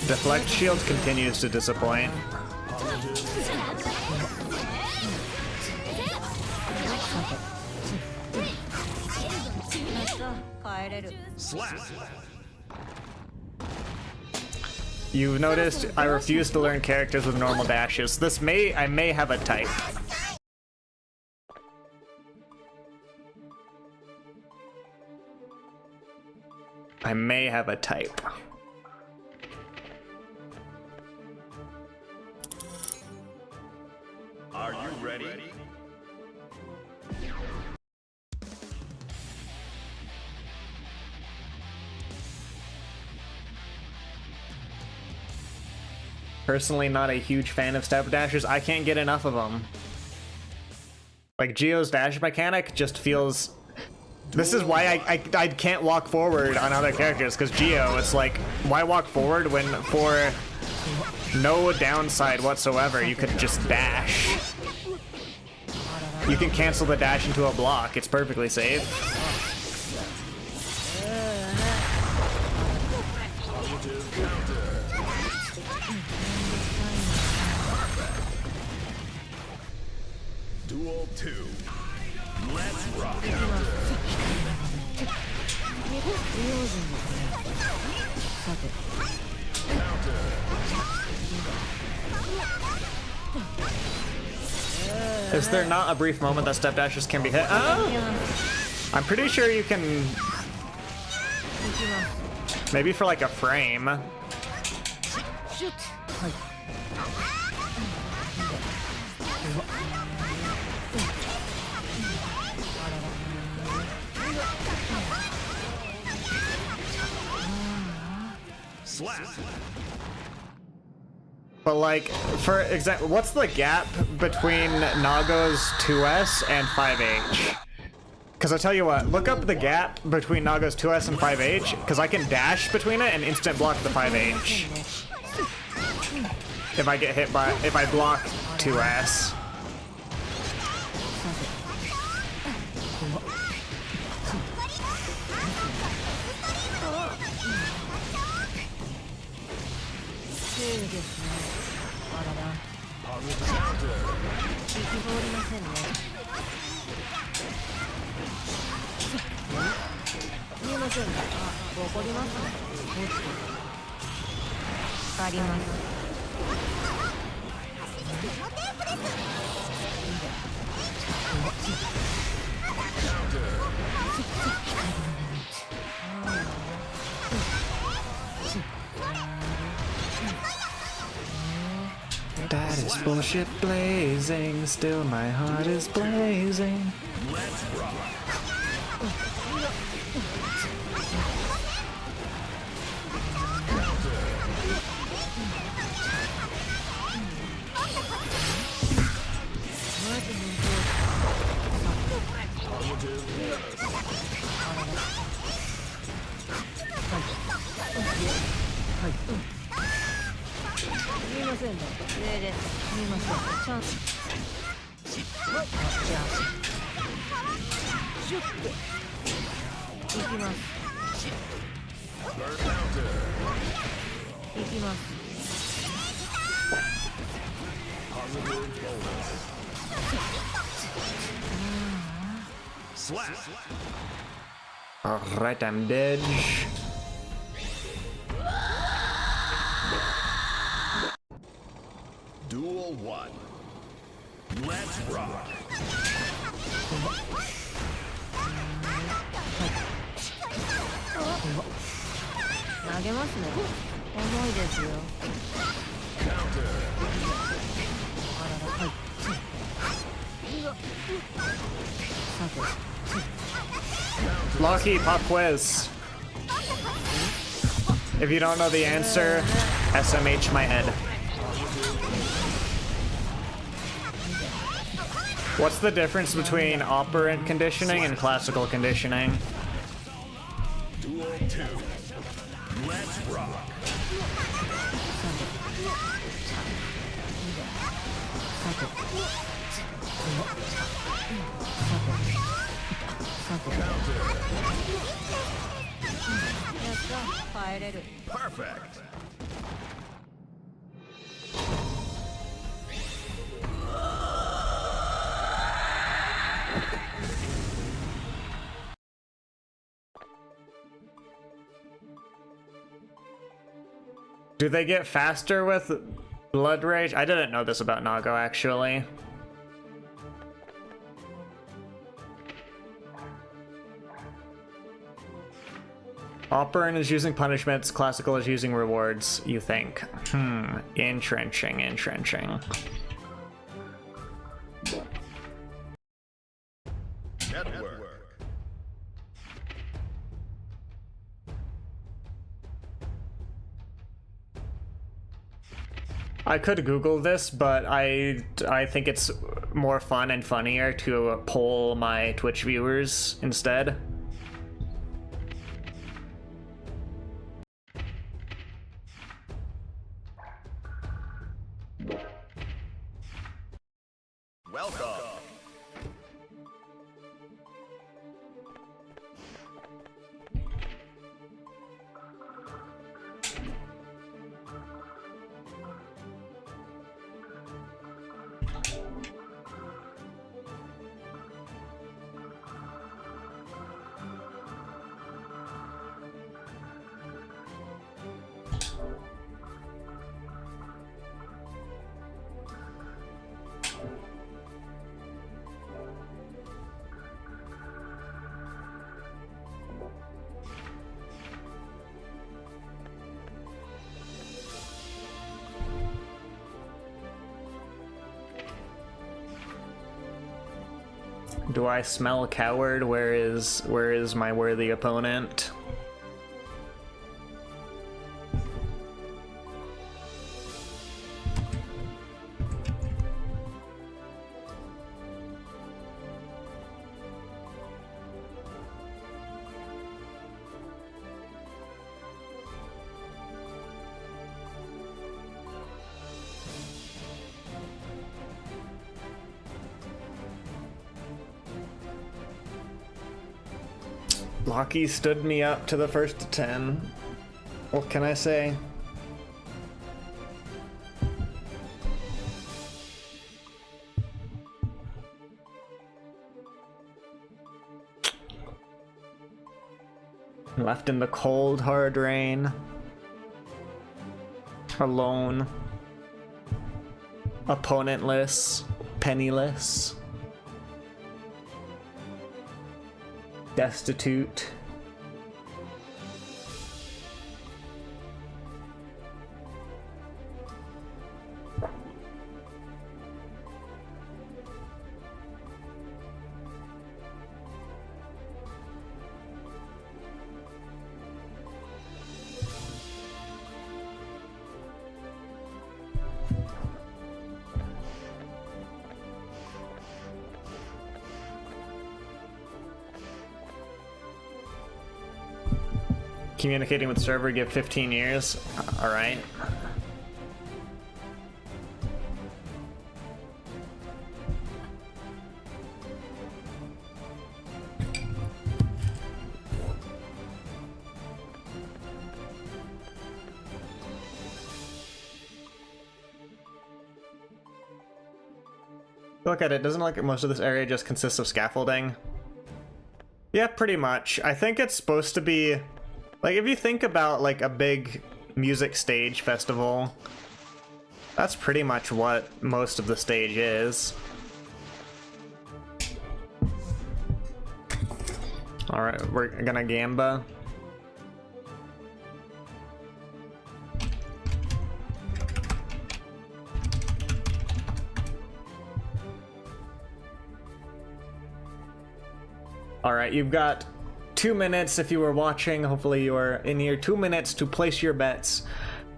Deflect shield continues to disappoint. You've noticed I refuse to learn characters with normal dashes. I may have a type. I may have a type. Are you ready? Personally, not a huge fan of step dashers. I can't get enough of them. Like, Gio's dash mechanic just feels... This is why I can't walk forward on other characters, because Gio, it's like, why walk forward when for no downside whatsoever you could just dash? You can cancel the dash into a block, it's perfectly safe. Duel 2. Let's rock. Is there not a brief moment that step dashes can be hit? I'm pretty sure you can... Maybe for like a frame. Slap. But like, for example, what's the gap between Nago's 2S and 5H? Because I'll tell you what, look up the gap between Nago's 2S and 5H, because I can dash between it and instant block the 5H. If I get hit by, if I block 2S. That is bullshit blazing, still my heart is blazing. Let's rock. Slap. Alright, I'm dead. Duel 1. Let's rock. Counter. Lucky, pop quiz. If you don't know the answer, SMH my head. What's the difference between operant conditioning and classical conditioning? Duel 2. Let's rock. Perfect. Do they get faster with Blood Rage? I didn't know this about Nago, actually. Operant is using punishments, classical is using rewards, you think. Entrenching. Network. I could Google this, but I think it's more fun and funnier to poll my Twitch viewers instead. Welcome. Do I smell a coward? Where is my worthy opponent? Locky stood me up to the first of 10. What can I say? Left in the cold, hard rain. Alone. Opponentless. Penniless. Destitute. Communicating with server, give 15 years. All right. Look at it, doesn't it look like most of this area just consists of scaffolding? Yeah, pretty much. I think it's supposed to be... Like, if you think about, like, a big music stage festival, that's pretty much what most of the stage is. Alright, we're gonna Gamba. Alright, you've got 2 minutes if you were watching. Hopefully you are in here. 2 minutes to place your bets.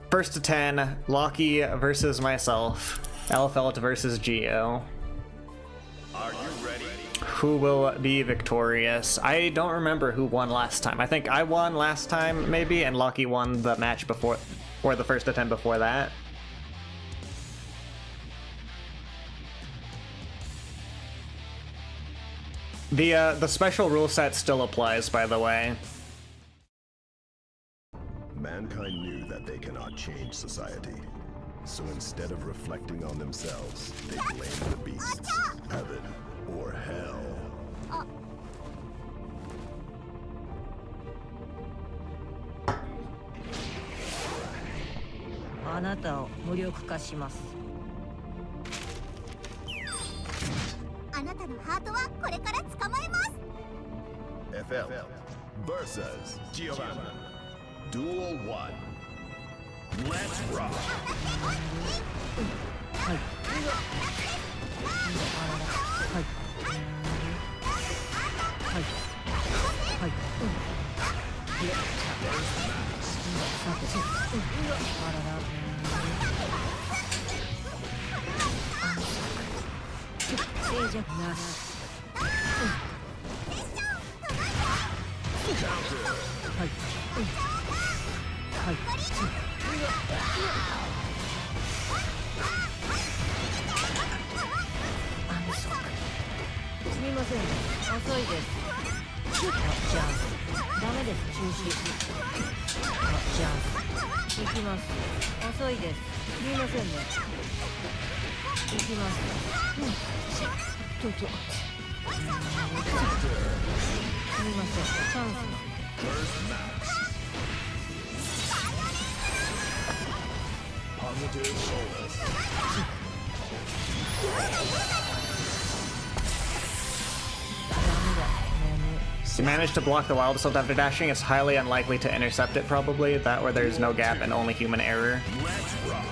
First to 10, Lockie versus myself. Elfelt versus Geo. Are you ready? Who will be victorious? I don't remember who won last time. I think I won last time, maybe, and Lockie won the match before, or the first attempt before that. The special rule set still applies, by the way. Mankind knew that they cannot change society. So instead of reflecting on themselves, they blamed the beasts, heaven or hell. あなたを無力化します。あなたのハートはこれから捕まえます。 FL versus Giovanna. Duel 1. Let's rock. はい。はい。はい。はい。さて、あらら。静寂なし。はい。はい。すみません、遅いです。じゃあ、ダメです、中止。じゃあ、行きます。遅いです。すみませんね。行きます。すみません、チャンス。Positive bonus. You managed to block the wild assault after dashing. It's highly unlikely to intercept it, probably. That or there's no gap and only human error. Let's rock.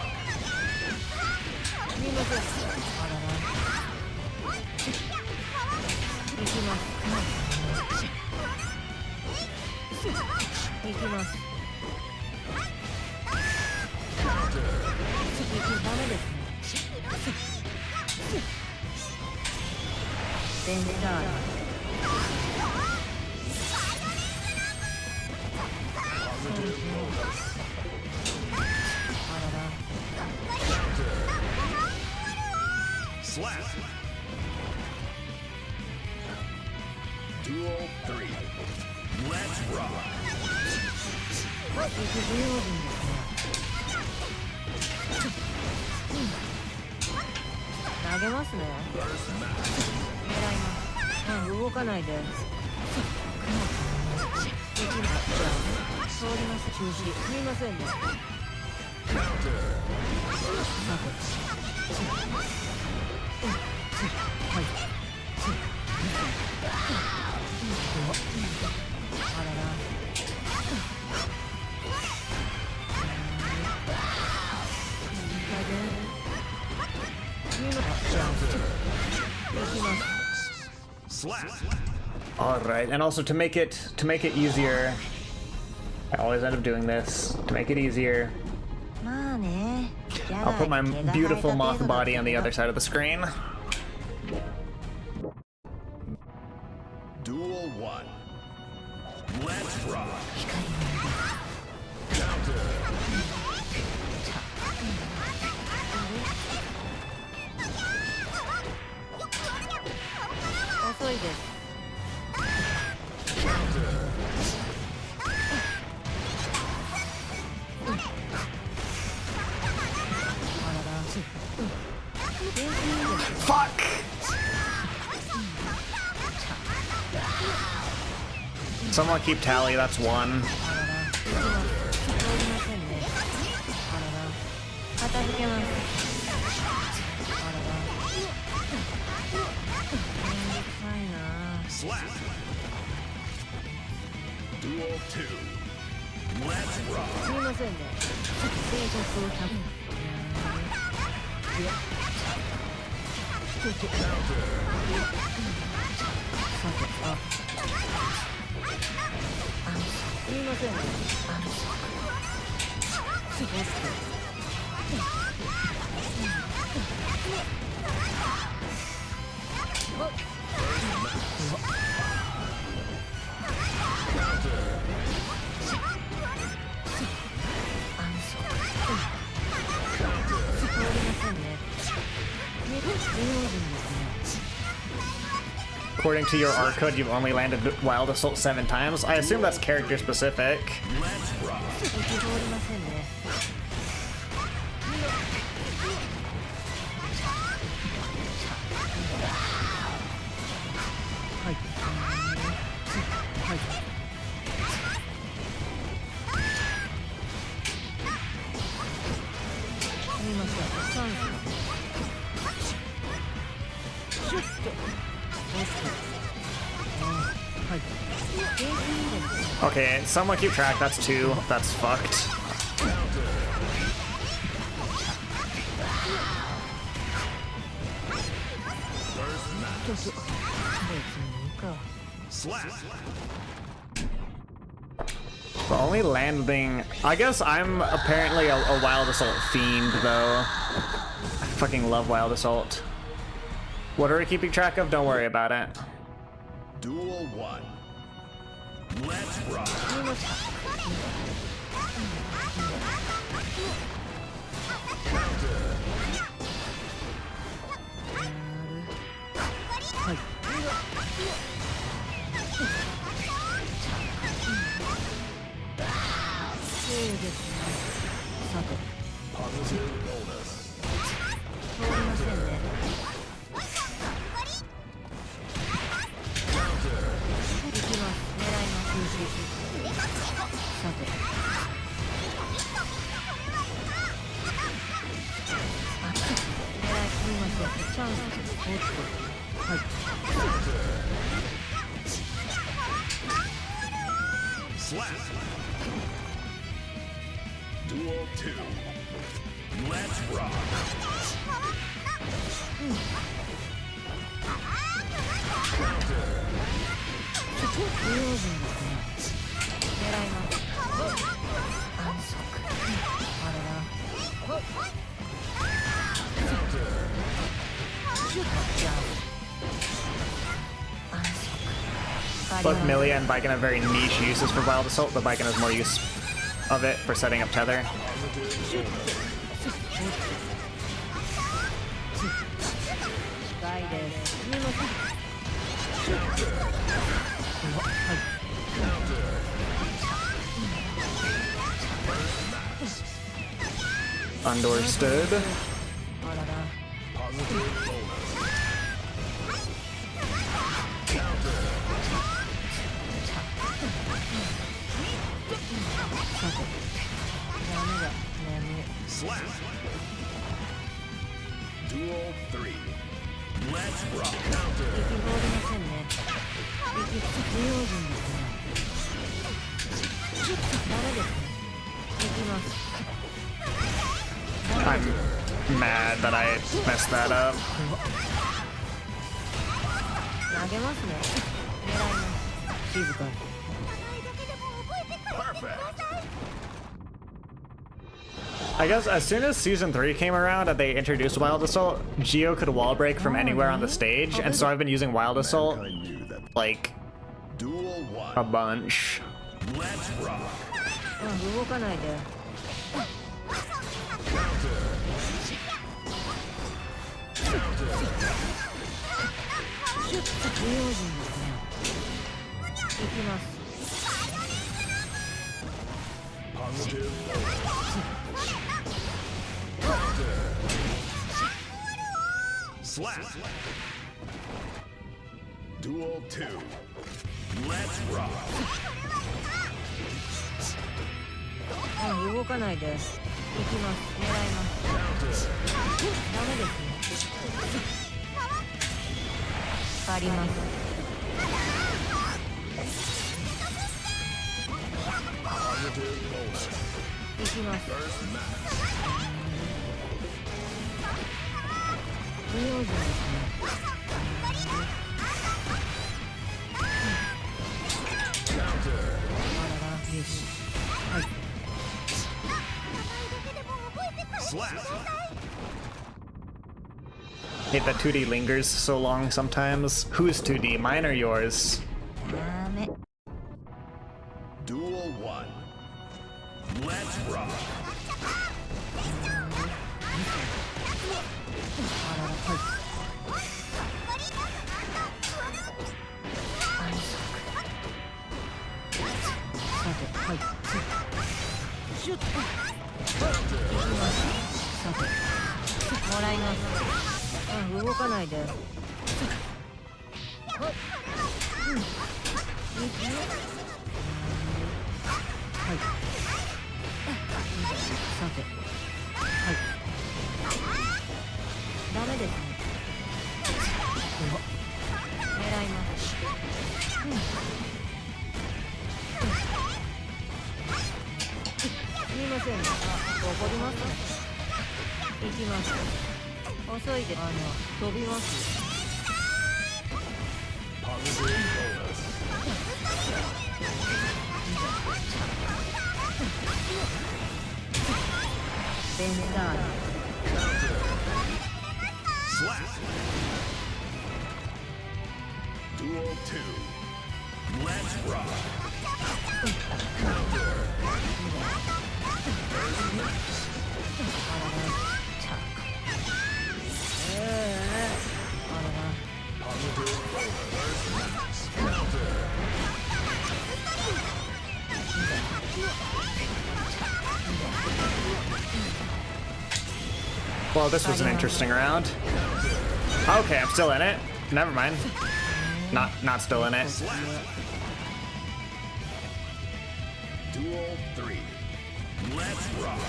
Slap. Duel 3. Let's rock. 投げますね。狙います。動かないで。じゃあ、通ります。中止。すみませんね。はい。あらら。Alright, and also to make it easier, I always end up doing this. To make it easier, I'll put my beautiful moth body on the other side of the screen. Duel 1. Let's rock. Counter. Fuck! Someone keep tally, that's one. Slap. Duel 2. Let's rock. すみませんね。すごくAccording to your art code, you've only landed Wild Assault 7 times. I assume that's character specific. Okay, someone keep track. That's 2. That's fucked. But only landing... I guess I'm apparently a Wild Assault fiend, though. I fucking love Wild Assault. What are we keeping track of? Don't worry about it. Duel 1. Let's rock. Positive bonus. Slap. Duel 2. Let's rock. Both Millia and Viken have very niche uses for Wild Assault, but Viken has more use of it for setting up tether. Understood. Slap. Duel 3. Let's rock. I'm mad that I messed that up. Perfect. I guess as soon as Season 3 came around and they introduced Wild Assault, Geo could wall break from anywhere on the stage, and so I've been using Wild Assault, I knew that. like, Duel 1. a bunch. Let's rock. Positive. Slap. Duel 2. Let's rock. 動かないで。行きます。狙います。ダメですね。借ります。行きます。不用心ですね。Hate that 2D lingers so long sometimes. Who's 2D? Mine or yours? ダメ Duel 1. Let's rock. さてはいシュッとさてもらいます。動かないで。はいさてはいダメですね。狙います。すみませんね。怒りますね。行きます。遅いで飛びます。ベンダー Duel 2. Let's rock. Well, this was an interesting round. Okay, I'm still in it. Never mind. Not still in it. Duel 3. Let's rock.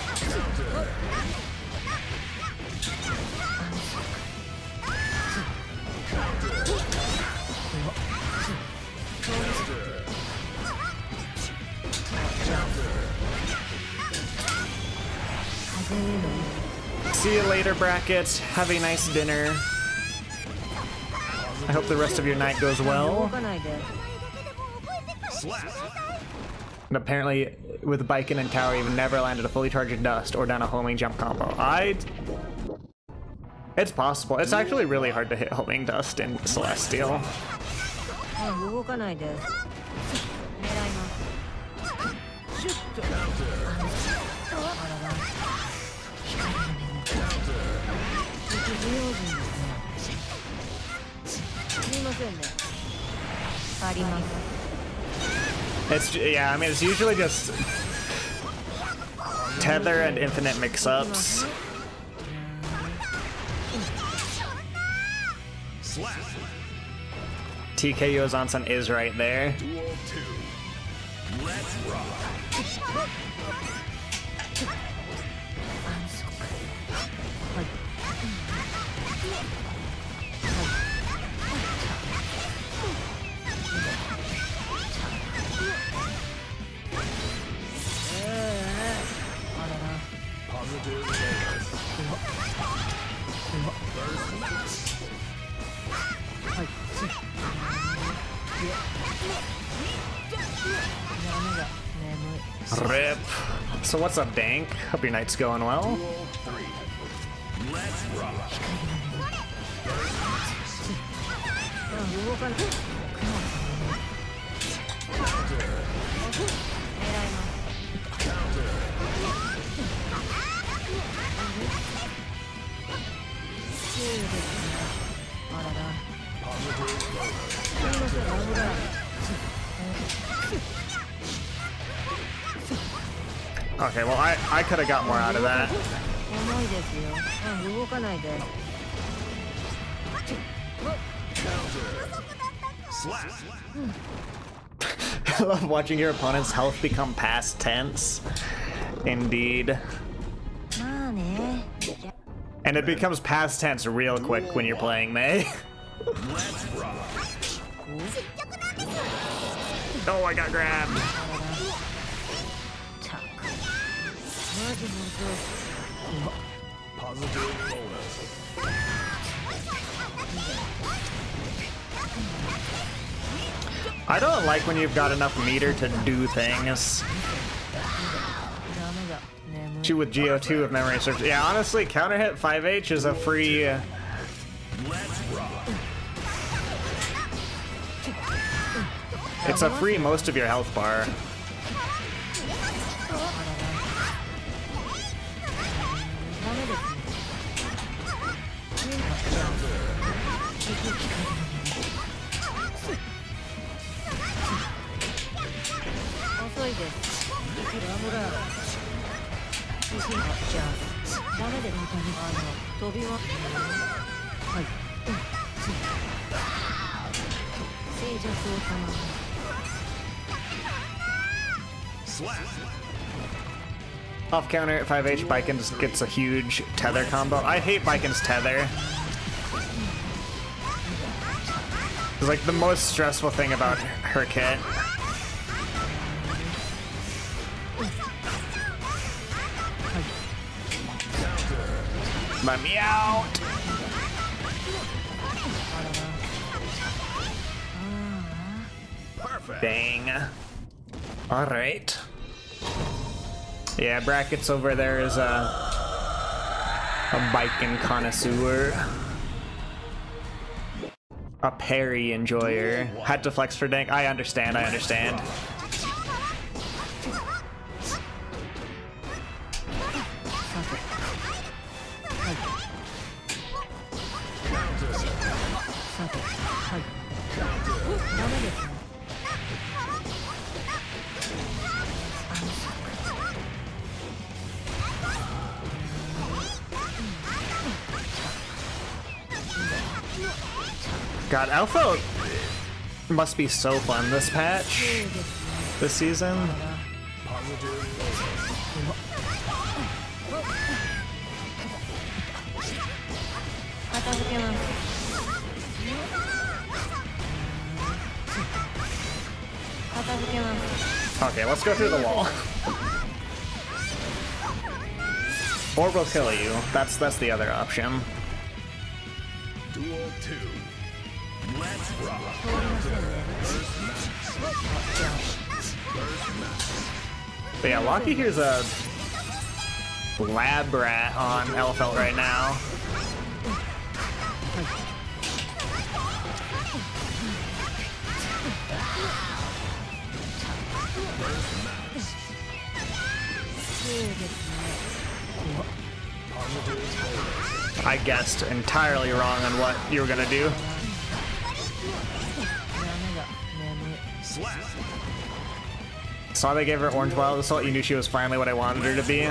See you later, brackets. Have a nice dinner. I hope the rest of your night goes well. 動かないで。 And apparently, with Biken and Tower, you've never landed a fully charged dust or done a homing jump combo. It's possible. It's actually really hard to hit homing dust in Celestial. 動かないで。狙います。シュッと。あらら。不用心ですね。すみませんね。あります。 Yeah, I mean, it's usually just tether and infinite mix-ups. TKO Zansan is right there. Duel 2. Let's rock. はい。 Rip. So what's up, Dank? Hope your night's going well. Duel 3. Let's rock. 動かない。狙います。 Okay, well, I could have got more out of that. 重いですよ。動かないで。 I love watching your opponent's health become past tense. Indeed. まあね。 And it becomes past tense real quick when you're playing Mei. Oh, I got grabbed. マジ本 Positive bonus. I don't like when you've got enough meter to do things. 当。ダメだ。眠い。2 with GO2 if memory serves. Yeah, honestly, counter hit 5H is a free. It's a free most of your health bar. Off counter at 5H, Baiken just gets a huge tether combo. I hate Baiken's tether. It's like the most stressful thing about her kit. Let me out! Perfect. Dang. Alright. Yeah, brackets over there is a Baiken connoisseur. A parry enjoyer. Had to flex for dank. I understand, I understand. God, Alpha must be so fun this patch, this season. Okay, let's go through the wall. Or we'll kill you. That's the other option. Duel 2. Let's rock. But yeah, Locky here's a lab rat on Elfelt right now. I guessed entirely wrong on what you were gonna do. Saw they gave her Orange Wild Assault, you knew she was finally what I wanted her to be.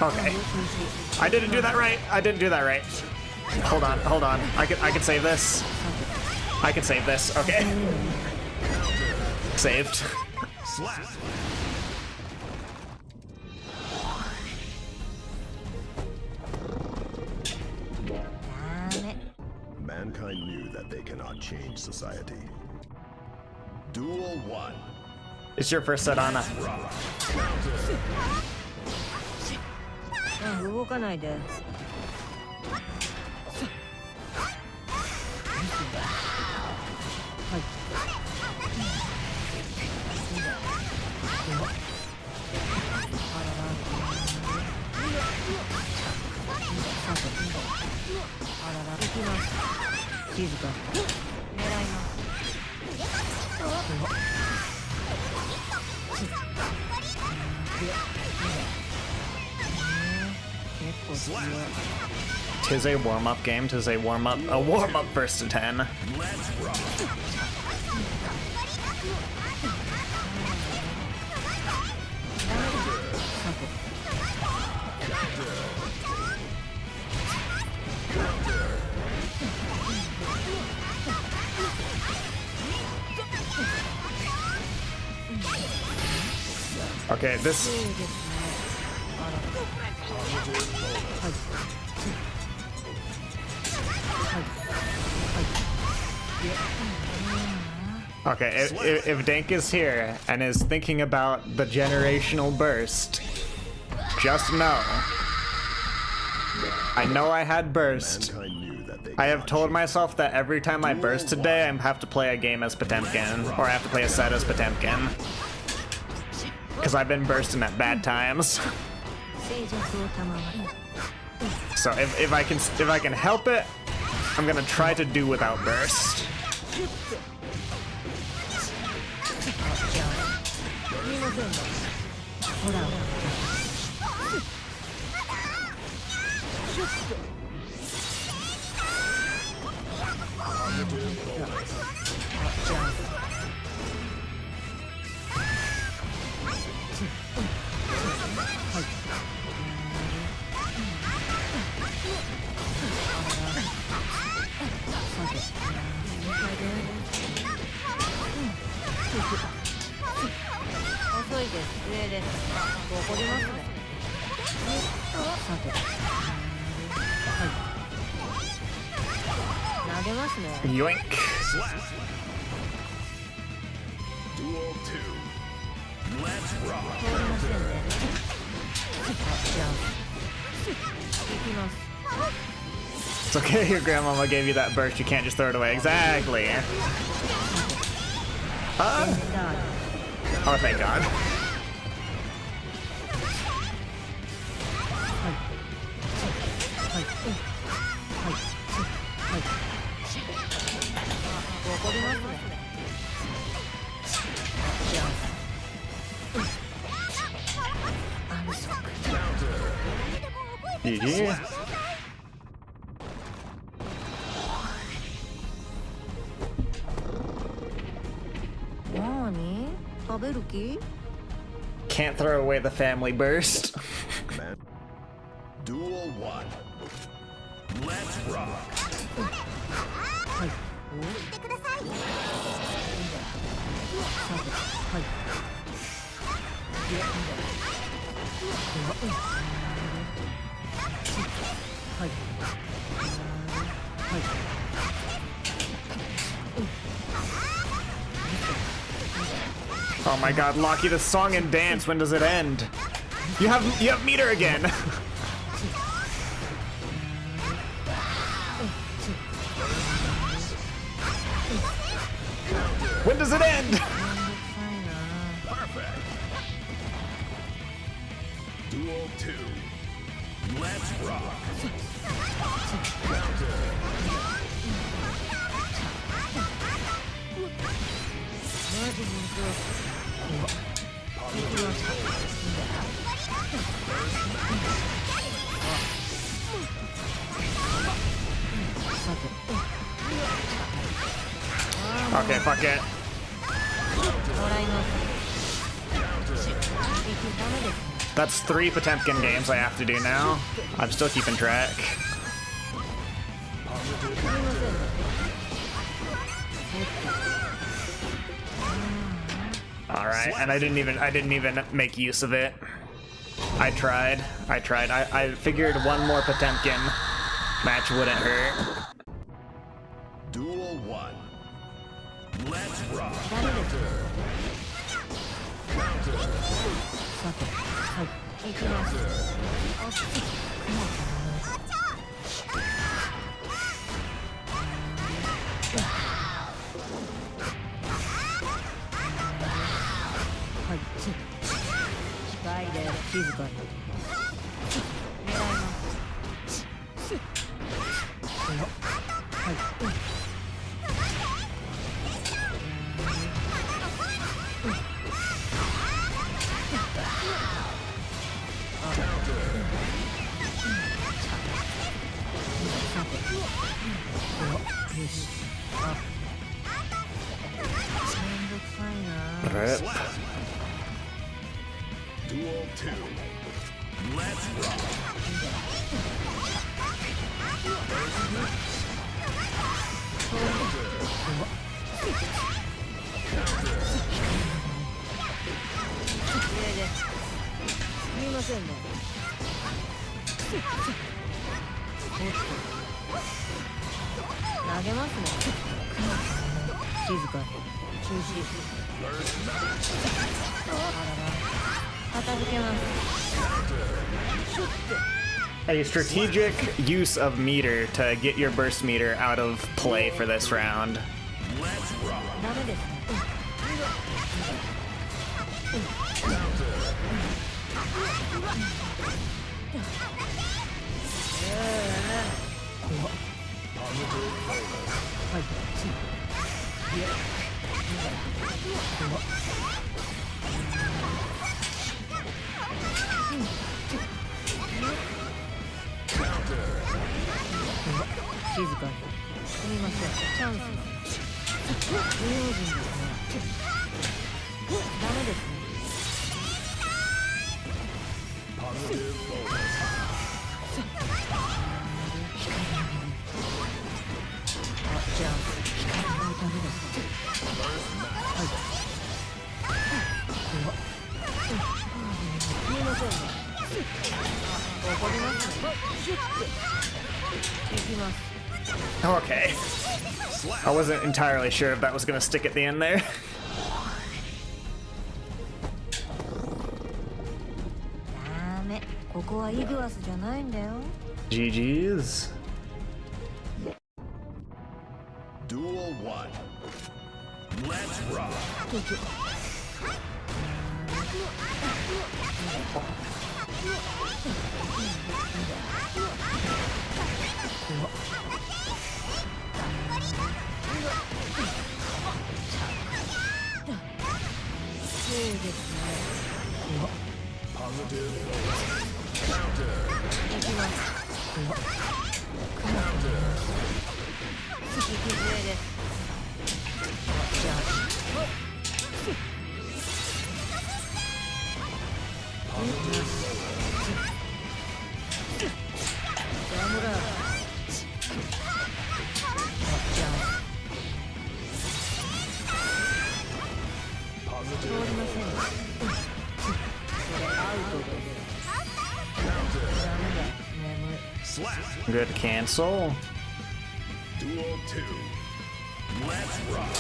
Okay. I didn't do that right. I didn't do that right. Hold on, hold on. I can save this. I can save this. Okay. Saved. Mankind knew that they cannot change society. Duel 1. It's your first set, Anna. 動かないで。静か。狙います。Tis a warm-up game. Tis a warm-up first to 10. Okay, this. そうですね。あら。はい。Okay, if Dank is here and is thinking about the generational burst, just know. I know I had burst. Mankind knew that they I have cannot told change myself that every time I burst today, I have to play a game as Potemkin, or I have to play a set as Potemkin. Because I've been bursting at bad times. 静寂を賜る。 So if I can help it, I'm gonna try to do without burst. じゃあ、すみませんね。ほら。じゃあ。 遅いです。上です。怒りますね。さて。はい。投げますね。 Yoink. Duel 2. Let's rock. 通りませんね。じゃあ。行きます。 It's okay, your grandmama gave you that burst, you can't just throw it away. Exactly. Oh, thank God. 怒りますね。じゃあ。安息。 GG. 何？食べる気？ Can't throw away the family burst. Man. Duel 1. Let's rock. はい。言ってください。さて。はい。はい。はい。 Oh my God, Lockie, the song and dance, when does it end? You have meter again. When does it end? Perfect. Duel 2. Let's rock. Okay, fuck it. もらいます。ダメですね。 That's 3 Potemkin games I have to do now. I'm still keeping track. Alright, and I didn't even make use of it. I tried. I figured one more Potemkin match wouldn't hurt. Duel 1. Let's rock. ダメですね。さて、はい、行きます。あっち、雲はい、近いで静かに。狙います。はい。 Rip. Duel 2. Let's rock. ませんね。投げますね。静かに中止。あらら、片付けます。 A strategic use of meter to get your burst meter out of play for this round. ダメですね。静かにすみません、チャンスが不用心ですね。ダメですね。あ、じゃあダメですね。はい。すみませんね。怒りますね。シュッていきます。 Okay. I wasn't entirely sure if that was gonna stick at the end there. ダメ、ここはイグアスじゃないんだよ。 GG's. Duel 1. Let's rock. そうですね。 Positive. いきます。引き杖です。じゃあ。 Good cancel. Duel 2. Let's rock.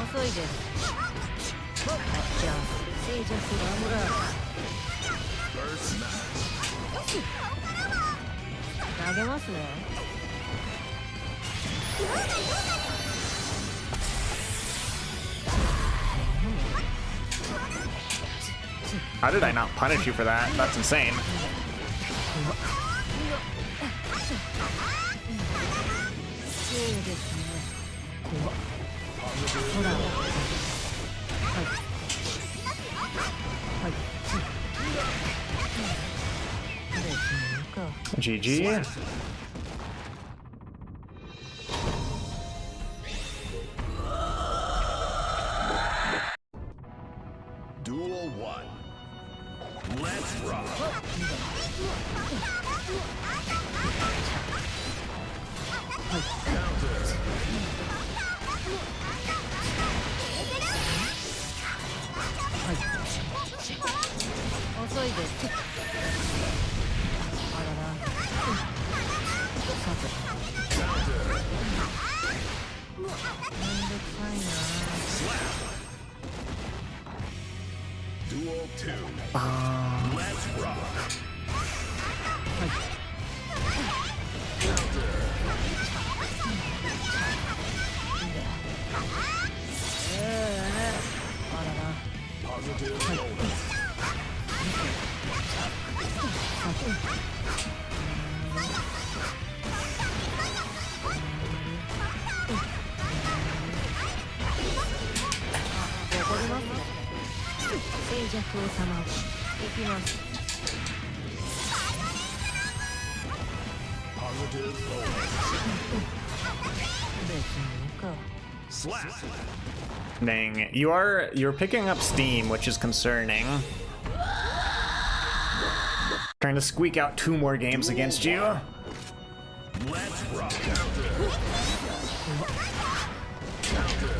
遅いです。じゃあ静寂ラムラー投げますね。 How did I not punish you for that? That's insane. そうですね。ほら。はい。はい。GG. Duel 1. Let's rock. Counter. 遅いです。あらら。さて。めんどくさいな。 Duel 2. Let's rock. あらら。 Positive bonus. 怒りますね。静寂をさまし。行きます。 Positive bonus. 別にいいか。 Slap. Dang, you're picking up steam, which is concerning. Trying to squeak out 2 more games against you. Let's rock. Counter. Counter.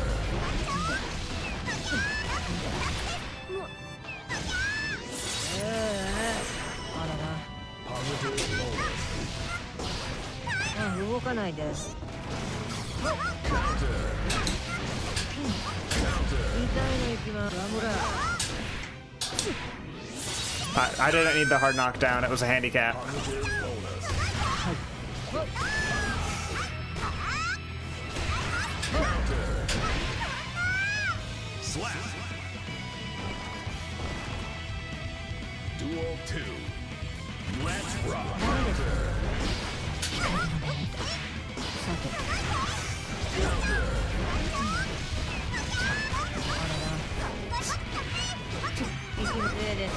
あらら。 Positive bonus. あ、動かないで。 Counter. 痛いの行きます。ラムラ。 I didn't need the hard knockdown, it was a handicap. Positive bonus. Counter. Slap. Duel 2. Let's rock. Counter. Counter. 息の上です。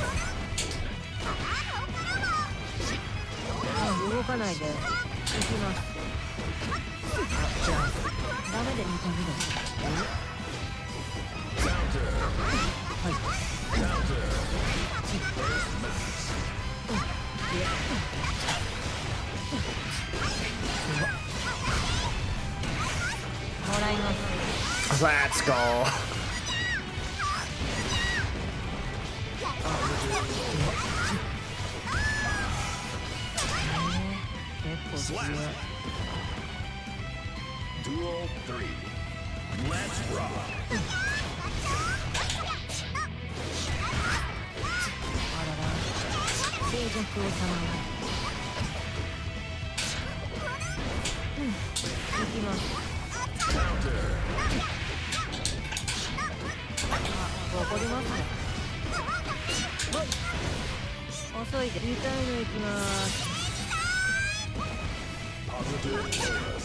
動かないで。行きます。じゃあ、ダメで2回目です。 Counter. はい。 Counter. Burst max. もらいます。 Let's go. 結構強い。 Duel 3. Let's rock. あらら。静寂をさま行きます。 Counter. あ、怒りますね。遅いで。痛いの行きます。 Positive bonus.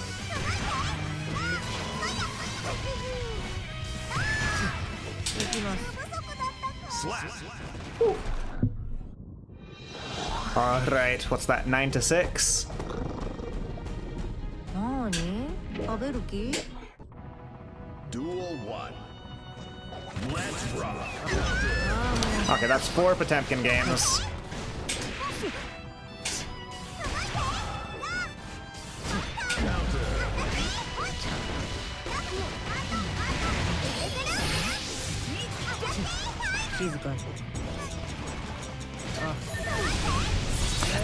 行きます。 Slap. Alright, what's that? 9 to 6? なーに？食べる気？ Duel 1. Let's rock. Okay, that's 4 Potemkin games. 静かに。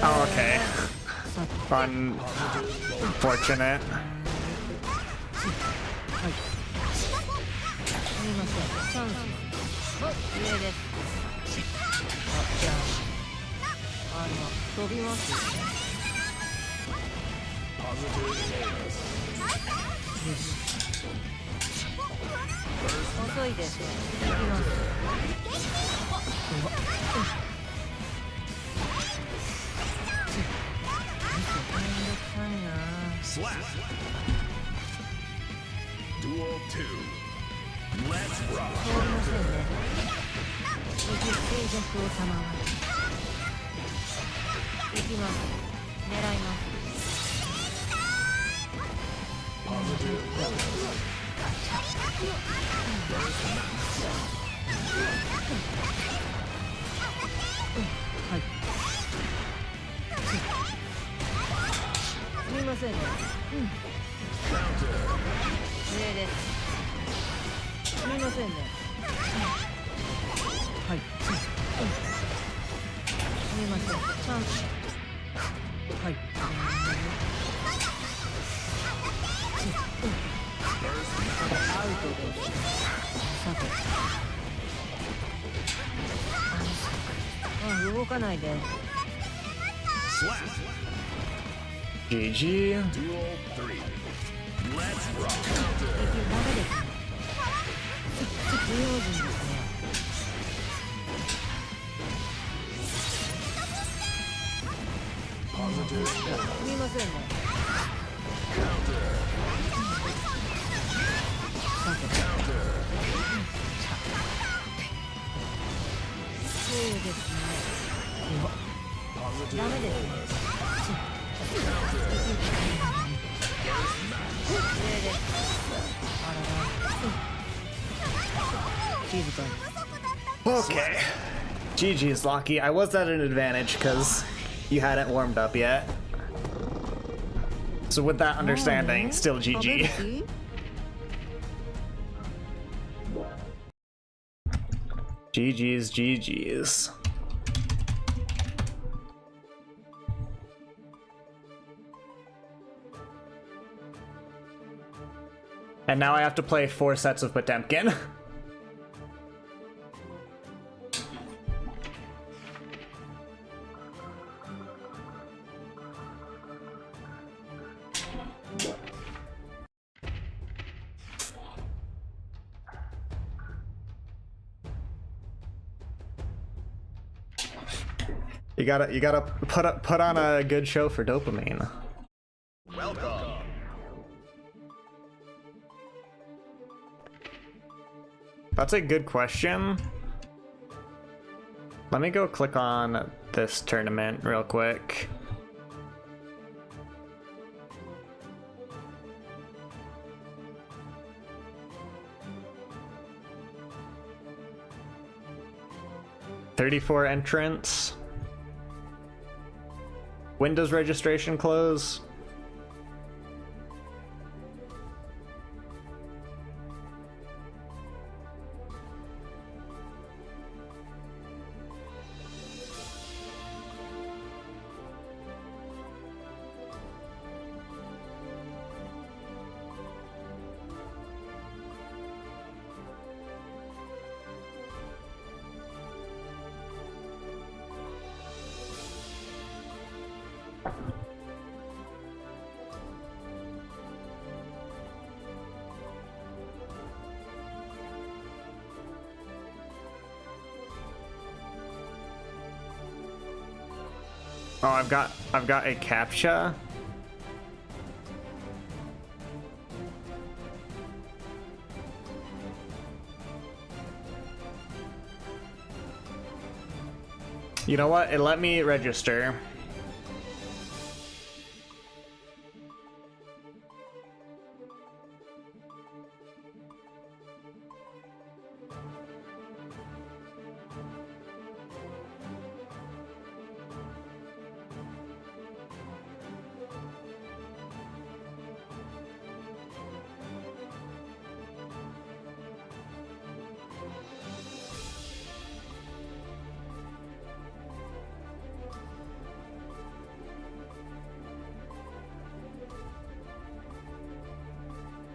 Oh, okay. さて。 Unfortunate. はい。すみません。チャンス。上です。あ、じゃあ。飛びます。 Positive bonus. 遅いです。行きます。めんどくさいな。 Slap. Duel 2. Let's rock. 通りませんね。静寂をさまわり。行きます。狙います。 Positive bonus. はい。すみませんね。上です。すみませんね。はい。すみません。チャンス。はい。アウトです。さて。動かないで。 Slap. GG. Duel 3. Let's rock. ダメです。不用心ですね。 Positive bonus. すみませんね。 Counter. さて。 Counter. そうですね。 Positive ダメです。 bonus. 上です。あらら。静かに。 Okay. GG's, Locky. I was at an advantage because you hadn't warmed up yet. So with that understanding, still GG. GG's, GG's. And now I have to play 4 sets of Potemkin. You gotta put on a good show for dopamine. Welcome. That's a good question. Let me go click on this tournament real quick. $34 entrants. When does registration close? Oh, I've got a CAPTCHA. You know what? It let me register.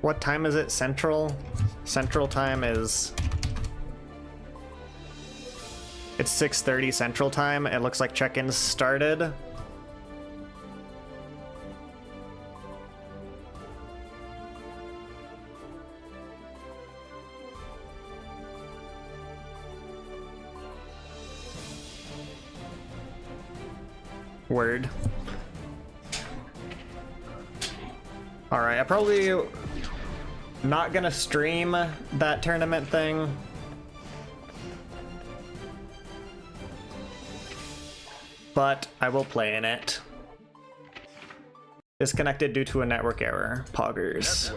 What time is it? Central? Central time is... It's 6:30 Central time. It looks like check-ins started. Word. Alright, I probably not gonna stream that tournament thing. But I will play in it. Disconnected due to a network error. Poggers.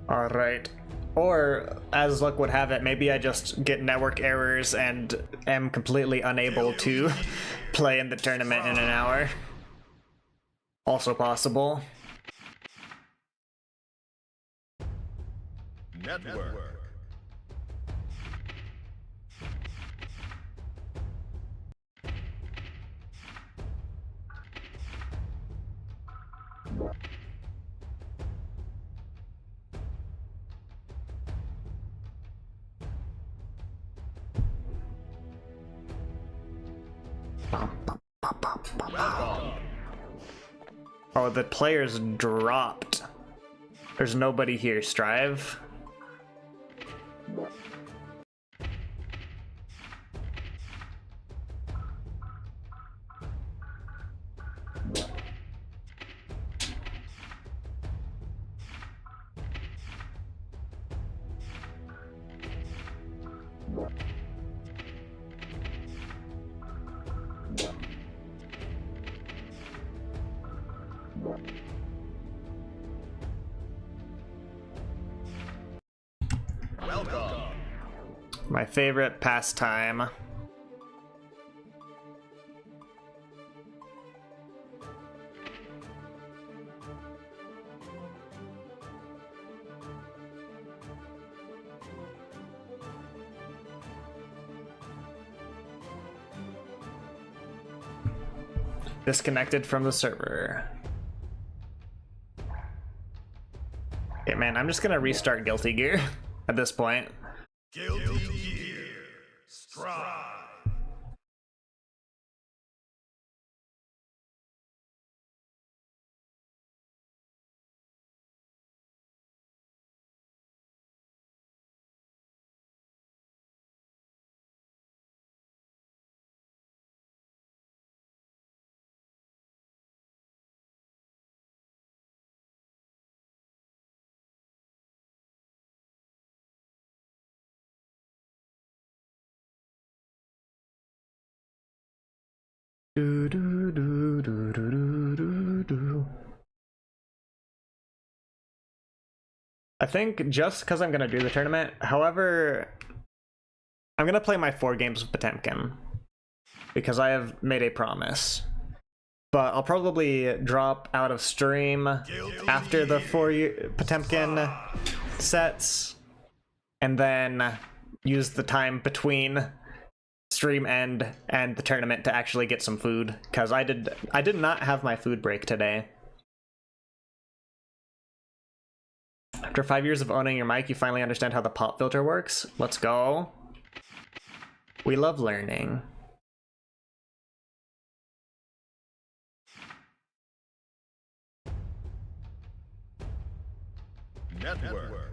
Alright. Or, as luck would have it, maybe I just get network errors and am completely unable to play in the tournament in an hour. Also possible. Network. Oh, the players dropped. There's nobody here. Strive. My favorite pastime. Disconnected from the server. Okay, man, I'm just gonna restart Guilty Gear at this point. Guilty Gear Strive. I think just because I'm gonna do the tournament, however, I'm gonna play my 4 games with Potemkin because I have made a promise. But I'll probably drop out of stream after the 4 Potemkin sets, and then use the time between stream end and the tournament to actually get some food, because I did not have my food break today. After 5 years of owning your mic, you finally understand how the pop filter works. Let's go. We love learning. Network.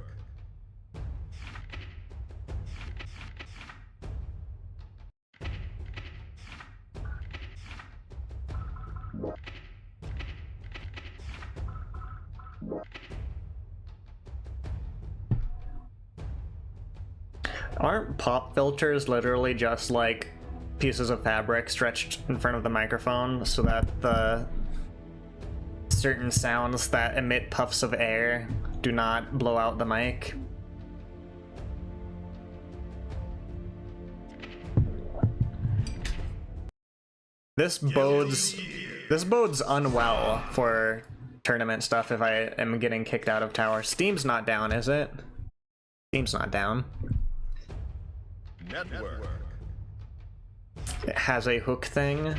Aren't pop filters literally just like pieces of fabric stretched in front of the microphone so that the certain sounds that emit puffs of air do not blow out the mic? This bodes unwell for tournament stuff if I am getting kicked out of tower. Steam's not down, is it? Steam's not down. Network. It has a hook thing.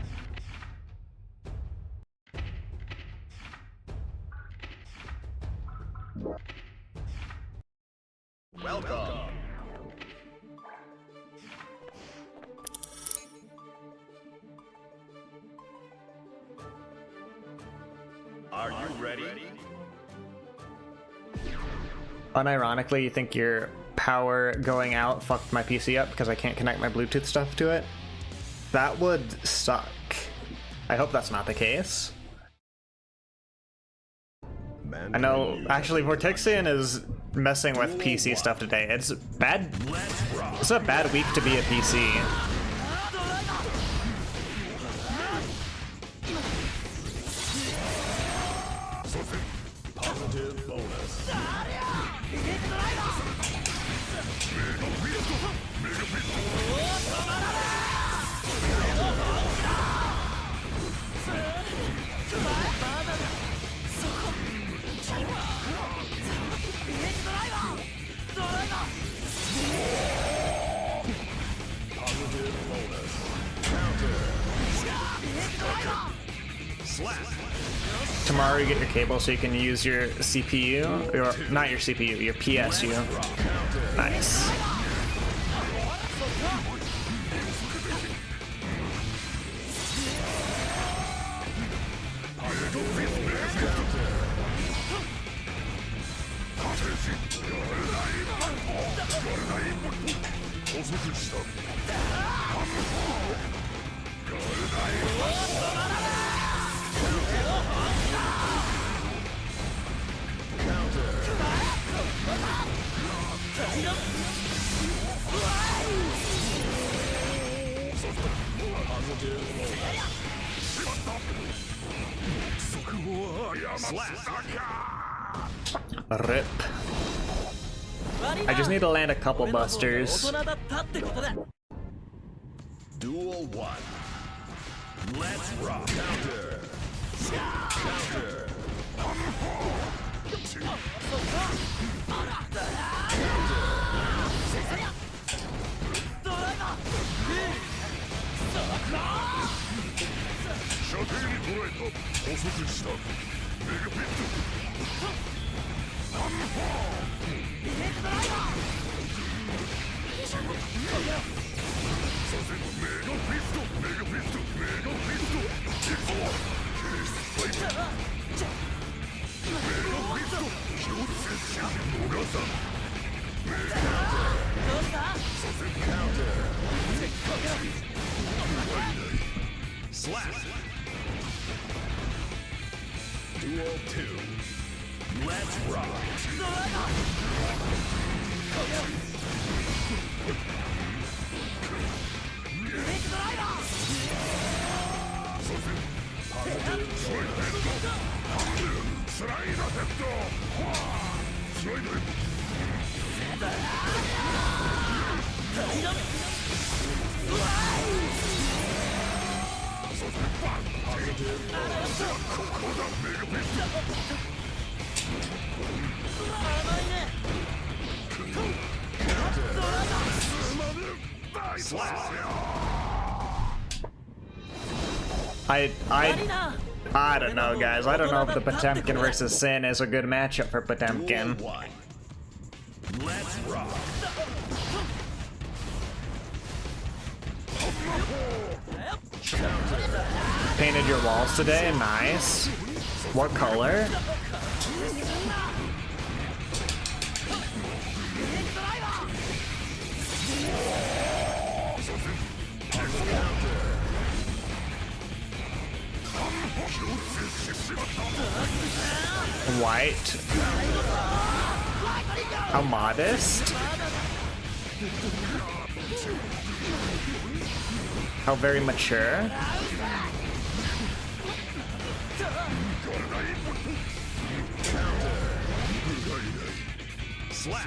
Welcome. Are you ready? Unironically, you think your power going out fucked my PC up because I can't connect my Bluetooth stuff to it? That would suck. I hope that's not the case. I know, actually, Vortexian is messing with PC stuff today. It's bad. It's a bad week to be a PC. Positive bonus. Tomorrow you get your cable so you can use your CPU, or not your CPU, your PSU. Nice. RIP. I just need to land a couple busters. Duel 1. Let's rock. Counter. Counter. Slap. Duel 2. Let's rock. I don't know, guys. I don't know if the Potemkin versus Sin is a good matchup for Potemkin. Duel 1. Let's rock. Painted your walls today? Nice. What color? White. How modest. How very mature. Slap.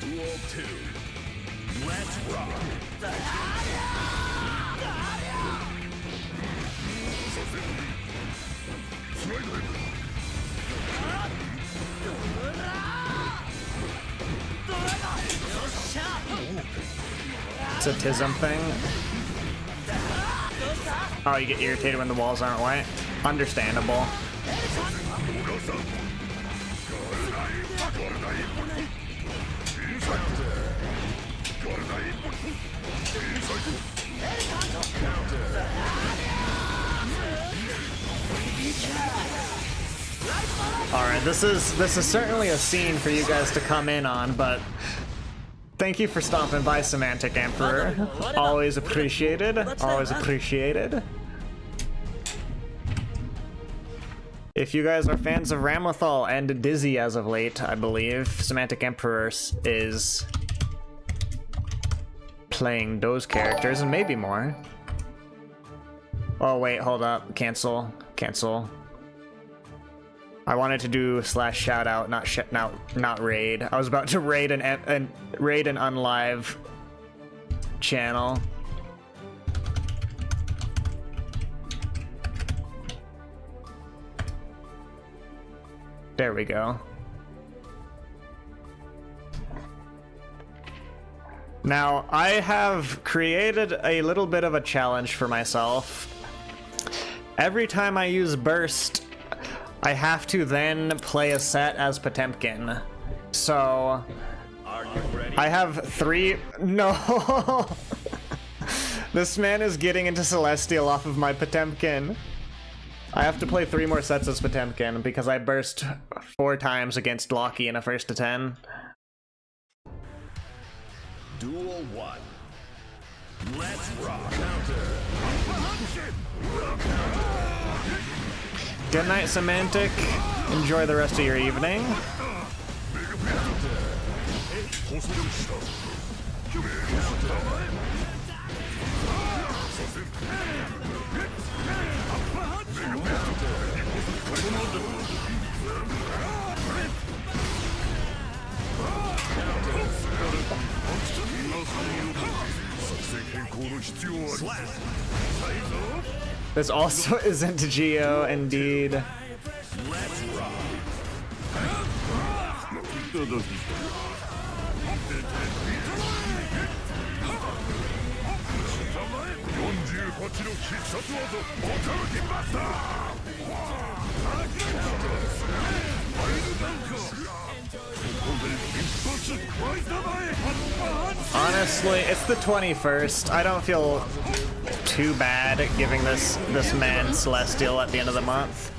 Duel 2. Let's rock. It's a Tism thing. Oh, you get irritated when the walls aren't white? Understandable. Alright, this is certainly a scene for you guys to come in on, but thank you for stopping by, Semantic Emperor. Always appreciated. Always appreciated. If you guys are fans of Ramlethal and Dizzy as of late, I believe, Semantic Emperor is playing those characters and maybe more. Oh wait, hold up. Cancel. Cancel. I wanted to do / shout out, not raid. I was about to raid an unlive channel. There we go. Now, I have created a little bit of a challenge for myself. Every time I use Burst, I have to then play a set as Potemkin. So, I have 3... No! This man is getting into Celestial off of my Potemkin. I have to play 3 more sets as Potemkin because I burst 4 times against Locky in a first to 10. Duel 1. Let's rock. Counter. Good night, Semantic. Enjoy the rest of your evening. This also isn't Geo, indeed. Honestly, it's the 21st. I don't feel too bad giving this man Celestial at the end of the month.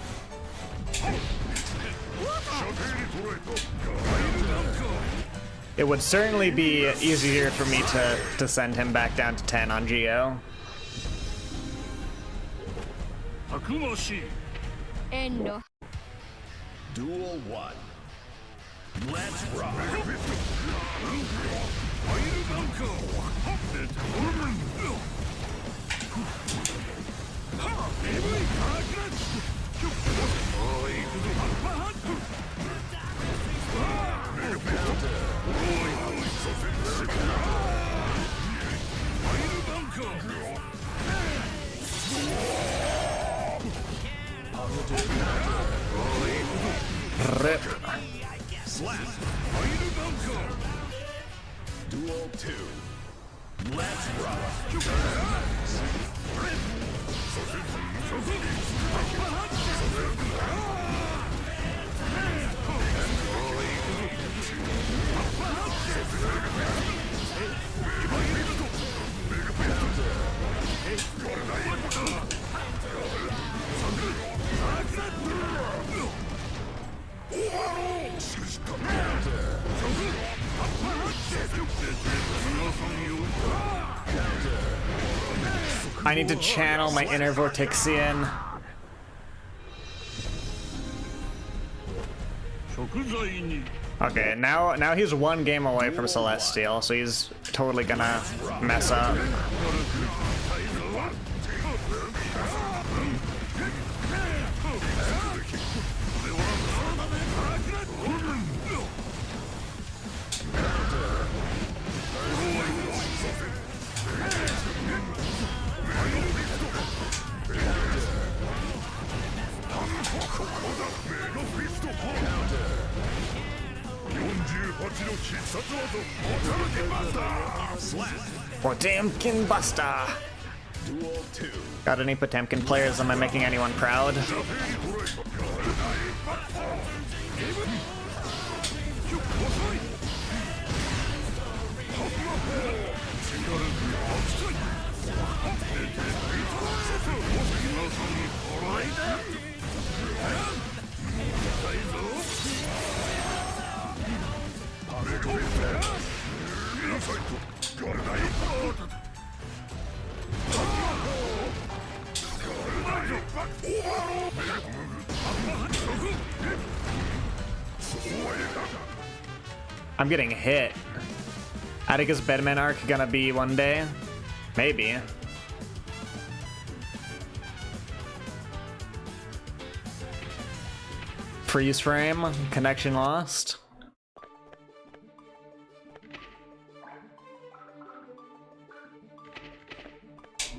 It would certainly be easier for me to send him back down to 10 on Geo. Duel 1. Let's rock. Rip. Slap. Duel 2. Let's rock. I need to channel my inner Vortixian. Okay, now he's one game away from Celestial, so he's totally gonna mess up. Potemkin Buster! Duel 2. Got any Potemkin players? Am I making anyone proud? I'm getting hit. Atticus Bedman arc gonna be one day? Maybe. Freeze frame, connection lost.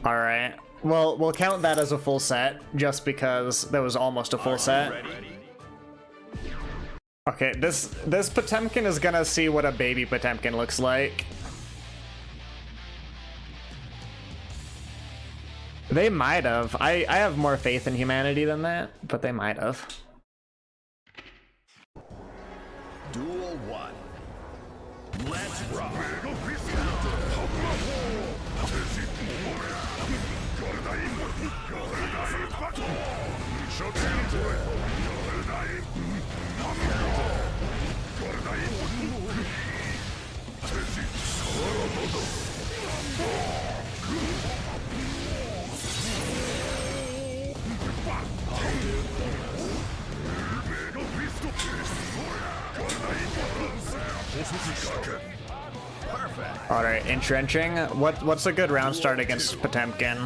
All right. Well, we'll count that as a full set, just because there was almost a full set. Okay, this Potemkin is gonna see what a baby Potemkin looks like. They might have. I have more faith in humanity than that, but they might have. Duel 1. Let's rock. All right, entrenching. What's a good round start against Potemkin?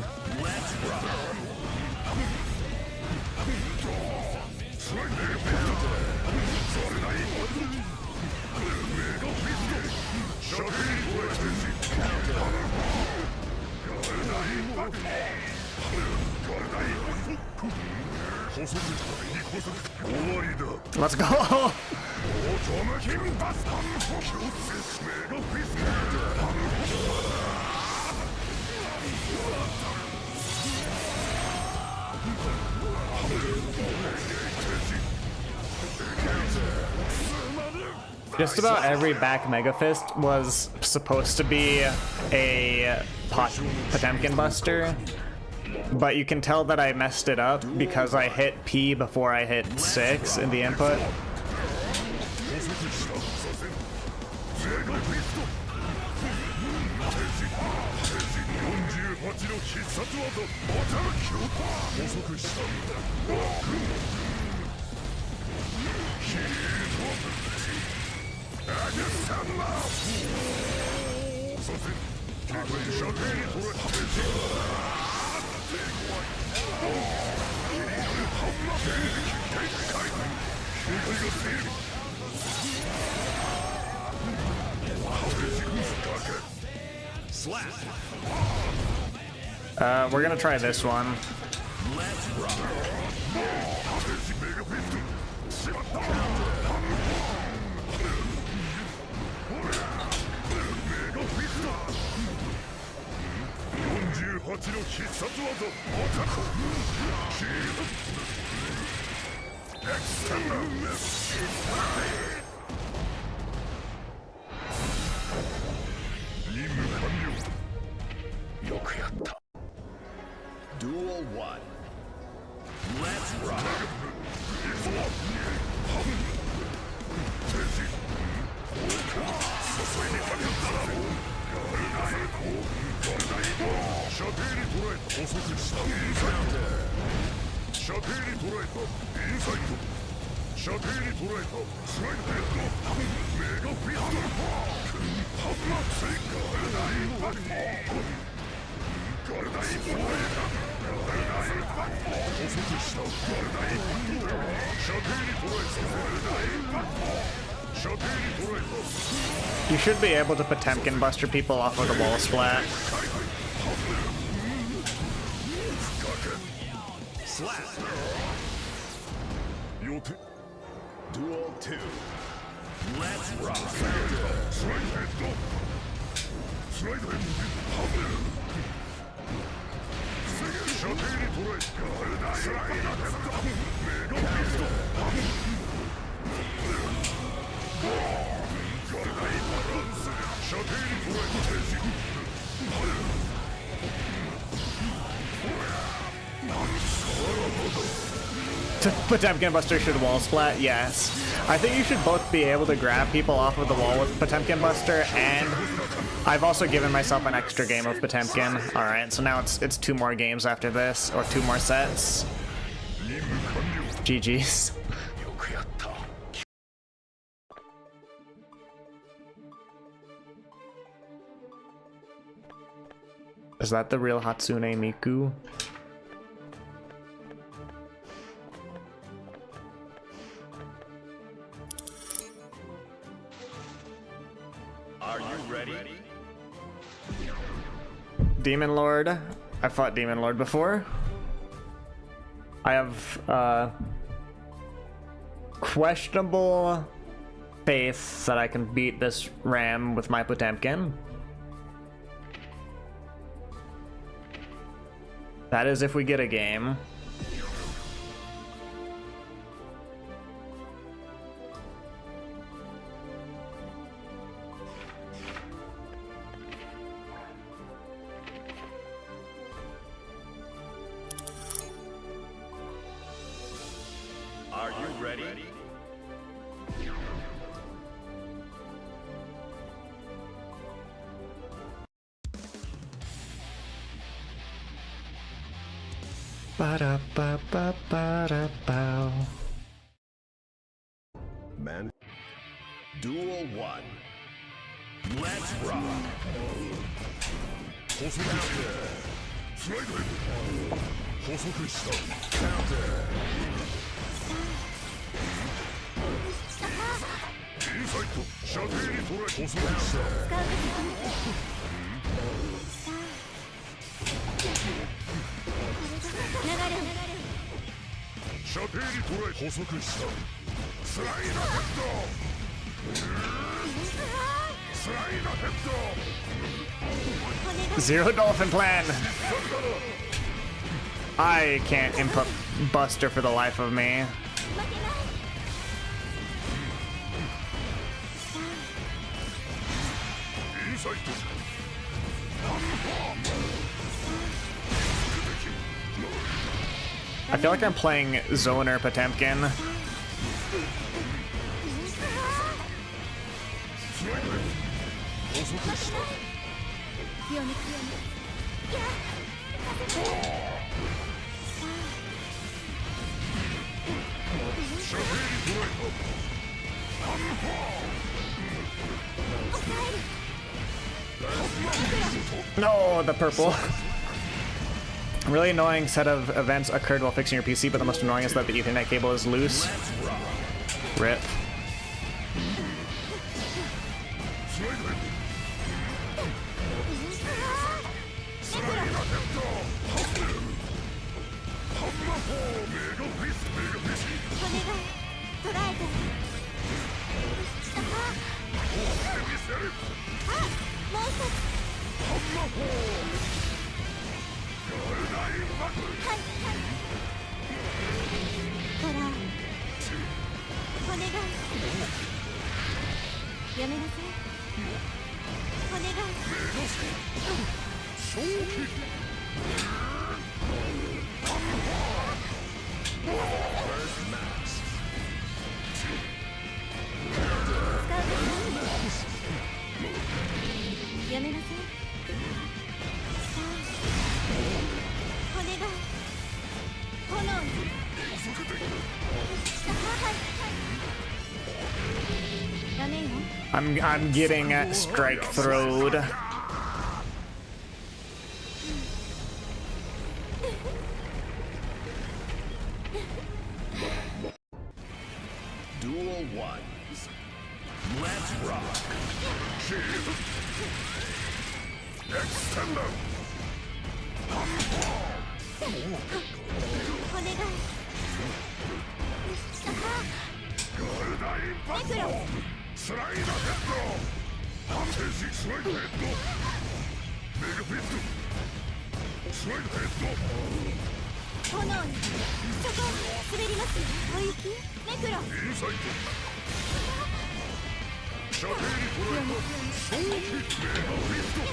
Let's go. Just about every back Mega Fist was supposed to be a Potemkin Buster, but you can tell that I messed it up because I hit P before I hit 6 in the input. We're gonna try this one. Duel 1. Let's rock. You should be able to Potemkin Buster people off of the wall splat. Duel 2. Let's rock. Potemkin Buster should wall splat, yes. I think you should both be able to grab people off of the wall with Potemkin Buster, and I've also given myself an extra game of Potemkin. Alright, so now it's 2 more games after this, or 2 more sets. GG's. Is that the real Hatsune Miku? Are you ready? Demon Lord. I fought Demon Lord before. I have questionable faith that I can beat this Ram with my Potemkin. That is if we get a game. Are you ready? Ba-da-ba-ba-ba-da-bow. Man. Duel 1. Let's rock. Counter. 射程に捉え捕捉した。スライダーヘッド。スライダーヘッド。 Zero Dolphin Plan. I can't input Buster for the life of me. I feel like I'm playing Zoner Potemkin. No, the purple. A really annoying set of events occurred while fixing your PC, but the most annoying is that the Ethernet cable is loose. RIP. I'm getting strike throwed. Duel 1. Let's rock. Extendo. Slide the head. Slide head. Mega fist. Slide head. 炎にそこ滑りますよ。お行きネクロ。インサイト。射程に捉えた。衝撃メガフィスト。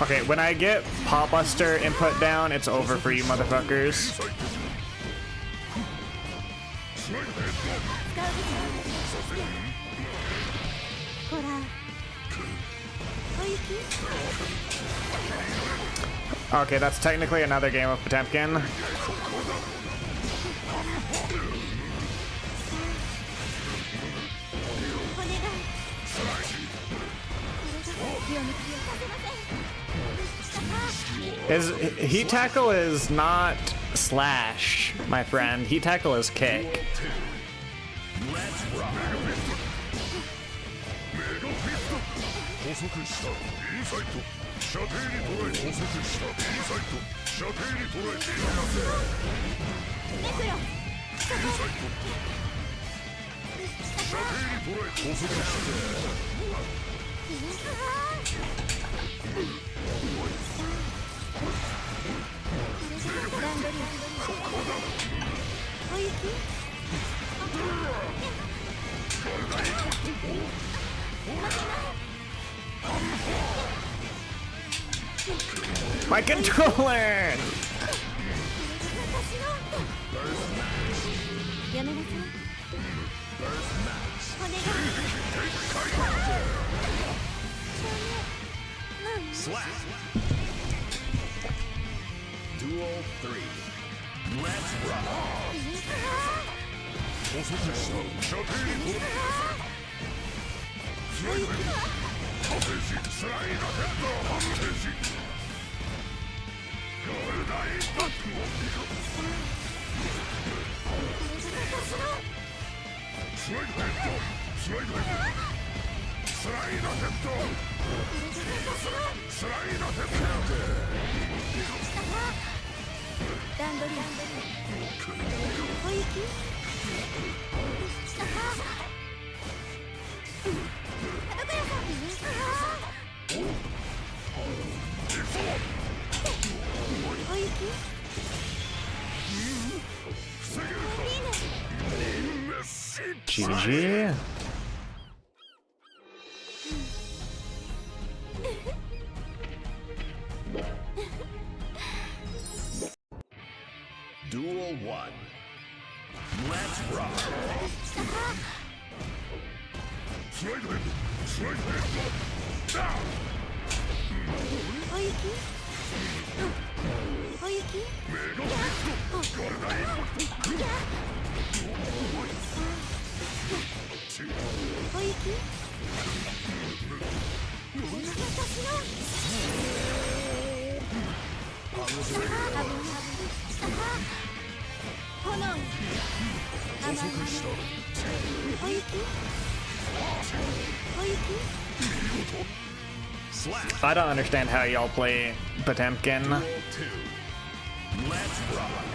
Okay, when I get Paw Buster input down, it's over for you motherfuckers. Okay, that's technically another game of Potemkin. Heat tackle is not slash, my friend. Heat tackle is kick. My controller! Slap. Duel 3. Let's rock. 段取り小雪さあ門倉さん小雪GG. Duel 1. Let's rock. I don't understand how y'all play Potemkin. Duel 2. Let's rock.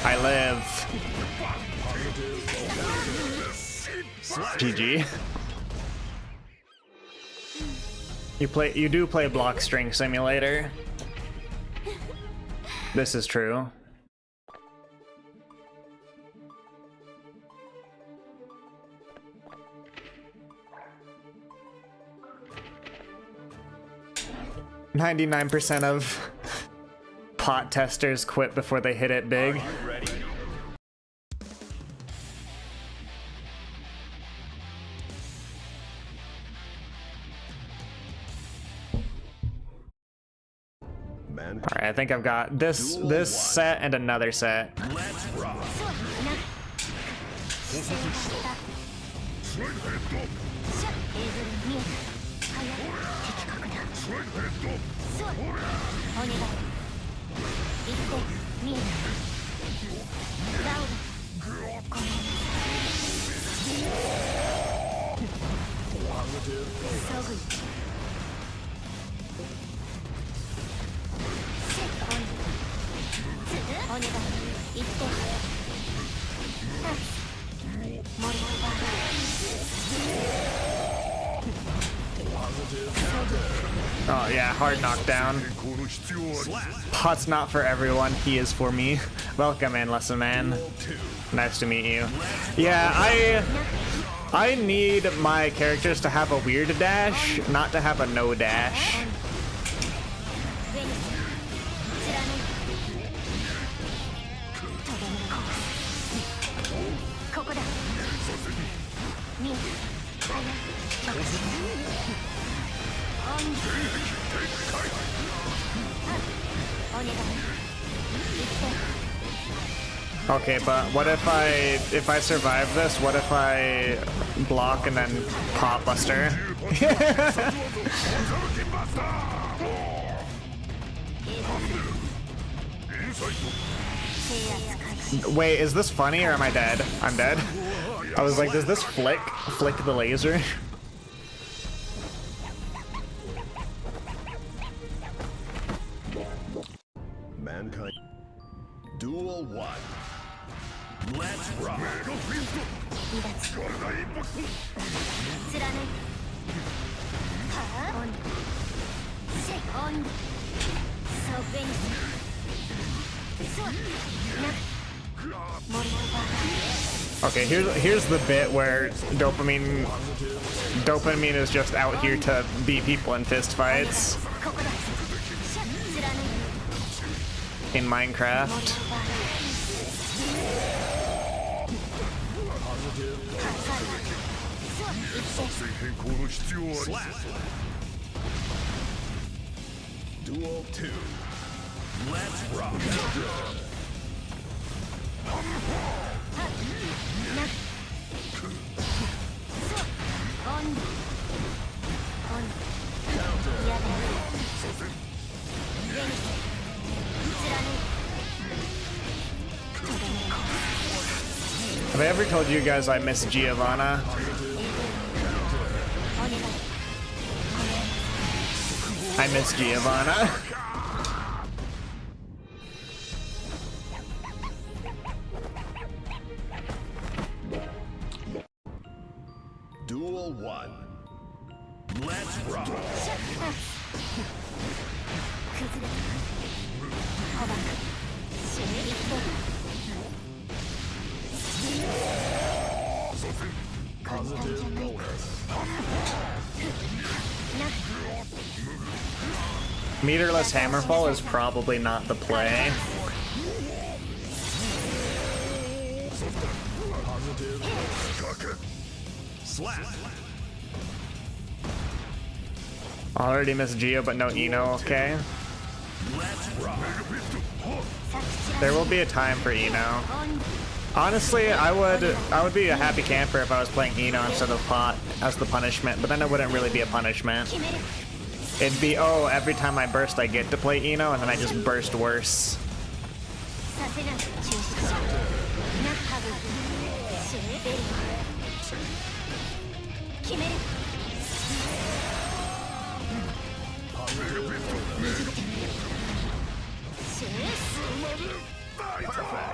I live. GG. You do play Block String Simulator. This is true. "99% of pot testers quit before they hit it big." Alright, I think I've got this set and another set. Let's rock. Oh yeah, hard knockdown. Pot's not for everyone, he is for me. Welcome in, Lesson Man. Nice to meet you. Yeah, I need my characters to have a weird dash, not to have a no dash. Okay, but what if I survive this? What if I block and then pop Buster? Wait, is this funny or am I dead? I'm dead. I was like, does this flick the laser? Mankind. Duel 1. Let's rock. Okay, here's the bit where dopamine is just out here to beat people in fist fights in Minecraft. Duel 2. Let's rock. Have I ever told you guys I miss Giovanna? I miss Giovanna. Duel 1. Let's rock. Positive bonus. Meterless Hammerfall is probably not the play. Positive. Slap. Already missed Geo, but no Eno, okay? Let's rock. There will be a time for Eno. Honestly, I would be a happy camper if I was playing Eno instead of Pot as the punishment, but then it wouldn't really be a punishment. It'd be, oh, every time I burst I get to play Eno, and then I just burst worse.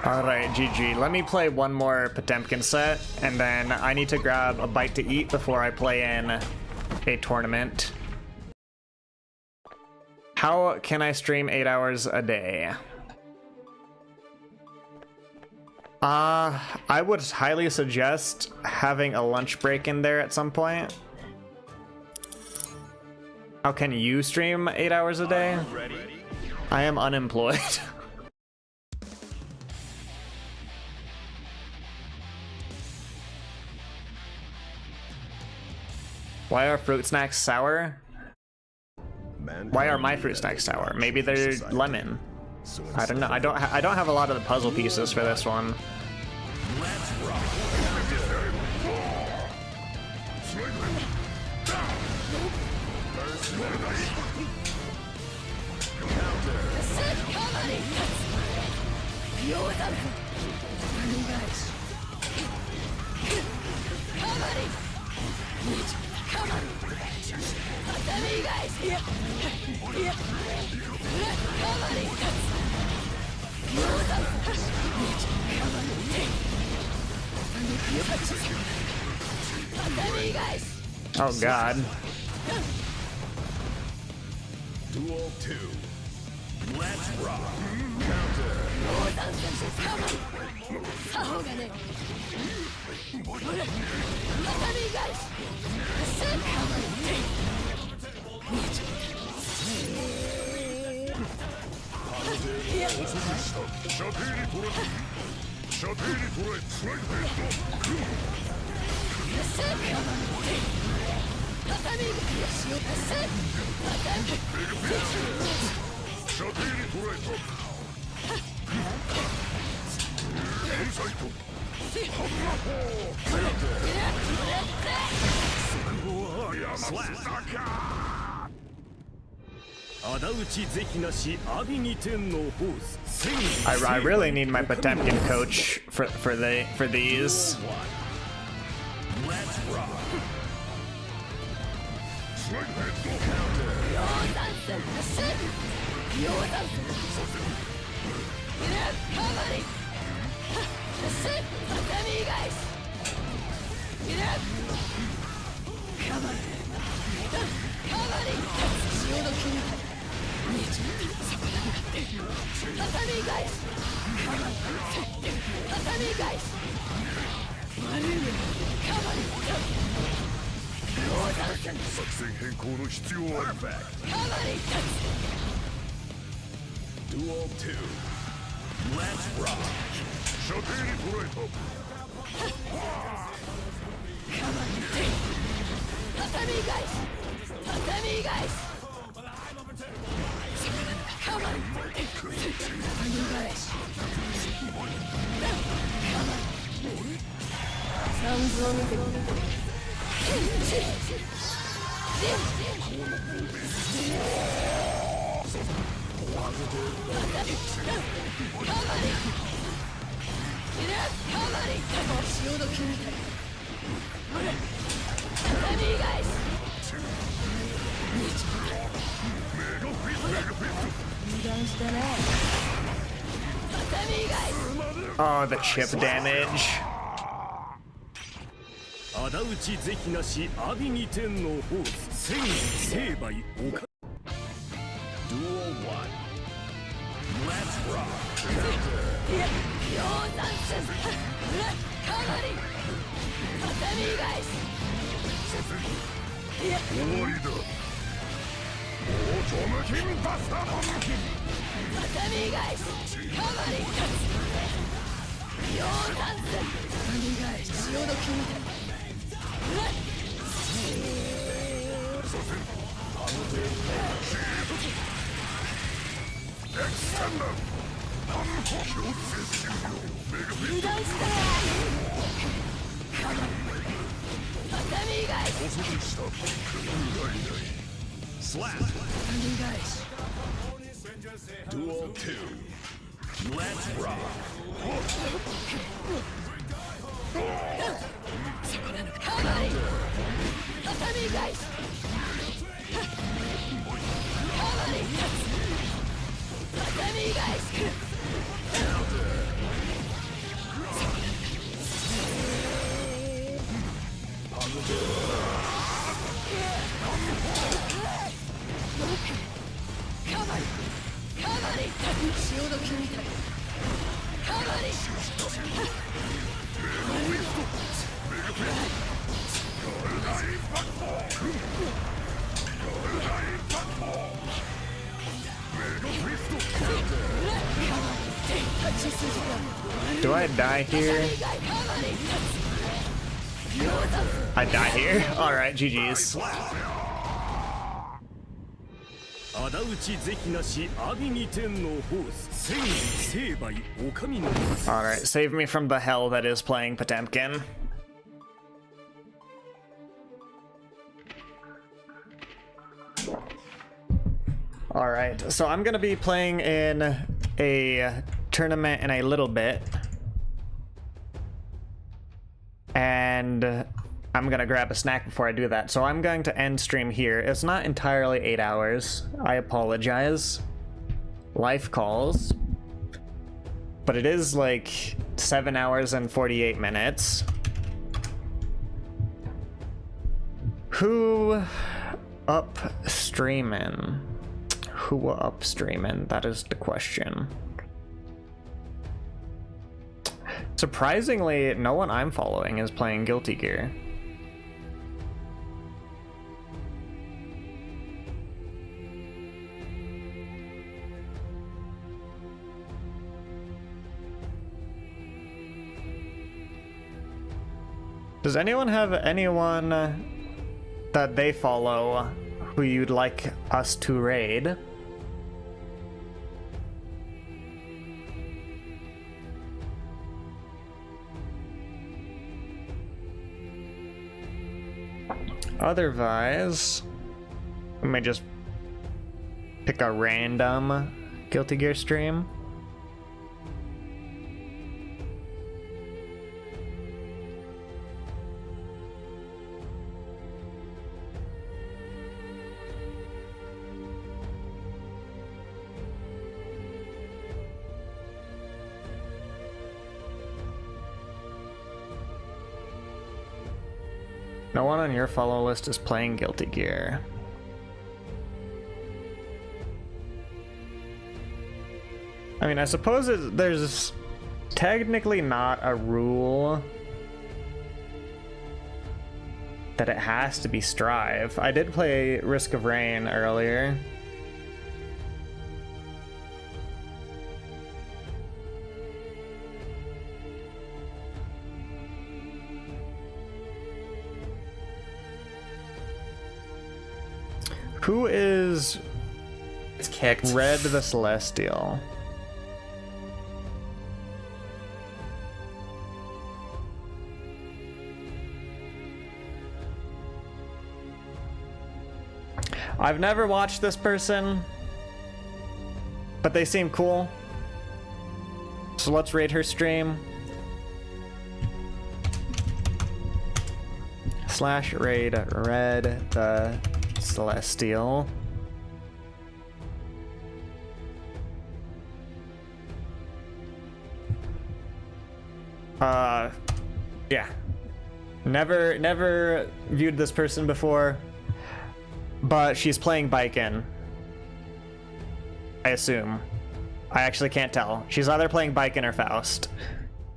Alright, GG. Let me play one more Potemkin set, and then I need to grab a bite to eat before I play in a tournament. How can I stream 8 hours a day? I would highly suggest having a lunch break in there at some point. How can you stream 8 hours a day? I am unemployed. Why are fruit snacks sour? Why are my fruit snacks sour? Maybe they're lemon. I don't know. I don't have a lot of the puzzle pieces for this one. Oh god. Duel 2. Let's rock. I really need my Potemkin coach for these. Let's rock. Perfect. Duel 2. Let's rock. Oh, the chip damage. 仇討ち是非なし阿鼻二天のホース千成敗おか Duel 1. Let's rock. 終わりだ。オートムキンバスターモンキン。Slap Duel 2. Let's rock. Do I die here? I die here? Alright, GG's. 仇討ち是非なし阿鼻二天のホース千成敗お上の Alright, save me from the hell that is playing Potemkin. Alright, so I'm gonna be playing in a tournament in a little bit. And I'm gonna grab a snack before I do that. So I'm going to end stream here. It's not entirely 8 hours. I apologize. Life calls. But it is like 7 hours and 48 minutes. Who up streaming? Who up streaming? That is the question. Surprisingly, no one I'm following is playing Guilty Gear. Does anyone have anyone that they follow who you'd like us to raid? Otherwise, we may just pick a random Guilty Gear stream. No one on your follow list is playing Guilty Gear. I mean, I suppose there's technically not a rule that it has to be Strive. I did play Risk of Rain earlier. Who is It's kicked. Red the Celestial? I've never watched this person, but they seem cool. So let's raid her stream. / raid Red the Celestial. Yeah. Never viewed this person before, but she's playing Baiken. I assume. I actually can't tell. She's either playing Baiken or Faust.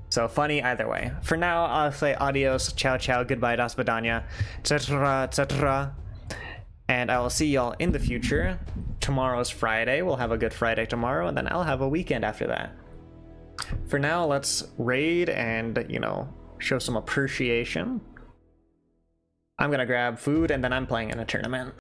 So funny either way. For now, I'll say adios, ciao ciao, goodbye, das vidania, etc, etc. And I will see y'all in the future. Tomorrow's Friday. We'll have a good Friday tomorrow, and then I'll have a weekend after that. For now, let's raid and, you know, show some appreciation. I'm gonna grab food, and then I'm playing in a tournament.